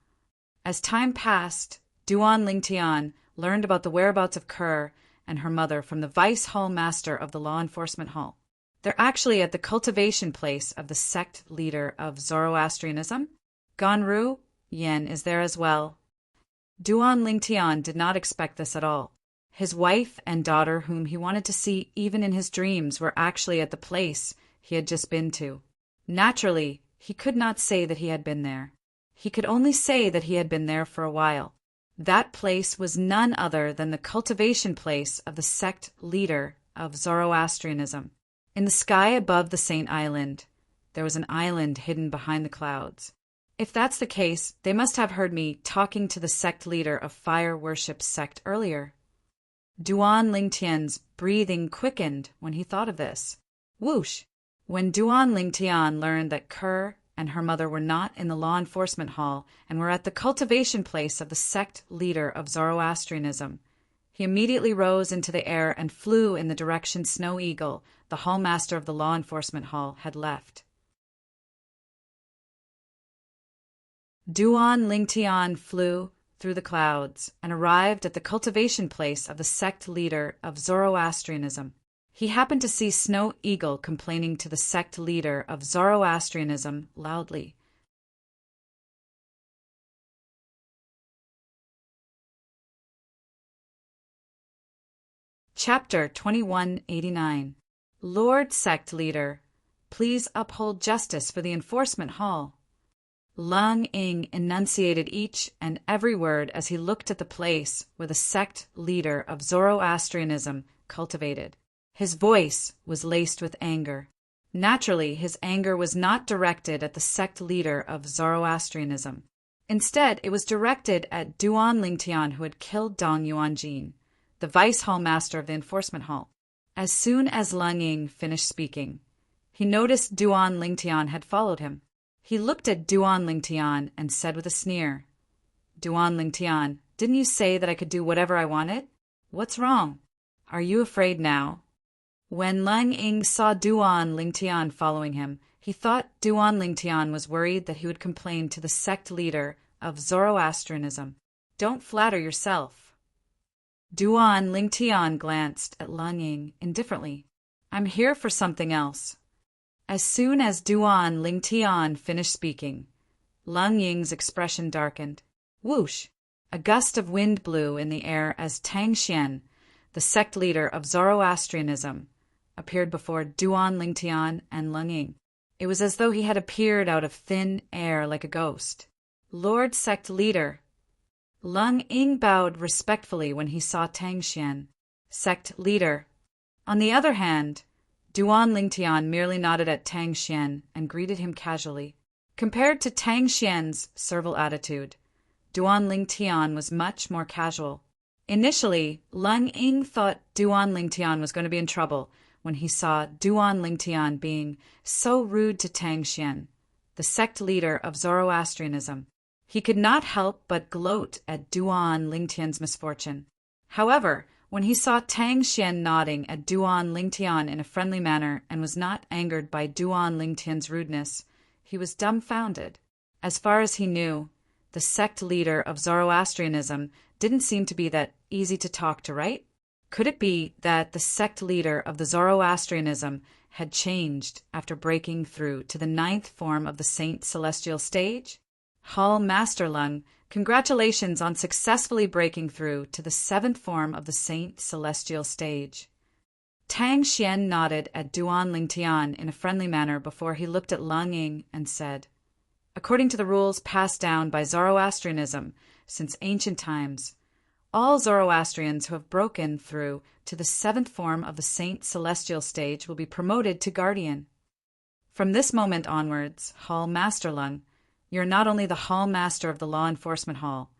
As time passed, Duan Lingtian learned about the whereabouts of Kerr and her mother from the Vice Hall Master of the Law Enforcement Hall. They're actually at the cultivation place of the sect leader of Zoroastrianism. Ganru Yen is there as well. Duan Lingtian did not expect this at all. His wife and daughter, whom he wanted to see even in his dreams, were actually at the place he had just been to. Naturally, he could not say that he had been there. He could only say that he had been there for a while. That place was none other than the cultivation place of the sect leader of Zoroastrianism. In the sky above the Saint Island, there was an island hidden behind the clouds. If that's the case, they must have heard me talking to the sect leader of fire worship sect earlier. Duan Lingtian's breathing quickened when he thought of this. Whoosh! When Duan Lingtian learned that Kerr and her mother were not in the law enforcement hall and were at the cultivation place of the sect leader of Zoroastrianism, he immediately rose into the air and flew in the direction Snow Eagle, the hall master of the law enforcement hall, had left. Duan Lingtian flew through the clouds and arrived at the cultivation place of the sect leader of Zoroastrianism. He happened to see Snow Eagle complaining to the sect leader of Zoroastrianism loudly. Chapter 2189. Lord Sect Leader, please uphold justice for the enforcement hall. Lung Ing enunciated each and every word as he looked at the place where the sect leader of Zoroastrianism cultivated. His voice was laced with anger. Naturally, his anger was not directed at the sect leader of Zoroastrianism. Instead, it was directed at Duan Lingtian, who had killed Dong Yuanjin, the vice hall master of the enforcement hall. As soon as Lung Ing finished speaking, he noticed Duan Lingtian had followed him. He looked at Duan Lingtian and said with a sneer, "Duan Lingtian, didn't you say that I could do whatever I wanted? What's wrong? Are you afraid now?" When Lung Ing saw Duan Lingtian following him, he thought Duan Lingtian was worried that he would complain to the sect leader of Zoroastrianism. Don't flatter yourself. Duan Lingtian glanced at Lung Ing indifferently. I'm here for something else. As soon as Duan Lingtian finished speaking, Lung Ying's expression darkened. Whoosh! A gust of wind blew in the air as Tang Xian, the sect leader of Zoroastrianism, appeared before Duan Lingtian and Lung Ying. It was as though he had appeared out of thin air like a ghost. Lord Sect Leader. Lung Ying bowed respectfully when he saw Tang Xian. Sect Leader. On the other hand, Duan Lingtian merely nodded at Tang Xian and greeted him casually. Compared to Tang Xian's servile attitude, Duan Lingtian was much more casual. Initially, Lung Ying thought Duan Lingtian was going to be in trouble when he saw Duan Lingtian being so rude to Tang Xian, the sect leader of Zoroastrianism. He could not help but gloat at Duan Lingtian's misfortune. However, when he saw Tang Xian nodding at Duan Lingtian in a friendly manner and was not angered by Duan Lingtian's rudeness, he was dumbfounded. As far as he knew, the sect leader of Zoroastrianism didn't seem to be that easy to talk to, right? Could it be that the sect leader of the Zoroastrianism had changed after breaking through to the 9th form of the Saint Celestial Stage? Hall Master Lung, congratulations on successfully breaking through to the 7th form of the Saint Celestial Stage. Tang Xian nodded at Duan Lingtian in a friendly manner before he looked at Lung Ying and said, according to the rules passed down by Zoroastrianism since ancient times, all Zoroastrians who have broken through to the 7th form of the Saint Celestial Stage will be promoted to Guardian. From this moment onwards, Hall Master Lung, you're not only the Hall Master of the Law Enforcement Hall,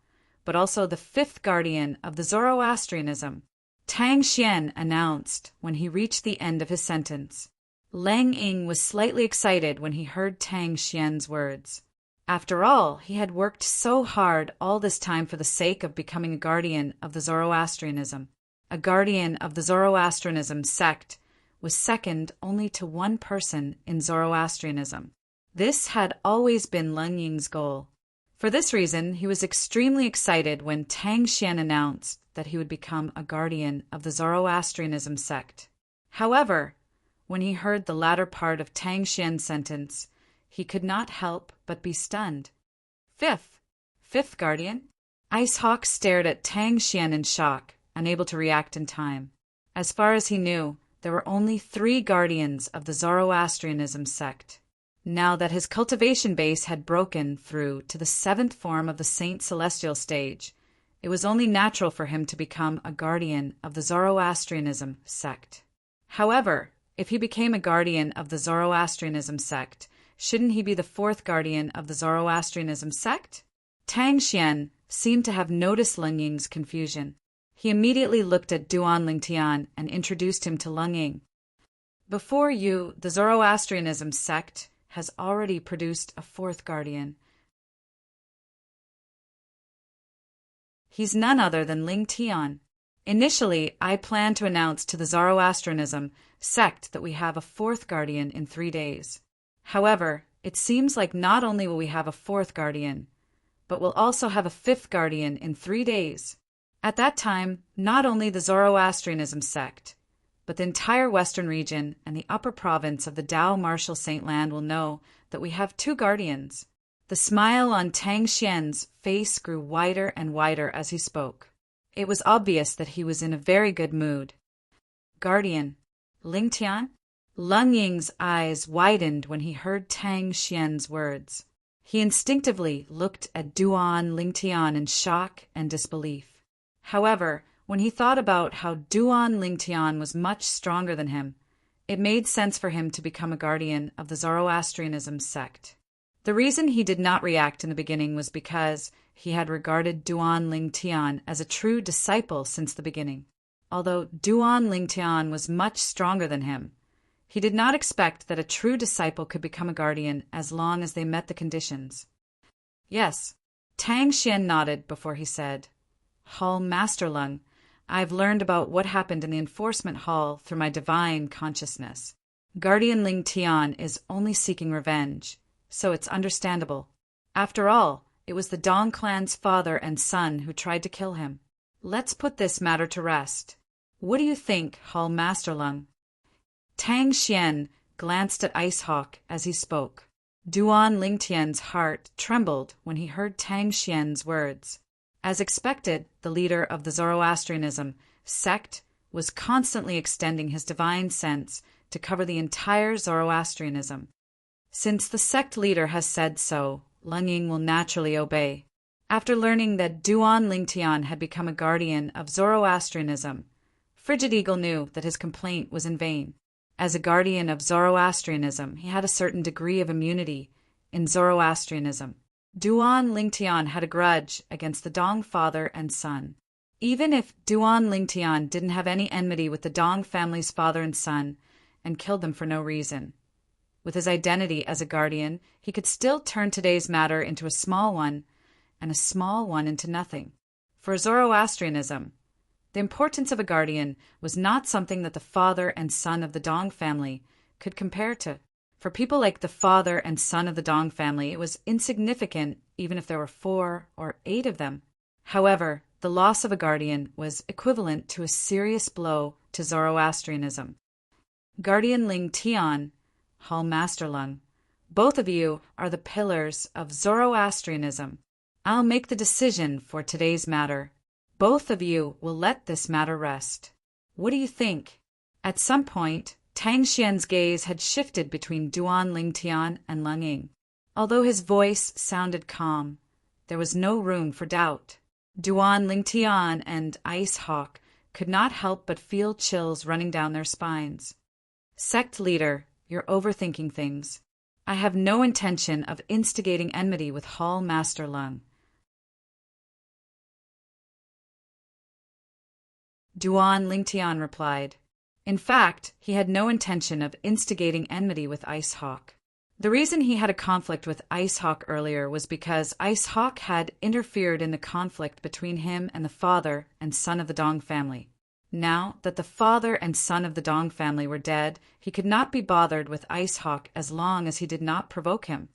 but also the 5th Guardian of the Zoroastrianism, Tang Xian announced when he reached the end of his sentence. Lang Ying was slightly excited when he heard Tang Xian's words. After all, he had worked so hard all this time for the sake of becoming a guardian of the Zoroastrianism. a guardian of the Zoroastrianism sect, was second only to one person in Zoroastrianism. This had always been Leng Ying's goal. For this reason, he was extremely excited when Tang Xian announced that he would become a guardian of the Zoroastrianism sect. However, when he heard the latter part of Tang Xian's sentence, he could not help but be stunned. Fifth guardian? Ice Hawk stared at Tang Xian in shock, unable to react in time. As far as he knew, there were only 3 guardians of the Zoroastrianism sect. Now that his cultivation base had broken through to the 7th form of the Saint Celestial stage, it was only natural for him to become a guardian of the Zoroastrianism sect. However, if he became a guardian of the Zoroastrianism sect, shouldn't he be the 4th guardian of the Zoroastrianism sect? Tang Xian seemed to have noticed Leng Ying's confusion. He immediately looked at Duan Lingtian and introduced him to Leng Ying. Before you, the Zoroastrianism sect has already produced a 4th guardian. He's none other than Ling Tian. Initially, I planned to announce to the Zoroastrianism sect that we have a 4th guardian in 3 days. However, it seems like not only will we have a 4th guardian, but we'll also have a 5th guardian in 3 days. At that time, not only the Zoroastrianism sect, but the entire Western region and the upper province of the Dao Martial Saint Land will know that we have 2 guardians. The smile on Tang Xian's face grew wider and wider as he spoke. It was obvious that he was in a very good mood. Guardian, Ling Tian? Leng Ying's eyes widened when he heard Tang Xian's words. He instinctively looked at Duan Lingtian in shock and disbelief. However, when he thought about how Duan Lingtian was much stronger than him, it made sense for him to become a guardian of the Zoroastrianism sect. The reason he did not react in the beginning was because he had regarded Duan Lingtian as a true disciple since the beginning. Although Duan Lingtian was much stronger than him, he did not expect that a true disciple could become a guardian as long as they met the conditions. Yes, Tang Xian nodded before he said, Hall Master Leng, I've learned about what happened in the enforcement hall through my divine consciousness. Guardian Ling Tian is only seeking revenge, so it's understandable. After all, it was the Dong clan's father and son who tried to kill him. Let's put this matter to rest. What do you think, Hall Master Leng? Tang Xian glanced at Ice Hawk as he spoke. Duan Lingtian's heart trembled when he heard Tang Xian's words. As expected, the leader of the Zoroastrianism sect was constantly extending his divine sense to cover the entire Zoroastrianism. Since the sect leader has said so, Leng Ying will naturally obey. After learning that Duan Lingtian had become a guardian of Zoroastrianism, Frigid Eagle knew that his complaint was in vain. As a guardian of Zoroastrianism, he had a certain degree of immunity in Zoroastrianism. Duan Lingtian had a grudge against the Dong father and son. Even if Duan Lingtian didn't have any enmity with the Dong family's father and son and killed them for no reason, with his identity as a guardian, he could still turn today's matter into a small one and a small one into nothing. For Zoroastrianism, the importance of a guardian was not something that the father and son of the Dong family could compare to. For people like the father and son of the Dong family, it was insignificant even if there were 4 or 8 of them. However, the loss of a guardian was equivalent to a serious blow to Zoroastrianism. Guardian Ling Tian, Hall Master Leng, both of you are the pillars of Zoroastrianism. I'll make the decision for today's matter. Both of you will let this matter rest. What do you think? At some point, Tang Xian's gaze had shifted between Duan Lingtian and Leng Ying. Although his voice sounded calm, there was no room for doubt. Duan Lingtian and Ice Hawk could not help but feel chills running down their spines. Sect leader, you're overthinking things. I have no intention of instigating enmity with Hall Master Leng. Duan Lingtian replied. In fact, he had no intention of instigating enmity with Ice Hawk. The reason he had a conflict with Ice Hawk earlier was because Ice Hawk had interfered in the conflict between him and the father and son of the Dong family. Now that the father and son of the Dong family were dead, he could not be bothered with Ice Hawk as long as he did not provoke him.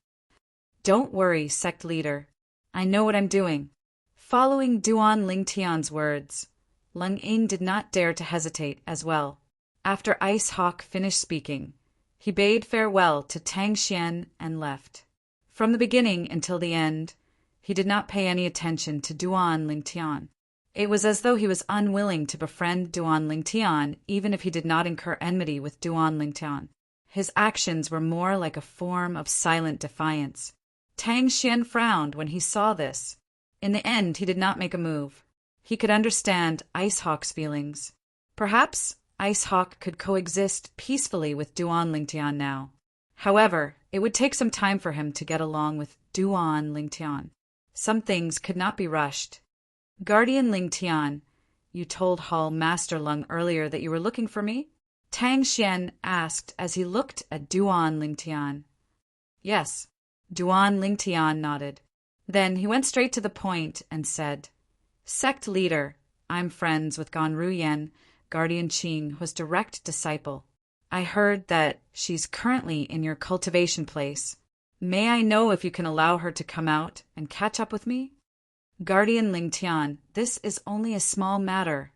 "Don't worry, sect leader. I know what I'm doing." Following Duan Lingtian's words, Lung Ying did not dare to hesitate as well. After Ice Hawk finished speaking, he bade farewell to Tang Xian and left. From the beginning until the end, he did not pay any attention to Duan Lingtian. It was as though he was unwilling to befriend Duan Lingtian, even if he did not incur enmity with Duan Lingtian. His actions were more like a form of silent defiance. Tang Xian frowned when he saw this. In the end, he did not make a move. He could understand Ice Hawk's feelings. Perhaps Ice Hawk could coexist peacefully with Duan Lingtian now. However, it would take some time for him to get along with Duan Lingtian. Some things could not be rushed. "Guardian Lingtian, you told Hall Master Lung earlier that you were looking for me?" Tang Xian asked as he looked at Duan Lingtian. "Yes." Duan Lingtian nodded. Then he went straight to the point and said, "Sect leader, I'm friends with Gan Ruyen, Guardian Qing, whose direct disciple. I heard that she's currently in your cultivation place. May I know if you can allow her to come out and catch up with me?" "Guardian Lingtian, this is only a small matter."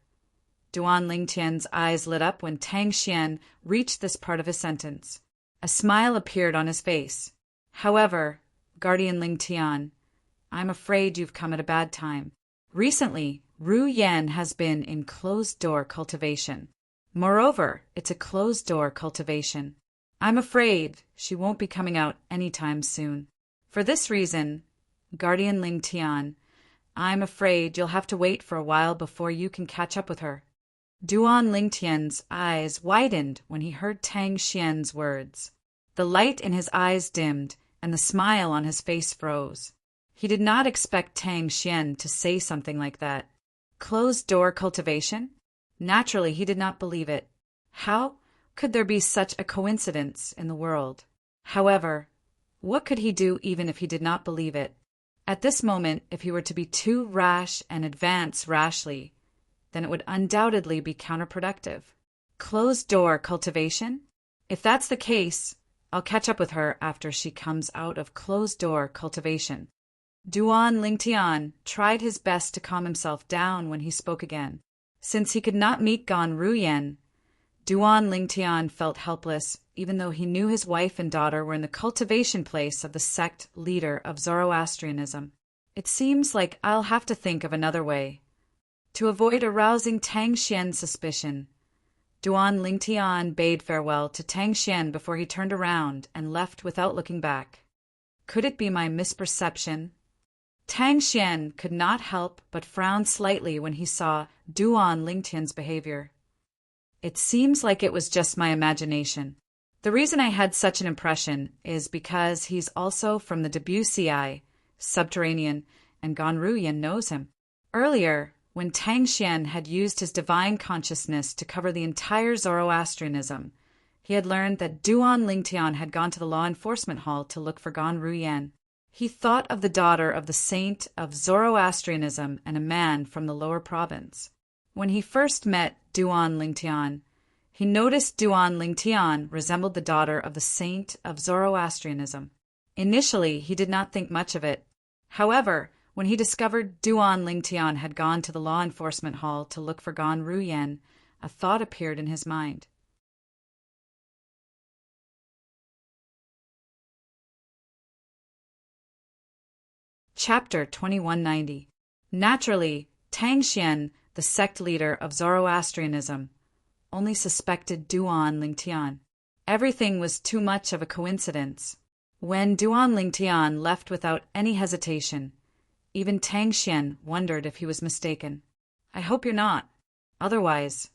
Duan Lingtian's eyes lit up when Tang Xian reached this part of his sentence. A smile appeared on his face. "However, Guardian Lingtian, I'm afraid you've come at a bad time. Recently, Ru Yan has been in closed-door cultivation. Moreover, it's a closed-door cultivation. I'm afraid she won't be coming out anytime soon. For this reason, Guardian Lingtian, I'm afraid you'll have to wait for a while before you can catch up with her." Duan Lingtian's eyes widened when he heard Tang Xian's words. The light in his eyes dimmed, and the smile on his face froze. He did not expect Tang Xian to say something like that. Closed-door cultivation? Naturally, he did not believe it. How could there be such a coincidence in the world? However, what could he do even if he did not believe it? At this moment, if he were to be too rash and advance rashly, then it would undoubtedly be counterproductive. Closed-door cultivation? If that's the case, I'll catch up with her after she comes out of closed-door cultivation. Duan Lingtian tried his best to calm himself down when he spoke again. Since he could not meet Gan Ruyen, Duan Lingtian felt helpless, even though he knew his wife and daughter were in the cultivation place of the sect leader of Zoroastrianism. "It seems like I'll have to think of another way." To avoid arousing Tang Xian's suspicion, Duan Lingtian bade farewell to Tang Xian before he turned around and left without looking back. Could it be my misperception? Tang Xian could not help but frown slightly when he saw Duan Lingtian's behavior. It seems like it was just my imagination. The reason I had such an impression is because he's also from the Debussy, subterranean, and Gan Ruyen knows him. Earlier, when Tang Xian had used his divine consciousness to cover the entire Zoroastrianism, he had learned that Duan Lingtian had gone to the law enforcement hall to look for Gan Ruyen. He thought of the daughter of the saint of Zoroastrianism and a man from the lower province. When he first met Duan Lingtian, he noticed Duan Lingtian resembled the daughter of the saint of Zoroastrianism. Initially, he did not think much of it. However, when he discovered Duan Lingtian had gone to the law enforcement hall to look for Gan Ruyen, a thought appeared in his mind. Chapter 2190. Naturally, Tang Xian, the sect leader of Zoroastrianism, only suspected Duan Lingtian. Everything was too much of a coincidence. When Duan Lingtian left without any hesitation, even Tang Xian wondered if he was mistaken. "I hope you're not. Otherwise—"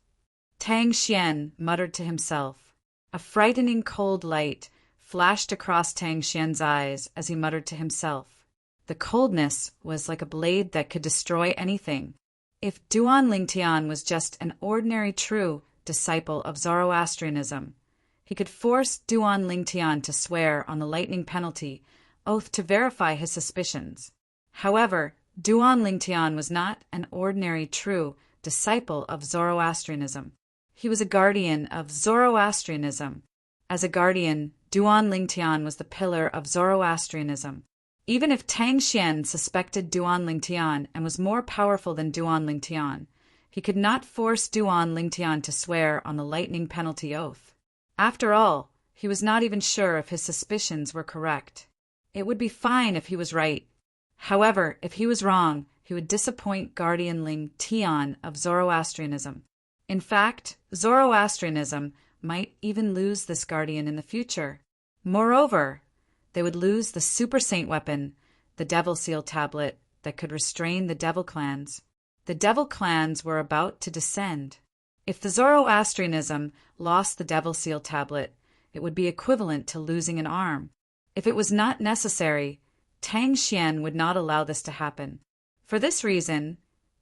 Tang Xian muttered to himself. A frightening cold light flashed across Tang Xian's eyes as he muttered to himself. The coldness was like a blade that could destroy anything. If Duan Lingtian was just an ordinary true disciple of Zoroastrianism, he could force Duan Lingtian to swear on the lightning penalty oath to verify his suspicions. However, Duan Lingtian was not an ordinary true disciple of Zoroastrianism. He was a guardian of Zoroastrianism. As a guardian, Duan Lingtian was the pillar of Zoroastrianism. Even if Tang Xian suspected Duan Lingtian and was more powerful than Duan Lingtian, he could not force Duan Lingtian to swear on the lightning penalty oath. After all, he was not even sure if his suspicions were correct. It would be fine if he was right. However, if he was wrong, he would disappoint Guardian Ling Tian of Zoroastrianism. In fact, Zoroastrianism might even lose this guardian in the future. Moreover, they would lose the super saint weapon, the Devil Seal tablet, that could restrain the Devil clans. The Devil clans were about to descend. If the Zoroastrianism lost the Devil Seal tablet, it would be equivalent to losing an arm. If it was not necessary, Tang Xian would not allow this to happen. For this reason,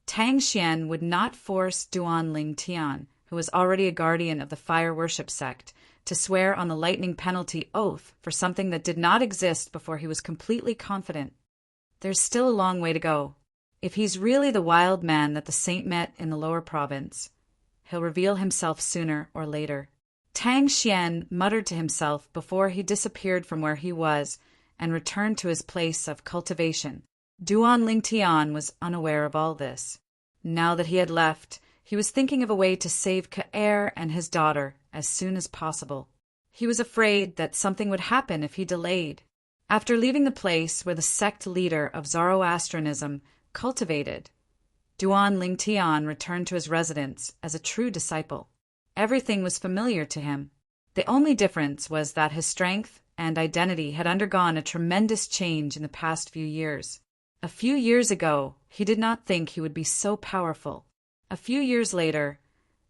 Tang Xian would not force Duan Ling Tian, who was already a guardian of the fire worship sect, to swear on the lightning penalty oath for something that did not exist before he was completely confident. There's still a long way to go. If he's really the wild man that the saint met in the lower province, he'll reveal himself sooner or later. Tang Xian muttered to himself before he disappeared from where he was and returned to his place of cultivation. Duan Lingtian was unaware of all this. Now that he had left, he was thinking of a way to save Ka'er and his daughter as soon as possible. He was afraid that something would happen if he delayed. After leaving the place where the sect leader of Zoroastrianism cultivated, Duan Lingtian returned to his residence as a true disciple. Everything was familiar to him. The only difference was that his strength and identity had undergone a tremendous change in the past few years. A few years ago, he did not think he would be so powerful. A few years later,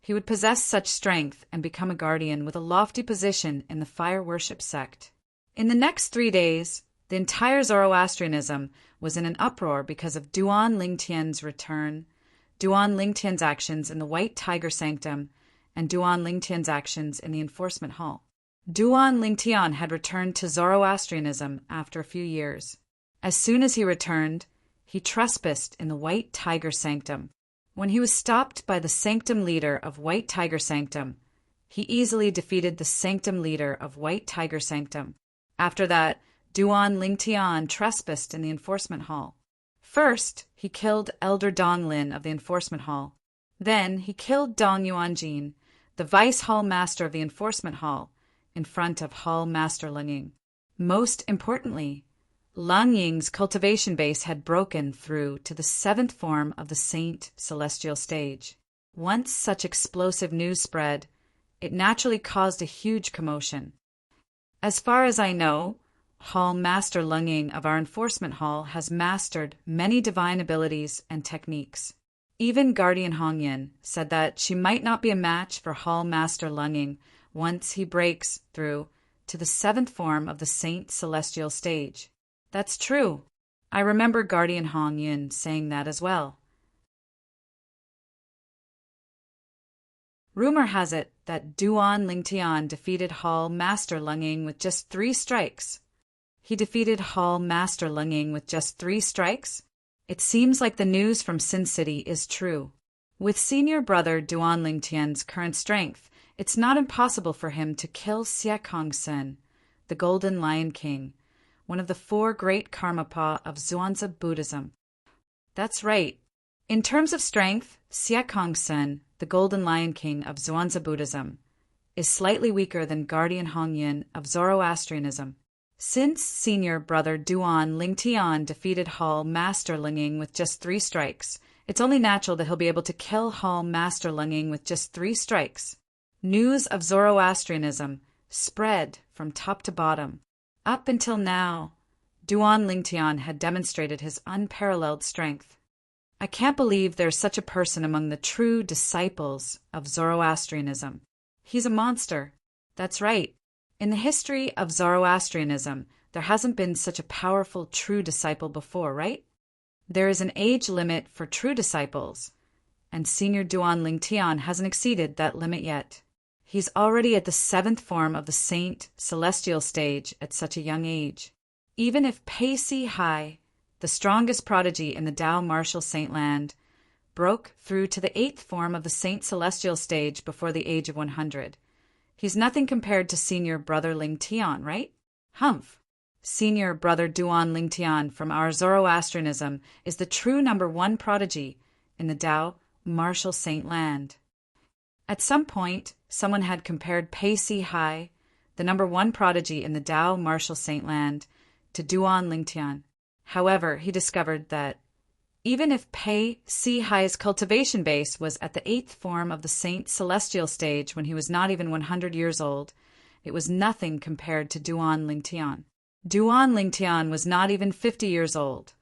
he would possess such strength and become a guardian with a lofty position in the fire worship sect. In the next 3 days, the entire Zoroastrianism was in an uproar because of Duan Lingtian's return, Duan Lingtian's actions in the White Tiger Sanctum, and Duan Lingtian's actions in the Enforcement Hall. Duan Lingtian had returned to Zoroastrianism after a few years. As soon as he returned, he trespassed in the White Tiger Sanctum. When he was stopped by the Sanctum leader of White Tiger Sanctum, he easily defeated the Sanctum leader of White Tiger Sanctum. After that, Duan Lingtian trespassed in the Enforcement Hall. First, he killed Elder Dong Lin of the Enforcement Hall. Then, he killed Dong Yuanjin, the Vice Hall Master of the Enforcement Hall, in front of Hall Master Leng Ying. Most importantly, Leng Ying's cultivation base had broken through to the 7th form of the Saint Celestial Stage. Once such explosive news spread, it naturally caused a huge commotion. As far as I know, Hall Master Leng Ying of our Enforcement Hall has mastered many divine abilities and techniques. Even Guardian Hongyan said that she might not be a match for Hall Master Leng Ying once he breaks through to the 7th form of the Saint Celestial Stage. That's true. I remember Guardian Hongyan saying that as well. Rumor has it that Duan Lingtian defeated Hall Master Leng Ying with just 3 strikes. He defeated Hall Master Leng Ying with just 3 strikes? It seems like the news from Sin City is true. With senior brother Duan Lingtian's current strength, it's not impossible for him to kill Xie Kongsen, the Golden Lion King, one of the 4 great Karmapa of Zhuangzi Buddhism. That's right. In terms of strength, Xie Kongsen, the Golden Lion King of Zhuangzi Buddhism, is slightly weaker than Guardian Hongyan of Zoroastrianism. Since senior brother Duan Lingtian defeated Hall Master Leng Ying with just 3 strikes, it's only natural that he'll be able to kill Hall Master Leng Ying with just 3 strikes. News of Zoroastrianism spread from top to bottom. Up until now, Duan Lingtian had demonstrated his unparalleled strength. I can't believe there's such a person among the true disciples of Zoroastrianism. He's a monster. That's right. In the history of Zoroastrianism, there hasn't been such a powerful true disciple before, right? There is an age limit for true disciples, and Senior Duan Lingtian hasn't exceeded that limit yet. He's already at the 7th form of the Saint Celestial Stage at such a young age. Even if Pei Si Hai, the strongest prodigy in the Tao Martial Saint Land, broke through to the 8th form of the Saint Celestial stage before the age of 100. He's nothing compared to Senior Brother Ling Tian, right? Humph. Senior Brother Duan Ling Tian from our Zoroastrianism is the true number 1 prodigy in the Tao Martial Saint Land. At some point, someone had compared Pei Si Hai, the number 1 prodigy in the Tao Martial Saint Land, to Duan Ling Tian. However, he discovered that even if Pei Si Hai's cultivation base was at the 8th form of the Saint Celestial stage when he was not even 100 years old, it was nothing compared to Duan Ling Tian. Duan Ling Tian was not even 50 years old,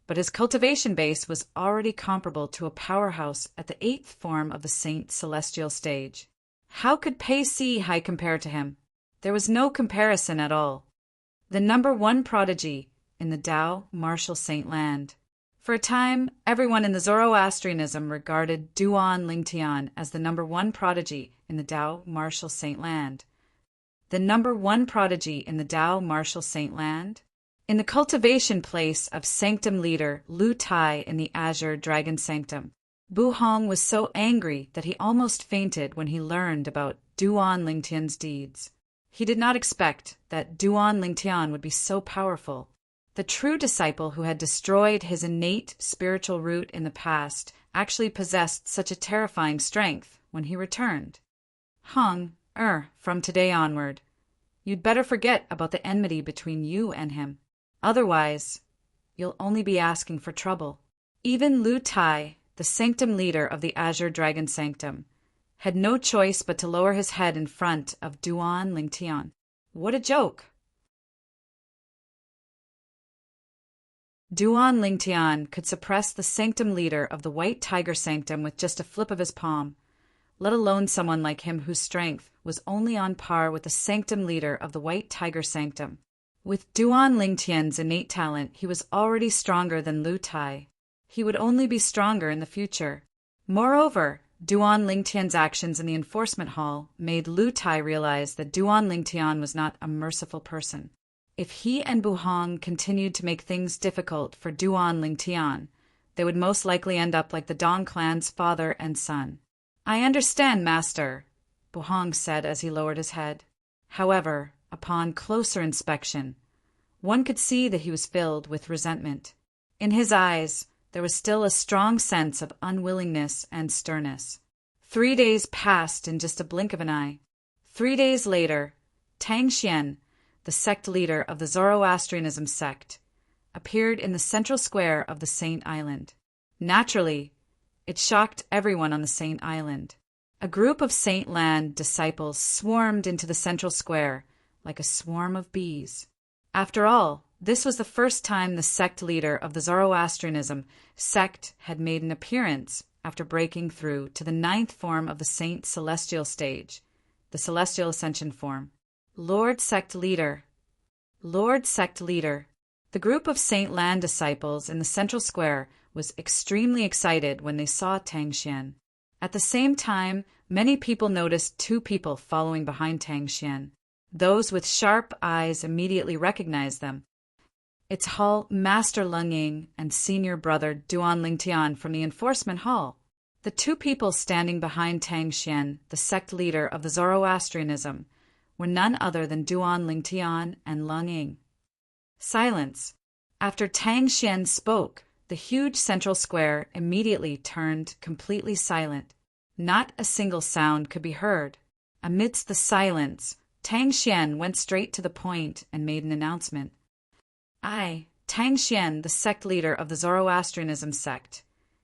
but his cultivation base was already comparable to a powerhouse at the 8th form of the Saint Celestial stage. How could Pei Si Hai compare to him? There was no comparison at all. The number 1 prodigy in the Tao Martial Saint Land. For a time, everyone in the Zoroastrianism regarded Duan Ling Tian as the number 1 prodigy in the Tao Martial Saint Land. The number 1 prodigy in the Tao Martial Saint Land? In the cultivation place of Sanctum Leader Lu Tai in the Azure Dragon Sanctum, Bu Hong was so angry that he almost fainted when he learned about Duan Ling Tian's deeds. He did not expect that Duan Ling Tian would be so powerful. The true disciple who had destroyed his innate spiritual root in the past actually possessed such a terrifying strength when he returned. Hong, from today onward, you'd better forget about the enmity between you and him. Otherwise, you'll only be asking for trouble. Even Lu Tai, the sanctum leader of the Azure Dragon Sanctum, had no choice but to lower his head in front of Duan Ling Tian. What a joke! Duan Ling Tian could suppress the sanctum leader of the White Tiger Sanctum with just a flip of his palm, let alone someone like him whose strength was only on par with the sanctum leader of the White Tiger Sanctum. With Duan Ling Tian's innate talent, he was already stronger than Lu Tai. He would only be stronger in the future. Moreover, Duan Ling Tian's actions in the enforcement hall made Lu Tai realize that Duan Ling Tian was not a merciful person. If he and Bu Hong continued to make things difficult for Duan Ling Tian, they would most likely end up like the Dong clan's father and son. I understand, Master, Bu Hong said as he lowered his head. However, upon closer inspection, one could see that he was filled with resentment. In his eyes, there was still a strong sense of unwillingness and sternness. 3 days passed in just a blink of an eye. 3 days later, Tang Xian, the sect leader of the Zoroastrianism sect, appeared in the central square of the Saint Island. Naturally, it shocked everyone on the Saint Island. A group of Saint Land disciples swarmed into the central square like a swarm of bees. After all, this was the first time the sect leader of the Zoroastrianism sect had made an appearance after breaking through to the 9th form of the Saint Celestial stage, the Celestial Ascension form. Lord Sect Leader. Lord Sect Leader. The group of Saint Land disciples in the central square was extremely excited when they saw Tang Xian. At the same time, many people noticed 2 people following behind Tang Xian. Those with sharp eyes immediately recognized them. It's Hall Master Lung Ying and Senior Brother Duan Ling Tian from the enforcement hall. The 2 people standing behind Tang Xian, the sect leader of the Zoroastrianism, were none other than Duan Ling Tian and Lung Ying. Silence. After Tang Xian spoke, the huge central square immediately turned completely silent. Not a single sound could be heard. Amidst the silence, Tang Xian went straight to the point and made an announcement. I, Tang Xian, the sect leader of the Zoroastrianism sect,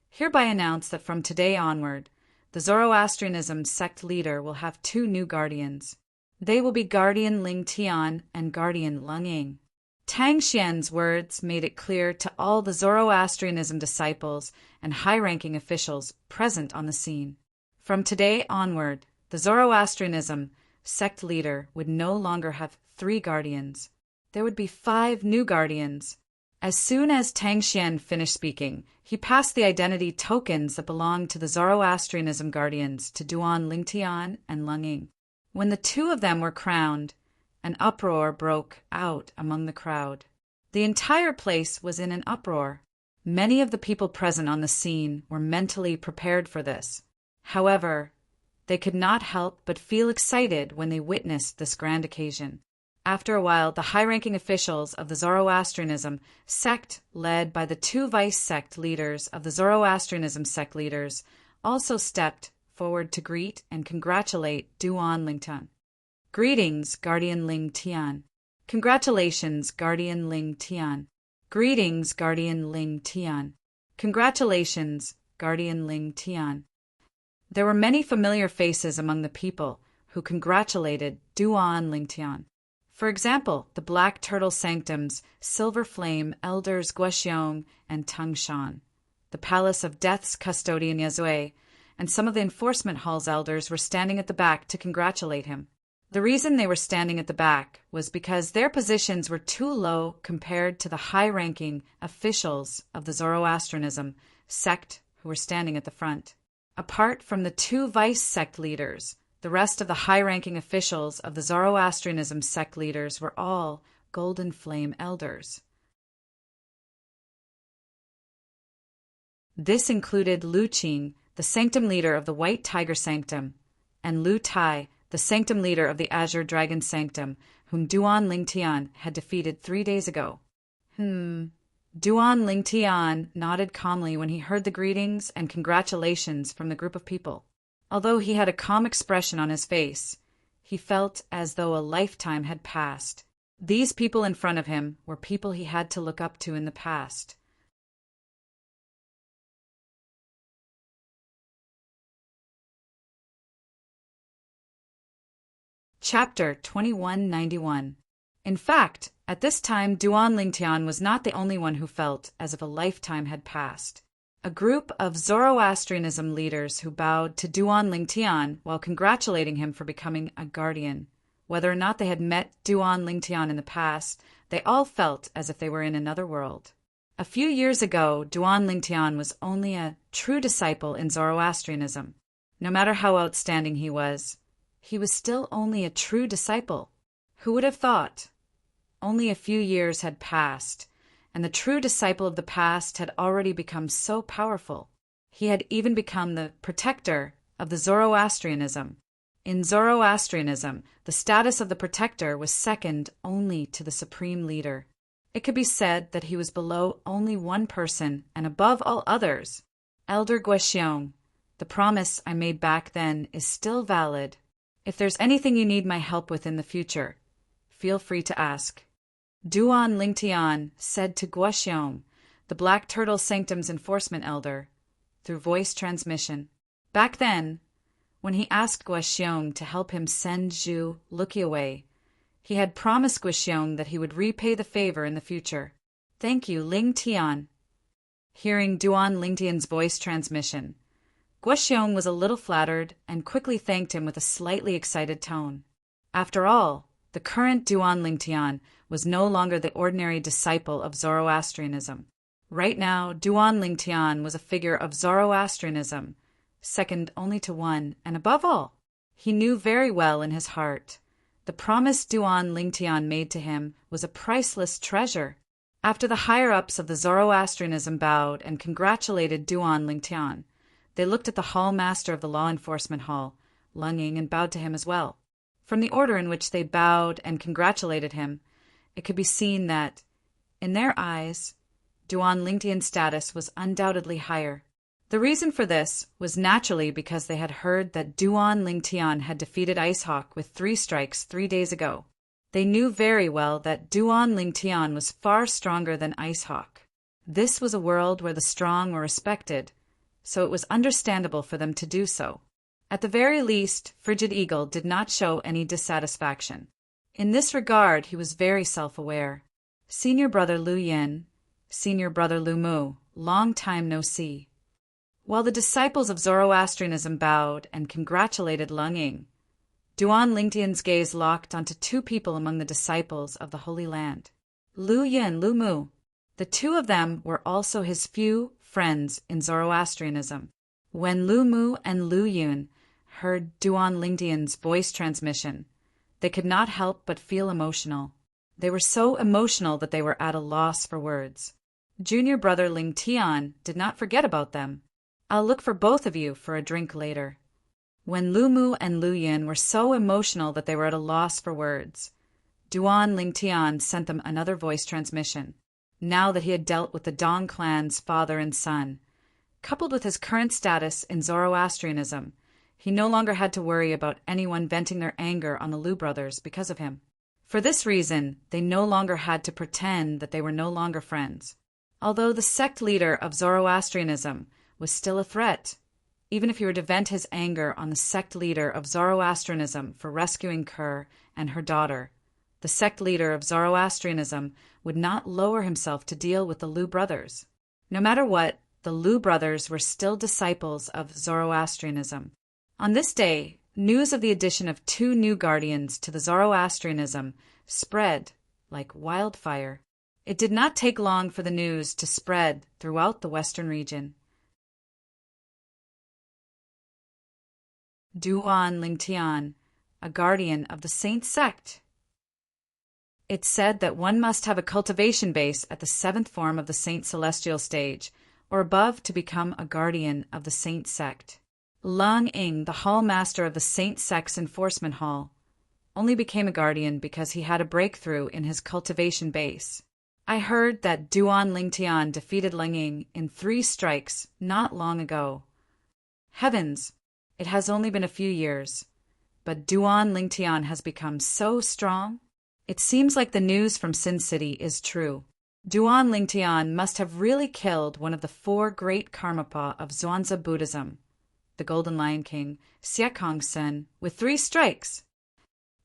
hereby announce that from today onward, the Zoroastrianism sect leader will have 2 new guardians. They will be Guardian Ling Tian and Guardian Lung Ying. Tang Xian's words made it clear to all the Zoroastrianism disciples and high-ranking officials present on the scene. From today onward, the Zoroastrianism sect leader would no longer have 3 guardians. There would be 5 new guardians. As soon as Tang Xian finished speaking, he passed the identity tokens that belonged to the Zoroastrianism guardians to Duan Ling Tian and Lung Ying. When the 2 of them were crowned, an uproar broke out among the crowd. The entire place was in an uproar. Many of the people present on the scene were mentally prepared for this. However, they could not help but feel excited when they witnessed this grand occasion. After a while, the high-ranking officials of the Zoroastrianism sect, led by the two vice-sect leaders of the Zoroastrianism sect leaders, also stepped forward to greet and congratulate Duan Lingtian. Greetings, Guardian Ling Tian. Congratulations, Guardian Ling Tian. Greetings, Guardian Ling Tian. Congratulations, Guardian Ling Tian. There were many familiar faces among the people who congratulated Duan Lingtian. For example, the Black Turtle Sanctum's Silver Flame elders Guoxiong and Tung Shan, the Palace of Death's custodian Yazue, and some of the enforcement hall's elders were standing at the back to congratulate him. The reason they were standing at the back was because their positions were too low compared to the high-ranking officials of the Zoroastrianism sect who were standing at the front. Apart from the two vice-sect leaders, the rest of the high-ranking officials of the Zoroastrianism sect leaders were all Golden Flame elders. This included Lu Qing, the sanctum leader of the White Tiger Sanctum, and Lu Tai, the sanctum leader of the Azure Dragon Sanctum, whom Duan Lingtian had defeated 3 days ago. Duan Lingtian nodded calmly when he heard the greetings and congratulations from the group of people. Although he had a calm expression on his face, he felt as though a lifetime had passed. These people in front of him were people he had to look up to in the past. Chapter 2191. In fact, at this time Duan Lingtian was not the only one who felt as if a lifetime had passed. A group of Zoroastrianism leaders who bowed to Duan Lingtian while congratulating him for becoming a guardian. Whether or not they had met Duan Lingtian in the past, they all felt as if they were in another world. A few years ago, Duan Lingtian was only a true disciple in Zoroastrianism. No matter how outstanding he was still only a true disciple. Who would have thought? Only a few years had passed, and the true disciple of the past had already become so powerful. He had even become the protector of the Zoroastrianism. In Zoroastrianism, the status of the protector was second only to the supreme leader. It could be said that he was below only one person and above all others. Elder Guoxiong, the promise I made back then is still valid. If there's anything you need my help with in the future, feel free to ask. Duan Lingtian said to Guoxiong, the Black Turtle Sanctum's enforcement elder, through voice transmission. Back then, when he asked Guoxiong to help him send Zhu Luqi away, he had promised Guoxiong that he would repay the favor in the future. Thank you, Lingtian. Hearing Duan Lingtian's voice transmission, Guoxiong was a little flattered and quickly thanked him with a slightly excited tone. After all, the current Duan Lingtian was no longer the ordinary disciple of Zoroastrianism. Right now, Duan Lingtian was a figure of Zoroastrianism, second only to one, and above all, he knew very well in his heart the promise Duan Lingtian made to him was a priceless treasure. After the higher-ups of the Zoroastrianism bowed and congratulated Duan Lingtian, they looked at the hall master of the law enforcement hall, Lunging, and bowed to him as well. From the order in which they bowed and congratulated him, it could be seen that, in their eyes, Duan Lingtian's status was undoubtedly higher. The reason for this was naturally because they had heard that Duan Lingtian had defeated Icehawk with 3 strikes 3 days ago. They knew very well that Duan Lingtian was far stronger than Icehawk. This was a world where the strong were respected, so it was understandable for them to do so. At the very least, Frigid Eagle did not show any dissatisfaction. In this regard, he was very self-aware. Senior brother Lu Yin, senior brother Lu Mu, long time no see. While the disciples of Zoroastrianism bowed and congratulated Lunging, Duan Lingtian's gaze locked onto 2 people among the disciples of the Holy Land. Lu Yin, Lu Mu. The 2 of them were also his few friends in Zoroastrianism. When Lu Mu and Lu Yun heard Duan Lingtian's voice transmission, they could not help but feel emotional. They were so emotional that they were at a loss for words. Junior brother Ling Tian did not forget about them. I'll look for both of you for a drink later. When Lu Mu and Lu Yin were so emotional that they were at a loss for words, Duan Ling Tian sent them another voice transmission. Now that he had dealt with the Dong clan's father and son, coupled with his current status in Zoroastrianism, he no longer had to worry about anyone venting their anger on the Lu brothers because of him. For this reason, they no longer had to pretend that they were no longer friends. Although the sect leader of Zoroastrianism was still a threat, even if he were to vent his anger on the sect leader of Zoroastrianism for rescuing Kerr and her daughter, the sect leader of Zoroastrianism would not lower himself to deal with the Lu brothers. No matter what, the Lu brothers were still disciples of Zoroastrianism. On this day, news of the addition of 2 new guardians to the Zoroastrianism spread like wildfire. It did not take long for the news to spread throughout the Western region. Duan Lingtian, a guardian of the Saint sect. It's said that one must have a cultivation base at the 7th form of the Saint Celestial stage, or above, to become a guardian of the Saint sect. Lang Ing, the hall master of the Saint sect's enforcement hall, only became a guardian because he had a breakthrough in his cultivation base. I heard that Duan Lingtian defeated Lang Ing in 3 strikes not long ago. Heavens! It has only been a few years, but Duan Lingtian has become so strong. It seems like the news from Sin City is true. Duan Lingtian must have really killed one of the 4 great Karmapa of Zhuangzi Buddhism, the Golden Lion King, Siekongsen, with 3 strikes.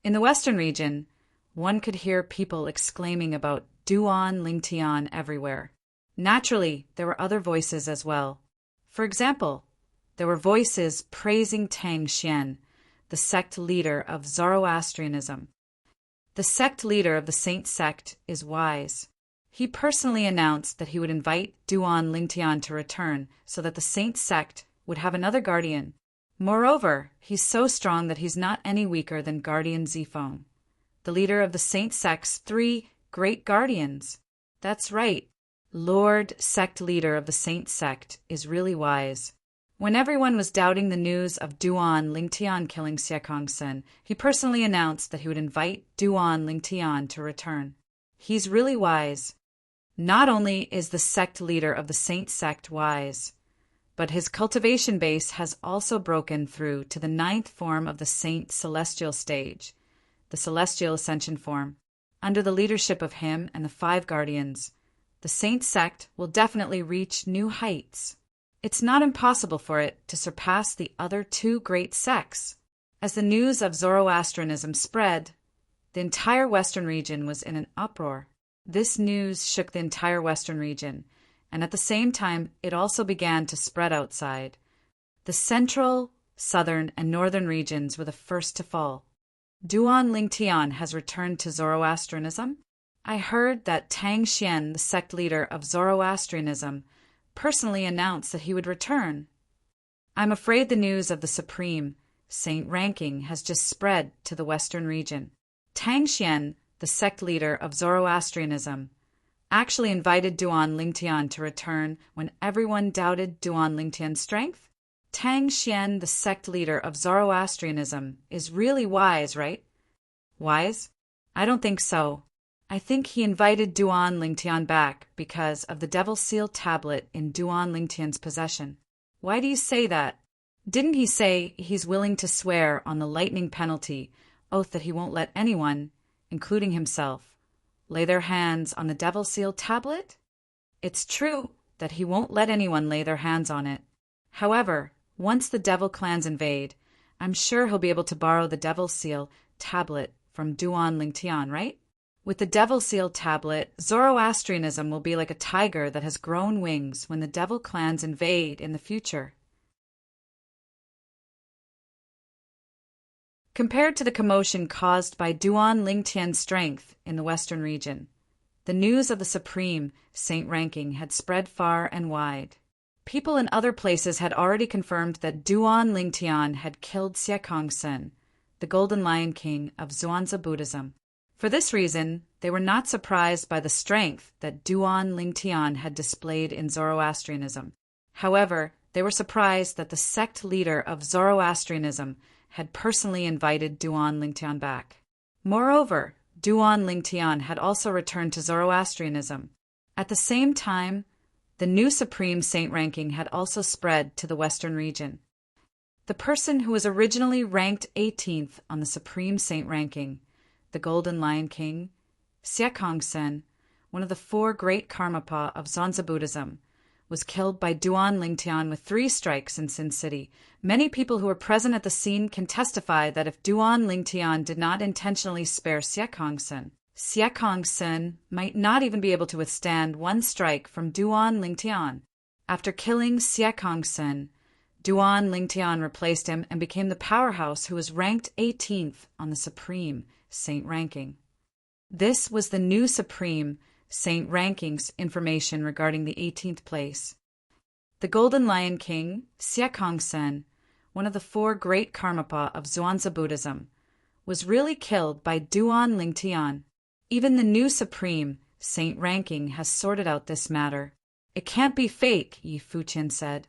In the Western region, one could hear people exclaiming about Duan Lingtian everywhere. Naturally, there were other voices as well. For example, there were voices praising Tang Xian, the sect leader of Zoroastrianism. The sect leader of the Saint sect is wise. He personally announced that he would invite Duan Lingtian to return so that the Saint sect would have another guardian. Moreover, he's so strong that he's not any weaker than Guardian Zifeng, the leader of the Saint sect's 3 great guardians. That's right, Lord Sect leader of the Saint sect is really wise. When everyone was doubting the news of Duan Lingtian killing Siekongsen, he personally announced that he would invite Duan Lingtian to return. He's really wise. Not only is the sect leader of the Saint sect wise, but his cultivation base has also broken through to the 9th form of the Saint Celestial stage, the Celestial Ascension form. Under the leadership of him and the 5 guardians, the Saint sect will definitely reach new heights. It's not impossible for it to surpass the other 2 great sects. As the news of Zoroastrianism spread, the entire Western region was in an uproar. This news shook the entire Western region, and at the same time it also began to spread outside. The central, southern, and northern regions were the first to fall. Duan Lingtian has returned to Zoroastrianism. I heard that Tang Xian, the sect leader of Zoroastrianism, personally announced that he would return. I'm afraid the news of the supreme saint ranking has just spread to the Western region. Tang Xian, the sect leader of Zoroastrianism, actually invited Duan Lingtian to return when everyone doubted Duan Lingtian's strength. Tang Xian, the sect leader of Zoroastrianism, is really wise, right? Wise? I don't think so. I think he invited Duan Lingtian back because of the Devil Seal tablet in Duan Lingtian's possession. Why do you say that? Didn't he say he's willing to swear on the lightning penalty, oath that he won't let anyone, including himself, lay their hands on the Devil Seal tablet? It's true that he won't let anyone lay their hands on it. However, once the Devil clans invade, I'm sure he'll be able to borrow the Devil Seal tablet from Duan Lingtian, right? With the Devil Seal tablet, Zoroastrianism will be like a tiger that has grown wings when the Devil clans invade in the future. Compared to the commotion caused by Duan Lingtian's strength in the Western region, the news of the supreme saint ranking had spread far and wide. People in other places had already confirmed that Duan Lingtian had killed Siekongsen, the Golden Lion King of Zhuangzi Buddhism. For this reason, they were not surprised by the strength that Duan Lingtian had displayed in Zoroastrianism. However, they were surprised that the sect leader of Zoroastrianism had personally invited Duan Lingtian back. Moreover, Duan Lingtian had also returned to Zoroastrianism. At the same time, the new supreme saint ranking had also spread to the western region. The person who was originally ranked 18th on the supreme saint ranking, the Golden Lion King, Siekongsen, one of the four great Karmapa of Xuanzа Buddhism, was killed by Duan Lingtian with 3 strikes in Sin City. Many people who were present at the scene can testify that if Duan Lingtian did not intentionally spare Siekongsen, Siekongsen might not even be able to withstand 1 strike from Duan Lingtian. After killing Siekongsen, Duan Lingtian replaced him and became the powerhouse who was ranked 18th on the supreme saint ranking. This was the new supreme saint rankings information regarding the 18th place. The Golden Lion King, Siekongsen, one of the 4 great Karmapa of Xuanzà Buddhism, was really killed by Duan Lingtian. Even the new supreme saint ranking has sorted out this matter. It can't be fake, Yi Fuqian said.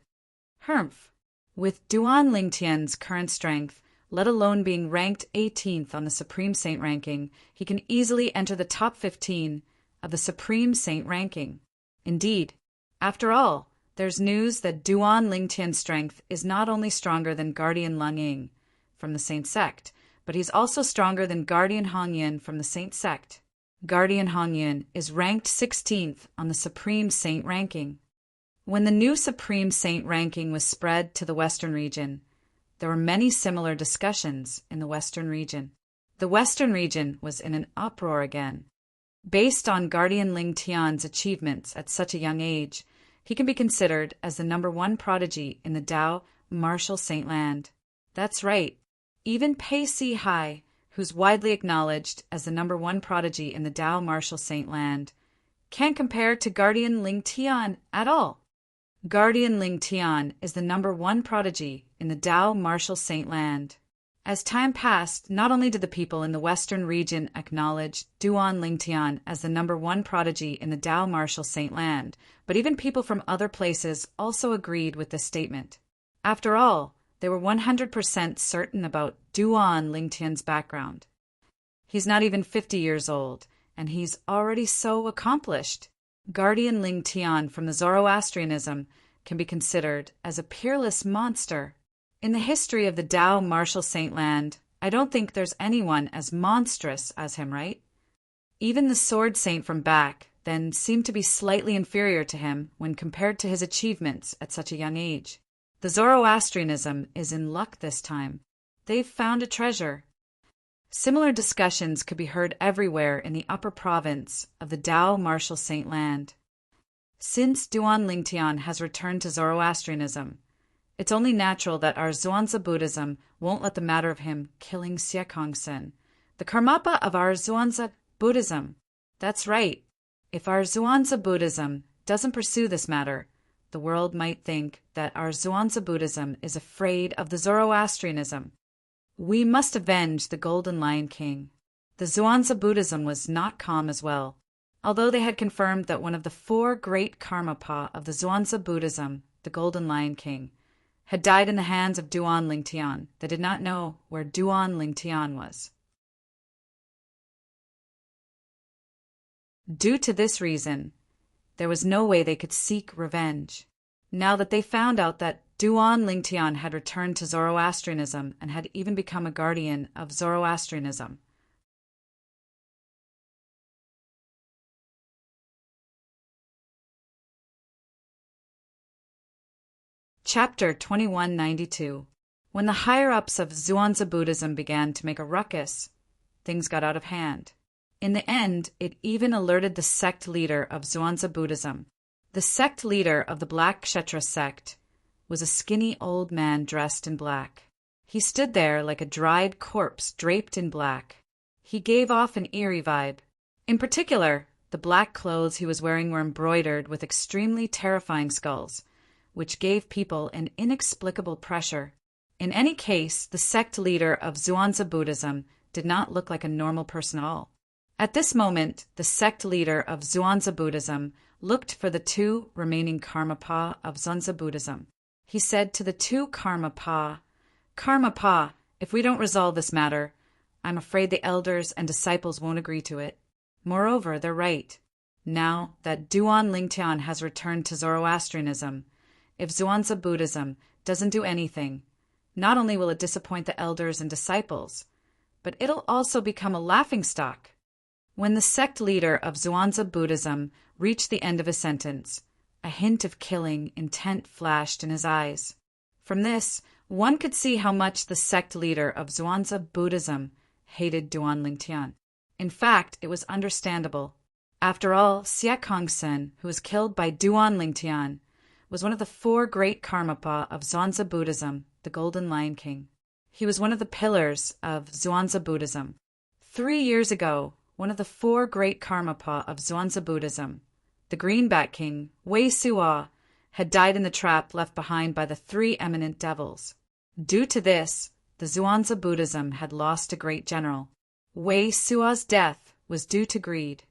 Humph. With Duan Lingtian's current strength, let alone being ranked 18th on the supreme saint ranking, he can easily enter the top 15 of the supreme saint ranking. Indeed, after all, there's news that Duan Lingtian's strength is not only stronger than Guardian Lunging from the Saint Sect, but he's also stronger than Guardian Hongyan from the Saint Sect. Guardian Hongyan is ranked 16th on the supreme saint ranking. When the new supreme saint ranking was spread to the western region, there were many similar discussions in the western region. The western region was in an uproar again. Based on Guardian Lingtian's achievements at such a young age, he can be considered as the number 1 prodigy in the Tao Martial Saint Land. That's right, even Pei Si Hai, who's widely acknowledged as the number 1 prodigy in the Tao Martial Saint Land, can't compare to Guardian Lingtian at all. Guardian Lingtian is the number 1 prodigy in the Tao Martial Saint Land. As time passed, not only did the people in the western region acknowledge Duan Lingtian as the number 1 prodigy in the Tao Martial Saint Land, but even people from other places also agreed with this statement. After all, they were 100% certain about Duan Lingtian's background. He's not even 50 years old, and he's already so accomplished. Guardian Lingtian from the Zoroastrianism can be considered as a peerless monster. In the history of the Tao Martial Saint Land, I don't think there's anyone as monstrous as him, right? Even the Sword Saint from back then seemed to be slightly inferior to him when compared to his achievements at such a young age. The Zoroastrianism is in luck this time. They've found a treasure. Similar discussions could be heard everywhere in the upper province of the Tao Martial Saint Land. Since Duan Lingtian has returned to Zoroastrianism, it's only natural that our Xuanzà Buddhism won't let the matter of him killing Siekongsen, the Karmapa of our Xuanzà Buddhism. That's right. If our Xuanzà Buddhism doesn't pursue this matter, the world might think that our Xuanzà Buddhism is afraid of the Zoroastrianism. We must avenge the Golden Lion King. The Xuanzà Buddhism was not calm as well. Although they had confirmed that one of the 4 great Karmapa of the Xuanzà Buddhism, the Golden Lion King, had died in the hands of Duan Lingtian, they did not know where Duan Lingtian was. Due to this reason, there was no way they could seek revenge. Now that they found out that Duan Lingtian had returned to Zoroastrianism and had even become a guardian of Zoroastrianism. Chapter 2192. When the higher-ups of Xuanzà Buddhism began to make a ruckus, things got out of hand. In the end, it even alerted the sect leader of Xuanzà Buddhism. The sect leader of the Black Kshetra sect was a skinny old man dressed in black. He stood there like a dried corpse draped in black. He gave off an eerie vibe. In particular, the black clothes he was wearing were embroidered with extremely terrifying skulls, which gave people an inexplicable pressure. In any case, the sect leader of Xuanzà Buddhism did not look like a normal person at all. At this moment, the sect leader of Zhuangzi Buddhism looked for the two remaining Karmapa of Zhuangzi Buddhism. He said to the two Karmapa, "Karmapa, if we don't resolve this matter, I'm afraid the elders and disciples won't agree to it. Moreover, they're right. Now that Duan Lingtian has returned to Zoroastrianism, if Zhuangzi Buddhism doesn't do anything, not only will it disappoint the elders and disciples, but it'll also become a laughingstock." When the sect leader of Zhuangzi Buddhism reached the end of his sentence, a hint of killing intent flashed in his eyes. From this, one could see how much the sect leader of Zhuangzi Buddhism hated Duan Lingtian. In fact, it was understandable. After all, Xie Kongsen, who was killed by Duan Lingtian, was one of the four great Karmapa of Zhuangzi Buddhism, the Golden Lion King. He was one of the pillars of Zhuangzi Buddhism. 3 years ago, one of the four great Karmapa of Zhuangzi Buddhism, the Greenback King, Wei Suo, had died in the trap left behind by the three eminent devils. Due to this, the Zhuangzi Buddhism had lost a great general. Wei Suo's death was due to greed.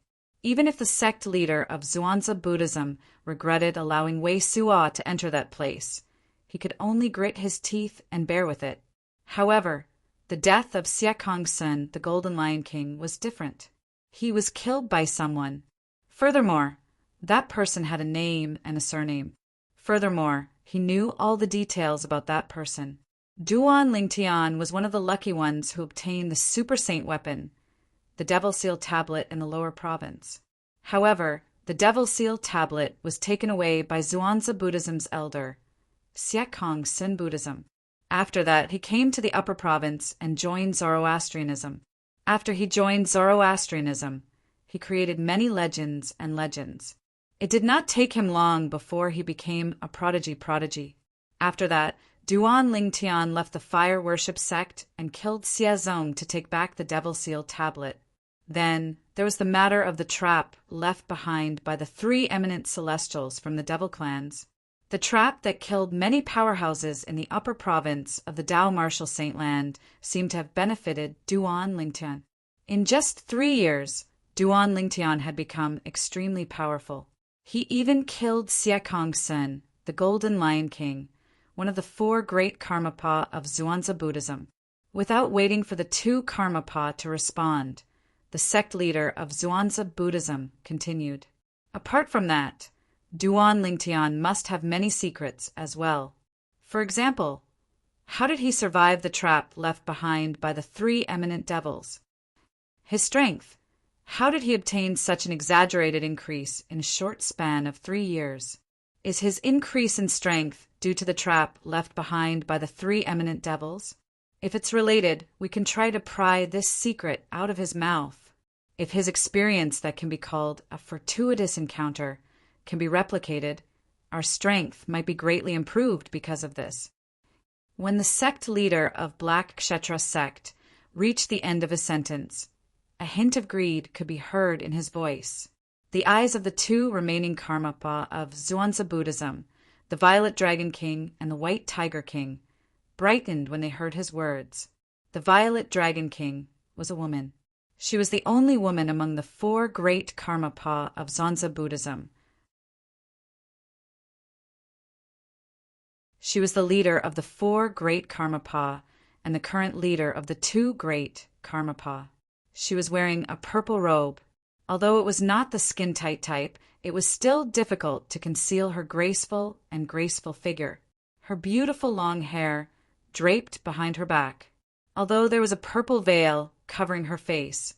Even if the sect leader of Zhuangzi Buddhism regretted allowing Wei Suo to enter that place, he could only grit his teeth and bear with it. However, the death of Xie Kongsen, the Golden Lion King, was different. He was killed by someone. Furthermore, that person had a name and a surname. Furthermore, he knew all the details about that person. Duan Lingtian was one of the lucky ones who obtained the Super Saint weapon, the Devil Seal tablet in the lower province. However, the Devil Seal tablet was taken away by Zhuangzi Buddhism's elder, Xie Kongsen Buddhism. After that, he came to the upper province and joined Zoroastrianism. After he joined Zoroastrianism, he created many legends and legends. It did not take him long before he became a prodigy. After that, Duan Lingtian left the fire worship sect and killed Xie Zong to take back the Devil Seal tablet. Then there was the matter of the trap left behind by the three eminent celestials from the devil clans. The trap that killed many powerhouses in the upper province of the Dao Martial Saint Land seemed to have benefited Duan Lingtian. In just 3 years, Duan Lingtian had become extremely powerful. He even killed Xie Kongsen, the Golden Lion King, one of the four great Karmapa of Zhuangzi Buddhism. Without waiting for the two Karmapa to respond, the sect leader of Zhuangzi Buddhism continued. Apart from that, Duan Lingtian must have many secrets as well. For example, how did he survive the trap left behind by the three eminent devils? His strength. How did he obtain such an exaggerated increase in a short span of 3 years? Is his increase in strength due to the trap left behind by the three eminent devils? If it's related, we can try to pry this secret out of his mouth. If his experience that can be called a fortuitous encounter can be replicated, our strength might be greatly improved because of this. When the sect leader of Black Kshetra sect reached the end of his sentence, a hint of greed could be heard in his voice. The eyes of the two remaining Karmapa of Zhuangzi Buddhism, the Violet Dragon King and the White Tiger King, brightened when they heard his words. The Violet Dragon King was a woman. She was the only woman among the four great Karmapa of Zhuangzi Buddhism. She was the leader of the four great Karmapa and the current leader of the two great Karmapa. She was wearing a purple robe. Although it was not the skin-tight type, it was still difficult to conceal her graceful figure. Her beautiful long hair draped behind her back. Although there was a purple veil covering her face,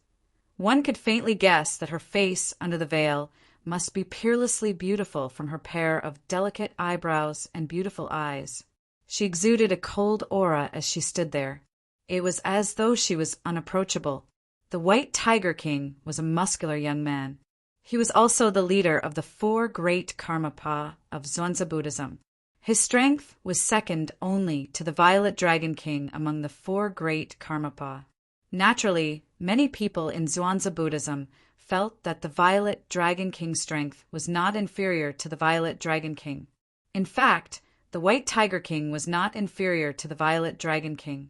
one could faintly guess that her face under the veil must be peerlessly beautiful from her pair of delicate eyebrows and beautiful eyes. She exuded a cold aura as she stood there. It was as though she was unapproachable. The White Tiger King was a muscular young man. He was also the leader of the four great Karmapa of Zhuangzi Buddhism. His strength was second only to the Violet Dragon King among the four great Karmapa. Naturally, many people in Zhuangzi Buddhism felt that the Violet Dragon King's strength was not inferior to the Violet Dragon King. In fact, the White Tiger King was not inferior to the Violet Dragon King.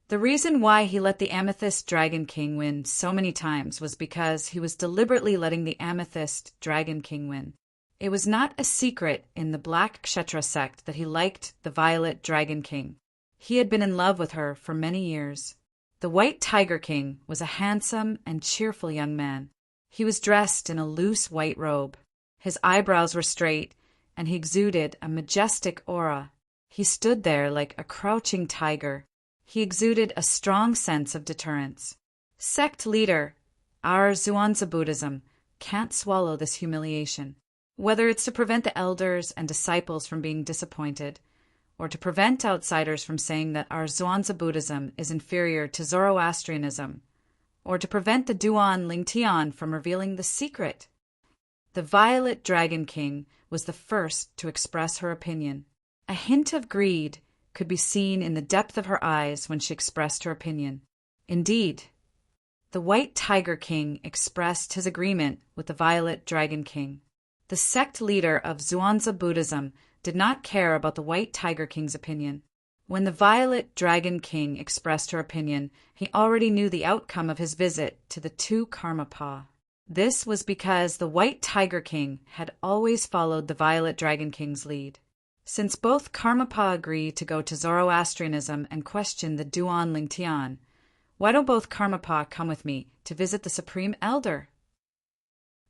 The reason why he let the Amethyst Dragon King win so many times was because he was deliberately letting the Amethyst Dragon King win. It was not a secret in the Black Kshetra sect that he liked the Violet Dragon King. He had been in love with her for many years. The White Tiger King was a handsome and cheerful young man. He was dressed in a loose white robe. His eyebrows were straight, and he exuded a majestic aura. He stood there like a crouching tiger. He exuded a strong sense of deterrence. Sect leader, our Zhuangzi Buddhism, can't swallow this humiliation. Whether it's to prevent the elders and disciples from being disappointed, or to prevent outsiders from saying that our Zhuangzi Buddhism is inferior to Zoroastrianism, or to prevent the Duan Lingtian from revealing the secret. The Violet Dragon King was the first to express her opinion. A hint of greed could be seen in the depth of her eyes when she expressed her opinion. Indeed, the White Tiger King expressed his agreement with the Violet Dragon King. The sect leader of Zhuangzi Buddhism did not care about the White Tiger King's opinion. When the Violet Dragon King expressed her opinion, he already knew the outcome of his visit to the two Karmapa. This was because the White Tiger King had always followed the Violet Dragon King's lead. Since both Karmapa agree to go to Zoroastrianism and question the Duan Lingtian, why don't both Karmapa come with me to visit the Supreme Elder?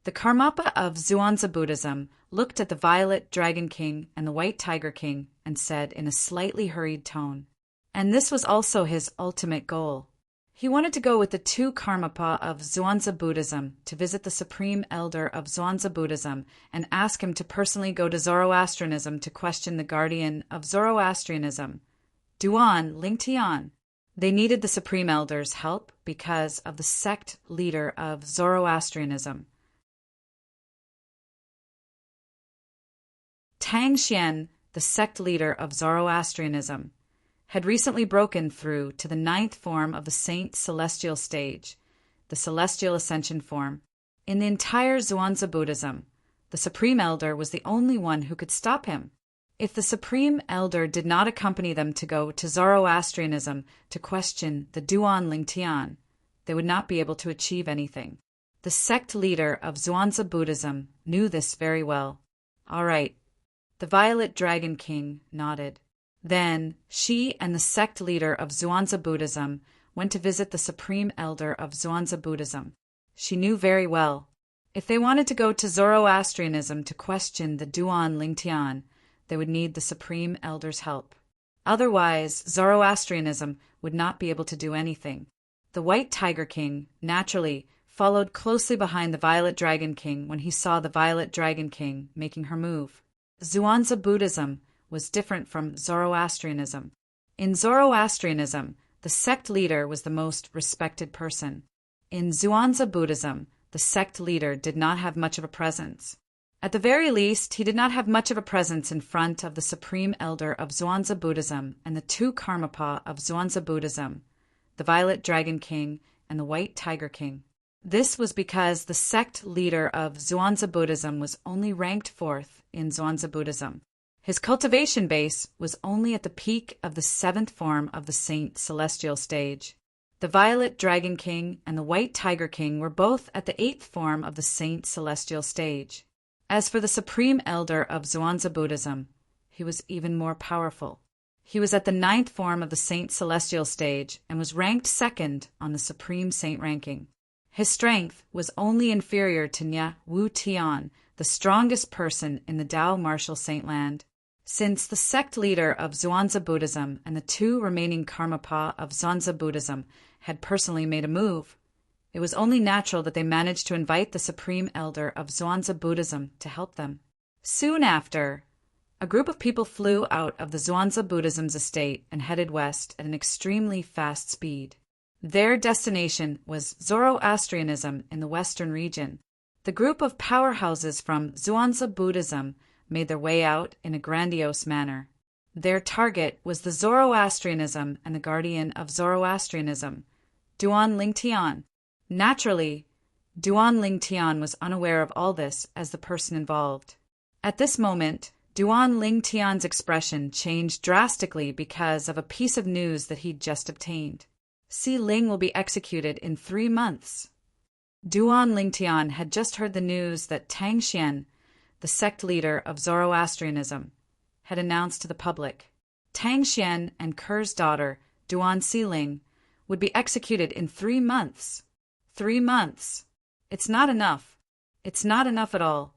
The Karmapa of Zhuangzi Buddhism looked at the Violet Dragon King and the White Tiger King and said in a slightly hurried tone, and this was also his ultimate goal. He wanted to go with the two Karmapa of Zhuangzi Buddhism to visit the Supreme Elder of Zhuangzi Buddhism and ask him to personally go to Zoroastrianism to question the guardian of Zoroastrianism, Duan Lingtian. They needed the Supreme Elder's help because of the sect leader of Zoroastrianism. Tang Xian, the sect leader of Zoroastrianism, had recently broken through to the 9th form of the Saint Celestial stage, the Celestial Ascension form. In the entire Zhuangzi Buddhism, the Supreme Elder was the only one who could stop him. If the Supreme Elder did not accompany them to go to Zoroastrianism to question the Duan Lingtian, they would not be able to achieve anything. The sect leader of Zhuangzi Buddhism knew this very well. All right. The Violet Dragon King nodded. Then she and the sect leader of Zhuangzi Buddhism went to visit the Supreme Elder of Zhuangzi Buddhism. She knew very well, if they wanted to go to Zoroastrianism to question the Duan Lingtian, they would need the Supreme Elder's help. Otherwise, Zoroastrianism would not be able to do anything. The White Tiger King, naturally, followed closely behind the Violet Dragon King when he saw the Violet Dragon King making her move. Zhuangzi Buddhism was different from Zoroastrianism. In Zoroastrianism, the sect leader was the most respected person. In Zhuangzi Buddhism, the sect leader did not have much of a presence. At the very least, he did not have much of a presence in front of the Supreme Elder of Zhuangzi Buddhism and the two Karmapa of Zhuangzi Buddhism, the Violet Dragon King and the White Tiger King. This was because the sect leader of Zhuangzi Buddhism was only ranked 4th in Zhuangzi Buddhism. His cultivation base was only at the peak of the 7th form of the Saint Celestial stage. The Violet Dragon King and the White Tiger King were both at the 8th form of the Saint Celestial stage. As for the Supreme Elder of Zhuangzi Buddhism, he was even more powerful. He was at the 9th form of the Saint Celestial stage and was ranked 2nd on the Supreme Saint ranking. His strength was only inferior to Nya Wu Tian, the strongest person in the Tao Martial Saint Land. Since the sect leader of Zhuangzi Buddhism and the two remaining Karmapa of Zhuangzi Buddhism had personally made a move, it was only natural that they managed to invite the Supreme Elder of Zhuangzi Buddhism to help them. Soon after, a group of people flew out of the Zhuangzi Buddhism's estate and headed west at an extremely fast speed. Their destination was Zoroastrianism in the western region. The group of powerhouses from Zhuangzi Buddhism made their way out in a grandiose manner. Their target was the Zoroastrianism and the guardian of Zoroastrianism, Duan Lingtian. Naturally, Duan Lingtian was unaware of all this as the person involved. At this moment, Duan Lingtian's expression changed drastically because of a piece of news that he'd just obtained. Si Ling will be executed in 3 months. Duan Lingtian had just heard the news that Tang Xian, the sect leader of Zoroastrianism, had announced to the public. Tang Xian and Ker's daughter, Duan Siling, would be executed in 3 months. 3 months. It's not enough. It's not enough at all.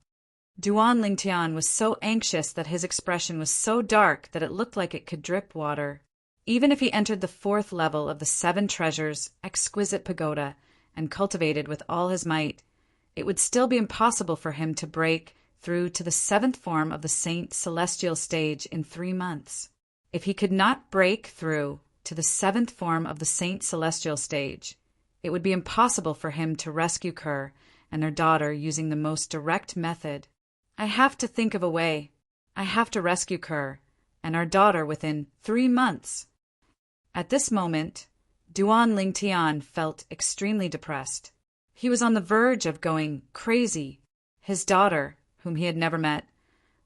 Duan Lingtian was so anxious that his expression was so dark that it looked like it could drip water. Even if he entered the 4th level of the 7 treasures, exquisite pagoda, and cultivated with all his might, it would still be impossible for him to break through to the 7th form of the Saint Celestial stage in 3 months. If he could not break through to the 7th form of the Saint Celestial stage, it would be impossible for him to rescue Ker and their daughter using the most direct method. I have to think of a way. I have to rescue Ker and our daughter within 3 months. At this moment, Duan Lingtian felt extremely depressed. He was on the verge of going crazy. His daughter, whom he had never met,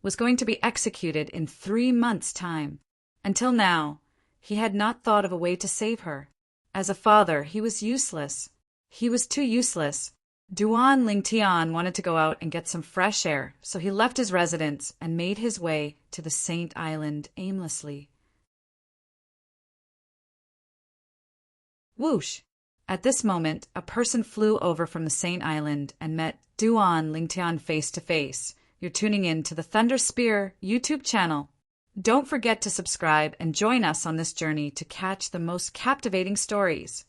was going to be executed in 3 months' time. Until now, he had not thought of a way to save her. As a father, he was useless. He was too useless. Duan Lingtian wanted to go out and get some fresh air, so he left his residence and made his way to the Saint Island aimlessly. Whoosh! At this moment, a person flew over from the Saint Island and met Duan Lingtian face to face. You're tuning in to the Thunder Spear YouTube channel. Don't forget to subscribe and join us on this journey to catch the most captivating stories.